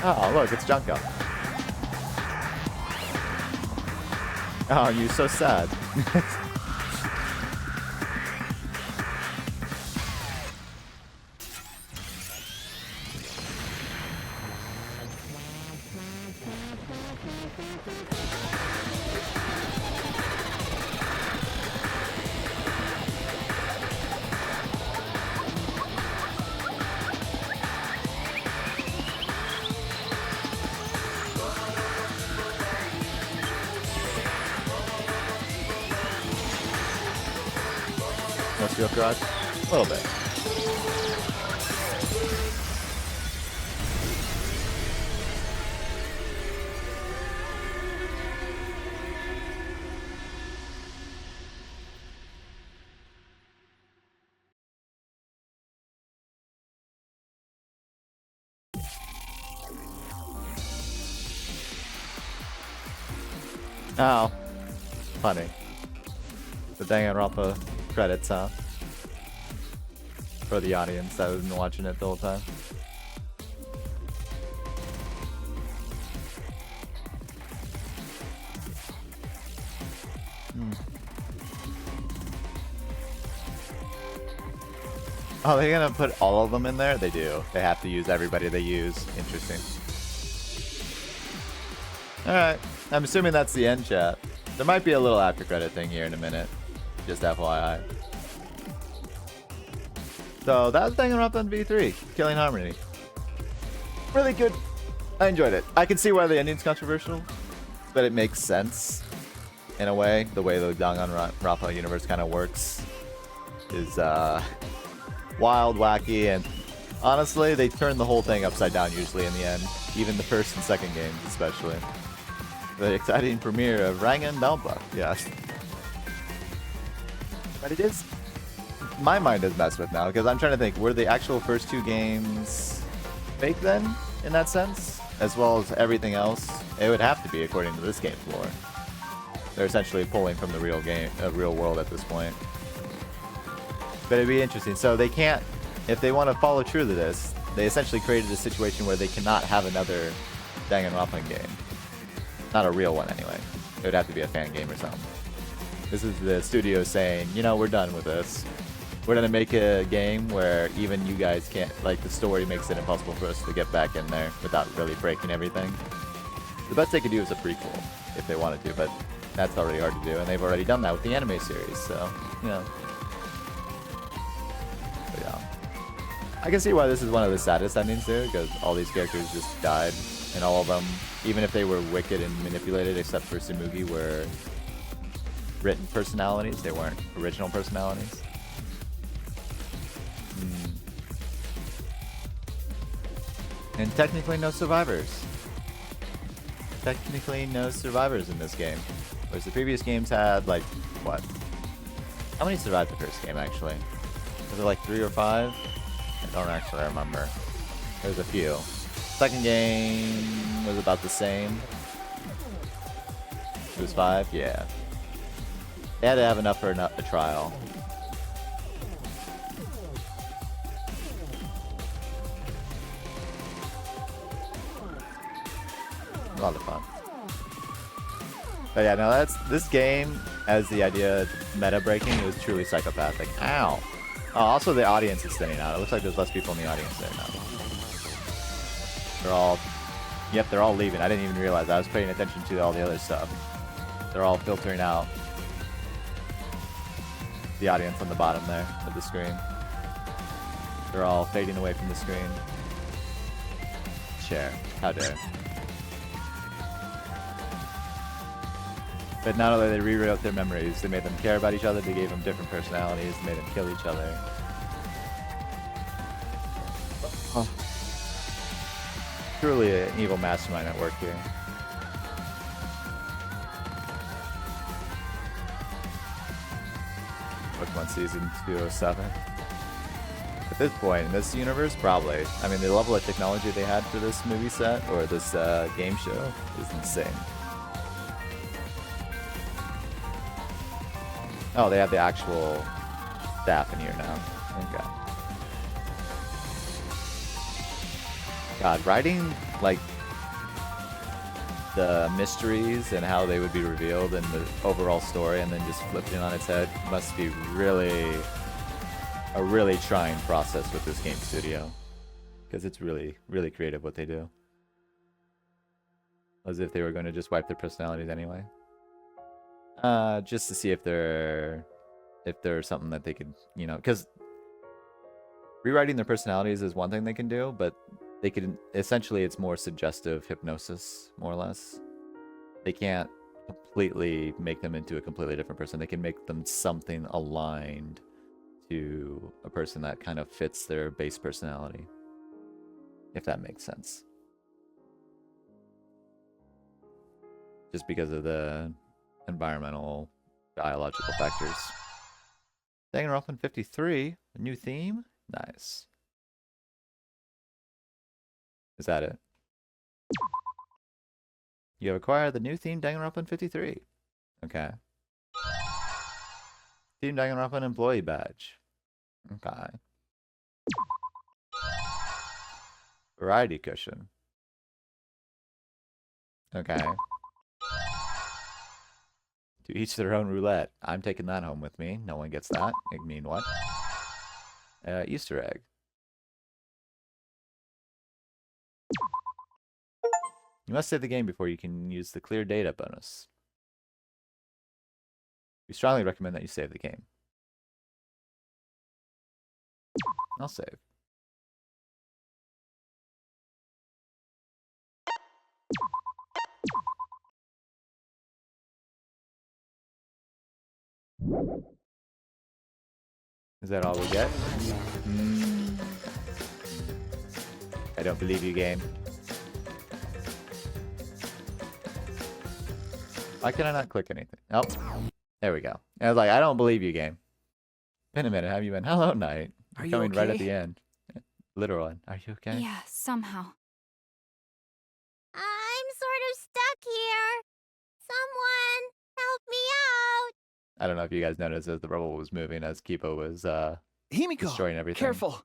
Oh, look, it's Junko. Oh, you're so sad. No steel garage? A little bit. Oh, funny. The Danganronpa credits, huh? For the audience that was watching it the whole time. Oh, they're gonna put all of them in there? They do. They have to use everybody they use. Interesting. Alright. I'm assuming that's the end chat. There might be a little after credit thing here in a minute. Just FYI. So that was Danganronpa V3. Killing Harmony. Really good. I enjoyed it. I can see why the ending's controversial, but it makes sense in a way. The way the Danganronpa universe kind of works is wild, wacky, and honestly, they turn the whole thing upside down usually in the end. Even the first and second games, especially. The exciting premiere of Danganronpa, yes. But it is... My mind is messed with now, because I'm trying to think, were the actual first two games fake then, in that sense? As well as everything else? It would have to be, according to this game's lore. They're essentially pulling from the real game, real world at this point. But it'd be interesting. So they can't, if they want to follow true to this, they essentially created a situation where they cannot have another Danganronpa game. Not a real one, anyway. It would have to be a fan game or something. This is the studio saying, you know, we're done with this. We're gonna make a game where even you guys can't, like, the story makes it impossible for us to get back in there without really breaking everything. The best they could do is a prequel, if they wanted to, but that's already hard to do, and they've already done that with the anime series, so, you know. But yeah. I can see why this is one of the saddest endings too, because all these characters just died, and all of them, even if they were wicked and manipulated, except for Tsumugi, were written personalities, they weren't original personalities. And technically no survivors. Technically no survivors in this game. Whereas the previous games had, like, what? How many survived the first game, actually? Was it like 3 or 5? I don't actually remember. There's a few. Second game was about the same. It was 5? Yeah. They had to have enough for a trial. A lot of fun. But yeah, no, this game, as the idea meta breaking, it was truly psychopathic. Ow! Oh, also the audience is thinning out. It looks like there's less people in the audience there now. They're all... Yep, they're all leaving. I didn't even realize. I was paying attention to all the other stuff. They're all filtering out. The audience on the bottom there of the screen. They're all fading away from the screen. Share. How dare. But not only they rewrote their memories, they made them care about each other, they gave them different personalities, made them kill each other. Oh. Truly an evil mastermind at work here. Pokemon Season 207. At this point, in this universe, probably. I mean, the level of technology they had for this movie set, or this game show, is insane. Oh, they have the actual staff in here now. Okay. God, writing, like, the mysteries and how they would be revealed in the overall story and then just flipping it on its head must be really a really trying process with this game studio, because it's really, really creative what they do. As if they were going to just wipe their personalities anyway. Just to see if there's something that they could, you know, because rewriting their personalities is one thing they can do, but they can, essentially it's more suggestive hypnosis, more or less. They can't completely make them into a completely different person. They can make them something aligned to a person that kind of fits their base personality, if that makes sense. Just because of the environmental, biological factors. Danganronpa 53, a new theme? Nice. Is that it? You have acquired the new theme Danganronpa 53. Okay. Team Danganronpa employee badge. Okay. Variety cushion. Okay. To each their own roulette. I'm taking that home with me. No one gets that. I mean, what? Easter egg. You must save the game before you can use the clear data bonus. We strongly recommend that you save the game. I'll save. Is that all we get? I don't believe you, game. Why can I not click anything? Oh, there we go. I was like, I don't believe you, game. Been a minute. Have you been? Hello, Knight. Are you coming right at okay? the end. Literal end. Are you okay? Yeah, somehow. I'm sort of stuck here. Someone help me out. I don't know if you guys noticed as the rubble was moving as Kipo was Himiko, destroying everything. careful.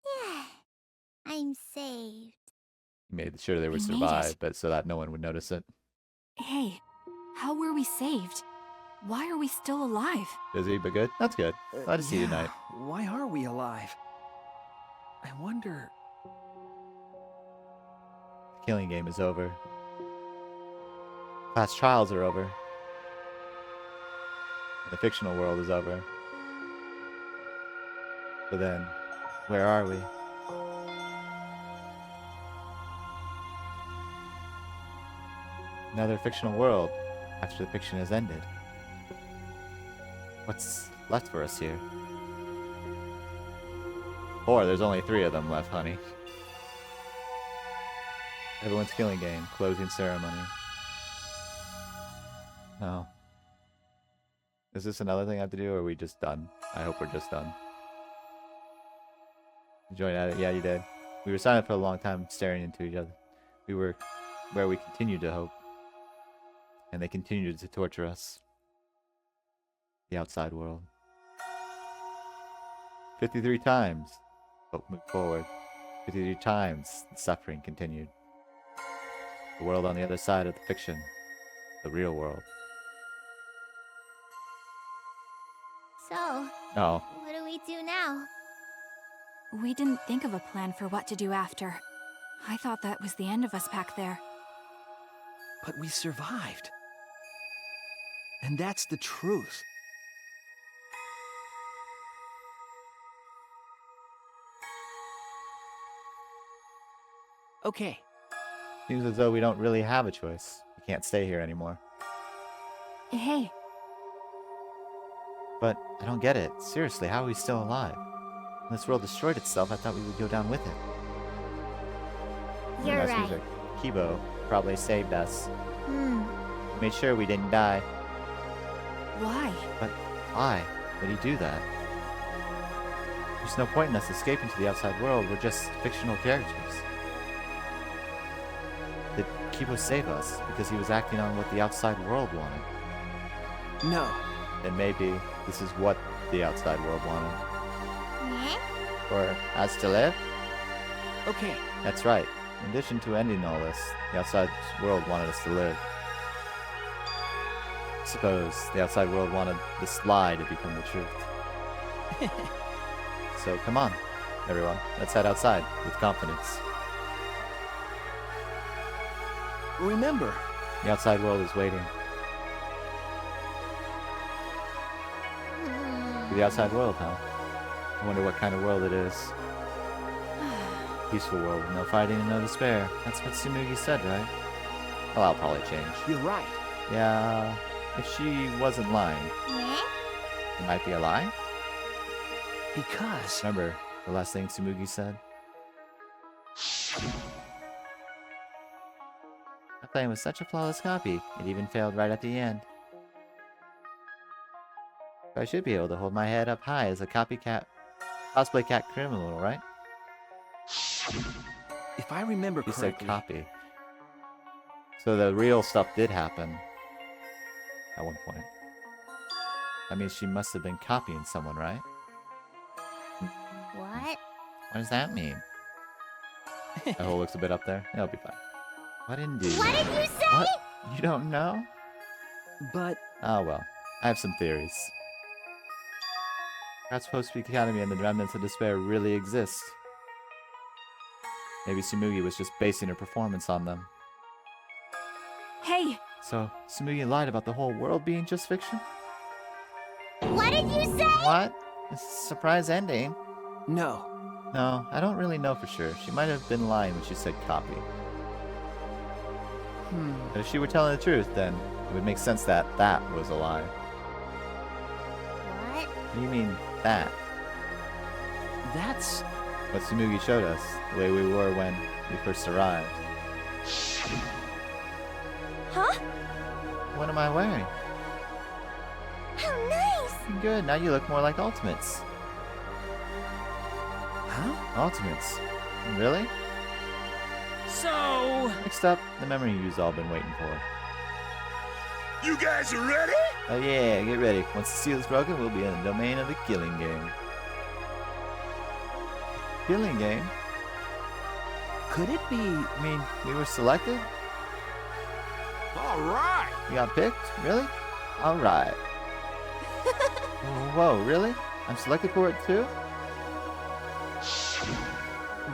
Yeah, I'm saved. He made sure they would We made survive, it. but so that no one would notice it. Hey, how were we saved? Why are we still alive? Busy, but good. That's good. Glad to see you tonight. Why are we alive? I wonder. The killing game is over. Past trials are over. And the fictional world is over. But then, where are we? Another fictional world after the fiction has ended. What's left for us here? Or there's only 3 of them left, honey. Everyone's killing game, closing ceremony. No. Is this another thing I have to do, or are we just done? I hope we're just done. You joined at it? Yeah, you did. We were silent for a long time, staring into each other. We were where we continued to hope. And they continued to torture us. The outside world. 53 times. Hope moved forward. 53 times the suffering continued. The world on the other side of the fiction. The real world. So, Oh. what do we do now? We didn't think of a plan for what to do after. I thought that was the end of us back there. But we survived. And that's the truth. Okay. Seems as though we don't really have a choice. We can't stay here anymore. Hey. But I don't get it. Seriously, how are we still alive? When this world destroyed itself, I thought we would go down with it. You're Nice right. music. Kibo probably saved us. Hmm. Made sure we didn't die. Why? But why would he do that? There's no point in us escaping to the outside world. We're just fictional characters. Did Kibo save us because he was acting on what the outside world wanted? No. Then maybe this is what the outside world wanted. For us to live? Okay. That's right. In addition to ending all this, the outside world wanted us to live. I suppose the outside world wanted this lie to become the truth. So come on, everyone. Let's head outside with confidence. Remember, The outside world is waiting. The outside world, huh? I wonder what kind of world it is. Peaceful world with no fighting and no despair. That's what Tsumugi said, right? Well, I'll probably change. You're right. Yeah, if she wasn't lying. It might be a lie? Because... Remember the last thing Tsumugi said? My plan was such a flawless copy, it even failed right at the end. I should be able to hold my head up high as a copycat, cosplay cat criminal, right? If I remember You correctly... said copy. So the real stuff did happen. At one point. That means she must have been copying someone, right? What? What does that mean? That hole looks a bit up there. It'll be fine. What indeed? What did you say? What? You don't know? But... Oh well. I have some theories. Perhaps Post-Peak Academy and the remnants of despair really exist. Maybe Tsumugi was just basing her performance on them. Hey! So, Tsumugi lied about the whole world being just fiction? What did you say? What? It's a surprise ending. No. No, I don't really know for sure. She might have been lying when she said copy. But if she were telling the truth, then it would make sense that that was a lie. What? What do you mean, that? That's... What Tsumugi showed us, the way we were when we first arrived. Huh? What am I wearing? How nice! Good, now you look more like Ultimates. Huh? Ultimates? Really? So... Next up, the memory you've all been waiting for. You guys are ready? Oh yeah, get ready. Once the seal is broken, we'll be in the domain of the killing game. Killing game? Could it be... I mean, we were selected? All right. We got picked? Really? Alright. Whoa, really? I'm selected for it too?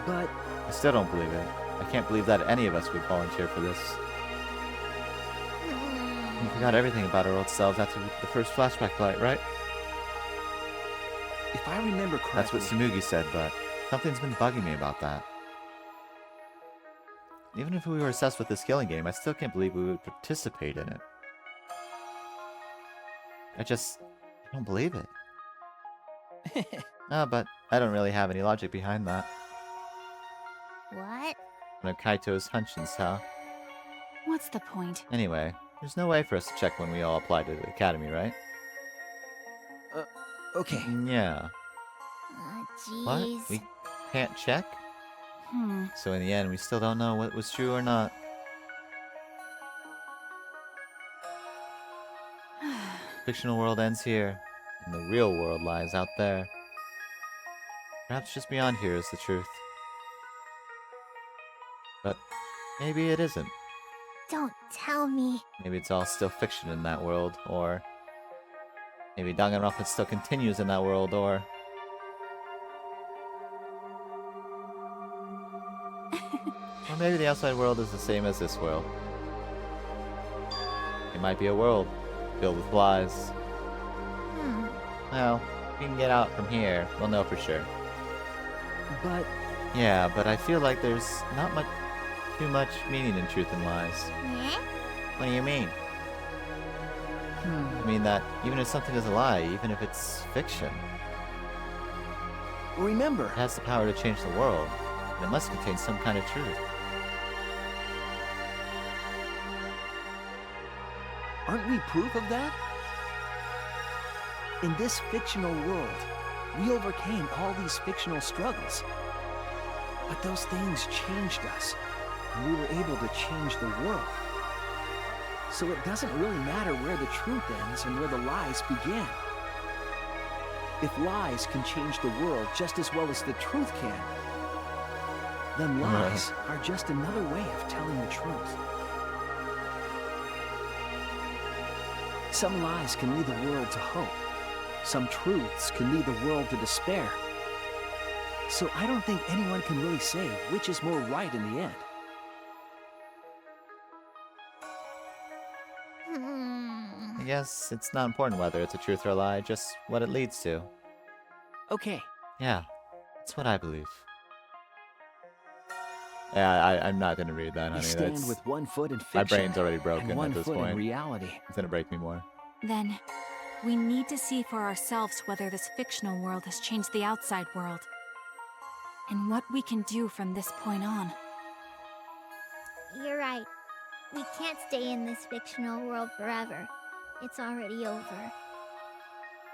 But... I still don't believe it. I can't believe that any of us would volunteer for this. We forgot everything about our old selves after the first flashback light, right? If I remember correctly... That's what Tsumugi said, but something's been bugging me about that. Even if we were obsessed with this killing game, I still can't believe we would participate in it. I don't believe it. But I don't really have any logic behind that. What? One of Kaito's hunches, huh? What's the point? Anyway, there's no way for us to check when we all apply to the academy, right? Okay. Yeah. Jeez. What? We can't check? Hmm. So in the end, we still don't know what was true or not. Fictional world ends here, and the real world lies out there. Perhaps just beyond here is the truth. But maybe it isn't. Don't tell me. Maybe it's all still fiction in that world, or maybe Danganronpa still continues in that world, or or maybe the outside world is the same as this world. It might be a world filled with lies. Well, if we can get out from here, we'll know for sure. But... Yeah, but I feel like there's not too much meaning in truth and lies. What do you mean? I mean that even if something is a lie, even if it's fiction, Remember, it has the power to change the world, and it must contain some kind of truth. aren't we proof of that? In this fictional world, we overcame all these fictional struggles. But those things changed us, and we were able to change the world. So it doesn't really matter where the truth ends and where the lies begin. If lies can change the world just as well as the truth can, then lies are just another way of telling the truth. Some lies can lead the world to hope. Some truths can lead the world to despair. So I don't think anyone can really say which is more right in the end. I guess it's not important whether it's a truth or a lie, just what it leads to. Okay. Yeah, that's what I believe. Yeah, I'm not gonna read that, honey. You stand That's, with one foot in fiction, my brain's already broken and one at this foot point. in reality. It's gonna break me more. Then, we need to see for ourselves whether this fictional world has changed the outside world. And what we can do from this point on. You're right. We can't stay in this fictional world forever. It's already over.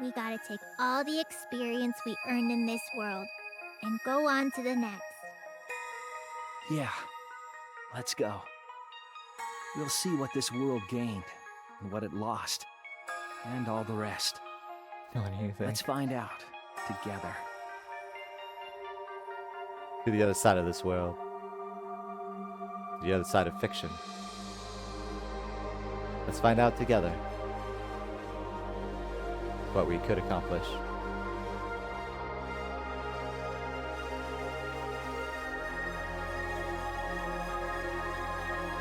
We gotta take all the experience we earned in this world and go on to the next. Yeah, let's go. We'll see what this world gained, and what it lost, and all the rest. What do you think? Let's find out together. To the other side of this world. To the other side of fiction. Let's find out together what we could accomplish.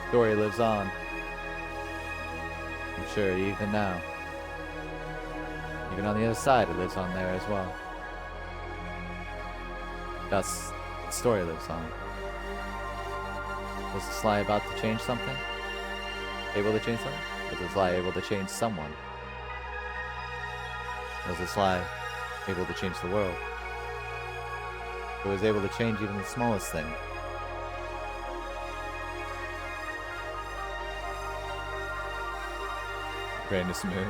Story lives on. I'm sure even now. Even on the other side, it lives on there as well. Thus, the story lives on. Was this lie about to change something? Able to change something? Was this lie able to change someone? Was this lie able to change the world? It was able to change even the smallest thing. Brain is smooth.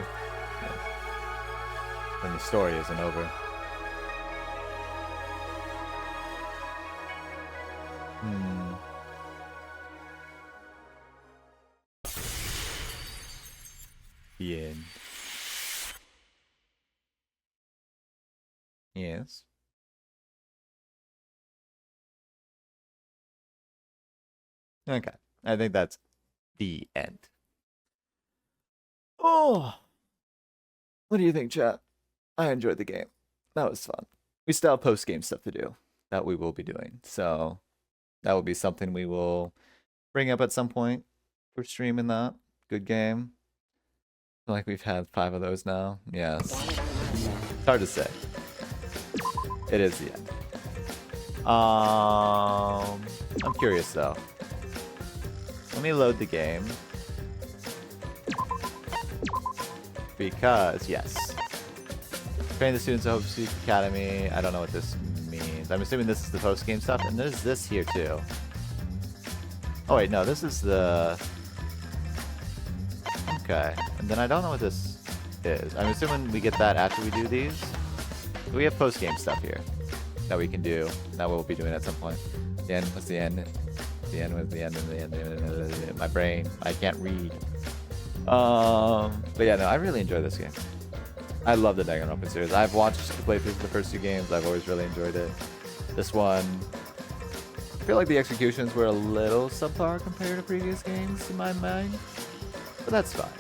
Yes. When the story isn't over. The end. Yes. Okay. I think that's the end. Oh! What do you think, chat? I enjoyed the game. That was fun. We still have post-game stuff to do that we will be doing. So that will be something we will bring up at some point for streaming that. Good game. I feel like we've had 5 of those now. Yes. It's hard to say. It is the end. I'm curious though. Let me load the game. Because, yes. Train the students at Hope Speak Academy. I don't know what this means. I'm assuming this is the post-game stuff, and there's this here too. Oh wait, no, this is the... Okay, and then I don't know what this is. I'm assuming we get that after we do these. We have post-game stuff here that we can do, that we'll be doing at some point. The end was the end. The end was the end, and the end. My brain, I can't read. But yeah, no, I really enjoy this game. I love the Danganronpa series. I've watched the playthroughs of the first 2 games. I've always really enjoyed it. This one, I feel like the executions were a little subpar compared to previous games in my mind. But that's fine.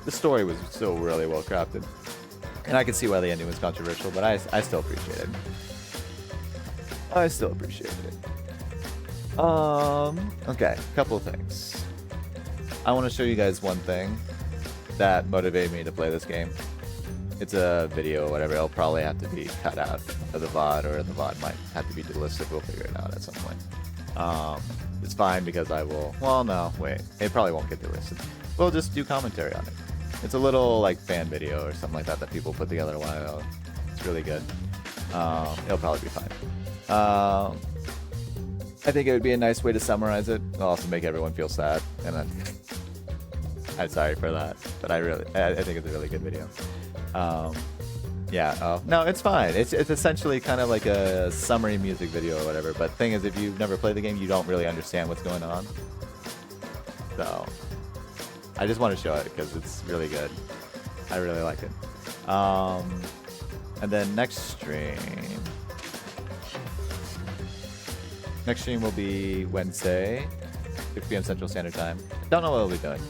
The story was still really well crafted. And I can see why the ending was controversial, but I still appreciate it. I still appreciate it. Okay, couple of things. I want to show you guys one thing that motivated me to play this game. It's a video or whatever. It'll probably have to be cut out of the VOD, or the VOD might have to be delisted. We'll figure it out at some point. It's fine because I will... Well, no, wait. It probably won't get delisted. We'll just do commentary on it. It's a little like fan video or something like that that people put together a while ago. It's really good. It'll probably be fine. I think it would be a nice way to summarize it. It'll also make everyone feel sad, and I'm sorry for that, but I think it's a really good video. Yeah. No, it's fine. It's essentially kind of like a summary music video or whatever. But the thing is, if you've never played the game, you don't really understand what's going on. So I just want to show it because it's really good. I really like it. And then next stream will be Wednesday, 6 p.m. Central Standard Time. Don't know what we'll be doing.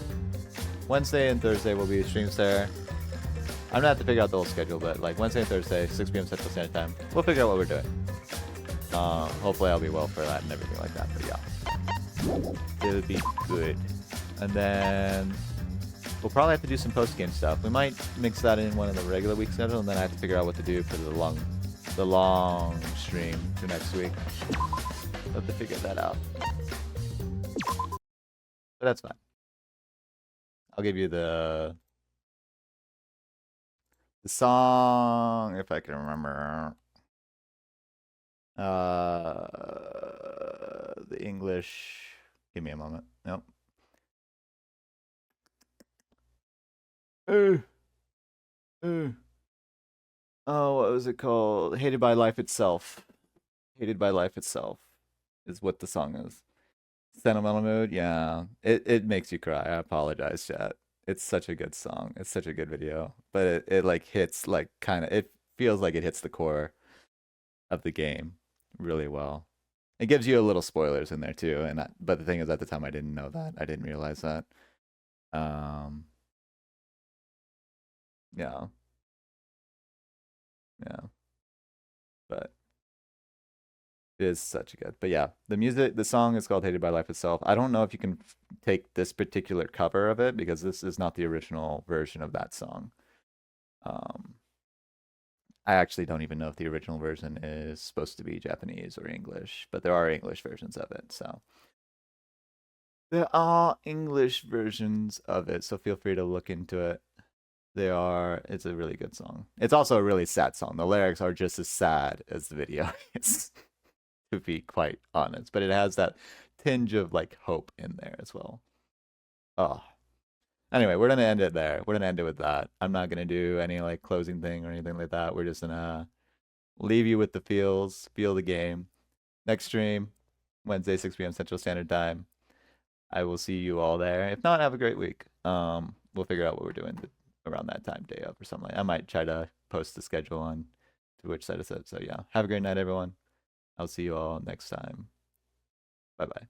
Wednesday and Thursday will be streams there. I'm gonna have to figure out the whole schedule, but like Wednesday and Thursday, 6 p.m. Central Standard Time. We'll figure out what we're doing. Hopefully I'll be well for that and everything like that, but yeah. It'll be good. And then we'll probably have to do some post-game stuff. We might mix that in one of the regular week schedule, and then I have to figure out what to do for the long stream for next week. We'll have to figure that out. But that's fine. I'll give you the song, if I can remember. The English. Give me a moment. Nope. Oh, what was it called? Hated by Life Itself. Hated by Life Itself is what the song is. Sentimental mood, yeah. It makes you cry. I apologize, chat. It's such a good song. It's such a good video. But it like hits like kind of, it feels like it hits the core of the game really well. It gives you a little spoilers in there too, but the thing is, at the time I didn't know that. I didn't realize that. Yeah. Yeah. But it is such a good. But yeah, the song is called Hated by Life Itself. I don't know if you can take this particular cover of it, because this is not the original version of that song. I actually don't even know if the original version is supposed to be Japanese or English, but there are English versions of it, so. There are English versions of it, so feel free to look into it. It's a really good song. It's also a really sad song. The lyrics are just as sad as the video is, to be quite honest, but it has that tinge of like hope in there as well. Oh. Anyway, we're gonna end it there. We're gonna end it with that. I'm not gonna do any like closing thing or anything like that. We're just gonna leave you with the feels, feel the game. Next stream, Wednesday, 6 p.m. Central Standard Time. I will see you all there. If not, have a great week. We'll figure out what we're doing around that time, day of or something. I might try to post the schedule on Twitch side of it. So yeah, have a great night, everyone. I'll see you all next time. Bye-bye.